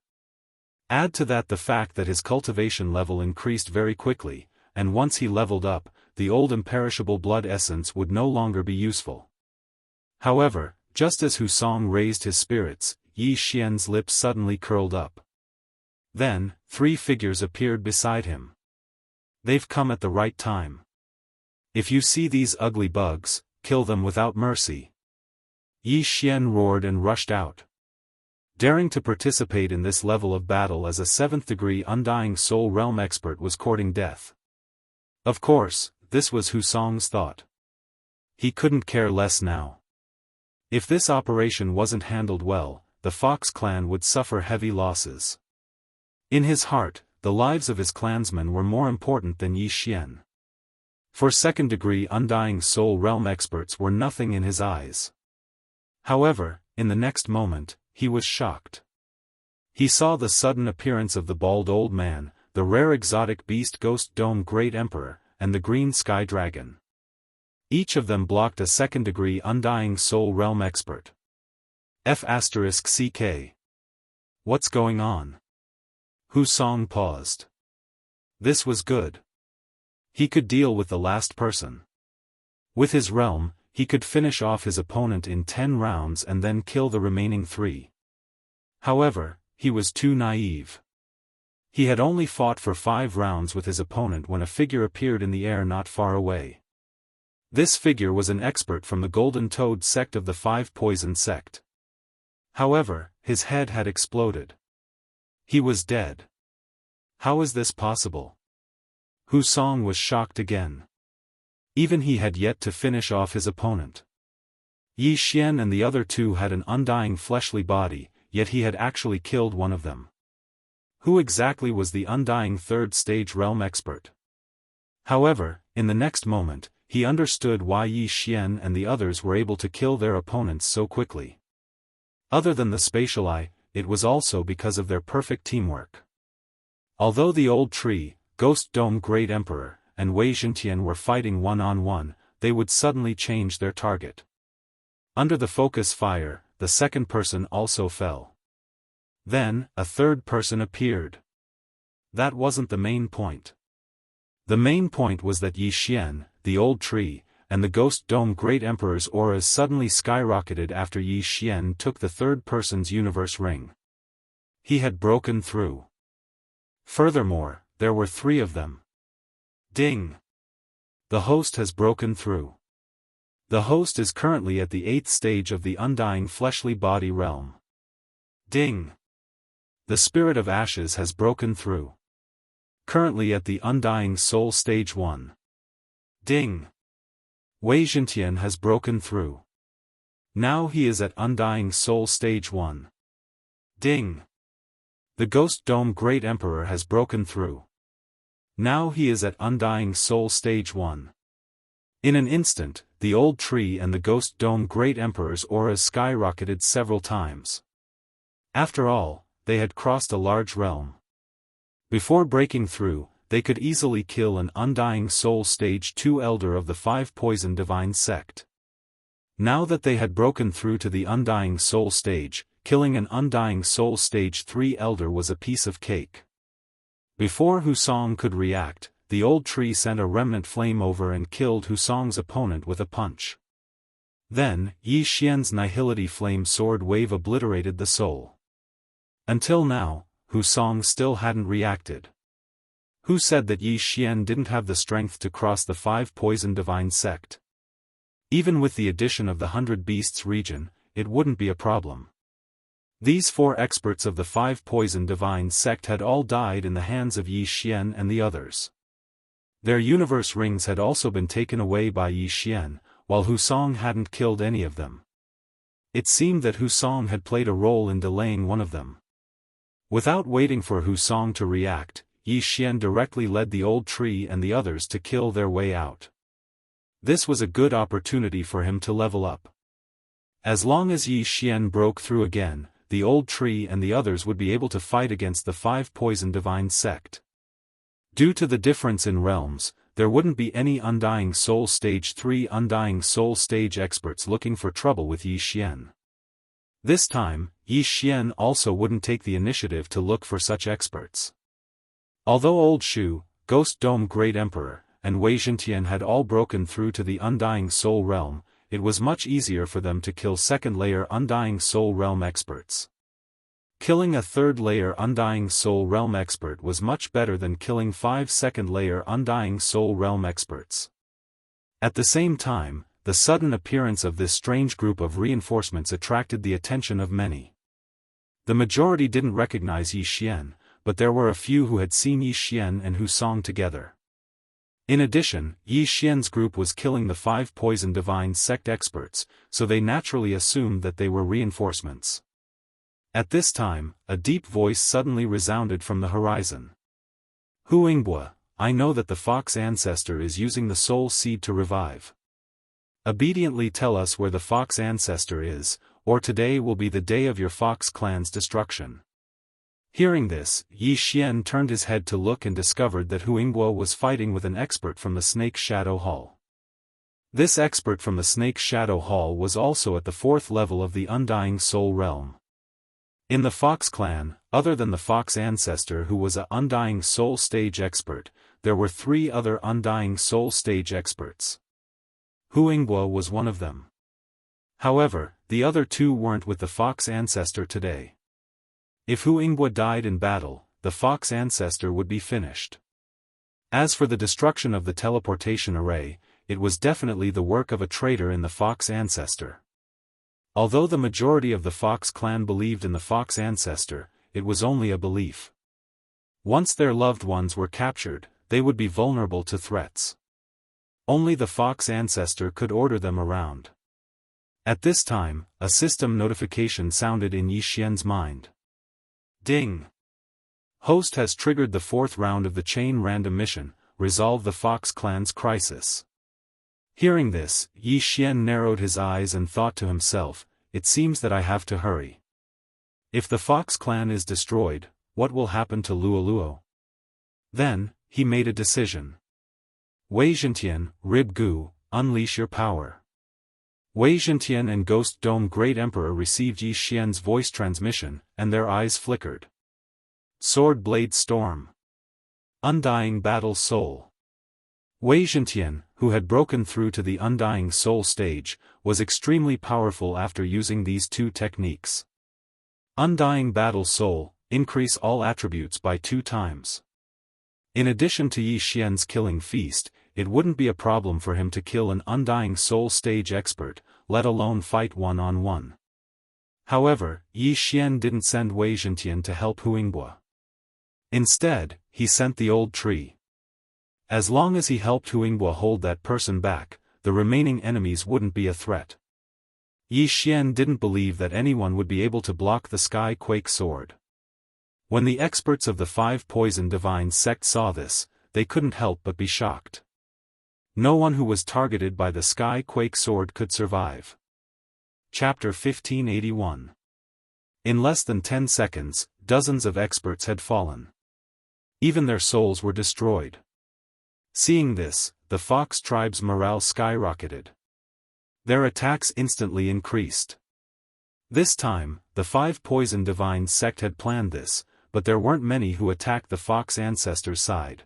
Add to that the fact that his cultivation level increased very quickly, and once he leveled up, the old imperishable blood essence would no longer be useful. However, just as Hu Song raised his spirits, Yi Xian's lips suddenly curled up. Then, 3 figures appeared beside him. They've come at the right time. If you see these ugly bugs, kill them without mercy. Yi Xian roared and rushed out. Daring to participate in this level of battle as a 7th-degree Undying Soul Realm expert was courting death. Of course, this was Hu Song's thought. He couldn't care less now. If this operation wasn't handled well, the Fox clan would suffer heavy losses. In his heart, the lives of his clansmen were more important than Yi Xian. For 2nd-degree Undying Soul Realm experts were nothing in his eyes. However, in the next moment, he was shocked. He saw the sudden appearance of the bald old man, the rare exotic beast Ghost Dome Great Emperor, and the Green Sky Dragon. Each of them blocked a 2nd-degree Undying Soul Realm expert. F***CK. What's going on? Hu Song paused. This was good. He could deal with the last person. With his realm, he could finish off his opponent in 10 rounds and then kill the remaining 3. However, he was too naive. He had only fought for 5 rounds with his opponent when a figure appeared in the air not far away. This figure was an expert from the Golden Toad sect of the 5 Poison sect. However, his head had exploded. He was dead. How is this possible? Hu Song was shocked again. Even he had yet to finish off his opponent. Yi Xian and the other 2 had an undying fleshly body, yet he had actually killed one of them. Who exactly was the undying 3rd-stage realm expert? However, in the next moment, he understood why Yi Xian and the others were able to kill their opponents so quickly. Other than the spatial eye, it was also because of their perfect teamwork. Although the old tree, Ghost Dome Great Emperor, and Wei Xintian were fighting one-on-one, they would suddenly change their target. Under the focus fire, the 2nd person also fell. Then, a 3rd person appeared. That wasn't the main point. The main point was that Yi Xian, the old tree, and the Ghost Dome Great Emperor's auras suddenly skyrocketed after Yi Xian took the 3rd person's universe ring. He had broken through. Furthermore, there were 3 of them. Ding! The host has broken through. The host is currently at the 8th stage of the Undying Fleshly Body realm. Ding! The Spirit of Ashes has broken through. Currently at the Undying Soul Stage 1. Ding! Wei Xintian has broken through. Now he is at Undying Soul Stage 1. Ding! The Ghost Dome Great Emperor has broken through. Now he is at Undying Soul Stage 1. In an instant, the old tree and the Ghost Dome Great Emperor's auras skyrocketed several times. After all, they had crossed a large realm. Before breaking through, they could easily kill an Undying Soul Stage 2 Elder of the 5 Poison Divine sect. Now that they had broken through to the Undying Soul Stage, killing an Undying Soul Stage 3 Elder was a piece of cake. Before Hu Song could react, the old tree sent a remnant flame over and killed Hu Song's opponent with a punch. Then, Yi Xian's Nihility Flame Sword Wave obliterated the soul. Until now, Hu Song still hadn't reacted. Who said that Yi Xian didn't have the strength to cross the 5 Poison Divine sect? Even with the addition of the 100 Beasts region, it wouldn't be a problem. These 4 experts of the 5 Poison Divine sect had all died in the hands of Yi Xian and the others. Their universe rings had also been taken away by Yi Xian, while Hu Song hadn't killed any of them. It seemed that Hu Song had played a role in delaying one of them. Without waiting for Hu Song to react, Yi Xian directly led the old tree and the others to kill their way out. This was a good opportunity for him to level up. As long as Yi Xian broke through again, the old tree and the others would be able to fight against the 5 Poison Divine sect. Due to the difference in realms, there wouldn't be any Undying Soul Stage 3 Undying Soul Stage experts looking for trouble with Yi Xian. This time, Yi Xian also wouldn't take the initiative to look for such experts. Although Old Shu, Ghost Dome Great Emperor, and Wei Zhentian had all broken through to the Undying Soul Realm, it was much easier for them to kill second-layer Undying Soul Realm experts. Killing a third-layer Undying Soul Realm expert was much better than killing 5 second-layer Undying Soul Realm experts. At the same time, the sudden appearance of this strange group of reinforcements attracted the attention of many. The majority didn't recognize Yi Xian, but there were a few who had seen Yi Xian and Hu Song together. In addition, Yi Xian's group was killing the 5 Poison Divine sect experts, so they naturally assumed that they were reinforcements. At this time, a deep voice suddenly resounded from the horizon. Hu Yingbua, I know that the Fox Ancestor is using the Soul Seed to revive. Obediently tell us where the Fox Ancestor is, or today will be the day of your Fox clan's destruction. Hearing this, Yi Xian turned his head to look and discovered that Hu Yingbua was fighting with an expert from the Snake Shadow Hall. This expert from the Snake Shadow Hall was also at the 4th level of the Undying Soul Realm. In the Fox clan, other than the Fox Ancestor who was a Undying Soul Stage expert, there were 3 other Undying Soul Stage experts. Hu Yingbua was one of them. However, the other 2 weren't with the Fox Ancestor today. If Hu Yingbua died in battle, the Fox Ancestor would be finished. As for the destruction of the teleportation array, it was definitely the work of a traitor in the Fox Ancestor. Although the majority of the Fox clan believed in the Fox Ancestor, it was only a belief. Once their loved ones were captured, they would be vulnerable to threats. Only the Fox Ancestor could order them around. At this time, a system notification sounded in Yi Xian's mind. Ding! Host has triggered the 4th round of the chain random mission, resolve the Fox clan's crisis. Hearing this, Yi Xian narrowed his eyes and thought to himself, it seems that I have to hurry. If the Fox clan is destroyed, what will happen to Luoluo? Then, he made a decision. Wei Zhentian, Rib Gu, unleash your power. Wei Zhentian and Ghost Dome Great Emperor received Yi Xian's voice transmission, and their eyes flickered. Sword Blade Storm. Undying Battle Soul. Wei Zhentian, who had broken through to the Undying Soul stage, was extremely powerful after using these 2 techniques. Undying Battle Soul, increase all attributes by 2 times. In addition to Yi Xian's killing feast, it wouldn't be a problem for him to kill an Undying Soul stage expert, let alone fight one-on-one. However, Yi Xian didn't send Wei Zhentian to help Hu Yingbua. Instead, he sent the old tree. As long as he helped Hu Yingbua hold that person back, the remaining enemies wouldn't be a threat. Yi Xian didn't believe that anyone would be able to block the Sky Quake Sword. When the experts of the 5 Poison Divine sect saw this, they couldn't help but be shocked. No one who was targeted by the Sky Quake Sword could survive. Chapter 1581. In less than 10 seconds, dozens of experts had fallen. Even their souls were destroyed. Seeing this, the Fox tribe's morale skyrocketed. Their attacks instantly increased. This time, the 5 Poison Divine sect had planned this, but there weren't many who attacked the Fox Ancestor's side.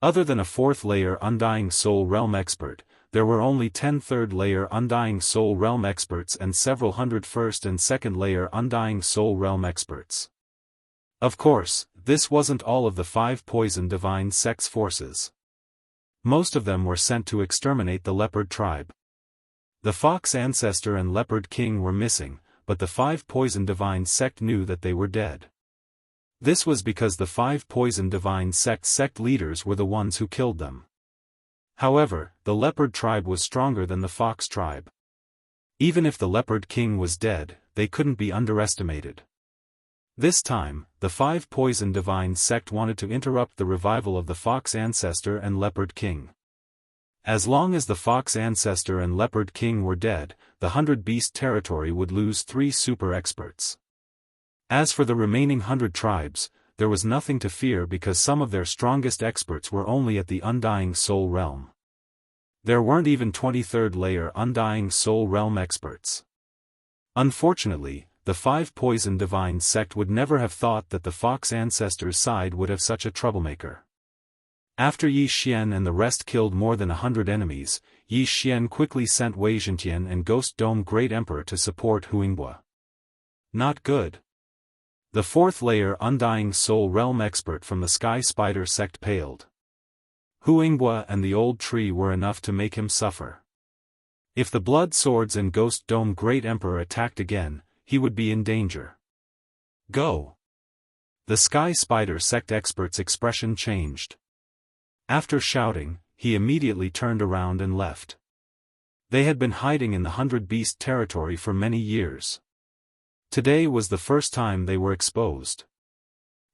Other than a 4th-layer Undying Soul Realm expert, there were only 10 3rd-layer Undying Soul Realm experts and several hundred 1st and 2nd-layer Undying Soul Realm experts. Of course, this wasn't all of the 5 Poison Divine sect's forces. Most of them were sent to exterminate the Leopard tribe. The Fox Ancestor and Leopard King were missing, but the 5 Poison Divine sect knew that they were dead. This was because the 5 poison divine sect leaders were the ones who killed them. However, the leopard tribe was stronger than the fox tribe. Even if the leopard king was dead, they couldn't be underestimated. This time, the 5 poison divine sect wanted to interrupt the revival of the fox ancestor and leopard king. As long as the fox ancestor and leopard king were dead, the 100-beast territory would lose 3 super experts. As for the remaining 100 tribes, there was nothing to fear because some of their strongest experts were only at the Undying Soul Realm. There weren't even 23rd layer Undying Soul Realm experts. Unfortunately, the 5 poison divine sect would never have thought that the fox ancestors' side would have such a troublemaker. After Yi Xian and the rest killed more than 100 enemies, Yi Xian quickly sent Wei Zhentian and Ghost Dome Great Emperor to support Huingbua. Not good. The 4th layer Undying Soul Realm expert from the Sky Spider sect paled. Huingbua and the old tree were enough to make him suffer. If the Blood Swords and Ghost Dome Great Emperor attacked again, he would be in danger. Go! The Sky Spider sect expert's expression changed. After shouting, he immediately turned around and left. They had been hiding in the 100-beast territory for many years. Today was the first time they were exposed.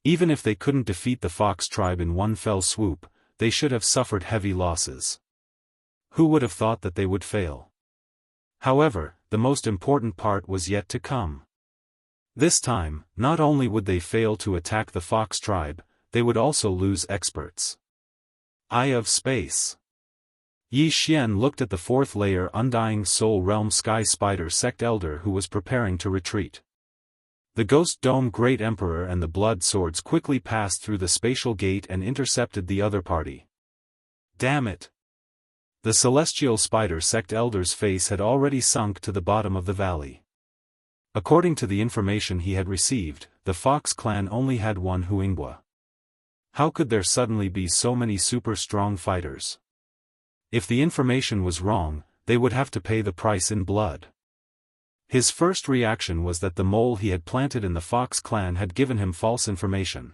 Even if they couldn't defeat the fox tribe in one fell swoop, they should have suffered heavy losses. Who would have thought that they would fail? However, the most important part was yet to come. This time, not only would they fail to attack the fox tribe, they would also lose experts. Eye of Space. Yi Xian looked at the 4th layer Undying Soul Realm Sky Spider sect elder who was preparing to retreat. The Ghost Dome Great Emperor and the Blood Swords quickly passed through the spatial gate and intercepted the other party. Damn it! The Celestial Spider sect elder's face had already sunk to the bottom of the valley. According to the information he had received, the Fox clan only had one Huingbua. How could there suddenly be so many super strong fighters? If the information was wrong, they would have to pay the price in blood. His first reaction was that the mole he had planted in the Fox clan had given him false information.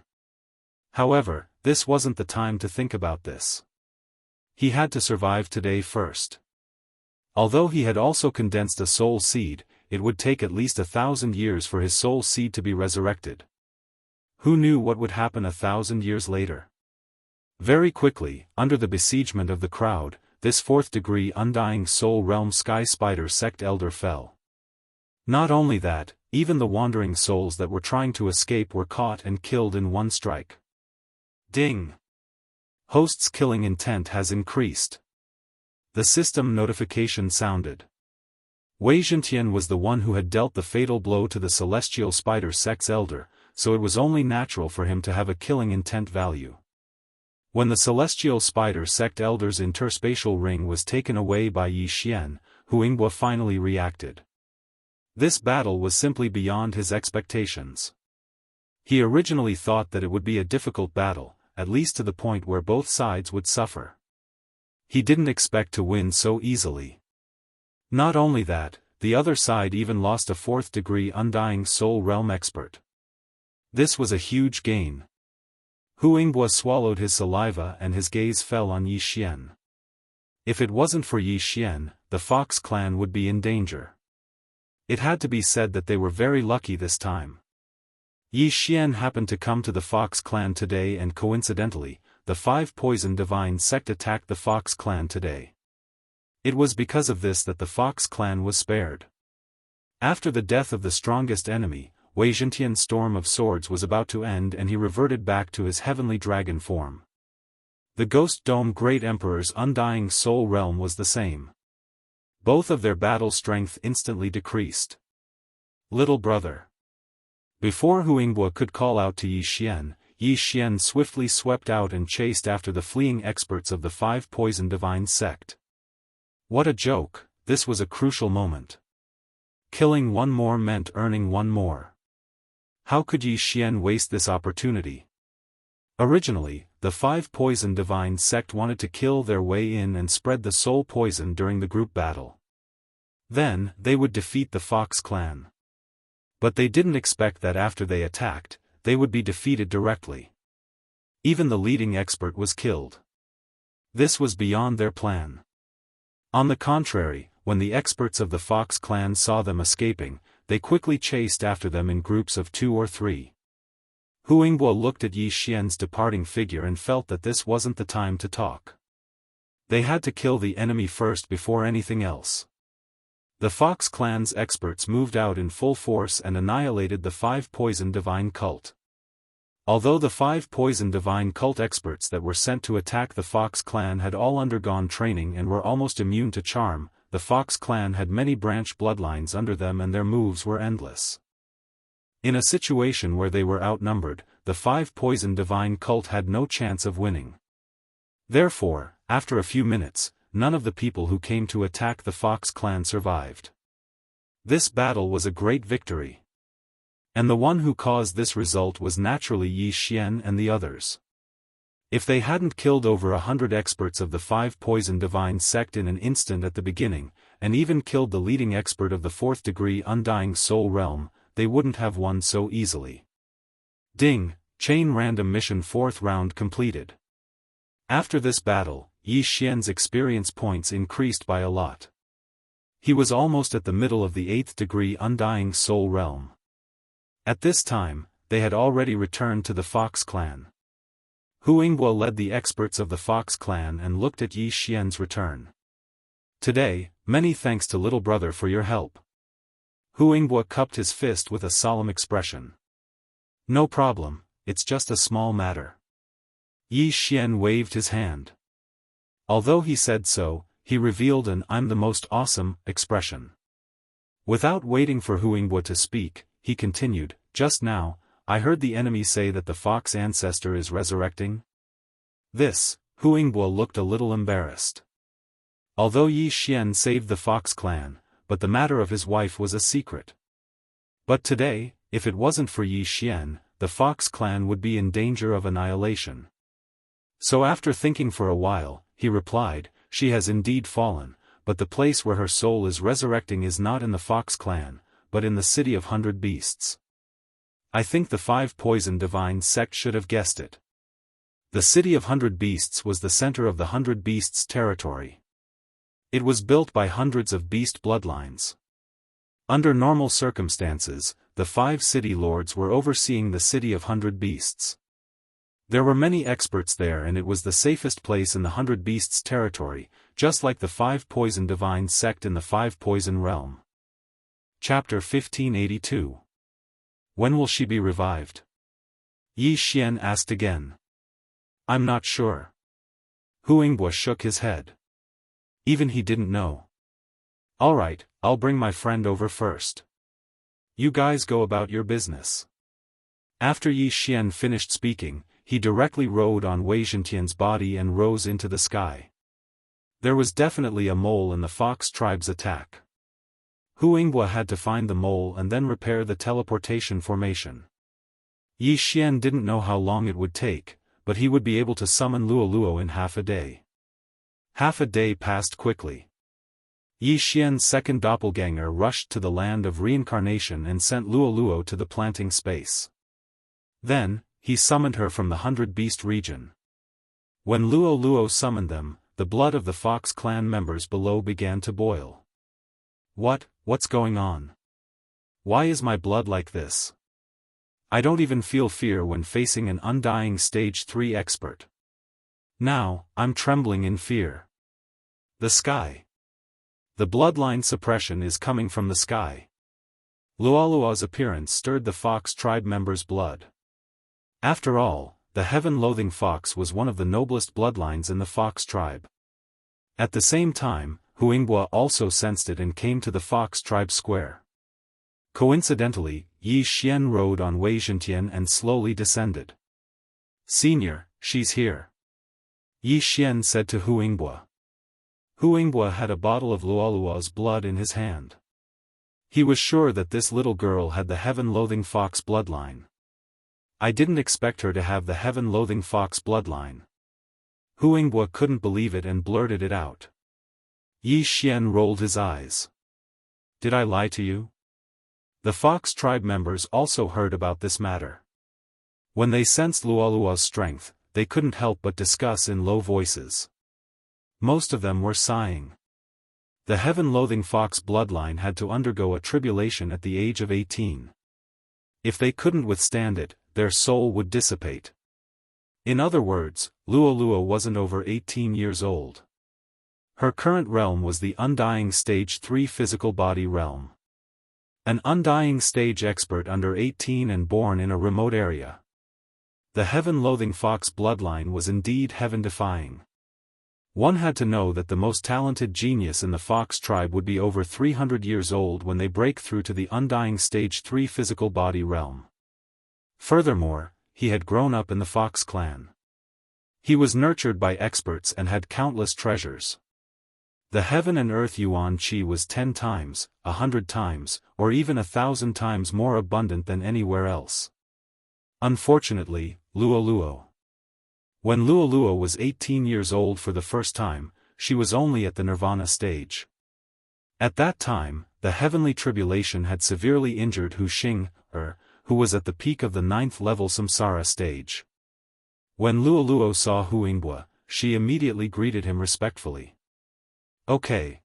However, this wasn't the time to think about this. He had to survive today first. Although he had also condensed a soul seed, it would take at least 1,000 years for his soul seed to be resurrected. Who knew what would happen 1,000 years later? Very quickly, under the besiegement of the crowd, this 4th degree Undying Soul Realm Sky Spider sect elder fell. Not only that, even the wandering souls that were trying to escape were caught and killed in one strike. Ding! Host's killing intent has increased. The system notification sounded. Wei Zhentian was the one who had dealt the fatal blow to the Celestial Spider sect's elder, so it was only natural for him to have a killing intent value. When the Celestial Spider sect elder's interspatial ring was taken away by Yi Xian, Huingbua finally reacted. This battle was simply beyond his expectations. He originally thought that it would be a difficult battle, at least to the point where both sides would suffer. He didn't expect to win so easily. Not only that, the other side even lost a 4th degree Undying Soul Realm expert. This was a huge gain. Huingbua swallowed his saliva and his gaze fell on Yi Xian. If it wasn't for Yi Xian, the Fox clan would be in danger. It had to be said that they were very lucky this time. Yi Xian happened to come to the Fox clan today and coincidentally, the 5 poison divine sect attacked the Fox clan today. It was because of this that the Fox clan was spared. After the death of the strongest enemy, Wei Zhentian's storm of swords was about to end and he reverted back to his heavenly dragon form. The Ghost Dome Great Emperor's Undying Soul Realm was the same. Both of their battle strength instantly decreased. Little brother. Before Huingbua could call out to Yi Xian swiftly swept out and chased after the fleeing experts of the 5 poison divine sect. What a joke, this was a crucial moment. Killing one more meant earning one more. How could Yi Xian waste this opportunity? Originally, the 5 poison divine sect wanted to kill their way in and spread the soul poison during the group battle. Then, they would defeat the Fox clan. But they didn't expect that after they attacked, they would be defeated directly. Even the leading expert was killed. This was beyond their plan. On the contrary, when the experts of the Fox clan saw them escaping, they quickly chased after them in groups of 2 or 3. Hu Yingbo looked at Yi Xian's departing figure and felt that this wasn't the time to talk. They had to kill the enemy first before anything else. The Fox clan's experts moved out in full force and annihilated the 5 poison divine cult. Although the 5 poison divine cult experts that were sent to attack the Fox clan had all undergone training and were almost immune to charm, the Fox clan had many branch bloodlines under them and their moves were endless. In a situation where they were outnumbered, the 5 poison divine cult had no chance of winning. Therefore, after a few minutes, none of the people who came to attack the Fox clan survived. This battle was a great victory. And the one who caused this result was naturally Yi Xian and the others. If they hadn't killed over 100 experts of the 5 poison divine sect in an instant at the beginning, and even killed the leading expert of the 4th degree undying soul realm, they wouldn't have won so easily. Ding, chain random mission 4th round completed. After this battle, Yi Xian's experience points increased by a lot. He was almost at the middle of the 8th degree undying soul realm. At this time, they had already returned to the Fox clan. Hu Yingbo led the experts of the Fox clan and looked at Yi Xian's return. Today, many thanks to little brother for your help. Hu Yingbo cupped his fist with a solemn expression. No problem, it's just a small matter. Yi Xian waved his hand. Although he said so, he revealed an "I'm the most awesome" expression. Without waiting for Hu Yingbo to speak, he continued, just now, I heard the enemy say that the Fox ancestor is resurrecting. This, Hu Yingbo looked a little embarrassed. Although Yi Xian saved the Fox clan, but the matter of his wife was a secret. But today, if it wasn't for Yi Xian, the Fox clan would be in danger of annihilation. So after thinking for a while, he replied, she has indeed fallen, but the place where her soul is resurrecting is not in the Fox clan, but in the city of 100 beasts. I think the 5 poison divine sect should have guessed it. The city of 100 beasts was the center of the 100 beasts territory. It was built by hundreds of beast bloodlines. Under normal circumstances, the 5 city lords were overseeing the city of 100 beasts. There were many experts there and it was the safest place in the 100 beasts territory, just like the 5 poison divine sect in the 5 poison realm. Chapter 1582. When will she be revived? Yi Xian asked again. I'm not sure. Hu Yingbo shook his head. Even he didn't know. Alright, I'll bring my friend over first. You guys go about your business. After Yi Xian finished speaking, he directly rode on Wei Zhentian's body and rose into the sky. There was definitely a mole in the Fox tribe's attack. Hu Yingbo had to find the mole and then repair the teleportation formation. Yi Xian didn't know how long it would take, but he would be able to summon Luoluo in half a day. Half a day passed quickly. Yi Xian's second doppelganger rushed to the land of reincarnation and sent Luoluo to the planting space. Then, he summoned her from the 100 Beast region. When Luoluo summoned them, the blood of the Fox clan members below began to boil. What's going on? Why is my blood like this? I don't even feel fear when facing an undying stage 3 expert. Now, I'm trembling in fear. The sky. The bloodline suppression is coming from the sky. Luoluo's appearance stirred the Fox tribe members' blood. After all, the heaven-loathing Fox was one of the noblest bloodlines in the Fox tribe. At the same time, Hu Yingbo also sensed it and came to the Fox tribe square. Coincidentally, Yi Xian rode on Wei Zhentian and slowly descended. Senior, she's here. Yi Xian said to Hu Yingbo. Hu Yingbo had a bottle of Luoluo's blood in his hand. He was sure that this little girl had the heaven-loathing Fox bloodline. I didn't expect her to have the heaven-loathing Fox bloodline. Hu Yingbo couldn't believe it and blurted it out. Yi Xian rolled his eyes. Did I lie to you? The Fox tribe members also heard about this matter. When they sensed Luoluo's strength, they couldn't help but discuss in low voices. Most of them were sighing. The heaven-loathing fox bloodline had to undergo a tribulation at the age of 18. If they couldn't withstand it, their soul would dissipate. In other words, Luoluo wasn't over 18 years old. Her current realm was the Undying Stage 3 physical body realm. An Undying Stage expert under 18 and born in a remote area. The heaven-loathing fox bloodline was indeed heaven-defying. One had to know that the most talented genius in the fox tribe would be over 300 years old when they break through to the Undying Stage 3 physical body realm. Furthermore, he had grown up in the fox clan. He was nurtured by experts and had countless treasures. The heaven and earth yuan qi was 10 times, 100 times, or even 1,000 times more abundant than anywhere else. Unfortunately, when Luoluo was 18 years old for the first time, she was only at the nirvana stage. At that time, the heavenly tribulation had severely injured Hu Xing, who was at the peak of the 9th level samsara stage. When Luoluo saw Hu Yingbo, she immediately greeted him respectfully. Okay.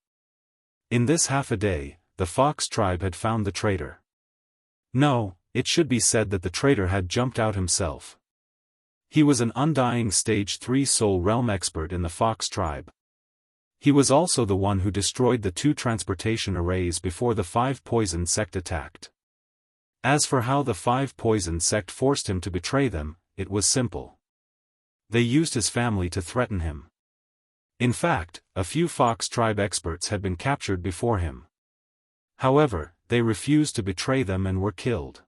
In this half a day, the fox tribe had found the traitor. No, it should be said that the traitor had jumped out himself. He was an Undying Stage 3 soul realm expert in the fox tribe. He was also the one who destroyed the 2 transportation arrays before the 5 poison sect attacked. As for how the 5 poison sect forced him to betray them, it was simple. They used his family to threaten him. In fact, a few fox tribe experts had been captured before him. However, they refused to betray them and were killed.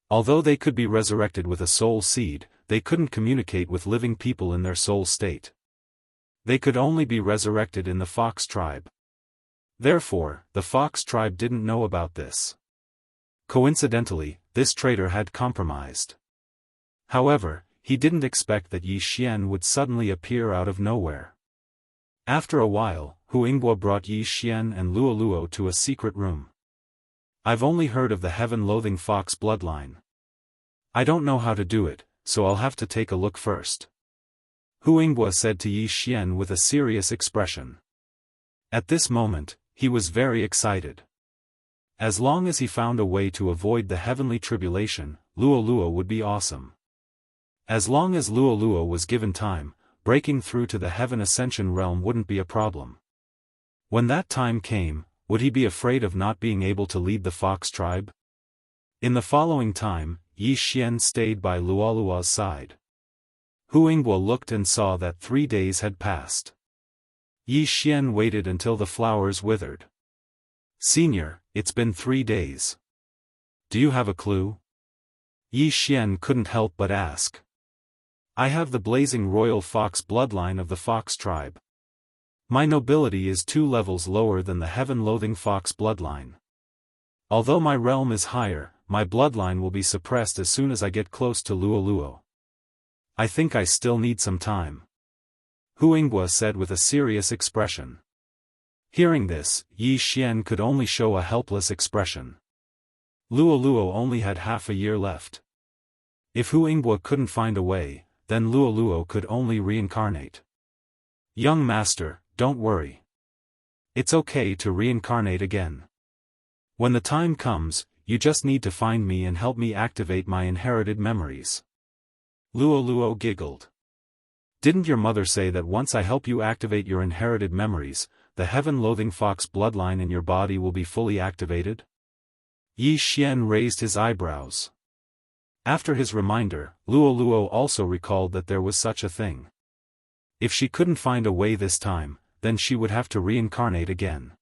Although they could be resurrected with a soul seed, they couldn't communicate with living people in their soul state. They could only be resurrected in the fox tribe. Therefore, the fox tribe didn't know about this. Coincidentally, this traitor had compromised. However, he didn't expect that Yi Xian would suddenly appear out of nowhere. After a while, Hu Yingbo brought Yi Xian and Luoluo to a secret room. I've only heard of the heaven-loathing fox bloodline. I don't know how to do it, so I'll have to take a look first. Hu Yingbo said to Yi Xian with a serious expression. At this moment, he was very excited. As long as he found a way to avoid the heavenly tribulation, Luoluo would be awesome. As long as Luoluo was given time, breaking through to the heaven ascension realm wouldn't be a problem. When that time came, would he be afraid of not being able to lead the fox tribe? In the following time, Yi Xian stayed by Luoluo's side. Hu Yingbo looked and saw that 3 days had passed. Yi Xian waited until the flowers withered. Senior, it's been 3 days. Do you have a clue? Yi Xian couldn't help but ask. I have the blazing royal fox bloodline of the fox tribe. My nobility is 2 levels lower than the heaven-loathing fox bloodline. Although my realm is higher, my bloodline will be suppressed as soon as I get close to Luoluo. I think I still need some time. Hu Yingbo said with a serious expression. Hearing this, Yi Xian could only show a helpless expression. Luoluo only had half a year left. If Hu Yingbo couldn't find a way, then Luoluo could only reincarnate. Young master, don't worry. It's okay to reincarnate again. When the time comes, you just need to find me and help me activate my inherited memories. Luoluo giggled. Didn't your mother say that once I help you activate your inherited memories, the heaven-loathing fox bloodline in your body will be fully activated? Yi Xian raised his eyebrows. After his reminder, Luoluo also recalled that there was such a thing. If she couldn't find a way this time, then she would have to reincarnate again.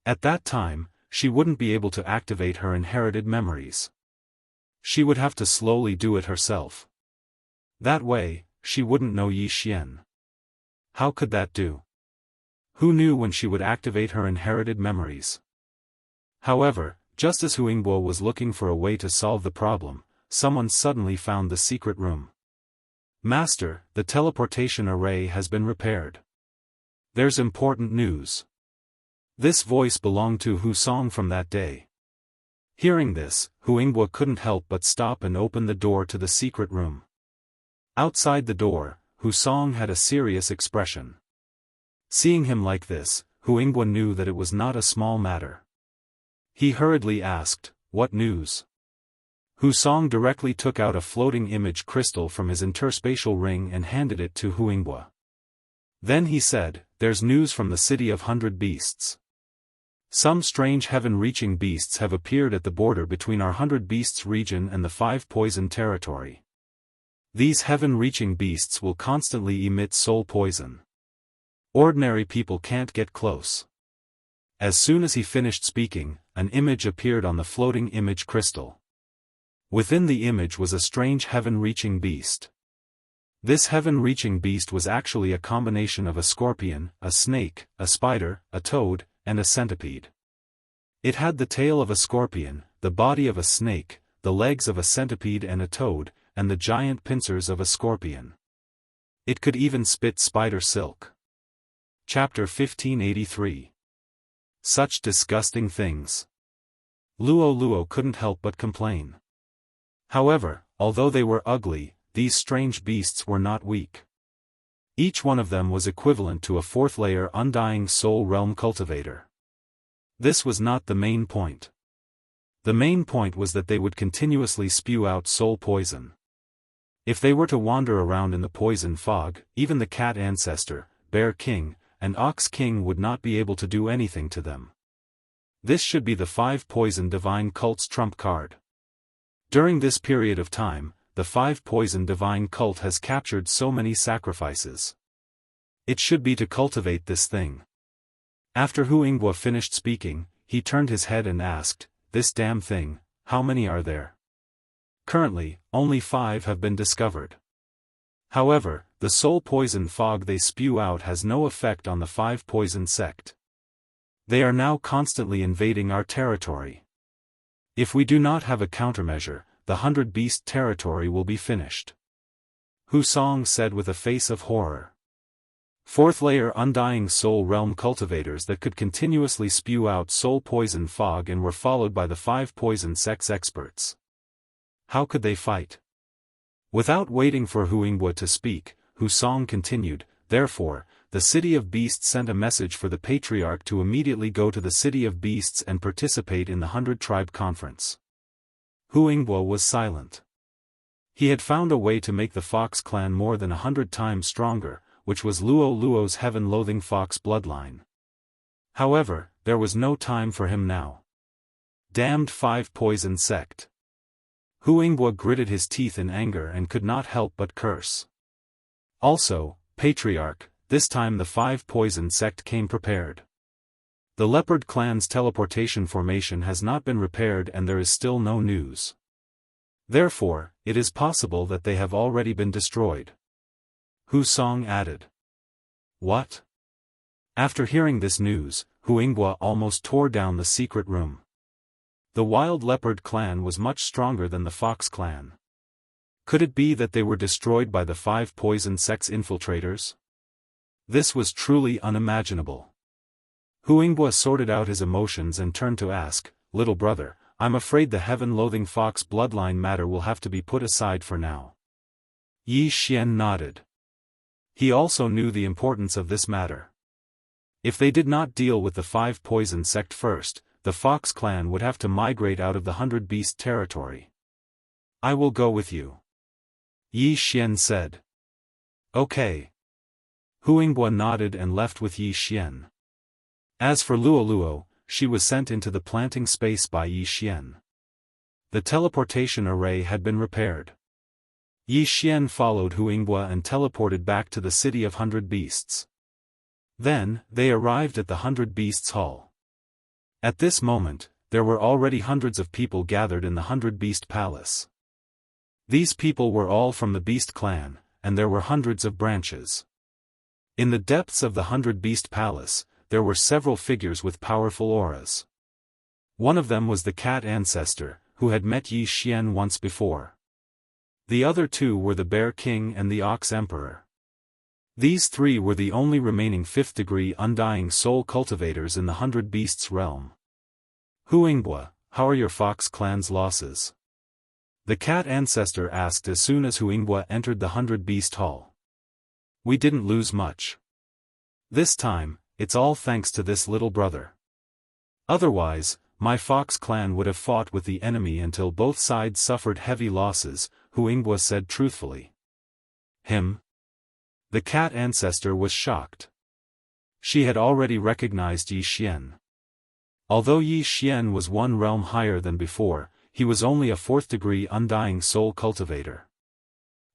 At that time, she wouldn't be able to activate her inherited memories. She would have to slowly do it herself. That way, she wouldn't know Yi Xian. How could that do? Who knew when she would activate her inherited memories? However, just as Hu Yingbo was looking for a way to solve the problem, someone suddenly found the secret room. Master, the teleportation array has been repaired. There's important news. This voice belonged to Hu Song from that day. Hearing this, Huinghua couldn't help but stop and open the door to the secret room. Outside the door, Husong had a serious expression. Seeing him like this, Huinghua knew that it was not a small matter. He hurriedly asked, "What news?" Husong directly took out a floating image crystal from his interspatial ring and handed it to Huinghua. Then he said, "There's news from the city of 100 beasts. Some strange heaven-reaching beasts have appeared at the border between our 100 beasts region and the 5 poison territory. These heaven-reaching beasts will constantly emit soul poison. Ordinary people can't get close." As soon as he finished speaking, an image appeared on the floating image crystal. Within the image was a strange heaven-reaching beast. This heaven-reaching beast was actually a combination of a scorpion, a snake, a spider, a toad, and a centipede. It had the tail of a scorpion, the body of a snake, the legs of a centipede and a toad, and the giant pincers of a scorpion. It could even spit spider silk. Chapter 1583. Such disgusting things. Luo couldn't help but complain. However, although they were ugly, these strange beasts were not weak. Each one of them was equivalent to a 4th-layer Undying Soul Realm cultivator. This was not the main point. The main point was that they would continuously spew out soul poison. If they were to wander around in the poison fog, even the cat ancestor, bear king, and ox king would not be able to do anything to them. This should be the 5 poison divine cult's trump card. During this period of time, the 5 poison divine cult has captured so many sacrifices. It should be to cultivate this thing. After Huinghua finished speaking, he turned his head and asked, "This damn thing, how many are there?" Currently, only 5 have been discovered. However, the soul poison fog they spew out has no effect on the 5 poison sect. They are now constantly invading our territory. If we do not have a countermeasure, the 100 beast territory will be finished. Husong said with a face of horror. 4th-layer Undying Soul Realm cultivators that could continuously spew out soul poison fog and were followed by the 5 poison sects experts. How could they fight? Without waiting for Huinghua to speak, Husong continued, "Therefore, the City of Beasts sent a message for the Patriarch to immediately go to the City of Beasts and participate in the 100-tribe conference." Huinghua was silent. He had found a way to make the Fox clan more than 100 times stronger, which was Luo's heaven-loathing fox bloodline. However, there was no time for him now. Damned 5 poison sect. Huinghua gritted his teeth in anger and could not help but curse. Also, Patriarch, this time the 5 poison sect came prepared. The Leopard clan's teleportation formation has not been repaired and there is still no news. Therefore, it is possible that they have already been destroyed. Husong added. What? After hearing this news, Huinghua almost tore down the secret room. The Wild Leopard clan was much stronger than the Fox clan. Could it be that they were destroyed by the 5 poison sect's infiltrators? This was truly unimaginable. Huinghua sorted out his emotions and turned to ask, "Little brother, I'm afraid the heaven-loathing fox bloodline matter will have to be put aside for now." Yi Xian nodded. He also knew the importance of this matter. If they did not deal with the 5 poison sect first, the Fox clan would have to migrate out of the 100 beast territory. "I will go with you," Yi Xian said. "Okay." Huinghua nodded and left with Yi Xian. As for Luo, she was sent into the planting space by Yi Xian. The teleportation array had been repaired. Yi Xian followed Huinghua and teleported back to the city of 100 beasts. Then, they arrived at the 100 beasts hall. At this moment, there were already hundreds of people gathered in the 100 beast palace. These people were all from the beast clan, and there were hundreds of branches. In the depths of the 100 beast palace, there were several figures with powerful auras. One of them was the cat ancestor, who had met Yi Xian once before. The other 2 were the bear king and the ox emperor. These 3 were the only remaining 5th-degree Undying Soul cultivators in the 100 beasts realm. Huinghua, how are your Fox clan's losses? The cat ancestor asked as soon as Huinghua entered the 100-beast hall. We didn't lose much. This time, it's all thanks to this little brother. Otherwise, my Fox clan would have fought with the enemy until both sides suffered heavy losses, Huinghua said truthfully. Him? The cat ancestor was shocked. She had already recognized Yi Xian. Although Yi Xian was one realm higher than before, he was only a 4th-degree undying soul cultivator.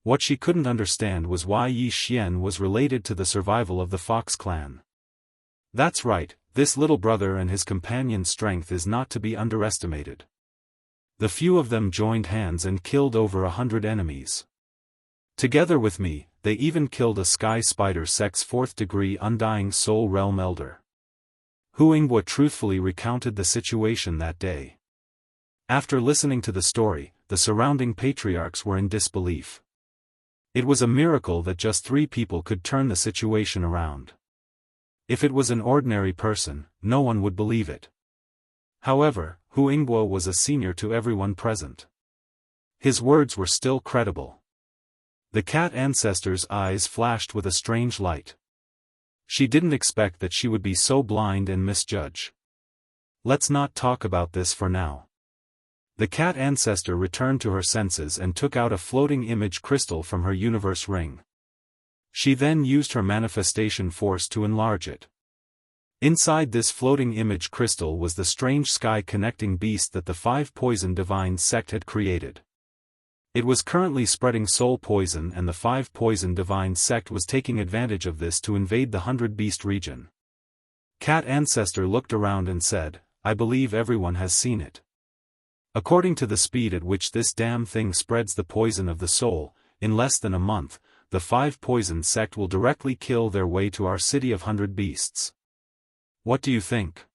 What she couldn't understand was why Yi Xian was related to the survival of the Fox clan. That's right, this little brother and his companion's strength is not to be underestimated. The few of them joined hands and killed over 100 enemies. Together with me, they even killed a sky spider sect's 4th-degree undying soul realm elder. Huinghua truthfully recounted the situation that day. After listening to the story, the surrounding patriarchs were in disbelief. It was a miracle that just 3 people could turn the situation around. If it was an ordinary person, no one would believe it. However, Huinghua was a senior to everyone present. His words were still credible. The cat ancestor's eyes flashed with a strange light. She didn't expect that she would be so blind and misjudge. Let's not talk about this for now. The cat ancestor returned to her senses and took out a floating image crystal from her universe ring. She then used her manifestation force to enlarge it. Inside this floating image crystal was the strange sky-connecting beast that the 5 poison divine sect had created. It was currently spreading soul poison, and the 5 poison divine sect was taking advantage of this to invade the 100-beast region. Cat ancestor looked around and said, I believe everyone has seen it. According to the speed at which this damn thing spreads the poison of the soul, in less than a month, the 5 poison sect will directly kill their way to our city of 100 beasts. What do you think?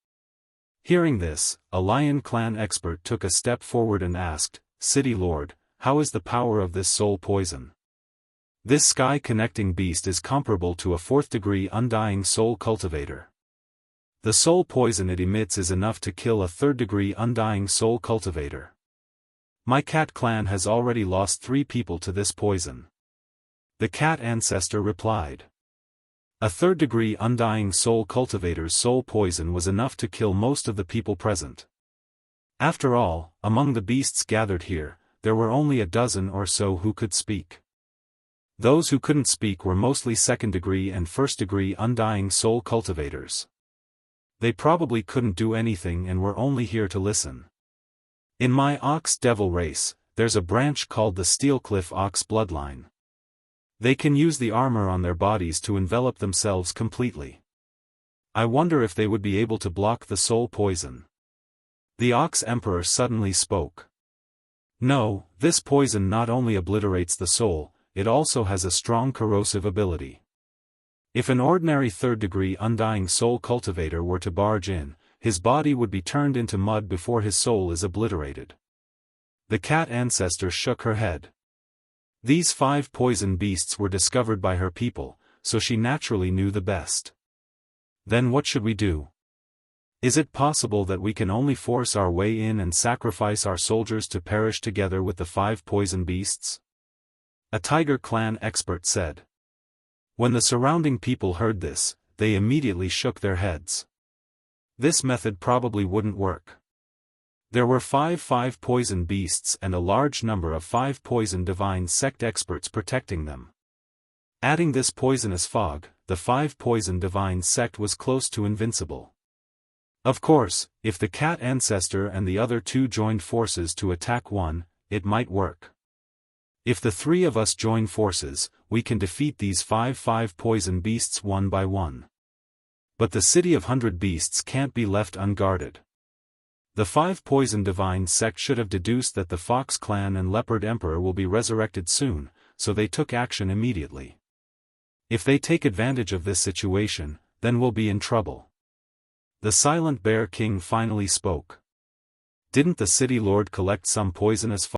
Hearing this, a lion clan expert took a step forward and asked, City Lord, how is the power of this soul poison? This sky-connecting beast is comparable to a 4th-degree undying soul cultivator. The soul poison it emits is enough to kill a 3rd-degree undying soul cultivator. My cat clan has already lost 3 people to this poison. The cat ancestor replied. A 3rd-degree undying soul cultivator's soul poison was enough to kill most of the people present. After all, among the beasts gathered here, there were only a dozen or so who could speak. Those who couldn't speak were mostly 2nd-degree and 1st-degree undying soul cultivators. They probably couldn't do anything and were only here to listen. In my ox devil race, there's a branch called the Steelcliff Ox bloodline. They can use the armor on their bodies to envelop themselves completely. I wonder if they would be able to block the soul poison. The Ox Emperor suddenly spoke. No, this poison not only obliterates the soul, it also has a strong corrosive ability. If an ordinary 3rd-degree undying soul cultivator were to barge in, his body would be turned into mud before his soul is obliterated. The cat ancestor shook her head. These 5 poison beasts were discovered by her people, so she naturally knew the best. Then what should we do? Is it possible that we can only force our way in and sacrifice our soldiers to perish together with the 5 poison beasts? A tiger clan expert said. When the surrounding people heard this, they immediately shook their heads. This method probably wouldn't work. There were 5 poison beasts and a large number of 5 poison divine sect experts protecting them. Adding this poisonous fog, the 5 poison divine sect was close to invincible. Of course, if the cat ancestor and the other 2 joined forces to attack one, it might work. If the 3 of us join forces, we can defeat these 5 poison beasts one by one. But the city of 100 beasts can't be left unguarded. The 5 poison divine sect should have deduced that the Fox clan and Leopard Emperor will be resurrected soon, so they took action immediately. If they take advantage of this situation, then we'll be in trouble. The Silent Bear King finally spoke. Didn't the city lord collect some poisonous